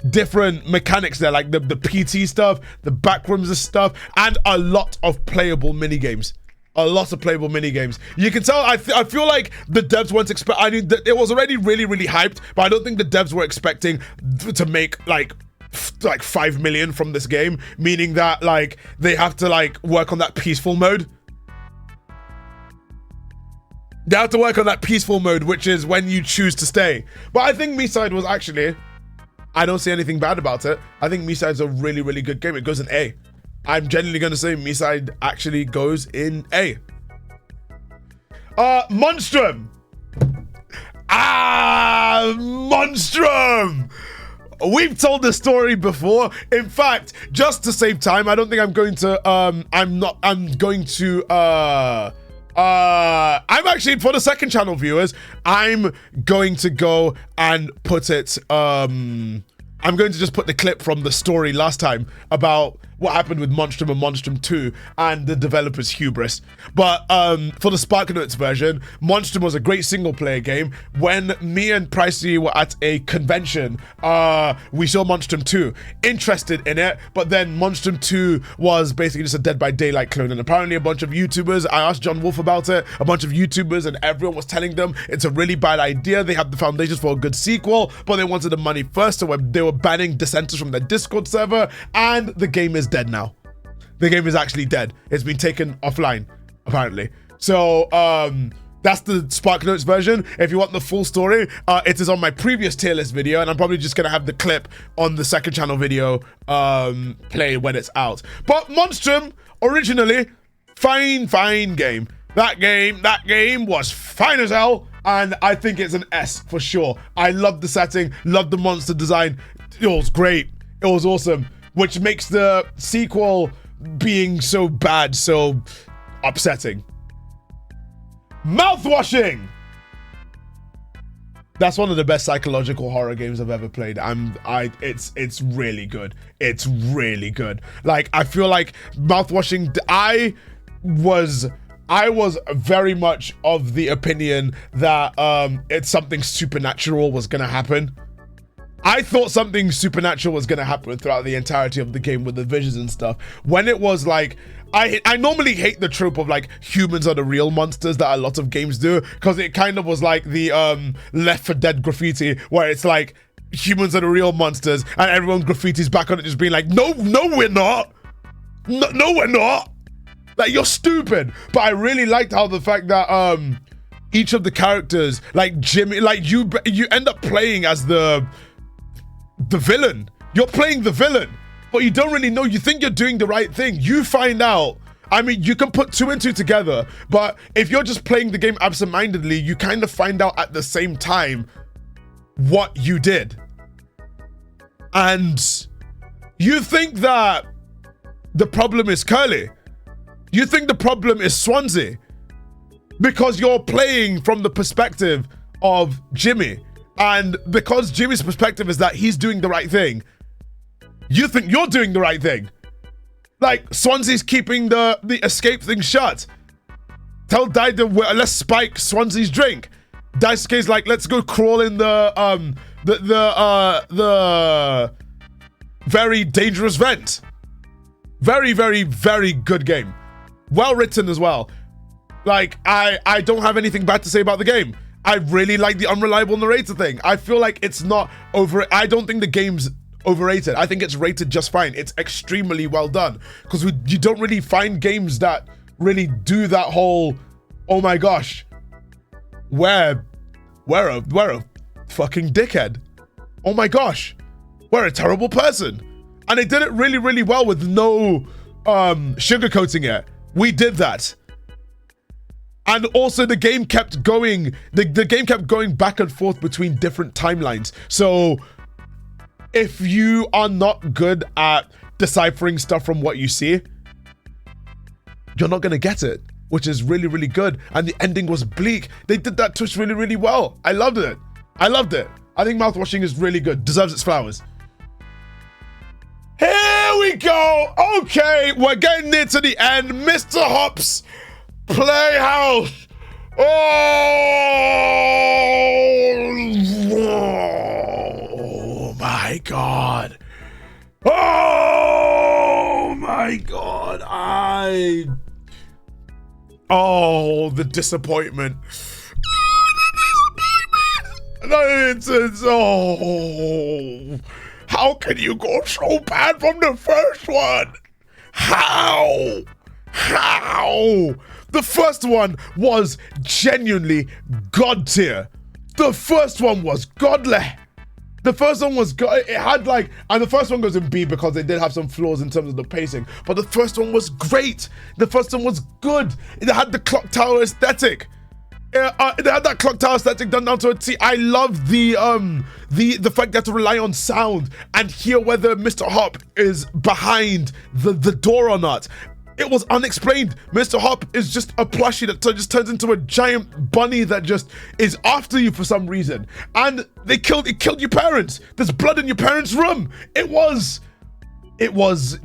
different mechanics there, like the PT stuff, the backrooms stuff, and a lot of playable mini games. A lot of playable mini games. You can tell. I feel like the devs weren't expect. I mean, it was already really hyped, but I don't think the devs were expecting to make like 5 million from this game. Meaning that like they have to like work on that peaceful mode. They have to work on that peaceful mode, which is when you choose to stay. But I think MeSide was actually. I don't see anything bad about it. I think MeSide's a really good game. It goes in A. I'm genuinely going to say MeSide actually goes in A. Monstrum. Monstrum. We've told the story before. In fact, just to save time, I don't think I'm going to, I'm actually, for the second channel viewers, I'm going to go and put it, I'm going to just put the clip from the story last time about what happened with Monstrum and Monstrum 2 and the developer's hubris. But for the SparkNotes version, Monstrum was a great single player game. When me and Pricey were at a convention, we saw Monstrum 2, interested in it, but then Monstrum 2 was basically just a Dead by Daylight clone, and apparently a bunch of YouTubers, I asked John Wolf about it, a bunch of YouTubers and everyone was telling them it's a really bad idea, they had the foundations for a good sequel, but they wanted the money first, so they were banning dissenters from their Discord server, and the game is dead now. The game is actually dead. It's been taken offline, apparently. So, that's the SparkNotes version. If you want the full story, it is on my previous tier list video, and I'm probably just gonna have the clip on the second channel video play when it's out. But Monstrum, originally, fine game. That game was fine as hell, and I think it's an S for sure. I love the setting, love the monster design. It was great. It was awesome, which makes the sequel being so bad so upsetting. Mouthwashing. That's one of the best psychological horror games I've ever played. It's really good. It's really good. Like, I feel like Mouthwashing, I was very much of the opinion that it's something supernatural was gonna happen. I thought something supernatural was gonna happen throughout the entirety of the game with the visions and stuff. When it was like, I normally hate the trope of like humans are the real monsters that a lot of games do, because it kind of was like the Left 4 Dead graffiti, where it's like humans are the real monsters and everyone graffitis back on it just being like, no we're not. No we're not. Like, you're stupid. But I really liked how the fact that each of the characters, like Jimmy, like you end up playing as the villain. You're playing the villain, but you don't really know. You think you're doing the right thing. You find out. I mean, you can put 2 and 2 together, but if you're just playing the game absentmindedly, you kind of find out at the same time what you did. And you think that the problem is Curly. You think the problem is Swansea because you're playing from the perspective of Jimmy. And because Jimmy's perspective is that he's doing the right thing, you think you're doing the right thing. Like, Swansea's keeping the escape thing shut. Tell Daisuke, let's spike Swansea's drink. Daisuke's like, let's go crawl in the very dangerous vent. Very good game. Well written as well. Like, I don't have anything bad to say about the game. I really like the unreliable narrator thing. I feel like it's not I don't think the game's overrated. I think it's rated just fine. It's extremely well done, because you don't really find games that really do that whole, oh my gosh, we're a fucking dickhead. Oh my gosh, we're a terrible person. And they did it really well with no sugarcoating it. We did that. And also the game kept going, the game kept going back and forth between different timelines. So if you are not good at deciphering stuff from what you see, you're not gonna get it, which is really good. And the ending was bleak. They did that twist really well. I loved it. I think Mouthwashing is really good. Deserves its flowers. Here we go. Okay, we're getting near to the end. Mr. Hops Playhouse. Oh my god. Oh my god. The disappointment. How can you go so bad from the first one? How? The first one was genuinely god tier. The first one was godly. The first one was good. It had and the first one goes in B because they did have some flaws in terms of the pacing. But the first one was great. The first one was good. It had the clock tower aesthetic. It had that clock tower aesthetic done down to a T. I love the fact that to rely on sound and hear whether Mr. Hop is behind the door or not. It was unexplained. Mr. Hop is just a plushie that just turns into a giant bunny that just is after you for some reason. And it killed your parents. There's blood in your parents' room. It was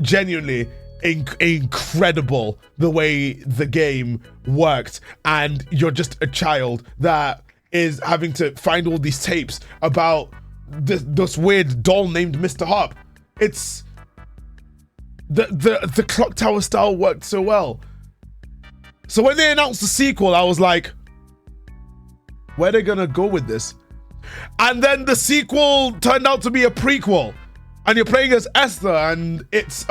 genuinely incredible the way the game worked. And you're just a child that is having to find all these tapes about this weird doll named Mr. Hop. It's the clock tower style worked so well. So when they announced the sequel, I was like, where are they gonna go with this? And then the sequel turned out to be a prequel, and you're playing as Esther, and it's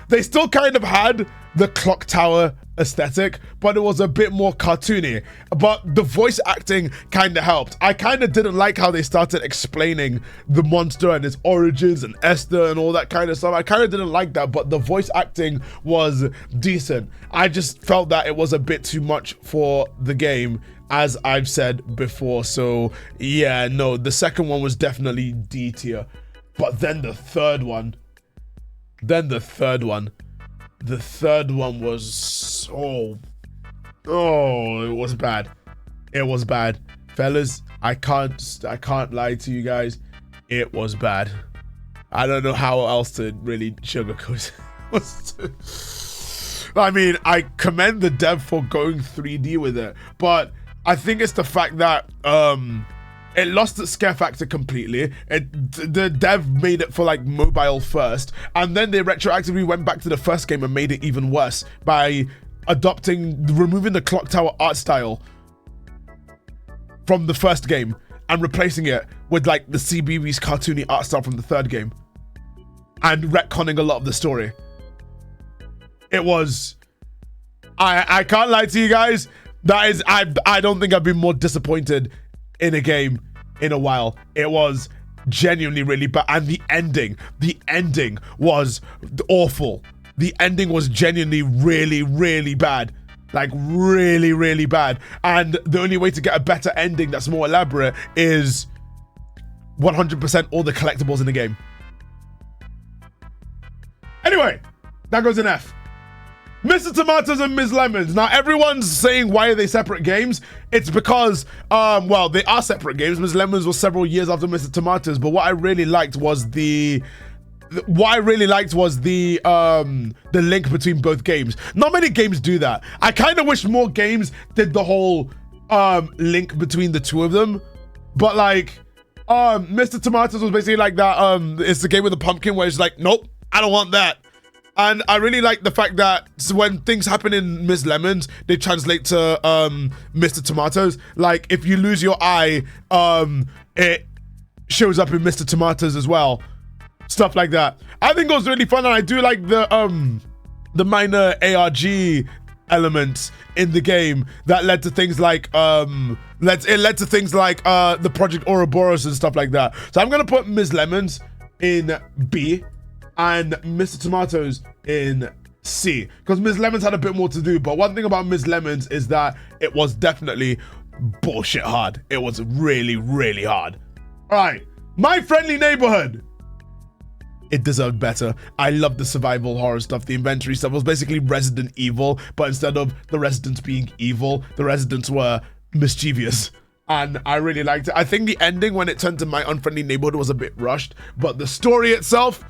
they still kind of had the clock tower aesthetic, but it was a bit more cartoony. But the voice acting kind of helped. I kind of didn't like how they started explaining the monster and its origins and Esther and all that kind of stuff. I kind of didn't like that, but the voice acting was decent. I just felt that it was a bit too much for the game, as I've said before. So yeah, no, the second one was definitely D tier. But then the third one was so... it was bad. It was bad. Fellas, I can't lie to you guys. It was bad. I don't know how else to really sugarcoat it. I mean, I commend the dev for going 3D with it, but I think it's the fact that it lost its scare factor completely. The dev made it for mobile first, and then they retroactively went back to the first game and made it even worse by removing the clock tower art style from the first game and replacing it with the CBeebies cartoony art style from the third game, and retconning a lot of the story. It was... I can't lie to you guys. That is... I don't think I've been more disappointed in a game in a while. It was genuinely really bad, and the ending was awful. The ending was genuinely really bad, really bad. And the only way to get a better ending that's more elaborate is 100% all the collectibles in the game. Anyway, that goes in F. Mr. Tomatoes and Ms. Lemons. Now, everyone's saying, why are they separate games? It's because, well, they are separate games. Ms. Lemons was several years after Mr. Tomatoes, but what I really liked was the link between both games. Not many games do that. I kind of wish more games did the whole link between the two of them, but Mr. Tomatoes was basically like that. It's the game with the pumpkin where it's like, nope, I don't want that. And I really like the fact that when things happen in Ms. Lemons, they translate to Mr. Tomatoes. Like, if you lose your eye, it shows up in Mr. Tomatoes as well. Stuff like that. I think it was really fun, and I do like the minor ARG elements in the game that led to things like the Project Ouroboros and stuff like that. So I'm gonna put Ms. Lemons in B and Mr. Tomatoes in C, because Ms. Lemons had a bit more to do. But one thing about Ms. Lemons is that it was definitely bullshit hard. It was really hard. All right, My Friendly Neighborhood. It deserved better. I loved the survival horror stuff. The inventory stuff was basically Resident Evil, but instead of the residents being evil, the residents were mischievous. And I really liked it. I think the ending, when it turned to My Unfriendly Neighborhood, was a bit rushed, but the story itself,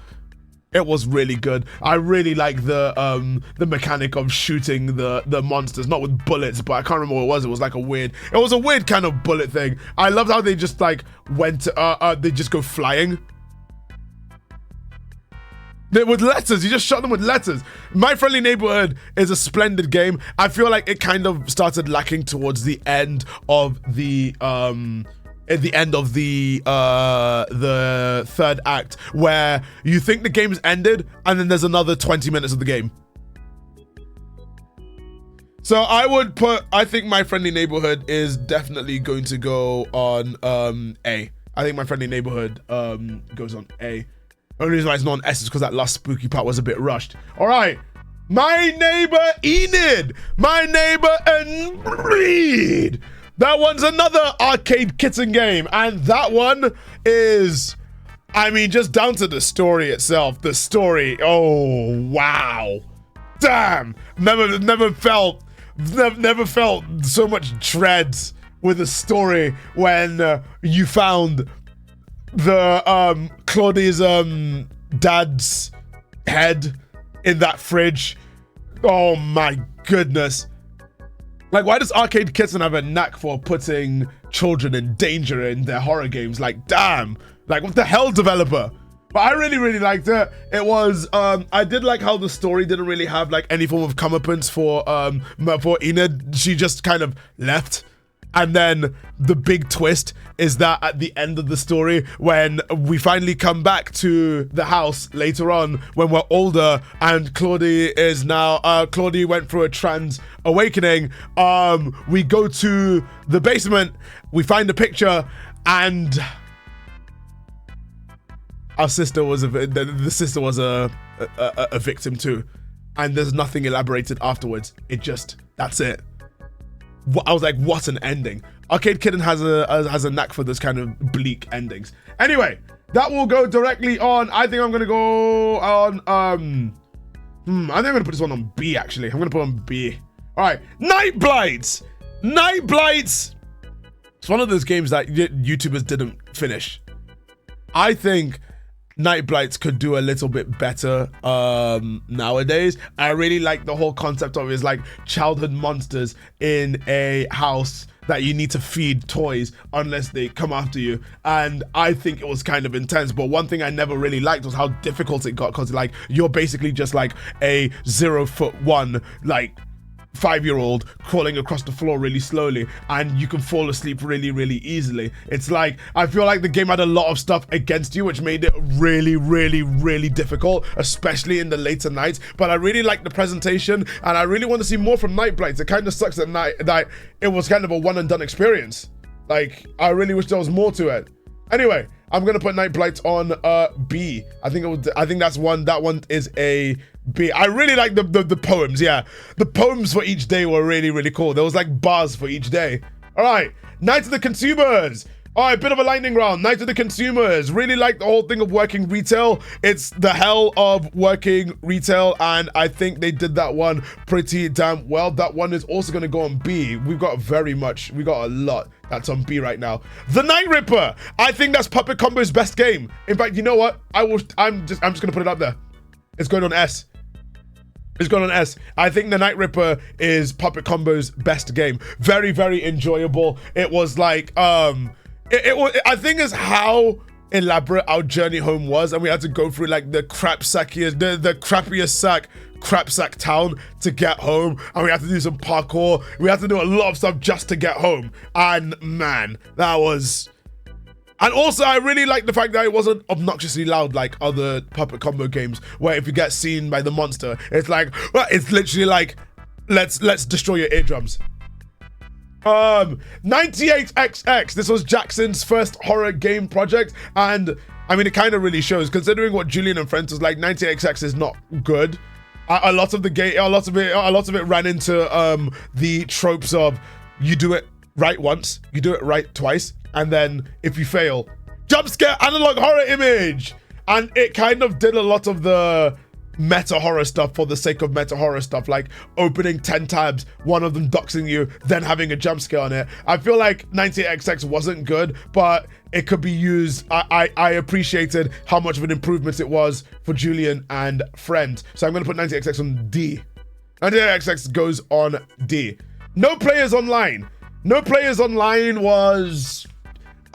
it was really good. I really like the mechanic of shooting the monsters, not with bullets, but I can't remember what it was. It was like a weird kind of bullet thing. I loved how they just like went, they just go flying. With letters, you just shot them with letters. My Friendly Neighborhood is a splendid game. I feel like it kind of started lacking towards the end of the third act, where you think the game's ended and then there's another 20 minutes of the game. So I think My Friendly Neighborhood is definitely going to go on A. I think My Friendly Neighborhood goes on A. Only reason why it's not on S is because that last spooky part was a bit rushed. All right. My Neighbor Enid. My Neighbor and Breed. That one's another arcade kitten game. And that one is, I mean, just down to the story itself. The story, oh, wow. Damn. Never felt so much dread with a story when you found the Claudie's dad's head in that fridge. Oh my goodness. Like, why does Arcade Kitten have a knack for putting children in danger in their horror games? Like, damn. Like, what the hell, developer? But I really liked it. It was, I did like how the story didn't really have like any form of comeuppance for Enid. She just kind of left. And then the big twist is that at the end of the story, when we finally come back to the house later on, when we're older, and Claudie is now, Claudie went through a trans awakening, we go to the basement, we find a picture, and our sister was the sister was a victim too, and there's nothing elaborated afterwards. It just, that's it. I was like, what an ending. Arcade Kitten has a knack for this kind of bleak endings. Anyway, that will go directly on. I think I'm gonna go on I think I'm gonna put this one on B actually. I'm gonna put it on B. Alright, Night Blights! Night Blights! It's one of those games that YouTubers didn't finish. I think Night Blights could do a little bit better nowadays. I really like the whole concept of it. It's like childhood monsters in a house that you need to feed toys unless they come after you. And I think it was kind of intense. But one thing I never really liked was how difficult it got, because like you're basically just like a 0'1", like 5-year-old crawling across the floor really slowly, and you can fall asleep really easily. It's like, I feel like the game had a lot of stuff against you, which made it really difficult, especially in the later nights. But I really like the presentation, and I really want to see more from Night Blights. It kind of sucks that it was kind of a one and done experience. Like, I really wish there was more to it. Anyway, I'm gonna put Night Blights on B. I think that one is a B. I really like the poems, yeah. The poems for each day were really cool. There was like bars for each day. All right, Night of the Consumers. All right, bit of a lightning round. Night of the Consumers. Really like the whole thing of working retail. It's the hell of working retail, and I think they did that one pretty damn well. That one is also gonna go on B. We got a lot that's on B right now. The Night Ripper. I think that's Puppet Combo's best game. In fact, you know what? I'm just gonna put it up there. It's going on S. It's going on S. I think the Night Ripper is Puppet Combo's best game. Very enjoyable. It was like, I think it's how elaborate our journey home was, and we had to go through like the crappiest crap sack town to get home, and we had to do some parkour. We had to do a lot of stuff just to get home, and man, that was. And also, I really like the fact that it wasn't obnoxiously loud like other Puppet Combo games, where if you get seen by the monster, it's like, well, it's literally like, let's destroy your eardrums. 98XX. This was Jackson's first horror game project, and I mean, it kind of really shows, considering what Julian and Friends was like. 98XX is not good. A lot of it ran into the tropes of you do it right once, you do it right twice, and then if you fail, jump scare analog horror image. And it kind of did a lot of the meta horror stuff for the sake of meta horror stuff, like opening 10 tabs, one of them doxing you, then having a jump scare on it. I feel like 98XX wasn't good, but it could be used. I appreciated how much of an improvement it was for Julian and Friends. So I'm gonna put 98XX on D. 98XX goes on D. No Players Online. No Players Online was,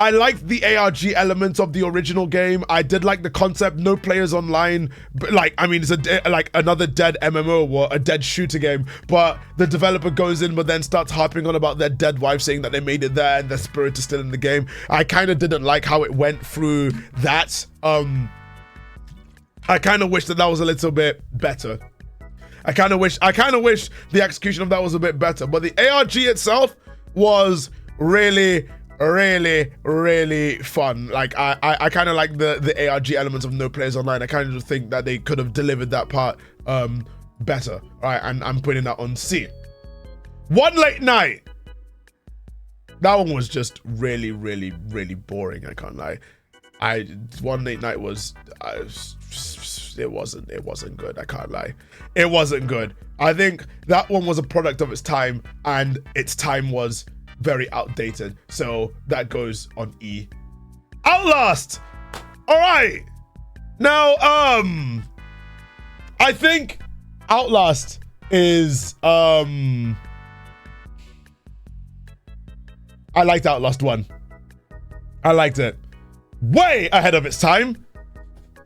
I liked the ARG elements of the original game. I did like the concept, no players online. But like, I mean, it's like another dead MMO or a dead shooter game. But the developer goes in, but then starts harping on about their dead wife, saying that they made it there and their spirit is still in the game. I kind of didn't like how it went through that. I kind of wish that was a little bit better. I kind of wish the execution of that was a bit better. But the ARG itself was really fun. Like I kind of like the ARG elements of no players online. I kind of think that they could have delivered that part better. All right, and I'm putting that on C. One Late Night. That one was just really boring. I can't lie. One Late Night was it wasn't good. I can't lie. It wasn't good. I think that one was a product of its time, and its time was very outdated. So that goes on E. Outlast. All right. Now, I think Outlast is I liked Outlast 1. I liked it. Way ahead of its time.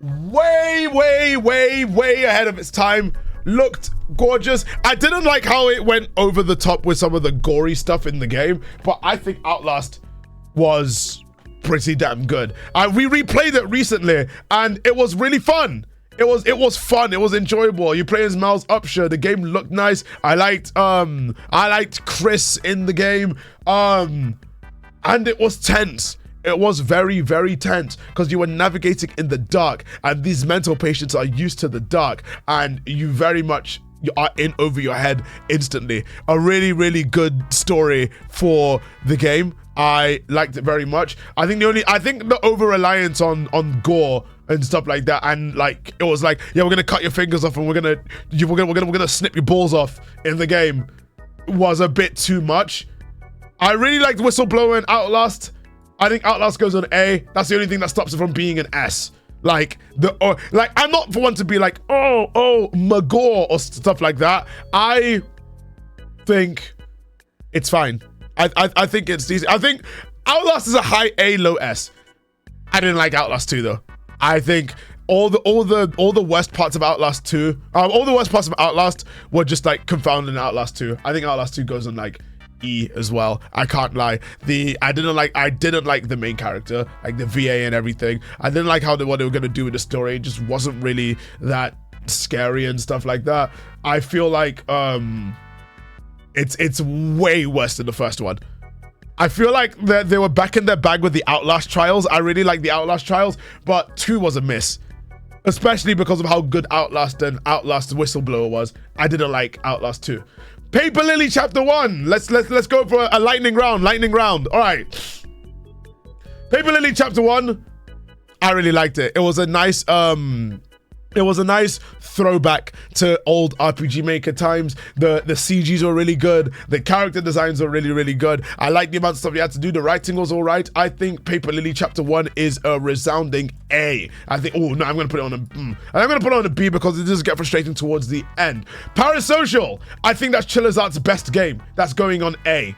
Way ahead of its time. Looked gorgeous. I didn't like how it went over the top with some of the gory stuff in the game, but I think Outlast was pretty damn good. We replayed it recently, and it was really fun. It was fun. It was enjoyable. You play as Miles Upshur. The game looked nice. I liked Chris in the game. And it was tense. It was very tense because you were navigating in the dark, and these mental patients are used to the dark, and you are in over your head instantly. A really good story for the game. I liked it very much. I think the over reliance on gore and stuff like that, and like it was like, yeah, we're gonna cut your fingers off and we're gonna snip your balls off in the game, was a bit too much. I really liked Whistleblower and Outlast. I think Outlast goes on A. That's the only thing that stops it from being an S. Like I'm not for one to be like, oh, Magore or stuff like that. I think it's fine. I think it's decent. I think Outlast is a high A, low S. I didn't like Outlast 2 though. I think all the worst parts of Outlast 2, all the worst parts of Outlast were just like confounded in Outlast 2. I think Outlast 2 goes on like E as well. I can't lie. I didn't like the main character, like the VA and everything. I didn't like what they were gonna do with the story. It just wasn't really that scary and stuff like that. I feel like it's way worse than the first one. I feel like they were back in their bag with the Outlast trials. I really like the Outlast trials, but 2 was a miss, especially because of how good Outlast and Outlast Whistleblower was. I didn't like Outlast 2. Paper Lily Chapter 1. Let's go for a lightning round. All right. Paper Lily Chapter 1. I really liked it. It was a nice throwback to old RPG Maker times. The CGs were really good. The character designs were really good. I like the amount of stuff you had to do. The writing was all right. I think Paper Lily Chapter 1 is a resounding A. I think, oh no, I'm going to put it on a I'm going to put it on a B because it does get frustrating towards the end. Parasocial. I think that's Chiller's best game. That's going on A.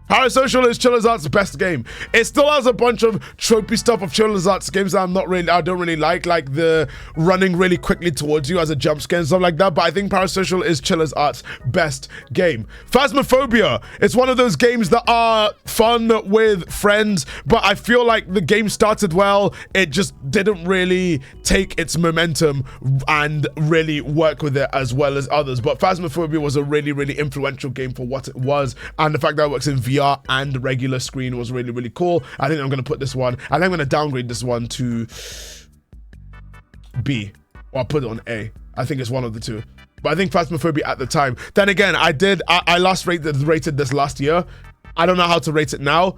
Parasocial is Chiller's best game. It still has a bunch of tropey stuff of Chiller's games that I don't really like the running really quickly towards you as a jump scare and stuff like that, but I think Parasocial is Chiller's best game. Phasmophobia, it's one of those games that are fun with friends, but I feel like the game started well, it just didn't really take its momentum and really work with it as well as others, but Phasmophobia was a really influential game for what it was, and the fact that it works in VR and regular screen was really cool. I think I'm going to put this one, I think I'm going to downgrade this one to B, or I'll put it on A. I think it's one of the two. But I think Phasmophobia at the time. Then again, I last rated this last year. I don't know how to rate it now.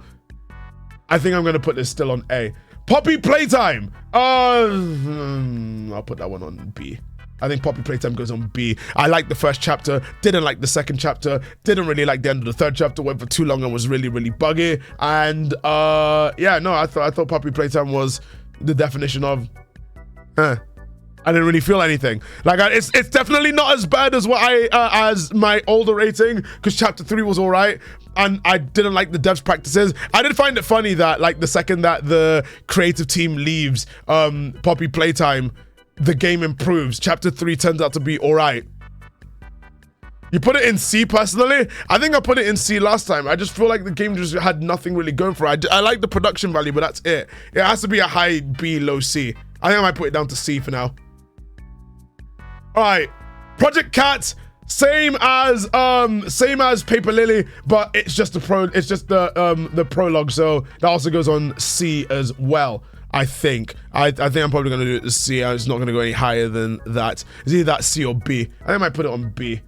I think I'm going to put this still on A. Poppy Playtime. I'll put that one on B. I think Poppy Playtime goes on B. I liked the first chapter, didn't like the second chapter, didn't really like the end of the third chapter, went for too long and was really buggy. And yeah, no, I thought Poppy Playtime was the definition of I didn't really feel anything. Like, it's definitely not as bad as what as my older rating, because chapter 3 was all right, and I didn't like the devs practices. I did find it funny that, like, the second that the creative team leaves Poppy Playtime, the game improves. Chapter 3 turns out to be all right. You put it in C personally? I think I put it in C last time. I just feel like the game just had nothing really going for it. I like the production value, but that's it. It has to be a high B, low C. I think I might put it down to C for now. All right, Project Cat, same as Paper Lily, but it's just the prologue, so that also goes on C as well. I think I'm probably gonna do it to C. It's not gonna go any higher than that. It's either that C or B. I think I might put it on B.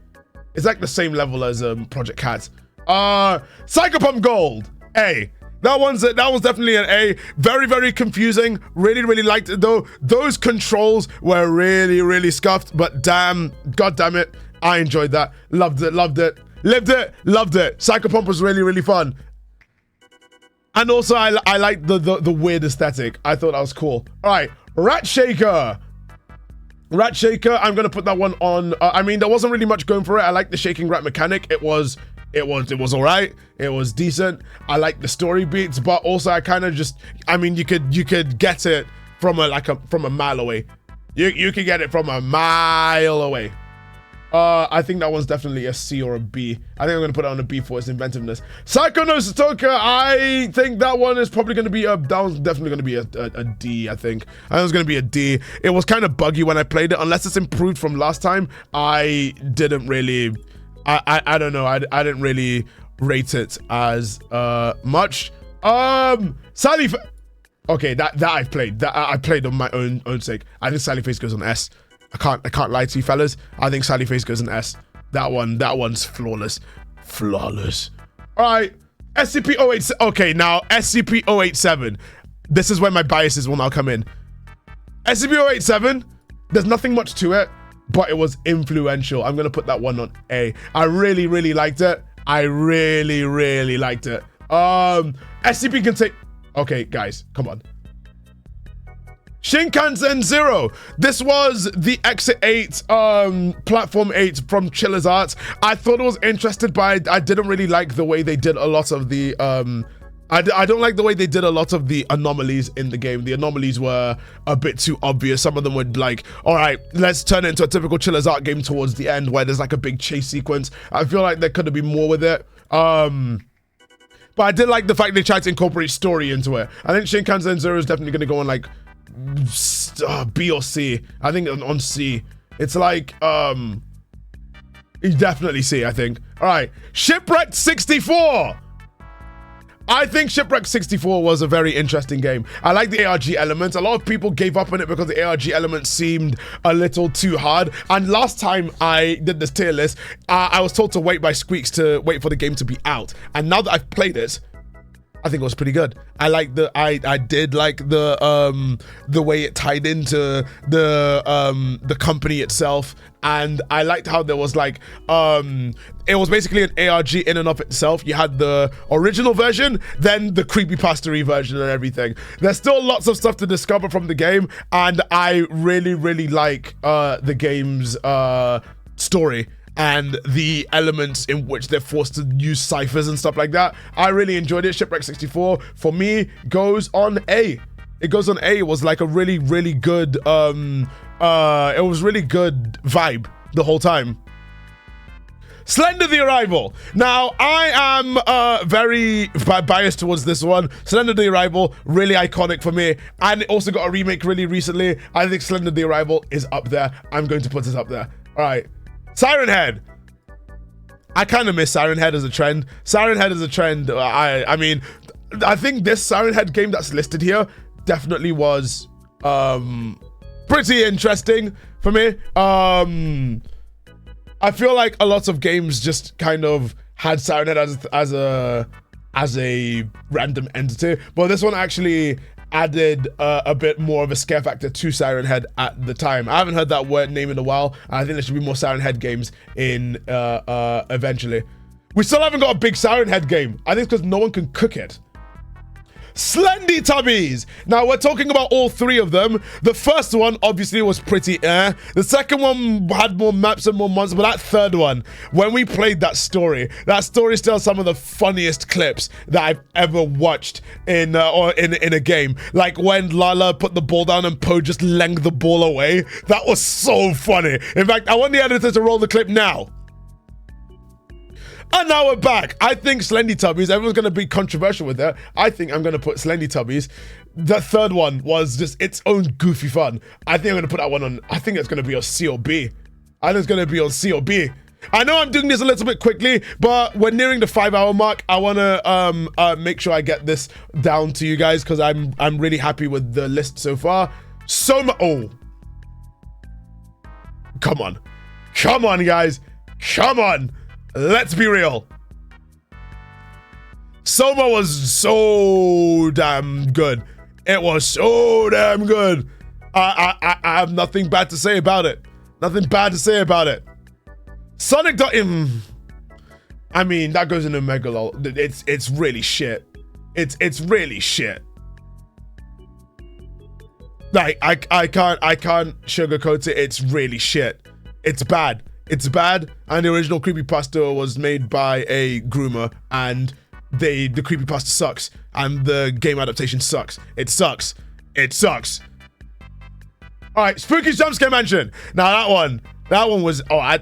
It's like the same level as Project Cat. Psychopomp Gold, A. That was definitely an A. Very, very confusing. Really liked it though. Those controls were really scuffed, but god damn it, I enjoyed that. Loved it. Lived it. Loved it. Psychopomp was really fun. And also I liked the weird aesthetic. I thought that was cool. All right, Rat Shaker. I'm gonna put that one on. I mean, there wasn't really much going for it. I like the shaking rat mechanic. It was all right. It was decent. I like the story beats, but also I kind of just, I mean, you could get it from a mile away. You could get it from a mile away. I think that one's definitely a C or a B. I think I'm gonna put it on a B for its inventiveness. Psycho no Satoka, I think that one is probably gonna be that one's definitely gonna be a D, I think. I think it was gonna be a D. It was kind of buggy when I played it. Unless it's improved from last time, I didn't really, I don't know, I didn't really rate it as much. Sally, okay, that I've played. That I played on my own sake. I think Sally Face goes on S. I can't lie to you fellas. I think Sally Face goes an S. That one's flawless. All right, SCP-087. Okay, now SCP-087. This is where my biases will now come in. SCP-087. There's nothing much to it, but it was influential. I'm gonna put that one on A. I really liked it. I really liked it. SCP can take. Okay, guys, come on. Shinkansen Zero. This was the Exit 8, Platform 8 from Chiller's Arts. I thought it was interesting, but I didn't really like the way they did a lot of the, I don't like the way they did a lot of the anomalies in the game. The anomalies were a bit too obvious. Some of them were like, all right, let's turn it into a typical Chiller's Art game towards the end where there's like a big chase sequence. I feel like there could have been more with it. But I did like the fact they tried to incorporate story into it. I think Shinkansen Zero is definitely going to go on like B or C. I think on C. It's like definitely C, I think. All right, Shipwrecked 64. I think Shipwreck 64 was a very interesting game. I like the ARG elements. A lot of people gave up on it because the ARG elements seemed a little too hard. And last time I did this tier list, I was told to wait by Squeaks to wait for the game to be out. And now that I've played it, I think it was pretty good. I did like the way it tied into the company itself, and I liked how there was like it was basically an ARG in and of itself. You had the original version, then the creepypasta version and everything. There's still lots of stuff to discover from the game, and I really like the game's story and the elements in which they're forced to use ciphers and stuff like that. I really enjoyed it. Shipwreck 64 for me goes on A. It goes on A. It was like a really good it was really good vibe the whole time. Slender the Arrival. Now, I am very biased towards this one. Slender the Arrival, really iconic for me. And it also got a remake really recently. I think Slender the Arrival is up there. I'm going to put it up there. All right. Siren Head. I kind of miss Siren Head as a trend. Siren Head as a trend. I mean, I think this Siren Head game that's listed here definitely was pretty interesting for me. I feel like a lot of games just kind of had Siren Head as a random entity, but this one actually added a bit more of a scare factor to Siren Head at the time. I haven't heard that word name in a while. I think there should be more Siren Head games in eventually. We still haven't got a big Siren Head game. I think it's because no one can cook it. Slendy Tubbies. Now we're talking about all three of them. The first one obviously was pretty The second one had more maps and more monsters, but that third one, when we played that story still some of the funniest clips that I've ever watched in a game. Like when Lala put the ball down and Poe just lengthed the ball away. That was so funny. In fact, I want the editor to roll the clip now. And now we're back. I think Slendy Tubbies, everyone's going to be controversial with that. I think I'm going to put Slendy Tubbies. The third one was just its own goofy fun. I think I'm going to put that one on, I think it's going to be on C or B. I think it's going to be on C or B. I know I'm doing this a little bit quickly, but we're nearing the 5-hour mark. I want to make sure I get this down to you guys because I'm really happy with the list so far. Oh. Come on. Come on, guys. Come on. Let's be real. Soma was so damn good. It was so damn good. I have nothing bad to say about it. Nothing bad to say about it. Sonic. I mean, that goes into Megalol. It's really shit. It's really shit. Like I can't sugarcoat it. It's really shit. It's bad. It's bad, and the original creepypasta was made by a groomer, and the creepypasta sucks, and the game adaptation sucks. It sucks. It sucks. All right, Spooky's Jumpscare Mansion. Now that one was. Oh, I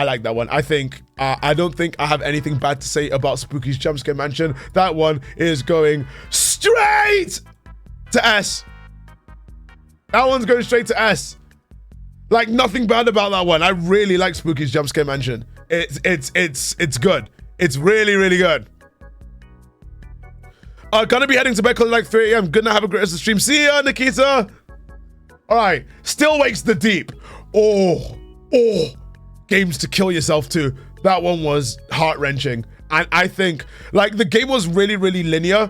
like that one. I think I don't think I have anything bad to say about Spooky's Jumpscare Mansion. That one is going straight to S. That one's going straight to S. Like, nothing bad about that one. I really like Spooky's Jumpscare Mansion. It's good. It's really, really good. Gonna be heading to bed close like 3 a.m. Gonna have a great rest of the stream. See ya, Nikita. All right. Still Wakes the Deep. Oh. Games to kill yourself to. That one was heart-wrenching. And I think, like, the game was really, really linear,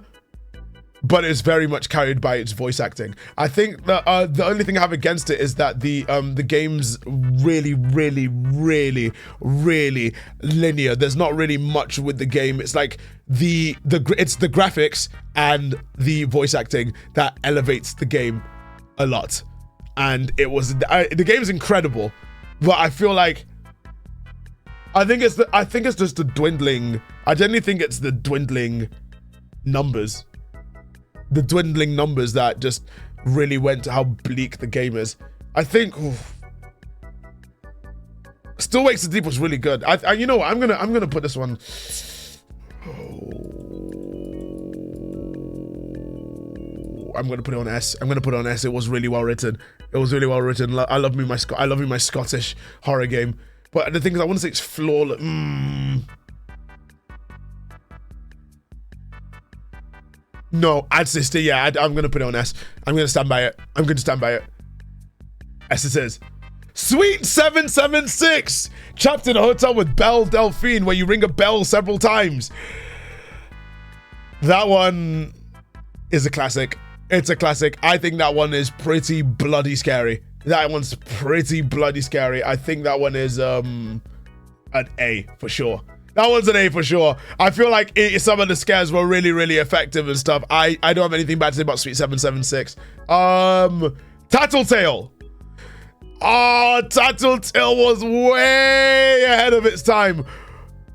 but it's very much carried by its voice acting. I think the only thing I have against it is that the game's really, really, really, really linear. There's not really much with the game. It's like it's the graphics and the voice acting that elevates the game a lot. And the game's incredible, but I feel like I think it's just the dwindling. I genuinely think it's the dwindling numbers. The dwindling numbers that just really went to how bleak the game is. I think Still Wakes the Deep was really good. You know what? I'm gonna put this one. I'm gonna put it on S. I'm gonna put it on S. It was really well written. It was really well written. I love me my Scottish horror game. But the thing is, I want to say it's flawless. No, I'd sister, yeah, I'm gonna put it on S. I'm gonna stand by it. I'm gonna stand by it. S it is. Sweet 776! Trapped in a hotel with Belle Delphine, where you ring a bell several times. That one is a classic. It's a classic. I think that one is pretty bloody scary. That one's pretty bloody scary. I think that one is an A for sure. That one's an A for sure. I feel like some of the scares were really, really effective and stuff. I don't have anything bad to say about Sweet 776. Tattletale. Oh, Tattletale was way ahead of its time.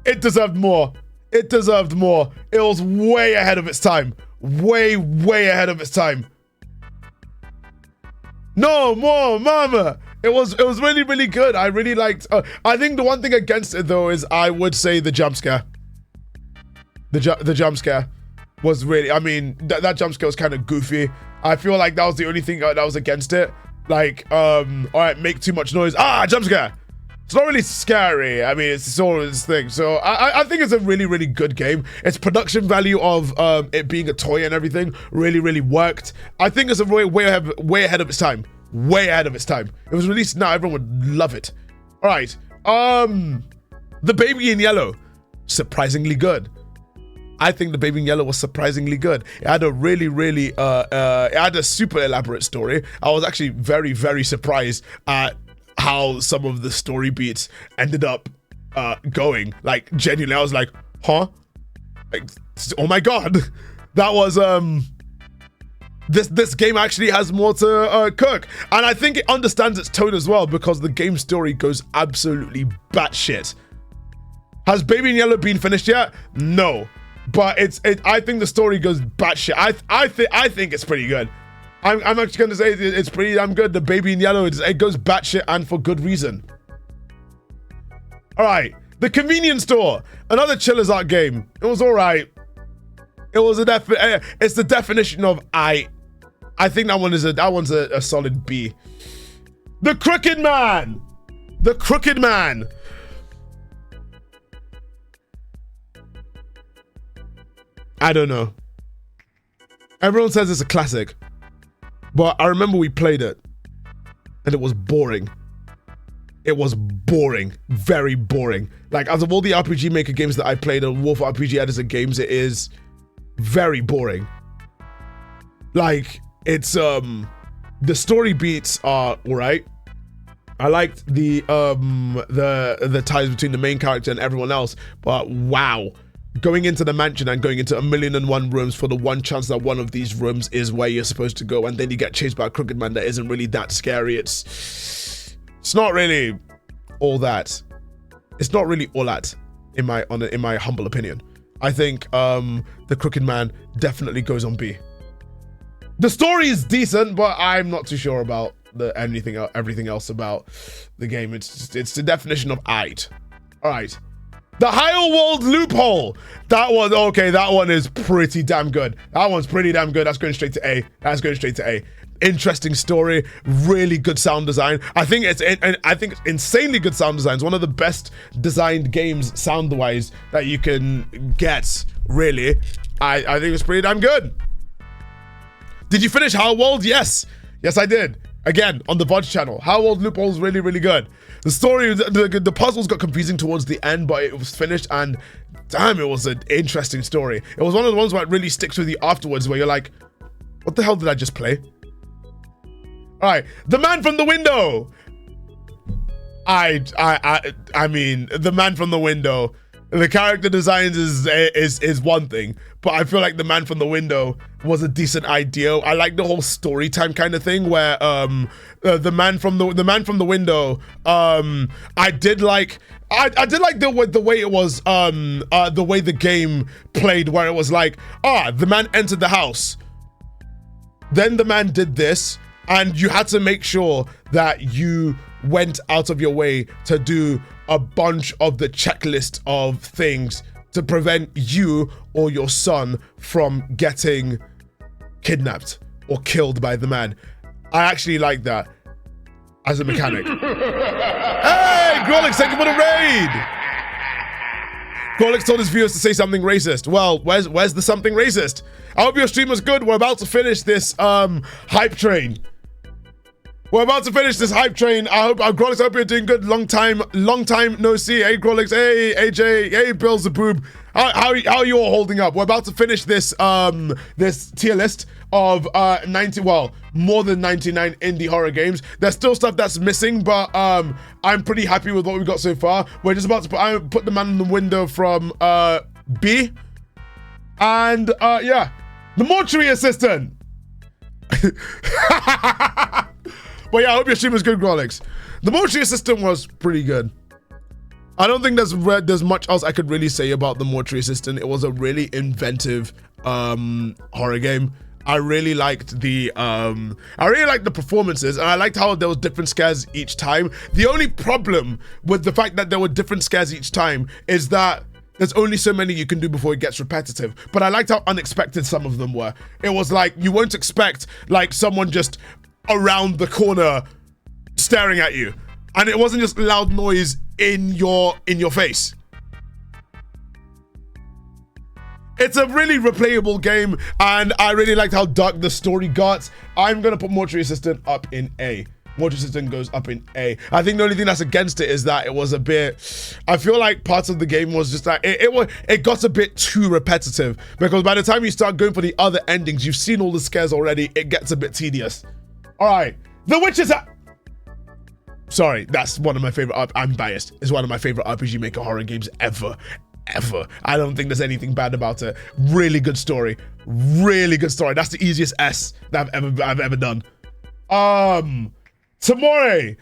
It deserved more. It deserved more. It was way ahead of its time. Way, way ahead of its time. No more, mama. It was really, really good. I really liked. I think the one thing against it though is I would say the jump scare. The jump scare was really. I mean, that jump scare was kind of goofy. I feel like that was the only thing that was against it. Like, all right, make too much noise. Jump scare. It's not really scary. I mean, it's all this thing. So I think it's a really, really good game. Its production value of it being a toy and everything really, really worked. I think it's a way ahead of its time. Way ahead of its time. It was released now. Everyone would love it. All right. The Baby in Yellow, surprisingly good. I think The Baby in Yellow was surprisingly good. It had a really, really, it had a super elaborate story. I was actually very, very surprised at how some of the story beats ended up going. Like, genuinely, I was like, huh? Like, oh my God. that was this game actually has more to cook, and I think it understands its tone as well, because the game story goes absolutely batshit. Has Baby in Yellow been finished yet? No, but I think the story goes batshit. I think it's pretty good. I'm actually going to say it's pretty damn good. The Baby in Yellow, it goes batshit, and for good reason. All right, the Convenience Store, another Chillers Art game. It was all right. It was it's the definition of I think that one's a solid B. The Crooked Man. The Crooked Man. I don't know. Everyone says it's a classic, but I remember we played it and it was boring. It was boring, very boring. Like, out of all the RPG Maker games that I played, and Wolf RPG Editor games, it is very boring. Like, it's the story beats are alright. I liked the ties between the main character and everyone else, but wow. Going into the mansion and going into 1,000,001 rooms for the one chance that one of these rooms is where you're supposed to go, and then you get chased by a crooked man that isn't really that scary. It's not really all that. It's not really all that, in my humble opinion. I think the Crooked Man definitely goes on B. The story is decent, but I'm not too sure about everything else about the game. It's the definition of aight. All right. The Higher World Loophole. That one is pretty damn good. That one's pretty damn good. That's going straight to A. That's going straight to A. Interesting story, really good sound design. I think it's insanely good sound design. It's one of the best designed games sound-wise that you can get, really. I think it's pretty damn good. Did you finish Higher World? Yes. Yes, I did. Again, on the VOD channel. Higher World Loophole is really, really good. The story, the puzzles got confusing towards the end, but it was finished, and damn, it was an interesting story. It was one of the ones where it really sticks with you afterwards, where you're like, what the hell did I just play? All right, The Man from the Window. I mean, The Man from the Window. The character designs is one thing, but I feel like The Man from the Window was a decent idea. I like the whole story time kind of thing where the man from the window. I did like the way it was the way the game played, where it was like, the man entered the house, then the man did this, and you had to make sure that you went out of your way to do a bunch of the checklist of things to prevent you or your son from getting kidnapped or killed by the man. I actually like that as a mechanic. Hey, Grolix, thank you for the raid! Grolix told his viewers to say something racist. Well, where's the something racist? I hope your stream was good. We're about to finish this hype train. We're about to finish this hype train. Grolix, I hope you're doing good. Long time no see. Hey, Grolix. Hey, AJ. Hey, Beelzebub. How are you all holding up? We're about to finish this this tier list of more than 99 indie horror games. There's still stuff that's missing, but I'm pretty happy with what we got so far. We're just about to put The Man in the Window from B, and yeah, The Mortuary Assistant. But yeah, I hope your stream was good, Grolix. The Mortuary Assistant was pretty good. I don't think there's much else I could really say about The Mortuary Assistant. It was a really inventive horror game. I really liked the performances, and I liked how there was different scares each time. The only problem with the fact that there were different scares each time is that there's only so many you can do before it gets repetitive. But I liked how unexpected some of them were. It was like, you won't expect like someone just around the corner staring at you, and it wasn't just loud noise in your face. It's a really replayable game, and I really liked how dark the story got. I'm gonna put Mortuary Assistant up in A. Mortuary Assistant goes up in A. I think the only thing that's against it is that it was a bit, I feel like parts of the game was just like, it got a bit too repetitive, because by the time you start going for the other endings, you've seen all the scares already, it gets a bit tedious. All right, The Witcher's Sorry, that's one of my favorite, I'm biased. It's one of my favorite RPG Maker horror games ever. ever. I don't think there's anything bad about it. Really good story. Really good story. That's the easiest S that I've ever done. Tamori.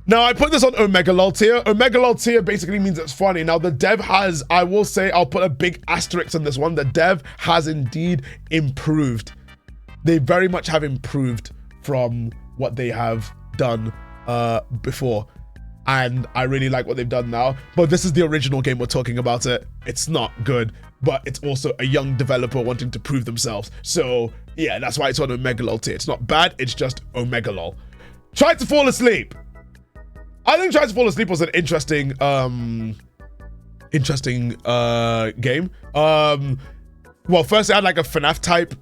Now, I put this on Omega LOL tier. Omega LOL tier basically means it's funny. Now, the dev has, I will say, I'll put a big asterisk on this one. The dev has indeed improved. They very much have improved from what they have done before. And I really like what they've done now. But this is the original game we're talking about it. It's not good, but it's also a young developer wanting to prove themselves. So, yeah, that's why it's on Omega LOL tier. It's not bad, it's just Omega LOL. Tried to Fall Asleep. I think Try to Fall Asleep was an interesting game. Well, first it had like a FNAF type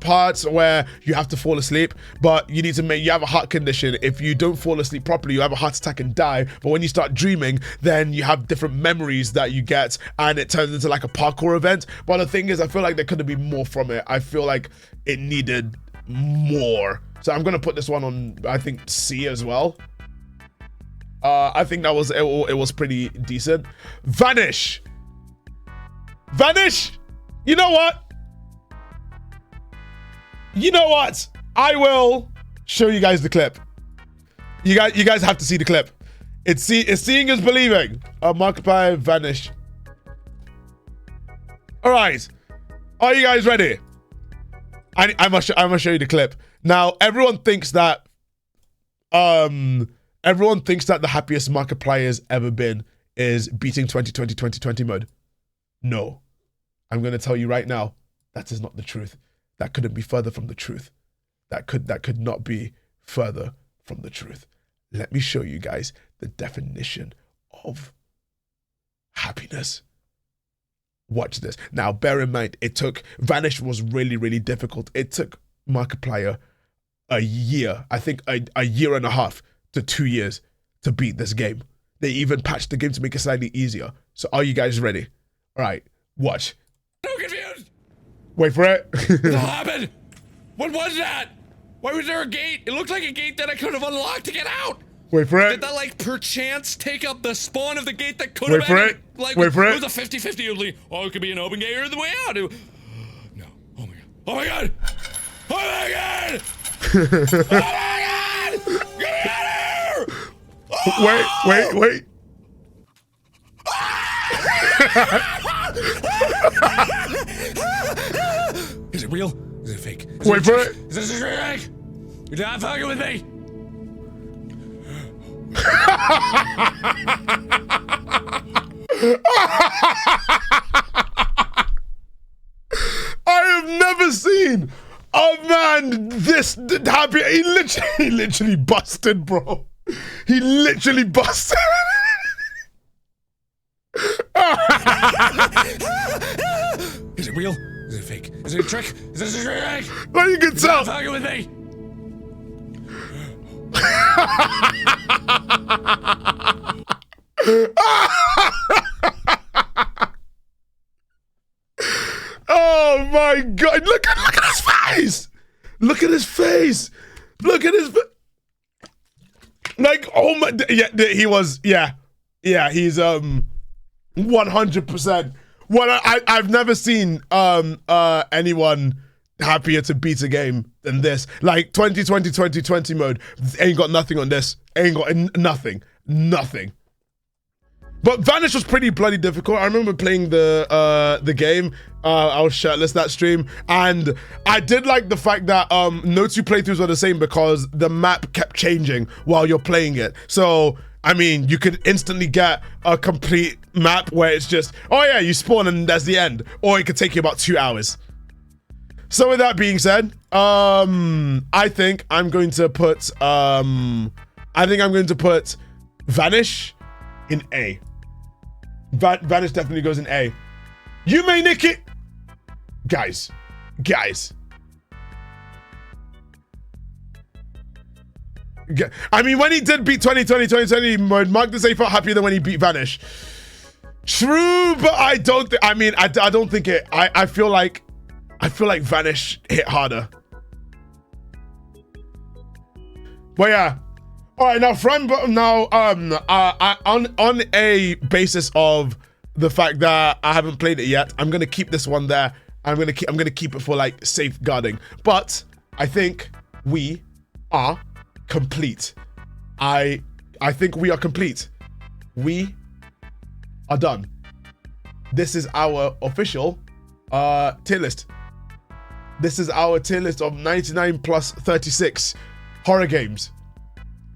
parts where you have to fall asleep, but you need to you have a heart condition. If you don't fall asleep properly, you have a heart attack and die. But when you start dreaming, then you have different memories that you get, and it turns into like a parkour event. But the thing is, I feel like there could have been more from it. I feel like it needed more. So I'm gonna put this one on, I think, C as well. I think that was, it was pretty decent. Vanish. You know what? I will show you guys the clip. You guys have to see the clip. It's seeing is believing. Markiplier Vanish. All right. Are you guys ready? I must show you the clip. Now, everyone thinks that the happiest Markiplier has ever been is beating 2020 mode. No. I'm going to tell you right now, that is not the truth. That couldn't be further from the truth. That could not be further from the truth. Let me show you guys the definition of happiness. Watch this. Now, bear in mind, Vanish was really, really difficult. It took Markiplier a year, I think a year and a half to 2 years to beat this game. They even patched the game to make it slightly easier. So are you guys ready? All right, watch. So confused. Wait for it. What happened? What was that? Why was there a gate? It looked like a gate that I could have unlocked to get out. Wait for it. Did that like perchance take up the spawn of the gate that could have been? Wait for it. Like, Wait for it. It was a 50-50. It was like, oh, it could be an open gate or the way out. No. Oh my god. Oh my god. Oh my god. Oh my god. Get me out of here. Oh! Wait. Is it real? Is it fake? Wait for it. Is this a trick? You're not fucking with me. I have never seen a man this happy. He literally busted, bro. He literally busted. Is it real? Is it fake? Is it a trick? Is this a trick? Well, you can You're tell. not fucking with me. Oh my god! Look at his face! Look at his face! Look at his like, oh my, yeah, he was, yeah, he's 100%. What I've never seen anyone happier to beat a game than this. Like 2020 mode ain't got nothing on this. Ain't got nothing. But Vanish was pretty bloody difficult. I remember playing the game. I was shirtless that stream, and I did like the fact that no two playthroughs were the same because the map kept changing while you're playing it. So I mean, you could instantly get a complete map where it's just, oh yeah, you spawn and that's the end, or it could take you about 2 hours. So with that being said, I think I'm going to put Vanish in A. Vanish definitely goes in A. You may nick it. Guys. I mean, when he did beat 2020 mode, Mark did say he felt happier than when he beat Vanish. True, but I don't think it. I feel like Vanish hit harder. But yeah. All right, now on a basis of the fact that I haven't played it yet. I'm gonna keep this one there. I'm gonna keep it for like safeguarding. But I think we are complete. I think we are complete. We are done. This is our official tier list. This is our tier list of 99 plus 36 horror games.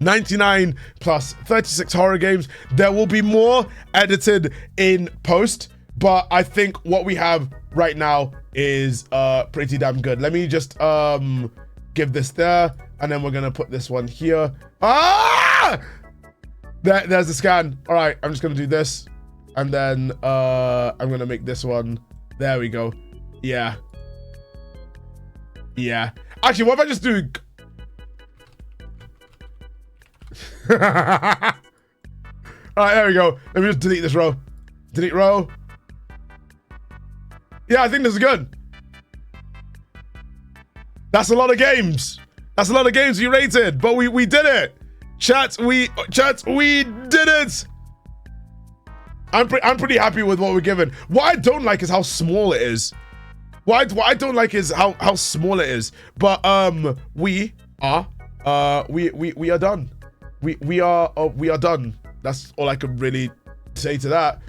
99 plus 36 horror games. There will be more edited in post, but I think what we have right now is pretty damn good. Let me just give this there, and then we're gonna put this one here. Ah! There's the scan. All right, I'm just gonna do this, and then I'm gonna make this one. There we go. Yeah. Yeah. Actually, what if I just do... All right, there we go. Let me just delete this row. Delete row. Yeah, I think this is good. That's a lot of games. That's a lot of games we rated, but we did it. Chat, we did it. I'm pretty happy with what we're given. What I don't like is how small it is. What I don't like is how small it is. But we are done. We are done. That's all I can really say to that.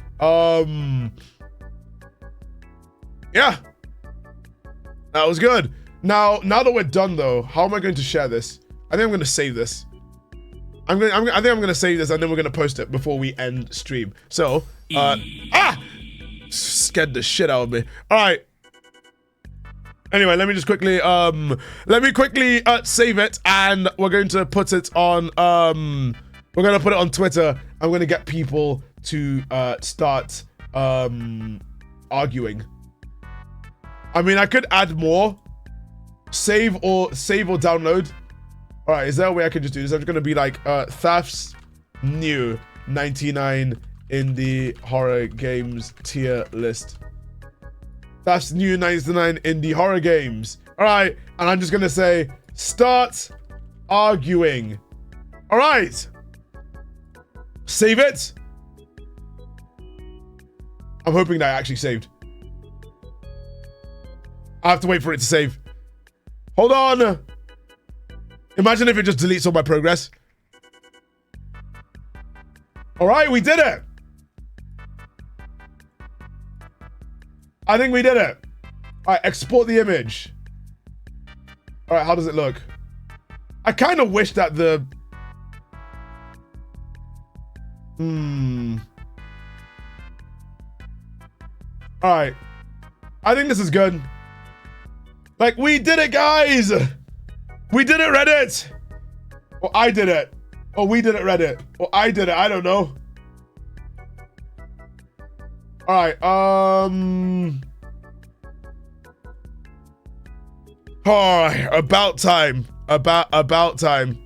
Yeah. That was good. Now that we're done though, how am I going to share this? I think I'm gonna save this. I think I'm gonna save this and then we're gonna post it before we end stream. So scared the shit out of me. Alright. Anyway, let me just quickly save it, and we're going to put it on we're gonna put it on Twitter. I'm gonna get people to start arguing. I mean, I could add more. Save or download. All right, is there a way I can just do this? I'm just gonna be like Thaf's new 99 indie horror games tier list. That's new 99 indie horror games. All right, and I'm just gonna say start arguing. All right, save it. I'm hoping that I actually saved. I have to wait for it to save. Hold on. Imagine if it just deletes all my progress. All right, we did it. I think we did it. All right, export the image. All right, how does it look? I kind of wish that the... All right. I think this is good. Like, we did it, guys. We did it, Reddit. Or I did it. Or we did it, Reddit. Or I did it. I don't know. All right. All right. About time. About time.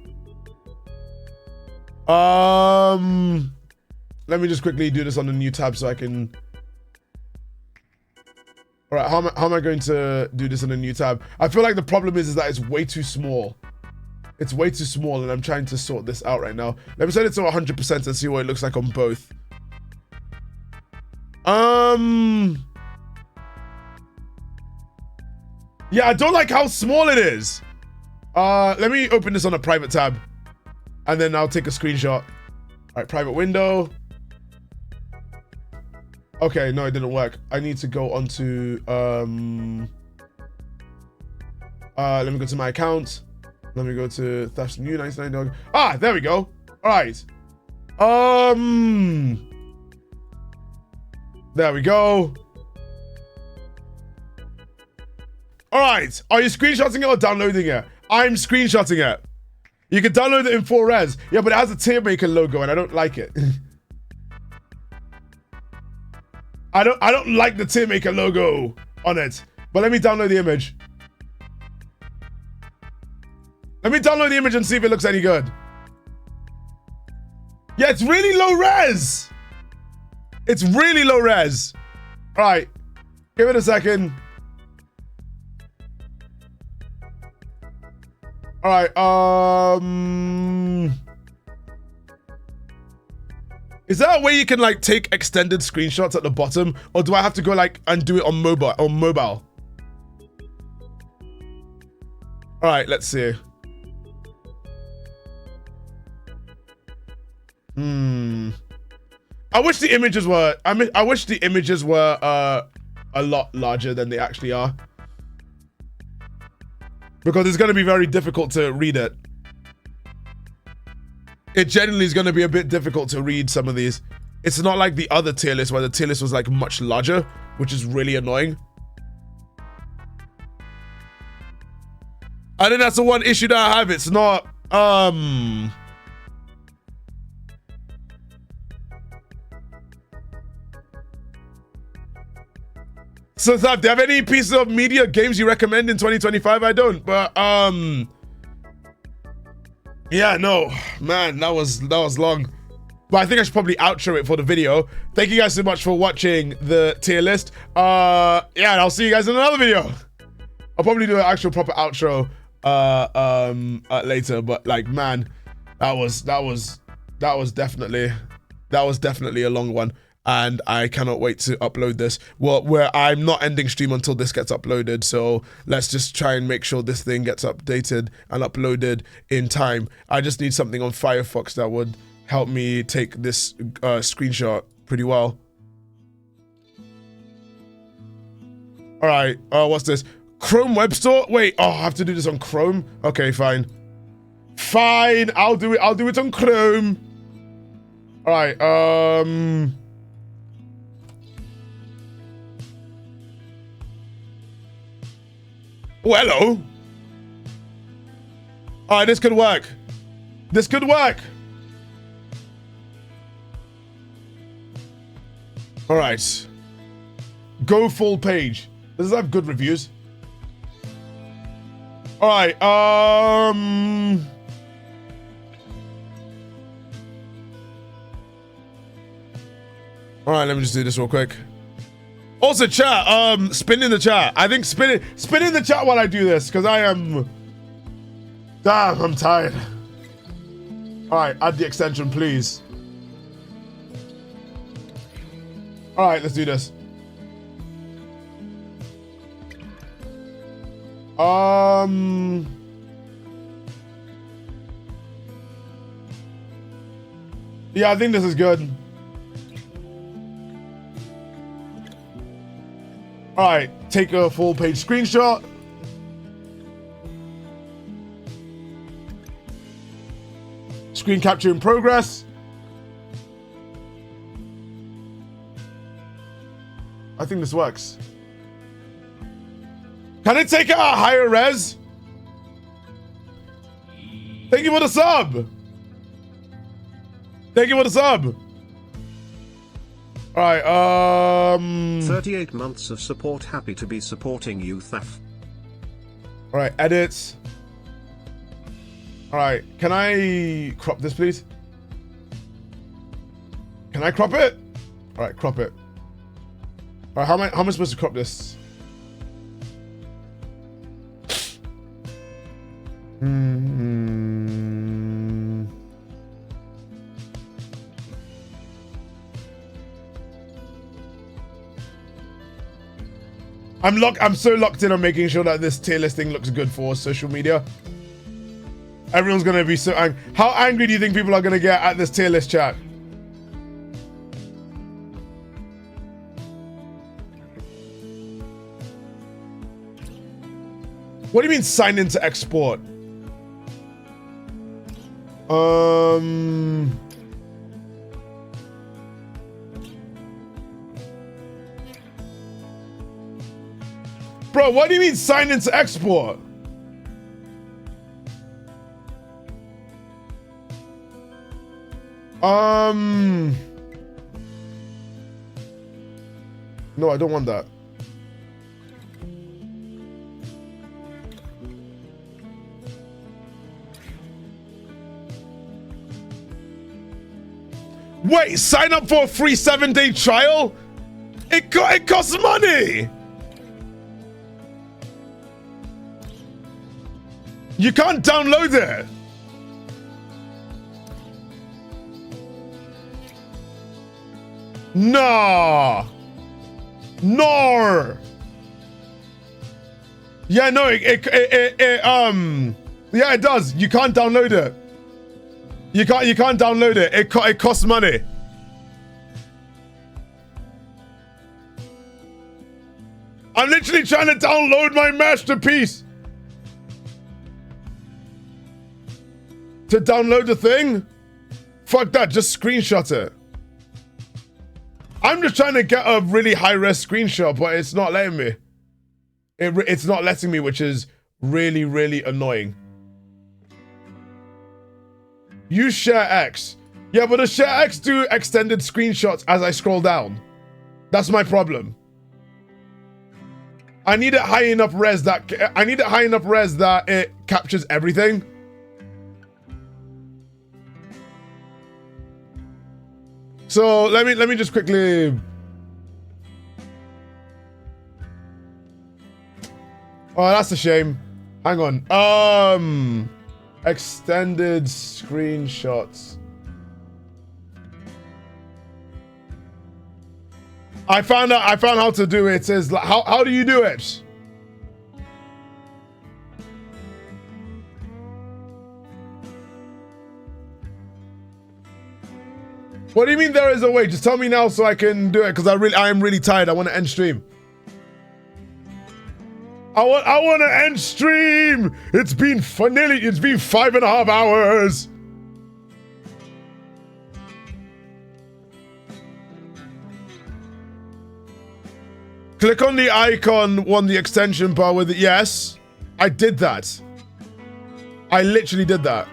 Let me just quickly do this on a new tab so I can... All right, how am I going to do this in a new tab? I feel like the problem is that it's way too small. It's way too small, and I'm trying to sort this out right now. Let me set it to 100% and see what it looks like on both. Yeah, I don't like how small it is. Let me open this on a private tab, and then I'll take a screenshot. All right, private window. Okay, no, it didn't work. I need to go onto, let me go to my account. Let me go to Thaf's new 99 dog. Ah, there we go. All right. There we go. All right. Are you screenshotting it or downloading it? I'm screenshotting it. You can download it in 4res. Yeah, but it has a tier maker logo and I don't like it. I don't like the tier maker logo on it. But let me download the image. Let me download the image and see if it looks any good. Yeah, it's really low res. It's really low res. All right, give it a second. All right, Is there a way you can like take extended screenshots at the bottom, or do I have to go like and do it on mobile? All right, let's see. I wish the images were. I wish the images were a lot larger than they actually are, because it's going to be very difficult to read it. It generally is going to be a bit difficult to read some of these. It's not like the other tier list where the tier list was like much larger, which is really annoying. I think that's the one issue that I have. It's not, So Thaf, do you have any pieces of media games you recommend in 2025? I don't, but yeah, no, man, that was long. But I think I should probably outro it for the video. Thank you guys so much for watching the tier list. Yeah, and I'll see you guys in another video. I'll probably do an actual proper outro later, but like, man, that was definitely a long one. And I cannot wait to upload this. Well, where I'm not ending stream until this gets uploaded. So let's just try and make sure this thing gets updated and uploaded in time. I just need something on Firefox that would help me take this screenshot pretty well. All right, what's this? Chrome Web Store? Wait, oh, I have to do this on Chrome? Okay, fine. Fine, I'll do it on Chrome. All right, Oh, hello. All right, this could work. This could work. All right. Go full page. Does this have good reviews? All right. All right, let me just do this real quick. Also, chat, spin in the chat. I think spin in the chat while I do this, because I am... Damn, I'm tired. All right, add the extension, please. All right, let's do this. Yeah, I think this is good. All right, take a full page screenshot. Screen capture in progress. I think this works. Can it take it at higher res? Thank you for the sub. Thank you for the sub. All right, 38 months of support. Happy to be supporting you, Thaf. All right, edits. All right, can I crop this, please? Can I crop it? All right, crop it. All right, how am I supposed to crop this? I'm so locked in on making sure that this tier listing looks good for social media. Everyone's gonna be so angry. How angry do you think people are gonna get at this tier list, chat? What do you mean sign into export? Bro, what do you mean sign into export? No, I don't want that. Wait, sign up for a free 7-day trial? It costs money. You can't download it. Nah. No. Yeah, no, yeah, it does. You can't download it. You can't download it. It costs money. I'm literally trying to download my masterpiece. To download the thing? Fuck that, just screenshot it. I'm just trying to get a really high-res screenshot, but it's not letting me. It's not letting me, which is really, really annoying. Use Share X. Yeah, but does Share X do extended screenshots as I scroll down? That's my problem. I need it high enough res that it captures everything. So let me just quickly. Oh, that's a shame. Hang on. Extended screenshots. I found how to do it. It says how do you do it? What do you mean there is a way? Just tell me now so I can do it, because I am really tired. I want to end stream. I want to end stream. It's been 5.5 hours. Click on the icon on the extension bar with it. Yes, I did that. I literally did that.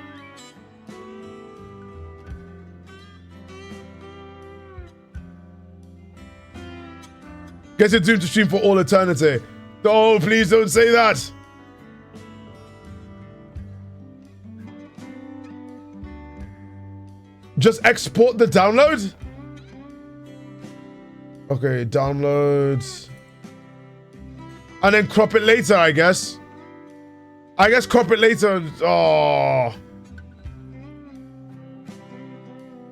Get it doomed to stream for all eternity. Oh, please don't say that. Just export the download? Okay, download. And then crop it later, I guess. I guess crop it later. Oh.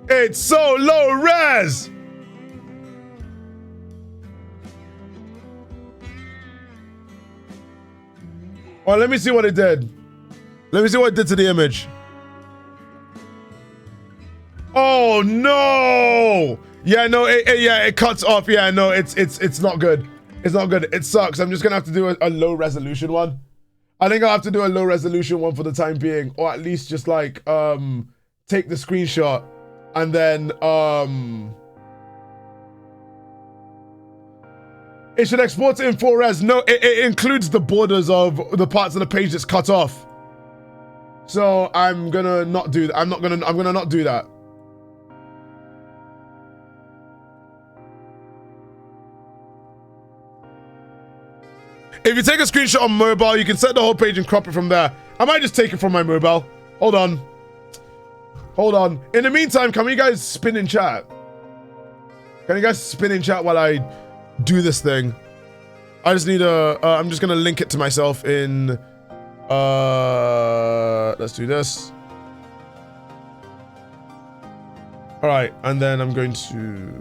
It's so low res. Oh, let me see what it did. Let me see what it did to the image. Oh no! Yeah, no, it cuts off. Yeah, no, it's not good. It's not good. It sucks. I'm just gonna have to do a low resolution one. I think I'll have to do a low resolution one for the time being, or at least just like take the screenshot and then it should export it in 4S. No, it includes the borders of the parts of the page that's cut off. So I'm gonna not do that. I'm gonna not do that. If you take a screenshot on mobile, you can set the whole page and crop it from there. I might just take it from my mobile. Hold on. Hold on. In the meantime, can you guys spin in chat? Can you guys spin in chat while I do this thing? I just need I'm just gonna link it to myself in, let's do this. All right, and then I'm going to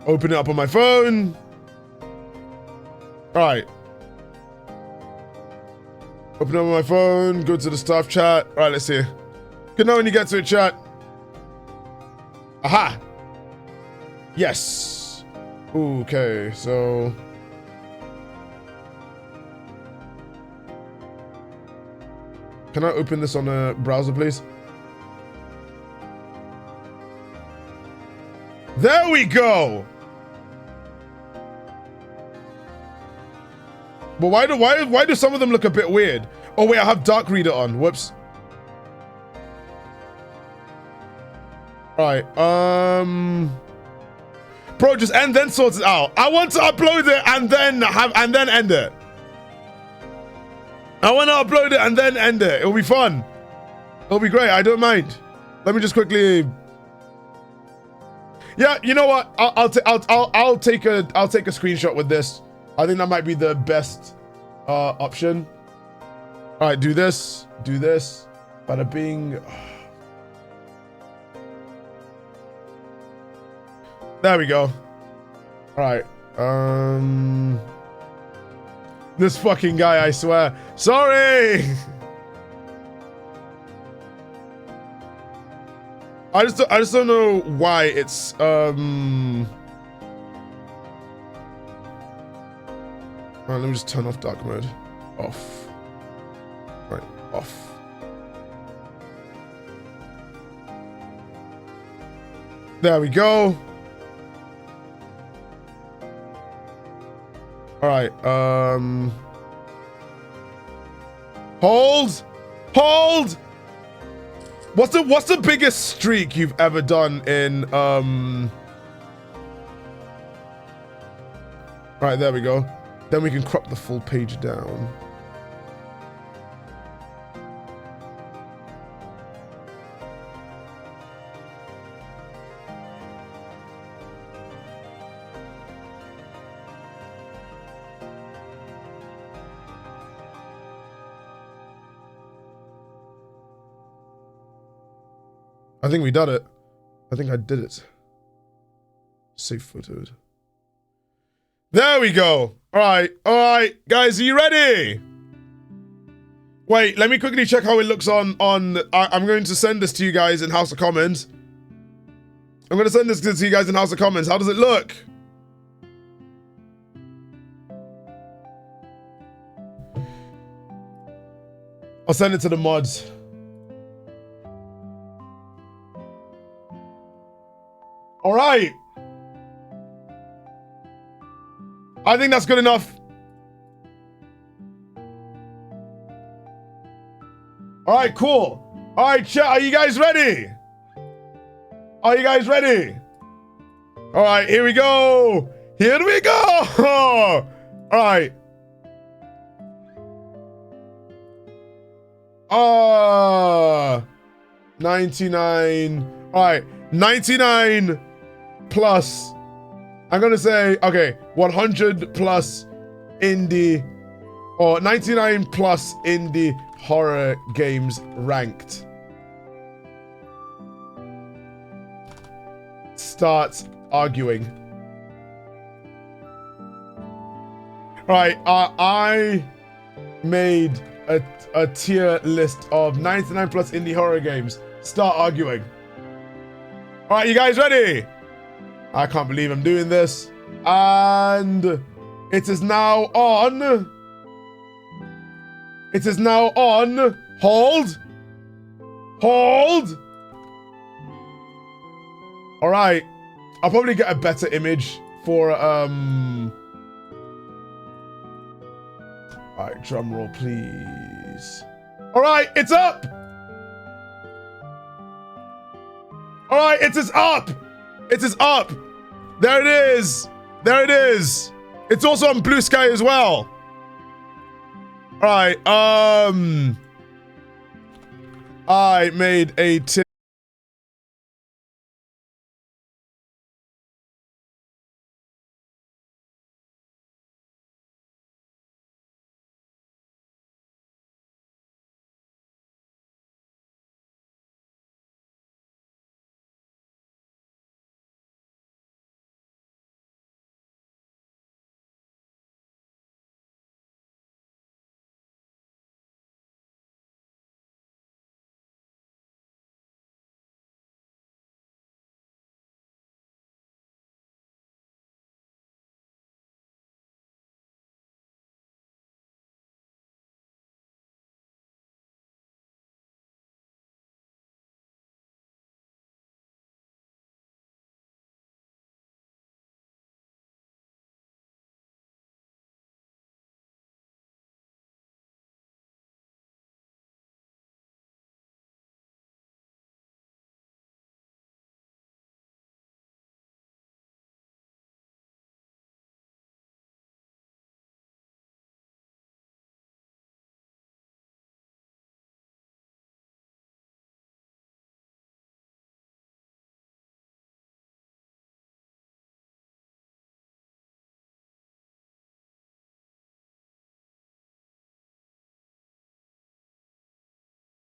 open it up on my phone. All right. Open it up on my phone, go to the staff chat. All right, let's see. Good know when you get to it, chat. Aha. Yes. Okay, so can I open this on a browser, please? There we go. But why do some of them look a bit weird? Oh wait, I have Dark Reader on. Whoops. All right. Bro, just end then sort it out. I want to upload it and then end it. I want to upload it and then end it. It'll be fun. It'll be great. I don't mind. Let me just quickly. Yeah, you know what? I'll take a screenshot with this. I think that might be the best option. All right, do this. Bada bing. There we go. All right. This fucking guy, I swear. Sorry. I just don't know why it's Alright, let me just turn off dark mode. Off. Right, off. There we go. Alright, hold! Hold! What's the biggest streak you've ever done in Right, there we go. Then we can crop the full page down. I think we did it. I think I did it. Save photos. There we go. All right, guys, are you ready? Wait, let me quickly check how it looks on. I'm going to send this to you guys in House of Commons. I'm going to send this to you guys in House of Commons. How does it look? I'll send it to the mods. All right. I think that's good enough. All right, cool. All right, chat, are you guys ready? Are you guys ready? All right, here we go. Here we go. All right. 99. All right, 99 plus. I'm gonna say, okay, 100 plus indie, or 99 plus indie horror games ranked. Start arguing. All right, I made a tier list of 99 plus indie horror games. Start arguing. All right, you guys ready? I can't believe I'm doing this. And it is now on. It is now on. Hold. Hold. All right. I'll probably get a better image for, all right, drum roll, please. All right, it's up. All right, it is up. It is up. There it is. There it is. It's also on Blue Sky as well. All right. I made a tip.